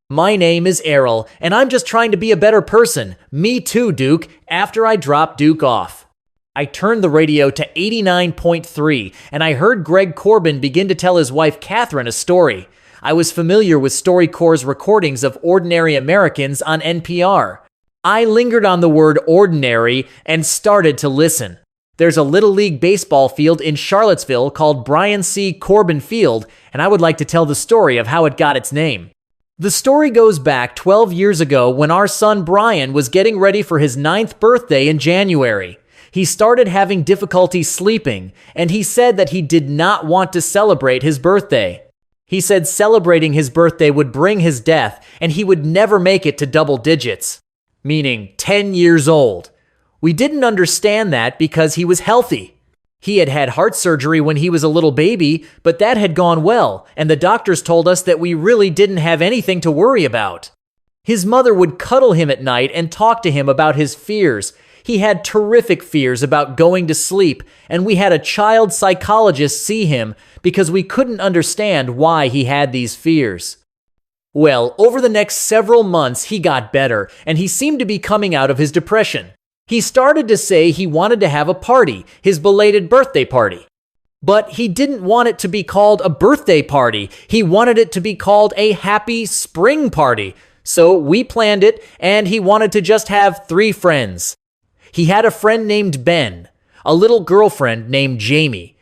My name is Errol, and I'm just trying to be a better person. Me too, Duke, after I dropped Duke off. I turned the radio to 89.3, and I heard Greg Corbin begin to tell his wife Catherine a story. I was familiar with StoryCorps' recordings of Ordinary Americans on NPR. I lingered on the word ordinary and started to listen. There's a Little League baseball field in Charlottesville called Brian C. Corbin Field, and I would like to tell the story of how it got its name. The story goes back 12 years ago when our son Brian was getting ready for his 9th birthday in January. He started having difficulty sleeping, and he said that he did not want to celebrate his birthday. He said celebrating his birthday would bring his death, and he would never make it to double digits, meaning 10 years old. We didn't understand that because he was healthy. He had had heart surgery when he was a little baby, but that had gone well, and the doctors told us that we really didn't have anything to worry about. His mother would cuddle him at night and talk to him about his fears. He had terrific fears about going to sleep, and we had a child psychologist see him because we couldn't understand why he had these fears. Well, over the next several months, he got better, and he seemed to be coming out of his depression. He started to say he wanted to have a party, his belated birthday party. But he didn't want it to be called a birthday party. He wanted it to be called a happy spring party. So we planned it, and he wanted to just have 3 friends. He had a friend named Ben, a little girlfriend named Jamie,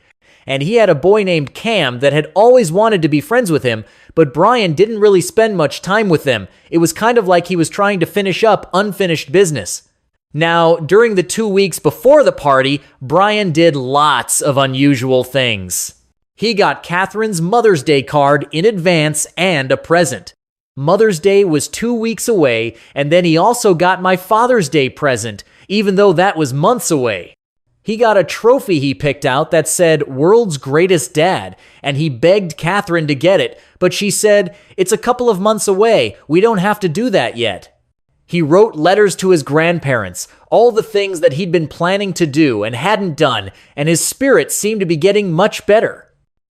and he had a boy named Cam that had always wanted to be friends with him, but Brian didn't really spend much time with them. It was kind of like he was trying to finish up unfinished business. Now, during the 2 weeks before the party, Brian did lots of unusual things. He got Catherine's Mother's Day card in advance and a present. Mother's Day was 2 weeks away, and then he also got my Father's Day present, even though that was months away. He got a trophy he picked out that said World's Greatest Dad, and he begged Catherine to get it, but she said, "It's a couple of months away, we don't have to do that yet." He wrote letters to his grandparents, all the things that he'd been planning to do and hadn't done, and his spirit seemed to be getting much better.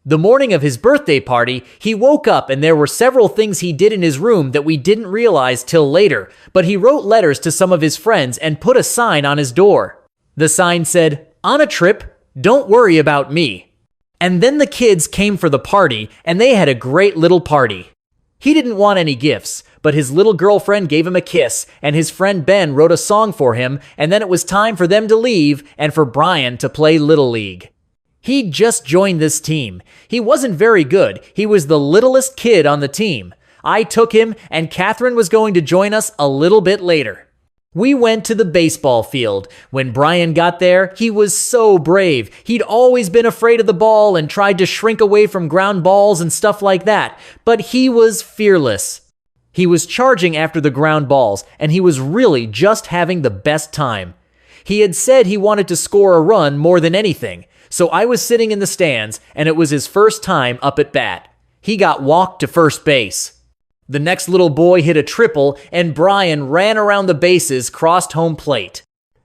The morning of his birthday party, he woke up and there were several things he did in his room that we didn't realize till later, but he wrote letters to some of his friends and put a sign on his door. The sign said, "On a trip, don't worry about me." And then the kids came for the party, and they had a great little party. He didn't want any gifts, but his little girlfriend gave him a kiss, and his friend Ben wrote a song for him, and then it was time for them to leave and for Brian to play Little League. He'd just joined this team. He wasn't very good. He was the littlest kid on the team. I took him, and Catherine was going to join us a little bit later. We went to the baseball field. When Brian got there, he was so brave. He'd always been afraid of the ball and tried to shrink away from ground balls and stuff like that, but he was fearless. He was charging after the ground balls, and he was really just having the best time. He had said he wanted to score a run more than anything, so I was sitting in the stands, and it was his first time up at bat. He got walked to first base. The next little boy hit a triple, and Brian ran around the bases, crossed home plate.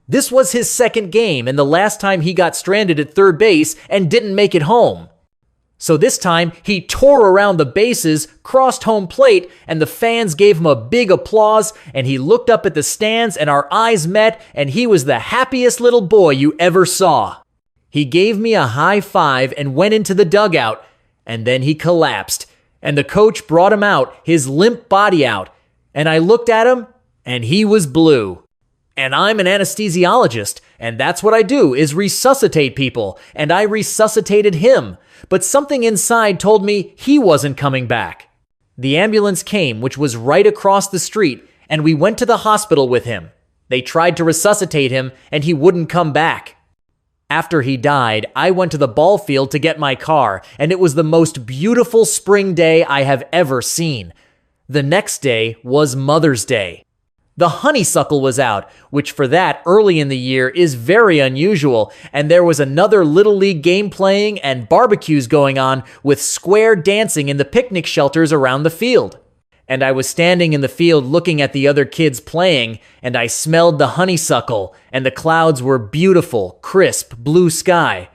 This was his second game, and the last time he got stranded at third base and didn't make it home. So this time, he tore around the bases, crossed home plate, and the fans gave him a big applause, and he looked up at the stands, and our eyes met, and he was the happiest little boy you ever saw. He gave me a high five and went into the dugout, and then he collapsed, and the coach brought him out, his limp body out, and I looked at him, and he was blue. And I'm an anesthesiologist, and that's what I do, is resuscitate people, and I resuscitated him, but something inside told me he wasn't coming back. The ambulance came, which was right across the street, and we went to the hospital with him. They tried to resuscitate him, and he wouldn't come back. After he died, I went to the ball field to get my car, and it was the most beautiful spring day I have ever seen. The next day was Mother's Day. The honeysuckle was out, which for that early in the year is very unusual, and there was another Little League game playing and barbecues going on with square dancing in the picnic shelters around the field. And I was standing in the field looking at the other kids playing, and I smelled the honeysuckle, and the clouds were beautiful, crisp, blue sky.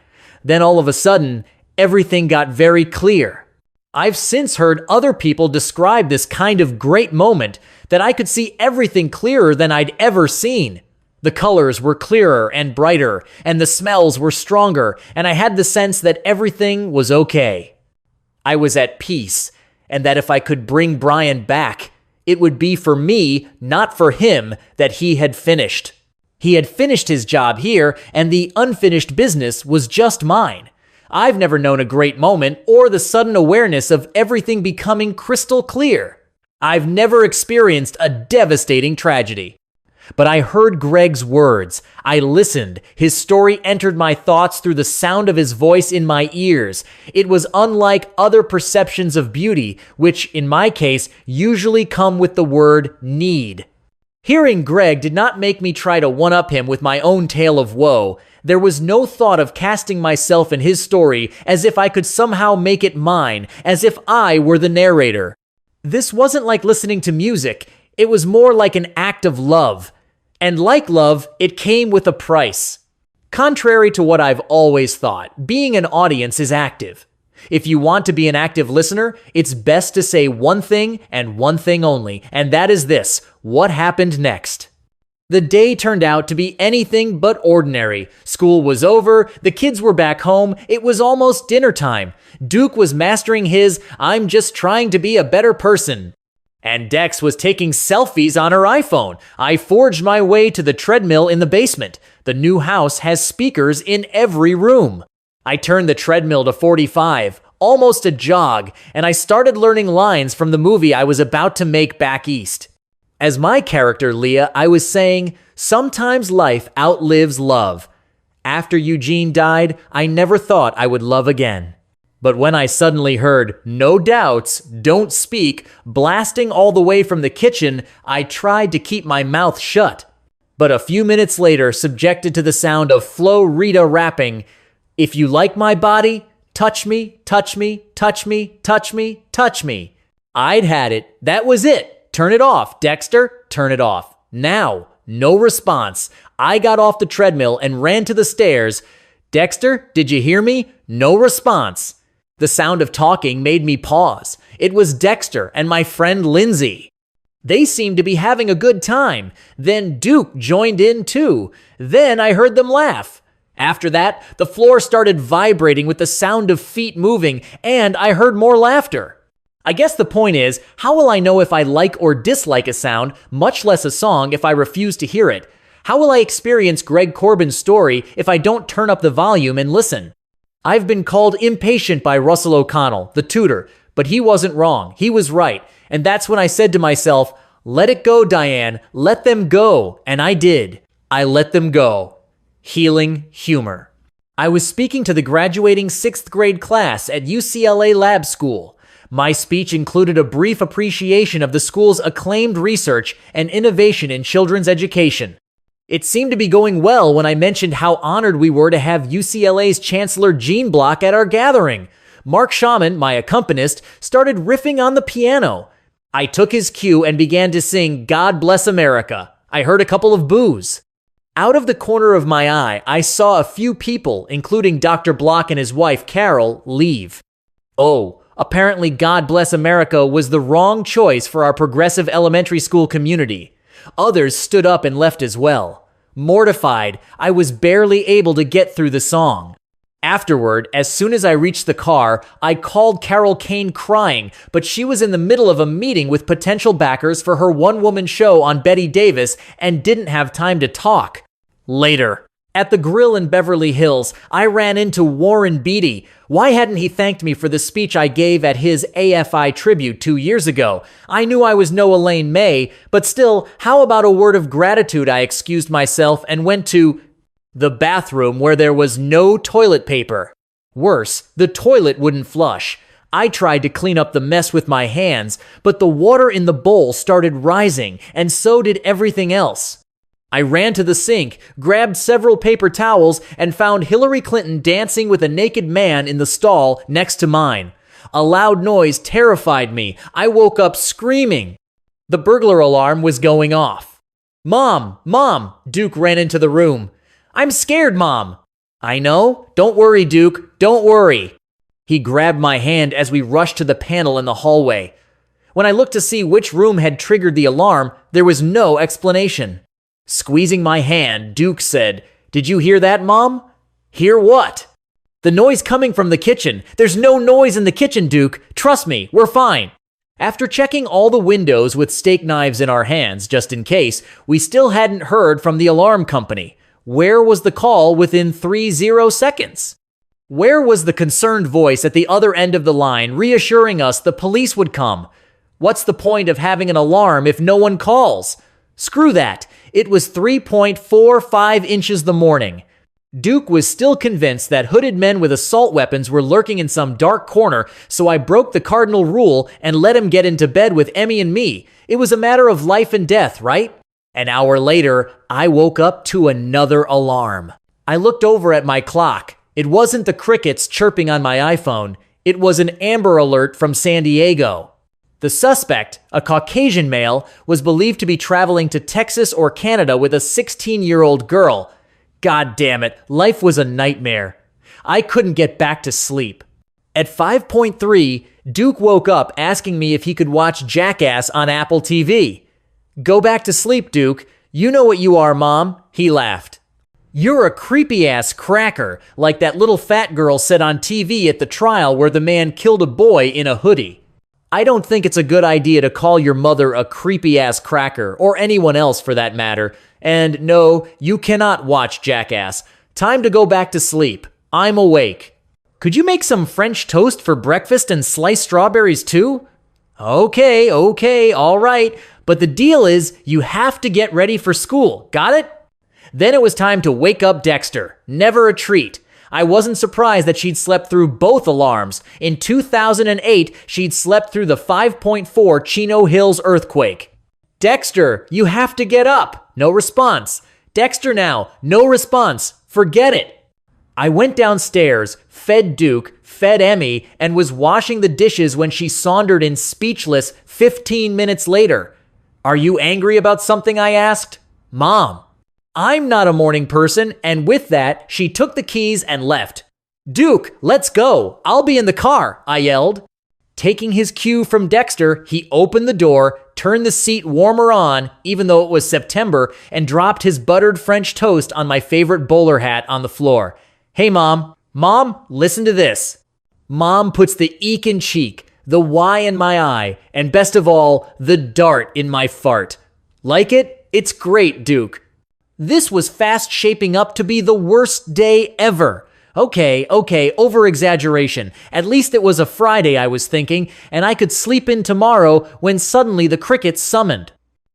Then all of a sudden, everything got very clear. I've since heard other people describe this kind of great moment, that I could see everything clearer than I'd ever seen. The colors were clearer and brighter, and the smells were stronger, and I had the sense that everything was okay. I was at peace, and that if I could bring Brian back, it would be for me, not for him, that he had finished. He had finished his job here, and the unfinished business was just mine. I've never known a great moment or the sudden awareness of everything becoming crystal clear. I've never experienced a devastating tragedy. But I heard Greg's words. I listened. His story entered my thoughts through the sound of his voice in my ears. It was unlike other perceptions of beauty, which, in my case, usually come with the word need. Hearing Greg did not make me try to one-up him with my own tale of woe. There was no thought of casting myself in his story as if I could somehow make it mine, as if I were the narrator. This wasn't like listening to music. It was more like an act of love. And like love, it came with a price. Contrary to what I've always thought, being an audience is active. If you want to be an active listener, it's best to say one thing and one thing only, and that is this: what happened next? The day turned out to be anything but ordinary. School was over, the kids were back home, it was almost dinner time. Duke was mastering his "I'm just trying to be a better person." And Dex was taking selfies on her iPhone. I forged my way to the treadmill in the basement. The new house has speakers in every room. I turned the treadmill to 45, almost a jog, and I started learning lines from the movie I was about to make back east. As my character, Leah, I was saying, sometimes life outlives love. After Eugene died, I never thought I would love again. But when I suddenly heard "No Doubts, Don't Speak" blasting all the way from the kitchen, I tried to keep my mouth shut. But a few minutes later, subjected to the sound of Flo Rida rapping, "If you like my body, touch me, touch me, touch me, touch me, touch me." I'd had it. That was it. Turn it off, Dexter. Turn it off. Now. No response. I got off the treadmill and ran to the stairs. "Dexter, did you hear me?" No response. The sound of talking made me pause. It was Dexter and my friend Lindsay. They seemed to be having a good time. Then Duke joined in too. Then I heard them laugh. After that, the floor started vibrating with the sound of feet moving, and I heard more laughter. I guess the point is, how will I know if I like or dislike a sound, much less a song, if I refuse to hear it? How will I experience Greg Corbin's story if I don't turn up the volume and listen? I've been called impatient by Russell O'Connell, the tutor, but he wasn't wrong. He was right. And that's when I said to myself, "Let it go, Diane. Let them go." And I did. I let them go. Healing humor. I was speaking to the graduating 6th grade class at UCLA Lab School. My speech included a brief appreciation of the school's acclaimed research and innovation in children's education. It seemed to be going well when I mentioned how honored we were to have UCLA's Chancellor Gene Block at our gathering. Mark Shaman, my accompanist, started riffing on the piano. I took his cue and began to sing "God Bless America." I heard a couple of boos. Out of the corner of my eye, I saw a few people, including Dr. Block and his wife, Carol, leave. Oh, apparently God Bless America was the wrong choice for our progressive elementary school community. Others stood up and left as well. Mortified, I was barely able to get through the song. Afterward, as soon as I reached the car, I called Carol Kane crying, but she was in the middle of a meeting with potential backers for her one-woman show on Betty Davis and didn't have time to talk. Later, at the grill in Beverly Hills, I ran into Warren Beatty. Why hadn't he thanked me for the speech I gave at his AFI tribute 2 years ago? I knew I was no Elaine May, but still, how about a word of gratitude? I excused myself and went to the bathroom where there was no toilet paper. Worse, the toilet wouldn't flush. I tried to clean up the mess with my hands, but the water in the bowl started rising, and so did everything else. I ran to the sink, grabbed several paper towels, and found Hillary Clinton dancing with a naked man in the stall next to mine. A loud noise terrified me. I woke up screaming. The burglar alarm was going off. "Mom! Mom!" Duke ran into the room. "I'm scared, Mom." "I know. Don't worry, Duke. Don't worry." He grabbed my hand as we rushed to the panel in the hallway. When I looked to see which room had triggered the alarm, there was no explanation. Squeezing my hand, Duke said, "Did you hear that, Mom?" "Hear what?" "The noise coming from the kitchen. There's no noise in the kitchen, Duke. Trust me, we're fine." After checking all the windows with steak knives in our hands, just in case, we still hadn't heard from the alarm company. Where was the call within 30 seconds? Where was the concerned voice at the other end of the line reassuring us the police would come? What's the point of having an alarm if no one calls? Screw that. It was 3.45 inches the morning. Duke was still convinced that hooded men with assault weapons were lurking in some dark corner, so I broke the cardinal rule and let him get into bed with Emmy and me. It was a matter of life and death, right? An hour later, I woke up to another alarm. I looked over at my clock. It wasn't the crickets chirping on my iPhone. It was an Amber Alert from San Diego. The suspect, a Caucasian male, was believed to be traveling to Texas or Canada with a 16-year-old girl. God damn it, life was a nightmare. I couldn't get back to sleep. At 5:3, Duke woke up asking me if he could watch Jackass on Apple TV. "Go back to sleep, Duke. You know what you are, Mom," he laughed. "You're a creepy-ass cracker, like that little fat girl said on TV at the trial where the man killed a boy in a hoodie. I don't think it's a good idea to call your mother a creepy-ass cracker, or anyone else for that matter. And no, you cannot watch Jackass. Time to go back to sleep. I'm awake. Could you make some French toast for breakfast and sliced strawberries too?" Okay, all right. But the deal is, you have to get ready for school. Got it? Then it was time to wake up Dexter. Never a treat. I wasn't surprised that she'd slept through both alarms. In 2008, she'd slept through the 5.4 Chino Hills earthquake. Dexter, you have to get up. No response. Dexter now. No response. Forget it. I went downstairs, fed Duke, fed Emmy, and was washing the dishes when she sauntered in speechless 15 minutes later. Are you angry about something? I asked. Mom. I'm not a morning person, and with that, she took the keys and left. Duke, let's go. I'll be in the car, I yelled. Taking his cue from Dexter, he opened the door, turned the seat warmer on, even though it was September, and dropped his buttered French toast on my favorite bowler hat on the floor. Hey, Mom. Mom, listen to this. Mom puts the eek in cheek, the Y in my eye, and best of all, the dart in my fart. Like it? It's great, Duke. This was fast shaping up to be the worst day ever. Okay, over-exaggeration. At least it was a Friday, I was thinking, and I could sleep in tomorrow when suddenly the crickets summoned.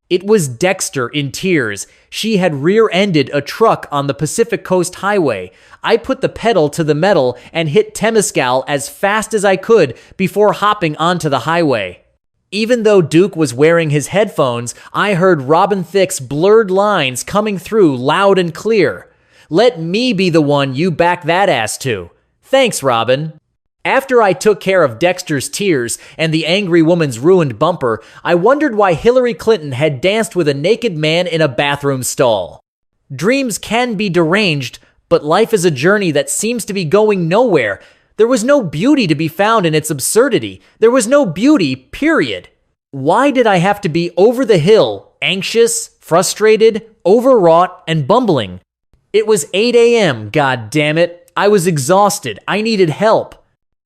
It was Dexter in tears. She had rear-ended a truck on the Pacific Coast Highway. I put the pedal to the metal and hit Temescal as fast as I could before hopping onto the highway. Even though Duke was wearing his headphones, I heard Robin Thicke's blurred lines coming through loud and clear. Let me be the one you back that ass to. Thanks, Robin. After I took care of Dexter's tears and the angry woman's ruined bumper, I wondered why Hillary Clinton had danced with a naked man in a bathroom stall. Dreams can be deranged, but life is a journey that seems to be going nowhere. There was no beauty to be found in its absurdity. There was no beauty, period. Why did I have to be over the hill, anxious, frustrated, overwrought, and bumbling? It was 8 a.m., god damn it. I was exhausted. I needed help.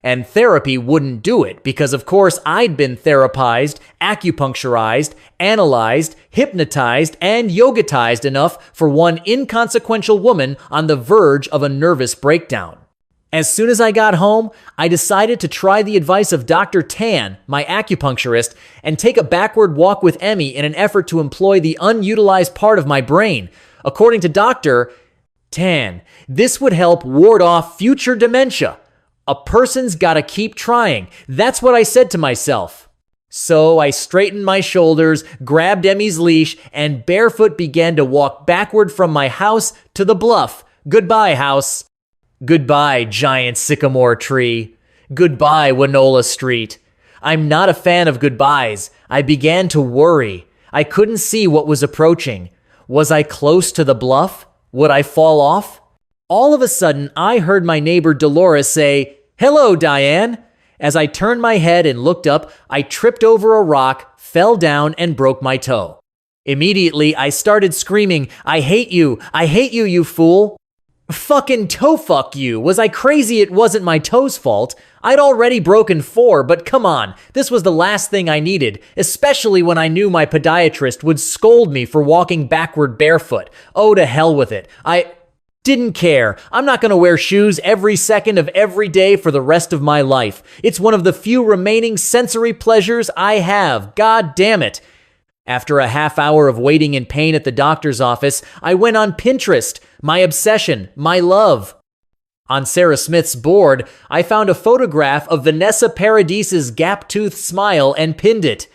And therapy wouldn't do it because, of course, I'd been therapized, acupuncturized, analyzed, hypnotized, and yogatized enough for one inconsequential woman on the verge of a nervous breakdown. As soon as I got home, I decided to try the advice of Dr. Tan, my acupuncturist, and take a backward walk with Emmy in an effort to employ the unutilized part of my brain. According to Dr. Tan, this would help ward off future dementia. A person's gotta keep trying. That's what I said to myself. So I straightened my shoulders, grabbed Emmy's leash, and barefoot began to walk backward from my house to the bluff. Goodbye, house. Goodbye, giant sycamore tree. Goodbye, Winola Street. I'm not a fan of goodbyes. I began to worry. I couldn't see what was approaching. Was I close to the bluff? Would I fall off? All of a sudden, I heard my neighbor Dolores say, "Hello, Diane." As I turned my head and looked up, I tripped over a rock, fell down, and broke my toe. Immediately, I started screaming, I hate you, you fool." Fucking toe fuck you. Was I crazy? It wasn't my toe's fault. I'd already broken 4, but come on. This was the last thing I needed, especially when I knew my podiatrist would scold me for walking backward barefoot. Oh, to hell with it. I didn't care. I'm not going to wear shoes every second of every day for the rest of my life. It's one of the few remaining sensory pleasures I have. God damn it. After a half hour of waiting in pain at the doctor's office, I went on Pinterest, my obsession, my love. On Sarah Smith's board, I found a photograph of Vanessa Paradise's gap-toothed smile and pinned it.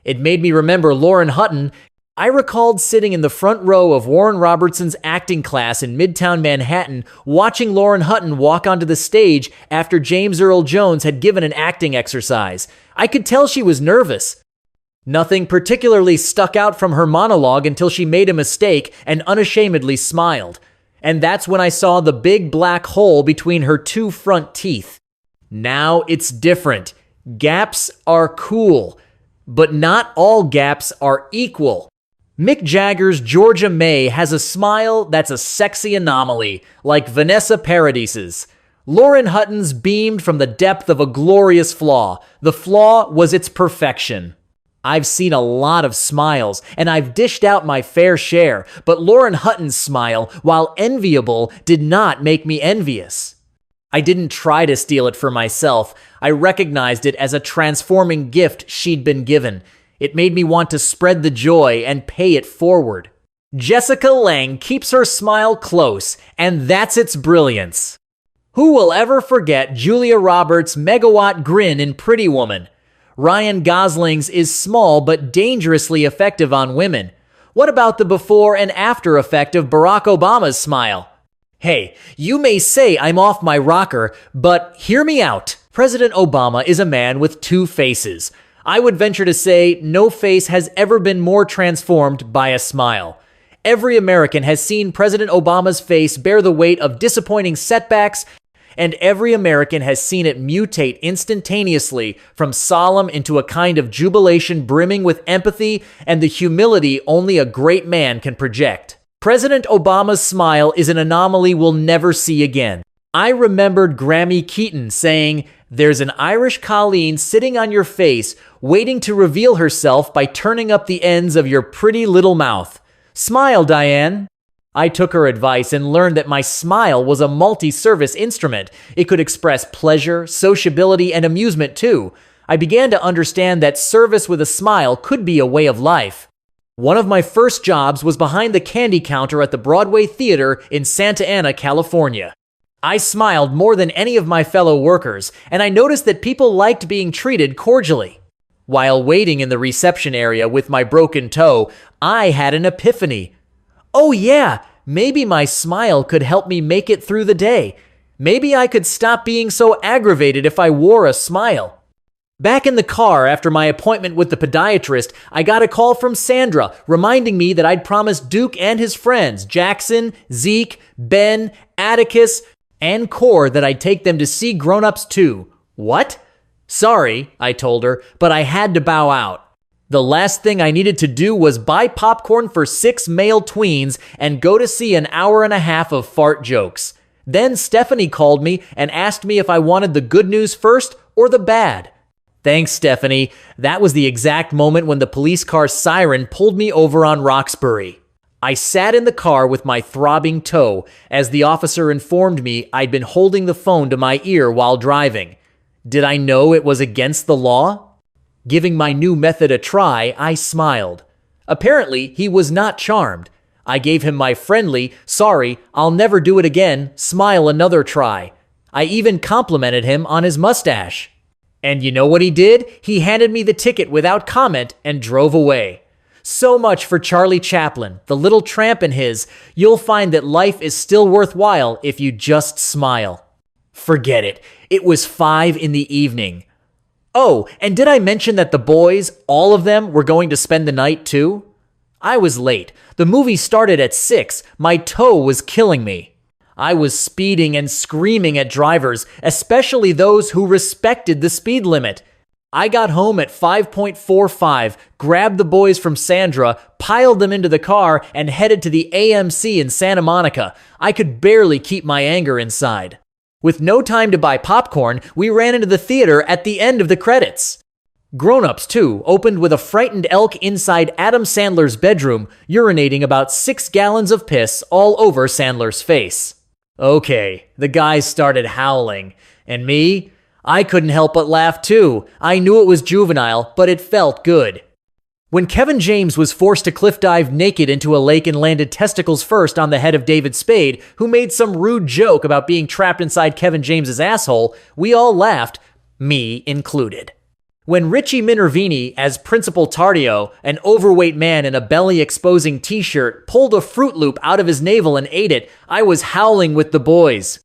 It made me remember Lauren Hutton. I recalled sitting in the front row of Warren Robertson's acting class in Midtown Manhattan, watching Lauren Hutton walk onto the stage after James Earl Jones had given an acting exercise. I could tell she was nervous. Nothing particularly stuck out from her monologue until she made a mistake and unashamedly smiled. And that's when I saw the big black hole between her 2 front teeth. Now it's different. Gaps are cool, but not all gaps are equal. Mick Jagger's Georgia May has a smile that's a sexy anomaly, like Vanessa Paradise's. Lauren Hutton's beamed from the depth of a glorious flaw. The flaw was its perfection. I've seen a lot of smiles, and I've dished out my fair share, but Lauren Hutton's smile, while enviable, did not make me envious. I didn't try to steal it for myself. I recognized it as a transforming gift she'd been given. It made me want to spread the joy and pay it forward. Jessica Lange keeps her smile close, and that's its brilliance. Who will ever forget Julia Roberts' megawatt grin in Pretty Woman? Ryan Gosling's is small but dangerously effective on women. What about the before and after effect of Barack Obama's smile? Hey, you may say I'm off my rocker, but hear me out. President Obama is a man with two faces. I would venture to say no face has ever been more transformed by a smile. Every American has seen President Obama's face bear the weight of disappointing setbacks, and every American has seen it mutate instantaneously from solemn into a kind of jubilation brimming with empathy and the humility only a great man can project. President Obama's smile is an anomaly we'll never see again. I remembered Diane Keaton saying, "There's an Irish colleen sitting on your face, waiting to reveal herself by turning up the ends of your pretty little mouth. Smile, Diane." I took her advice and learned that my smile was a multi-service instrument. It could express pleasure, sociability, and amusement too. I began to understand that service with a smile could be a way of life. One of my first jobs was behind the candy counter at the Broadway Theater in Santa Ana, California. I smiled more than any of my fellow workers, and I noticed that people liked being treated cordially. While waiting in the reception area with my broken toe, I had an epiphany. Oh yeah, maybe my smile could help me make it through the day. Maybe I could stop being so aggravated if I wore a smile. Back in the car after my appointment with the podiatrist, I got a call from Sandra reminding me that I'd promised Duke and his friends, Jackson, Zeke, Ben, Atticus, and Core, that I'd take them to see Grown Ups 2. What? Sorry, I told her, but I had to bow out. The last thing I needed to do was buy popcorn for 6 male tweens and go to see an hour and a half of fart jokes. Then Stephanie called me and asked me if I wanted the good news first or the bad. Thanks, Stephanie. That was the exact moment when the police car's siren pulled me over on Roxbury. I sat in the car with my throbbing toe as the officer informed me I'd been holding the phone to my ear while driving. Did I know it was against the law? Giving my new method a try, I smiled. Apparently, he was not charmed. I gave him my friendly, "Sorry, I'll never do it again, smile another try." I even complimented him on his mustache. And you know what he did? He handed me the ticket without comment and drove away. So much for Charlie Chaplin, the little tramp in his, "You'll find that life is still worthwhile if you just smile." Forget it. It was 5 in the evening. Oh, and did I mention that the boys, all of them, were going to spend the night too? I was late. The movie started at 6. My toe was killing me. I was speeding and screaming at drivers, especially those who respected the speed limit. I got home at 5.45, grabbed the boys from Sandra, piled them into the car, and headed to the AMC in Santa Monica. I could barely keep my anger inside. With no time to buy popcorn, we ran into the theater at the end of the credits. Grown Ups 2 opened with a frightened elk inside Adam Sandler's bedroom, urinating about 6 gallons of piss all over Sandler's face. Okay, the guys started howling. And me? I couldn't help but laugh too. I knew it was juvenile, but it felt good. When Kevin James was forced to cliff dive naked into a lake and landed testicles first on the head of David Spade, who made some rude joke about being trapped inside Kevin James's asshole, we all laughed, me included. When Richie Minervini, as Principal Tardio, an overweight man in a belly-exposing t-shirt, pulled a Fruit Loop out of his navel and ate it, I was howling with the boys.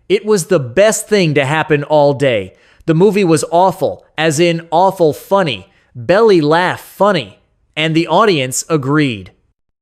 It was the best thing to happen all day. The movie was awful, as in awful funny. Belly laugh funny, and the audience agreed.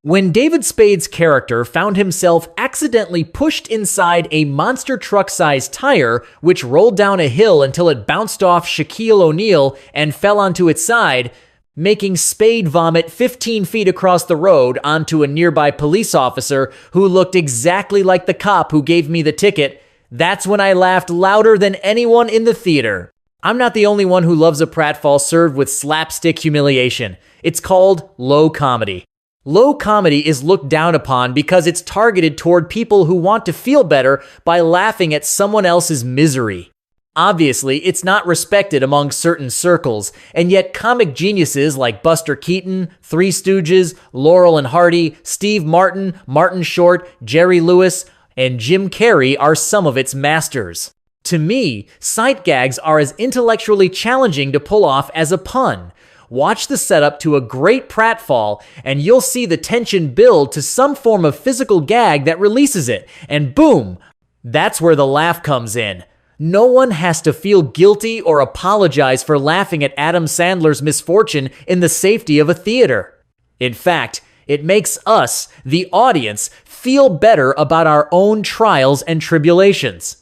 When David Spade's character found himself accidentally pushed inside a monster truck-sized tire, which rolled down a hill until it bounced off Shaquille O'Neal and fell onto its side, making Spade vomit 15 feet across the road onto a nearby police officer who looked exactly like the cop who gave me the ticket, that's when I laughed louder than anyone in the theater. I'm not the only one who loves a pratfall served with slapstick humiliation. It's called low comedy. Low comedy is looked down upon because it's targeted toward people who want to feel better by laughing at someone else's misery. Obviously, it's not respected among certain circles, and yet comic geniuses like Buster Keaton, Three Stooges, Laurel and Hardy, Steve Martin, Martin Short, Jerry Lewis, and Jim Carrey are some of its masters. To me, sight gags are as intellectually challenging to pull off as a pun. Watch the setup to a great pratfall, and you'll see the tension build to some form of physical gag that releases it, and boom! That's where the laugh comes in. No one has to feel guilty or apologize for laughing at Adam Sandler's misfortune in the safety of a theater. In fact, it makes us, the audience, feel better about our own trials and tribulations.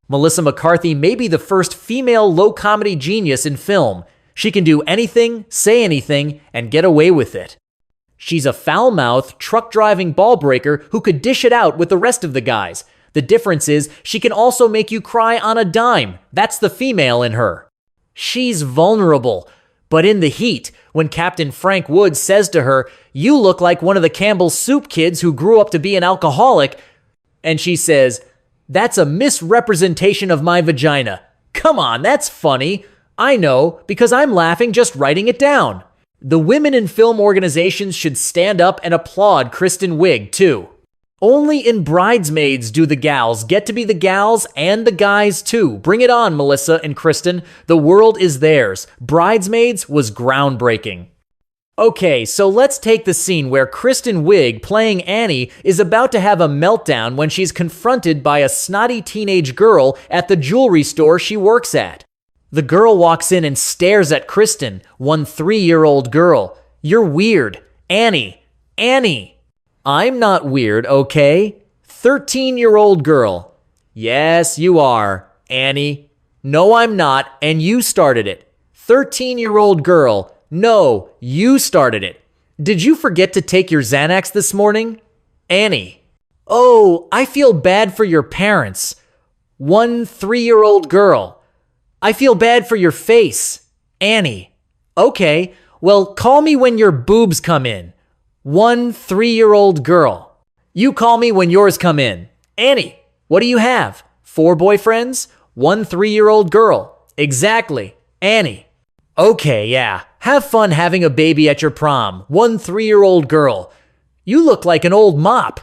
Melissa McCarthy may be the first female low-comedy genius in film. She can do anything, say anything, and get away with it. She's a foul-mouthed, truck-driving ball-breaker who could dish it out with the rest of the guys. The difference is she can also make you cry on a dime. That's the female in her. She's vulnerable, but in the heat, when Captain Frank Woods says to her, "You look like one of the Campbell's Soup kids who grew up to be an alcoholic," and she says, "That's a misrepresentation of my vagina." Come on, that's funny. I know, because I'm laughing just writing it down. The women in film organizations should stand up and applaud Kristen Wiig, too. Only in Bridesmaids do the gals get to be the gals and the guys, too. Bring it on, Melissa and Kristen. The world is theirs. Bridesmaids was groundbreaking. Okay, so let's take the scene where Kristen Wiig, playing Annie, is about to have a meltdown when she's confronted by a snotty teenage girl at the jewelry store she works at. The girl walks in and stares at Kristen, one 3-year-old girl. "You're weird. Annie. Annie." "I'm not weird, okay?" 13-year-old girl. "Yes, you are, Annie." "No, I'm not, and you started it." 13-year-old girl. "No, you started it." "Did you forget to take your Xanax this morning?" Annie. "Oh, I feel bad for your parents." One 3-year-old girl. "I feel bad for your face." Annie. "Okay, well, call me when your boobs come in." One 3-year-old girl. "You call me when yours come in." Annie. "What do you have? 4 boyfriends?" One 3-year-old girl. "Exactly. Annie." "Okay, yeah. Have fun having a baby at your prom." One 3-year-old girl. "You look like an old mop."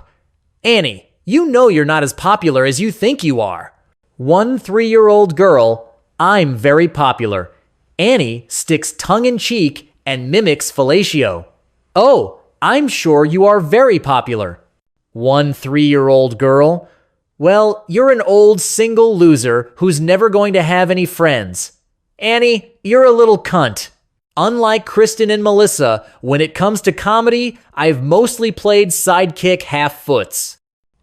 Annie. "You know you're not as popular as you think you are." One 3-year-old girl. "I'm very popular." Annie sticks tongue in cheek and mimics fellatio. "Oh, I'm sure you are very popular." One 3-year-old girl. "Well, you're an old single loser who's never going to have any friends." Annie, you're a little cunt. Unlike Kristen and Melissa, when it comes to comedy, I've mostly played sidekick half-foots.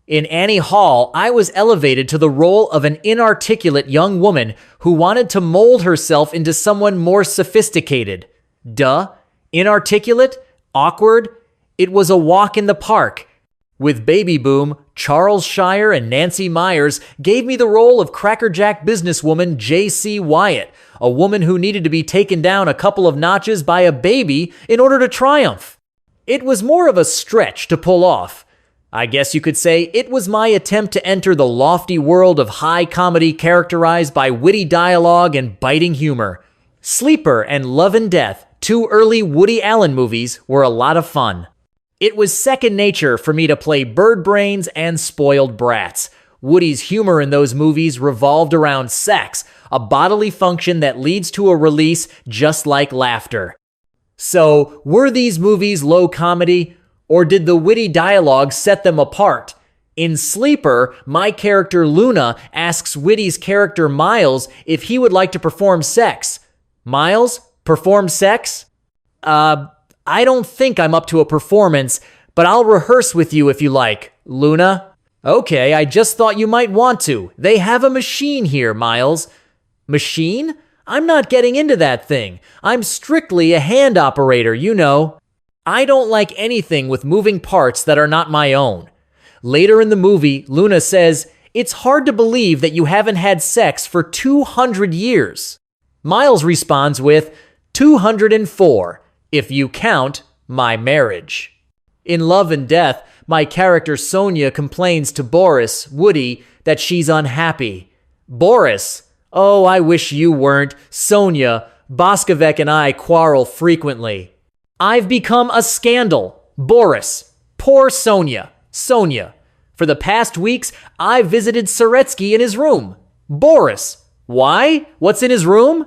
In Annie Hall, I was elevated to the role of an inarticulate young woman who wanted to mold herself into someone more sophisticated. Duh. Inarticulate? Awkward? It was a walk in the park. With Baby Boom, Charles Shire and Nancy Myers gave me the role of crackerjack businesswoman J.C. Wyatt, a woman who needed to be taken down a couple of notches by a baby in order to triumph. It was more of a stretch to pull off. I guess you could say it was my attempt to enter the lofty world of high comedy characterized by witty dialogue and biting humor. Sleeper and Love and Death, 2 early Woody Allen movies, were a lot of fun. It was second nature for me to play bird brains and spoiled brats. Woody's humor in those movies revolved around sex, a bodily function that leads to a release just like laughter. So, were these movies low comedy, or did the witty dialogue set them apart? In Sleeper, my character Luna asks Witty's character Miles if he would like to perform sex. Miles, perform sex? I don't think I'm up to a performance, but I'll rehearse with you if you like. Luna? Okay, I just thought you might want to. They have a machine here, Miles. Machine? I'm not getting into that thing. I'm strictly a hand operator, you know. I don't like anything with moving parts that are not my own. Later in the movie, Luna says, "It's hard to believe that you haven't had sex for 200 years. Miles responds with, 204. If you count my marriage. In Love and Death, my character Sonia complains to Boris, Woody, that she's unhappy. Boris, oh, I wish you weren't. Sonia, Boskovec and I quarrel frequently. I've become a scandal. Boris, poor Sonia. Sonia, For the past weeks, I visited Soretsky in his room. Boris. Why? What's in his room?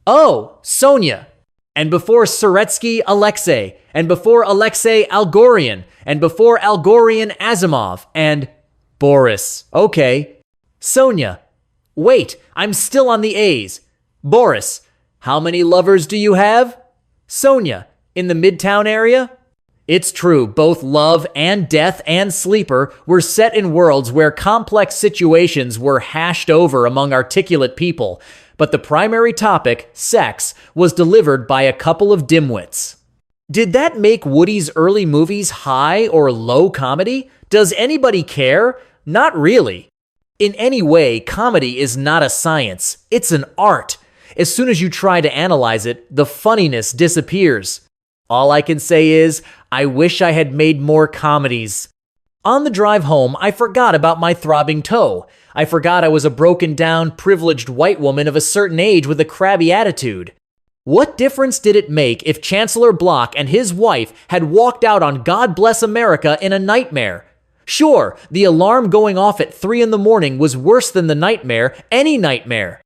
Oh, Sonia. And before Soretsky, Alexei. And before Alexei, Algorian. And before Algorian, Asimov. And Boris. Okay. Sonia. Wait, I'm still on the A's. Boris. How many lovers do you have? Sonia. In the Midtown area? It's true, both Love and Death and Sleeper were set in worlds where complex situations were hashed over among articulate people, but the primary topic, sex, was delivered by a couple of dimwits. Did that make Woody's early movies high or low comedy? Does anybody care? Not really. In any way, comedy is not a science, it's an art. As soon as you try to analyze it, the funniness disappears. All I can say is, I wish I had made more comedies. On the drive home, I forgot about my throbbing toe. I forgot I was a broken down, privileged white woman of a certain age with a crabby attitude. What difference did it make if Chancellor Block and his wife had walked out on God Bless America in a nightmare? Sure, the alarm going off at 3 a.m. was worse than the nightmare, any nightmare.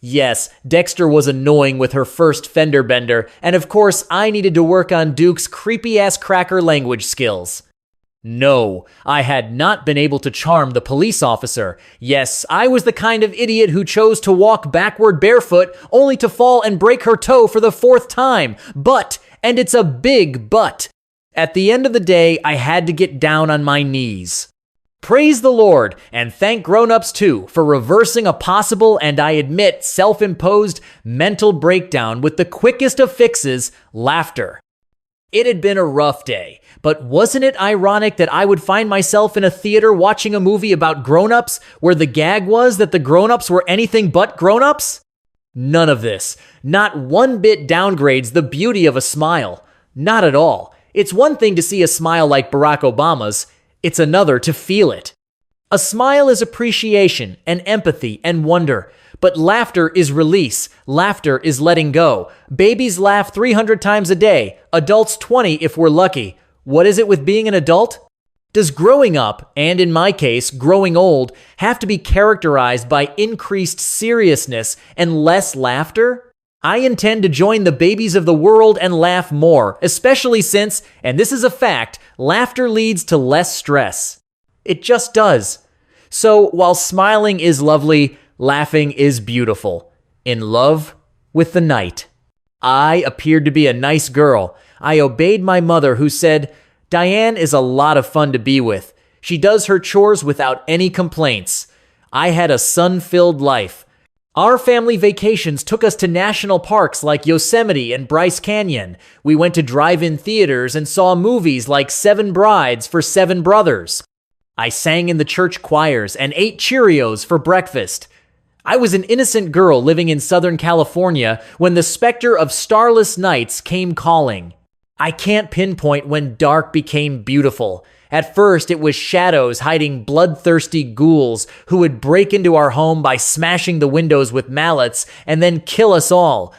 Yes, Dexter was annoying with her first fender bender, and of course I needed to work on Duke's creepy-ass cracker language skills. No, I had not been able to charm the police officer. Yes, I was the kind of idiot who chose to walk backward barefoot only to fall and break her toe for the 4th time. But, and it's a big but, at the end of the day, I had to get down on my knees. Praise the Lord, and thank grown-ups too for reversing a possible and I admit self-imposed mental breakdown with the quickest of fixes, laughter. It had been a rough day, but wasn't it ironic that I would find myself in a theater watching a movie about grown-ups where the gag was that the grown-ups were anything but grown-ups? None of this, not one bit downgrades the beauty of a smile. Not at all. It's one thing to see a smile like Barack Obama's, it's another to feel it. A smile is appreciation and empathy and wonder, but laughter is release. Laughter is letting go. Babies laugh 300 times a day, adults 20 if we're lucky. What is it with being an adult? Does growing up, and in my case, growing old, have to be characterized by increased seriousness and less laughter? I intend to join the babies of the world and laugh more, especially since, and this is a fact, laughter leads to less stress. It just does. So while smiling is lovely, laughing is beautiful. In love with the night. I appeared to be a nice girl. I obeyed my mother who said, "Diane is a lot of fun to be with. She does her chores without any complaints." I had a sun-filled life. Our family vacations took us to national parks like Yosemite and Bryce Canyon. We went to drive-in theaters and saw movies like Seven Brides for Seven Brothers. I sang in the church choirs and ate Cheerios for breakfast. I was an innocent girl living in Southern California when the specter of starless nights came calling. I can't pinpoint when dark became beautiful. At first, it was shadows hiding bloodthirsty ghouls who would break into our home by smashing the windows with mallets and then kill us all.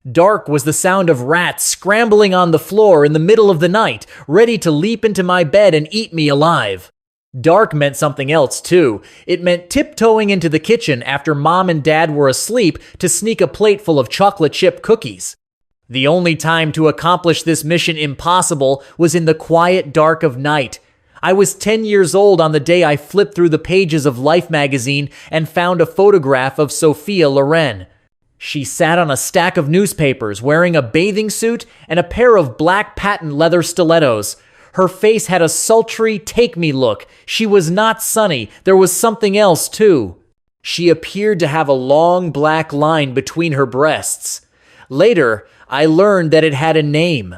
Dark was the sound of rats scrambling on the floor in the middle of the night, ready to leap into my bed and eat me alive. Dark meant something else, too. It meant tiptoeing into the kitchen after Mom and Dad were asleep to sneak a plate full of chocolate chip cookies. The only time to accomplish this mission impossible was in the quiet dark of night. I was 10 years old on the day I flipped through the pages of Life magazine and found a photograph of Sophia Loren. She sat on a stack of newspapers wearing a bathing suit and a pair of black patent leather stilettos. Her face had a sultry take-me look. She was not sunny. There was something else, too. She appeared to have a long black line between her breasts. Later, I learned that it had a name.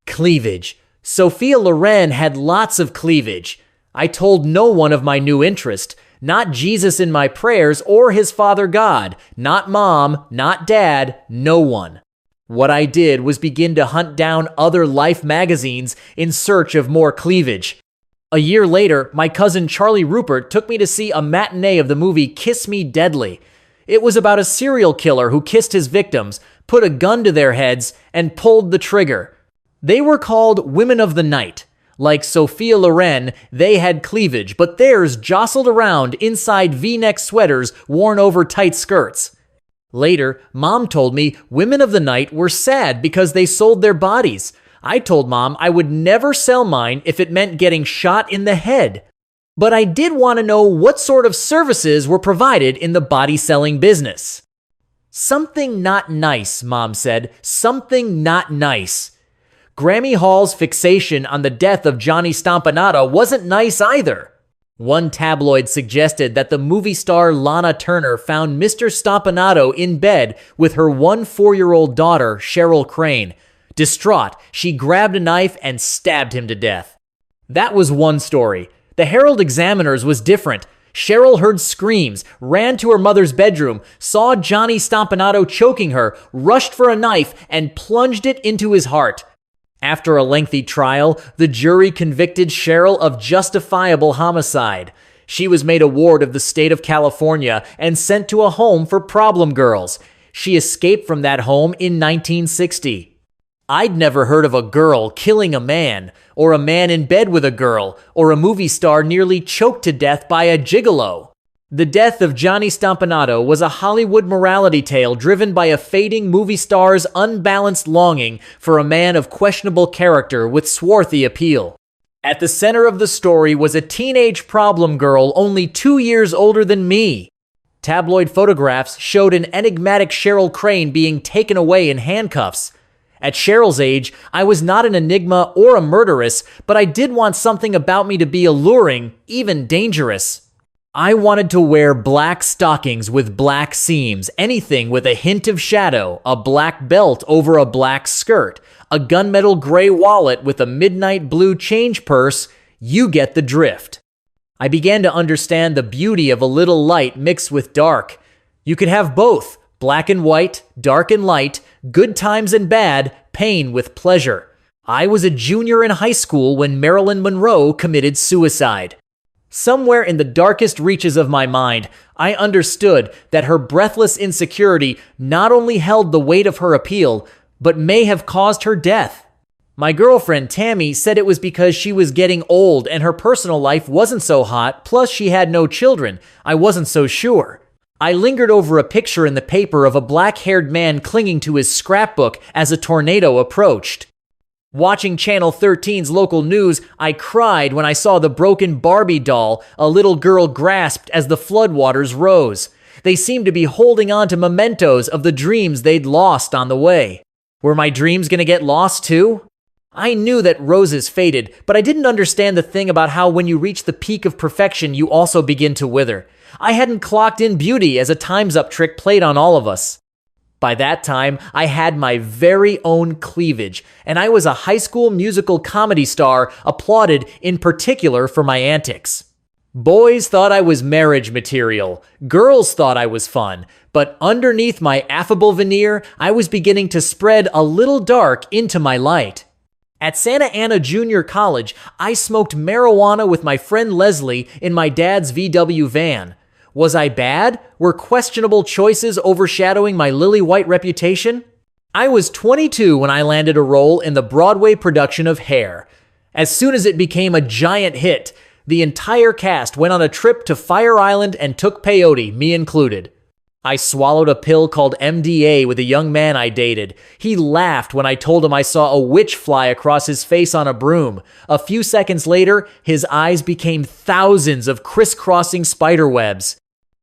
Cleavage. Sophia Loren had lots of cleavage. I told no one of my new interest. Not Jesus in my prayers or his father God. Not Mom, not Dad, no one. What I did was begin to hunt down other Life magazines in search of more cleavage. A year later, my cousin Charlie Rupert took me to see a matinee of the movie Kiss Me Deadly. It was about a serial killer who kissed his victims, put a gun to their heads, and pulled the trigger. They were called Women of the Night. Like Sophia Loren, they had cleavage, but theirs jostled around inside V-neck sweaters worn over tight skirts. Later, Mom told me women of the night were sad because they sold their bodies. I told Mom I would never sell mine if it meant getting shot in the head. But I did want to know what sort of services were provided in the body-selling business. Something not nice, Mom said. Something not nice. Grammy Hall's fixation on the death of Johnny Stompanato wasn't nice either. One tabloid suggested that the movie star Lana Turner found Mr. Stompanato in bed with her 4-year-old daughter, Cheryl Crane. Distraught, she grabbed a knife and stabbed him to death. That was one story. The Herald Examiner's was different. Cheryl heard screams, ran to her mother's bedroom, saw Johnny Stompanato choking her, rushed for a knife, and plunged it into his heart. After a lengthy trial, the jury convicted Cheryl of justifiable homicide. She was made a ward of the state of California and sent to a home for problem girls. She escaped from that home in 1960. I'd never heard of a girl killing a man, or a man in bed with a girl, or a movie star nearly choked to death by a gigolo. The death of Johnny Stompanato was a Hollywood morality tale driven by a fading movie star's unbalanced longing for a man of questionable character with swarthy appeal. At the center of the story was a teenage problem girl only 2 years older than me. Tabloid photographs showed an enigmatic Cheryl Crane being taken away in handcuffs. At Cheryl's age, I was not an enigma or a murderess, but I did want something about me to be alluring, even dangerous. I wanted to wear black stockings with black seams, anything with a hint of shadow, a black belt over a black skirt, a gunmetal gray wallet with a midnight blue change purse. You get the drift. I began to understand the beauty of a little light mixed with dark. You could have both, black and white, dark and light, good times and bad, pain with pleasure. I was a junior in high school when Marilyn Monroe committed suicide. Somewhere in the darkest reaches of my mind, I understood that her breathless insecurity not only held the weight of her appeal, but may have caused her death. My girlfriend Tammy said it was because she was getting old and her personal life wasn't so hot, plus she had no children. I wasn't so sure. I lingered over a picture in the paper of a black-haired man clinging to his scrapbook as a tornado approached. Watching Channel 13's local news, I cried when I saw the broken Barbie doll a little girl grasped as the floodwaters rose. They seemed to be holding on to mementos of the dreams they'd lost on the way. Were my dreams going to get lost too? I knew that roses faded, but I didn't understand the thing about how when you reach the peak of perfection, you also begin to wither. I hadn't clocked in beauty as a Time's Up trick played on all of us. By that time, I had my very own cleavage, and I was a high school musical comedy star applauded in particular for my antics. Boys thought I was marriage material, girls thought I was fun, but underneath my affable veneer, I was beginning to spread a little dark into my light. At Santa Ana Junior College, I smoked marijuana with my friend Leslie in my dad's VW van. Was I bad? Were questionable choices overshadowing my lily-white reputation? I was 22 when I landed a role in the Broadway production of Hair. As soon as it became a giant hit, the entire cast went on a trip to Fire Island and took peyote, me included. I swallowed a pill called MDA with a young man I dated. He laughed when I told him I saw a witch fly across his face on a broom. A few seconds later, his eyes became thousands of crisscrossing spider webs.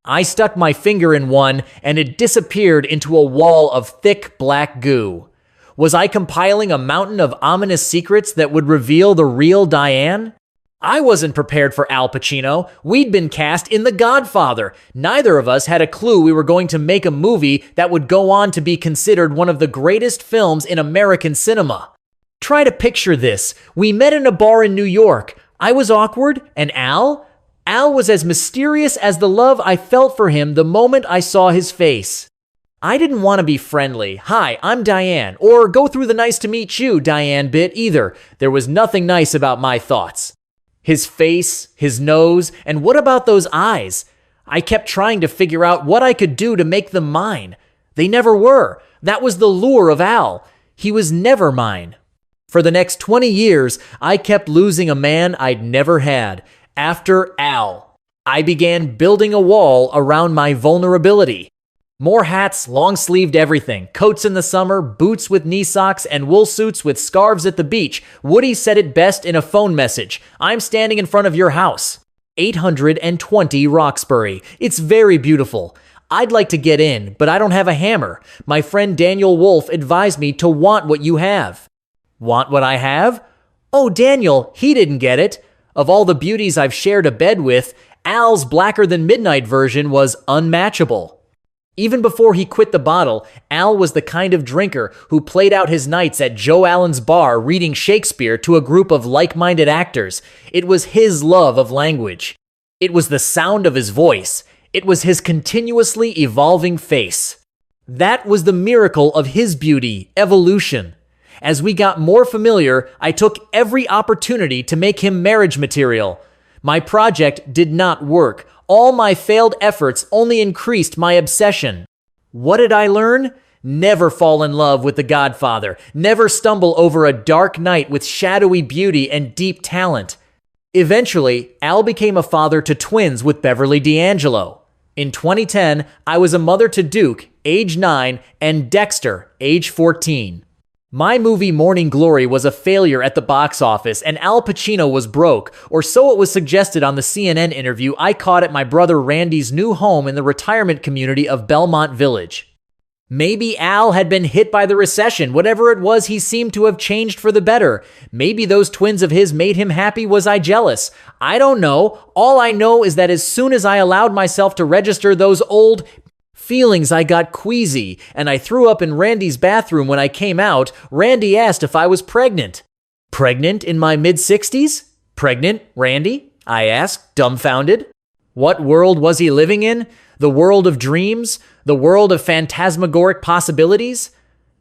I stuck my finger in one, and it disappeared into a wall of thick black goo. Was I compiling a mountain of ominous secrets that would reveal the real Diane? I wasn't prepared for Al Pacino. We'd been cast in The Godfather. Neither of us had a clue we were going to make a movie that would go on to be considered one of the greatest films in American cinema. Try to picture this. We met in a bar in New York. I was awkward, and Al was as mysterious as the love I felt for him the moment I saw his face. I didn't want to be friendly, "Hi, I'm Diane," or go through the "nice to meet you, Diane" bit either. There was nothing nice about my thoughts. His face, his nose, and what about those eyes? I kept trying to figure out what I could do to make them mine. They never were. That was the lure of Al. He was never mine. For the next 20 years, I kept losing a man I'd never had. After Al, I began building a wall around my vulnerability. More hats, long-sleeved everything, coats in the summer, boots with knee socks, and wool suits with scarves at the beach. Woody said it best in a phone message. I'm standing in front of your house. 820 Roxbury. It's very beautiful. I'd like to get in, but I don't have a hammer. My friend Daniel Wolfe advised me to want what you have. Want what I have? Oh, Daniel, he didn't get it. Of all the beauties I've shared a bed with, Al's Blacker Than Midnight version was unmatchable. Even before he quit the bottle, Al was the kind of drinker who played out his nights at Joe Allen's bar reading Shakespeare to a group of like-minded actors. It was his love of language. It was the sound of his voice. It was his continuously evolving face. That was the miracle of his beauty, evolution. As we got more familiar, I took every opportunity to make him marriage material. My project did not work. All my failed efforts only increased my obsession. What did I learn? Never fall in love with The Godfather. Never stumble over a dark night with shadowy beauty and deep talent. Eventually, Al became a father to twins with Beverly D'Angelo. In 2010, I was a mother to Duke, age 9, and Dexter, age 14. My movie Morning Glory was a failure at the box office, and Al Pacino was broke, or so it was suggested on the CNN interview I caught at my brother Randy's new home in the retirement community of Belmont Village. Maybe Al had been hit by the recession. Whatever it was, he seemed to have changed for the better. Maybe those twins of his made him happy. Was I jealous? I don't know. All I know is that as soon as I allowed myself to register those old feelings, I got queasy, and I threw up in Randy's bathroom. When I came out, Randy asked if I was pregnant. Pregnant in my mid-60s? Pregnant, Randy? I asked, dumbfounded. What world was he living in? The world of dreams? The world of phantasmagoric possibilities?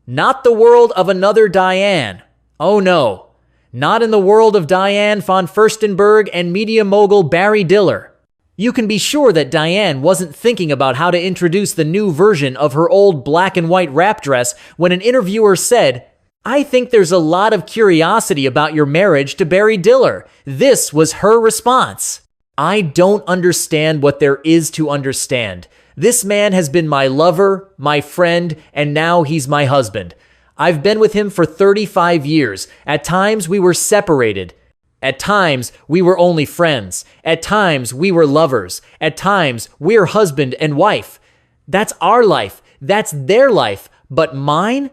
Not the world of another Diane. Oh no. Not in the world of Diane von Furstenberg and media mogul Barry Diller. You can be sure that Diane wasn't thinking about how to introduce the new version of her old black and white wrap dress when an interviewer said, "I think there's a lot of curiosity about your marriage to Barry Diller." This was her response. I don't understand what there is to understand. This man has been my lover, my friend, and now he's my husband. I've been with him for 35 years. At times we were separated. At times, we were only friends. At times, we were lovers. At times, we're husband and wife. That's our life. That's their life. But mine?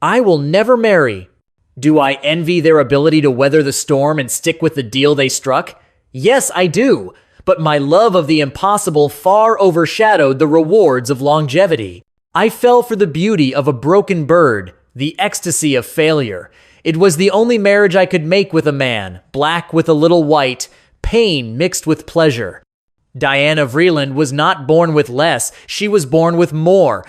I will never marry. Do I envy their ability to weather the storm and stick with the deal they struck? Yes, I do. But my love of the impossible far overshadowed the rewards of longevity. I fell for the beauty of a broken bird, the ecstasy of failure. It was the only marriage I could make with a man, black with a little white, pain mixed with pleasure. Diana Vreeland was not born with less, she was born with more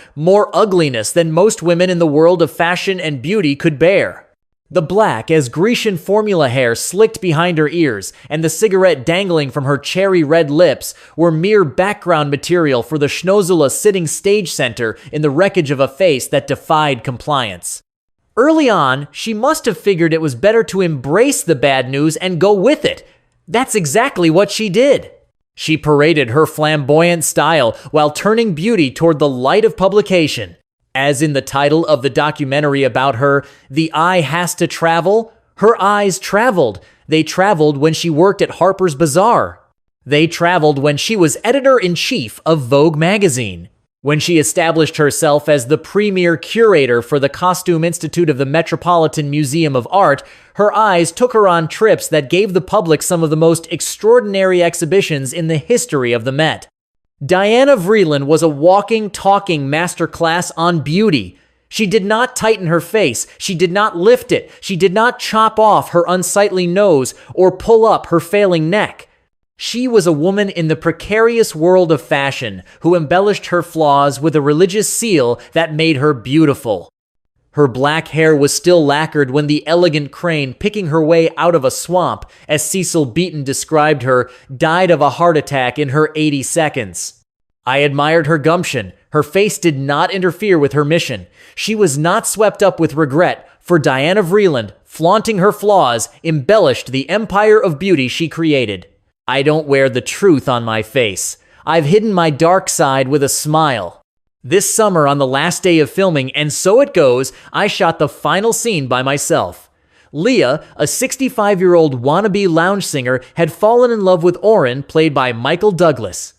ugliness than most women in the world of fashion and beauty could bear. The black as Grecian formula hair slicked behind her ears and the cigarette dangling from her cherry red lips were mere background material for the schnozzle sitting stage center in the wreckage of a face that defied compliance. Early on, she must have figured it was better to embrace the bad news and go with it. That's exactly what she did. She paraded her flamboyant style while turning beauty toward the light of publication. As in the title of the documentary about her, The Eye Has to Travel, her eyes traveled. They traveled when she worked at Harper's Bazaar. They traveled when she was editor-in-chief of Vogue magazine. When she established herself as the premier curator for the Costume Institute of the Metropolitan Museum of Art, her eyes took her on trips that gave the public some of the most extraordinary exhibitions in the history of the Met. Diana Vreeland was a walking, talking masterclass on beauty. She did not tighten her face, she did not lift it, she did not chop off her unsightly nose or pull up her failing neck. She was a woman in the precarious world of fashion who embellished her flaws with a religious seal that made her beautiful. Her black hair was still lacquered when the elegant crane picking her way out of a swamp, as Cecil Beaton described her, died of a heart attack in her 80 seconds. I admired her gumption. Her face did not interfere with her mission. She was not swept up with regret, For Diane Vreeland, flaunting her flaws embellished the empire of beauty she created. I don't wear the truth on my face. I've hidden my dark side with a smile. This summer, on the last day of filming, and so it goes, I shot the final scene by myself. Leah, a 65-year-old wannabe lounge singer, had fallen in love with Oren, played by Michael Douglas.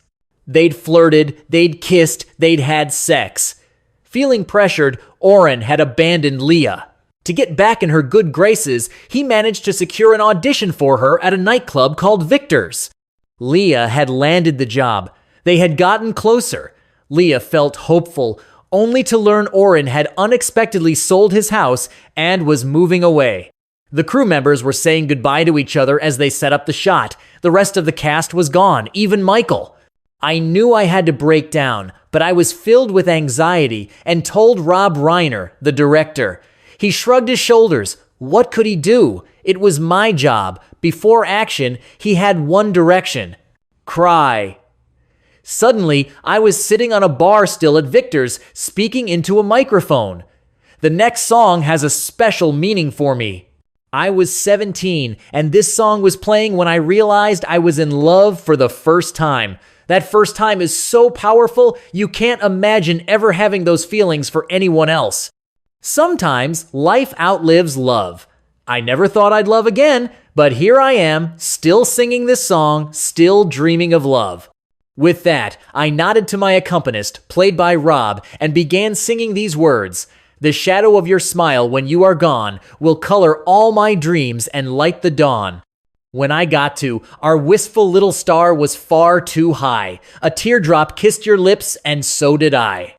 They'd flirted, they'd kissed, they'd had sex. Feeling pressured, Oren had abandoned Leah. To get back in her good graces, he managed to secure an audition for her at a nightclub called Victor's. Leah had landed the job. They had gotten closer. Leah felt hopeful, only to learn Oren had unexpectedly sold his house and was moving away. The crew members were saying goodbye to each other as they set up the shot. The rest of the cast was gone, even Michael. I knew I had to break down, but I was filled with anxiety and told Rob Reiner, the director. He shrugged his shoulders. What could he do? It was my job. Before action, he had one direction: cry. Suddenly, I was sitting on a bar stool at Victor's, speaking into a microphone. The next song has a special meaning for me. I was 17, and this song was playing when I realized I was in love for the first time. That first time is so powerful, you can't imagine ever having those feelings for anyone else. Sometimes life outlives love. I never thought I'd love again, but here I am, still singing this song, still dreaming of love. With that, I nodded to my accompanist, played by Rob, and began singing these words. The shadow of your smile when you are gone will color all my dreams and light the dawn. When I got to, our wistful little star was far too high. A teardrop kissed your lips, and so did I.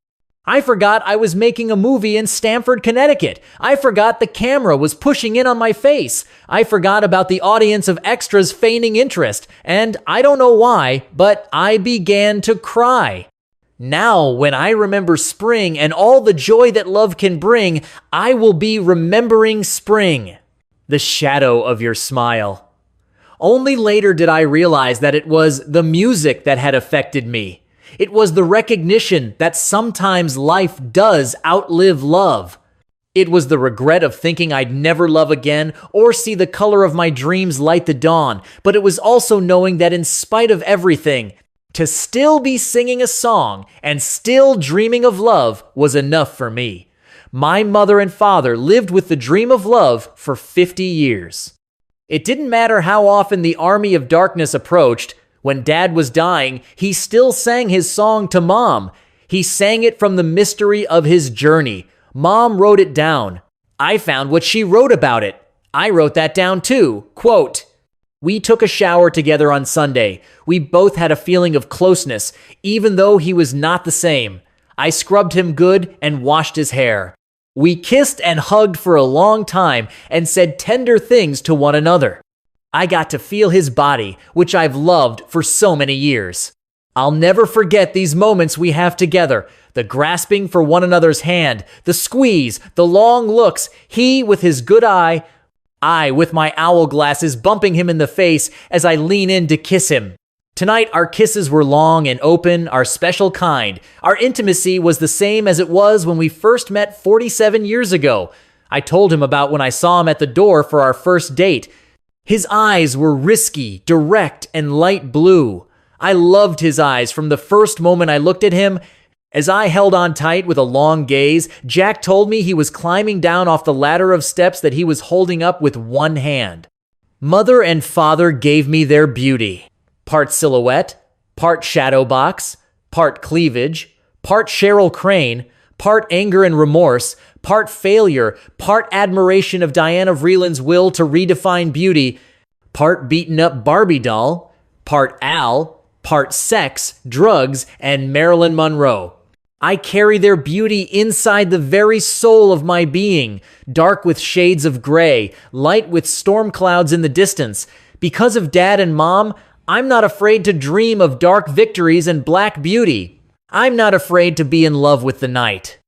I forgot I was making a movie in Stamford, Connecticut. I forgot the camera was pushing in on my face. I forgot about the audience of extras feigning interest. And I don't know why, but I began to cry. Now, when I remember spring and all the joy that love can bring, I will be remembering spring. The shadow of your smile. Only later did I realize that it was the music that had affected me. It was the recognition that sometimes life does outlive love. It was the regret of thinking I'd never love again or see the color of my dreams light the dawn, but it was also knowing that in spite of everything, to still be singing a song and still dreaming of love was enough for me. My mother and father lived with the dream of love for 50 years. It didn't matter how often the army of darkness approached. When Dad was dying, he still sang his song to Mom. He sang it from the mystery of his journey. Mom wrote it down. I found what she wrote about it. I wrote that down too. Quote, "We took a shower together on Sunday. We both had a feeling of closeness, even though he was not the same. I scrubbed him good and washed his hair. We kissed and hugged for a long time and said tender things to one another. I got to feel his body, which I've loved for so many years. I'll never forget these moments we have together, the grasping for one another's hand, the squeeze, the long looks, he with his good eye, I with my owl glasses bumping him in the face as I lean in to kiss him. Tonight, our kisses were long and open, our special kind. Our intimacy was the same as it was when we first met 47 years ago. I told him about when I saw him at the door for our first date. His eyes were risky, direct, and light blue. I loved his eyes from the first moment I looked at him. As I held on tight with a long gaze, Jack told me he was climbing down off the ladder of steps that he was holding up with one hand. Mother and father gave me their beauty. Part silhouette, part shadow box, part cleavage, part Cheryl Crane, part anger and remorse, part failure, part admiration of Diane Vreeland's will to redefine beauty, part beaten up Barbie doll, part Al, part sex, drugs, and Marilyn Monroe. I carry their beauty inside the very soul of my being, dark with shades of gray, light with storm clouds in the distance. Because of Dad and Mom, I'm not afraid to dream of dark victories and black beauty. I'm not afraid to be in love with the night.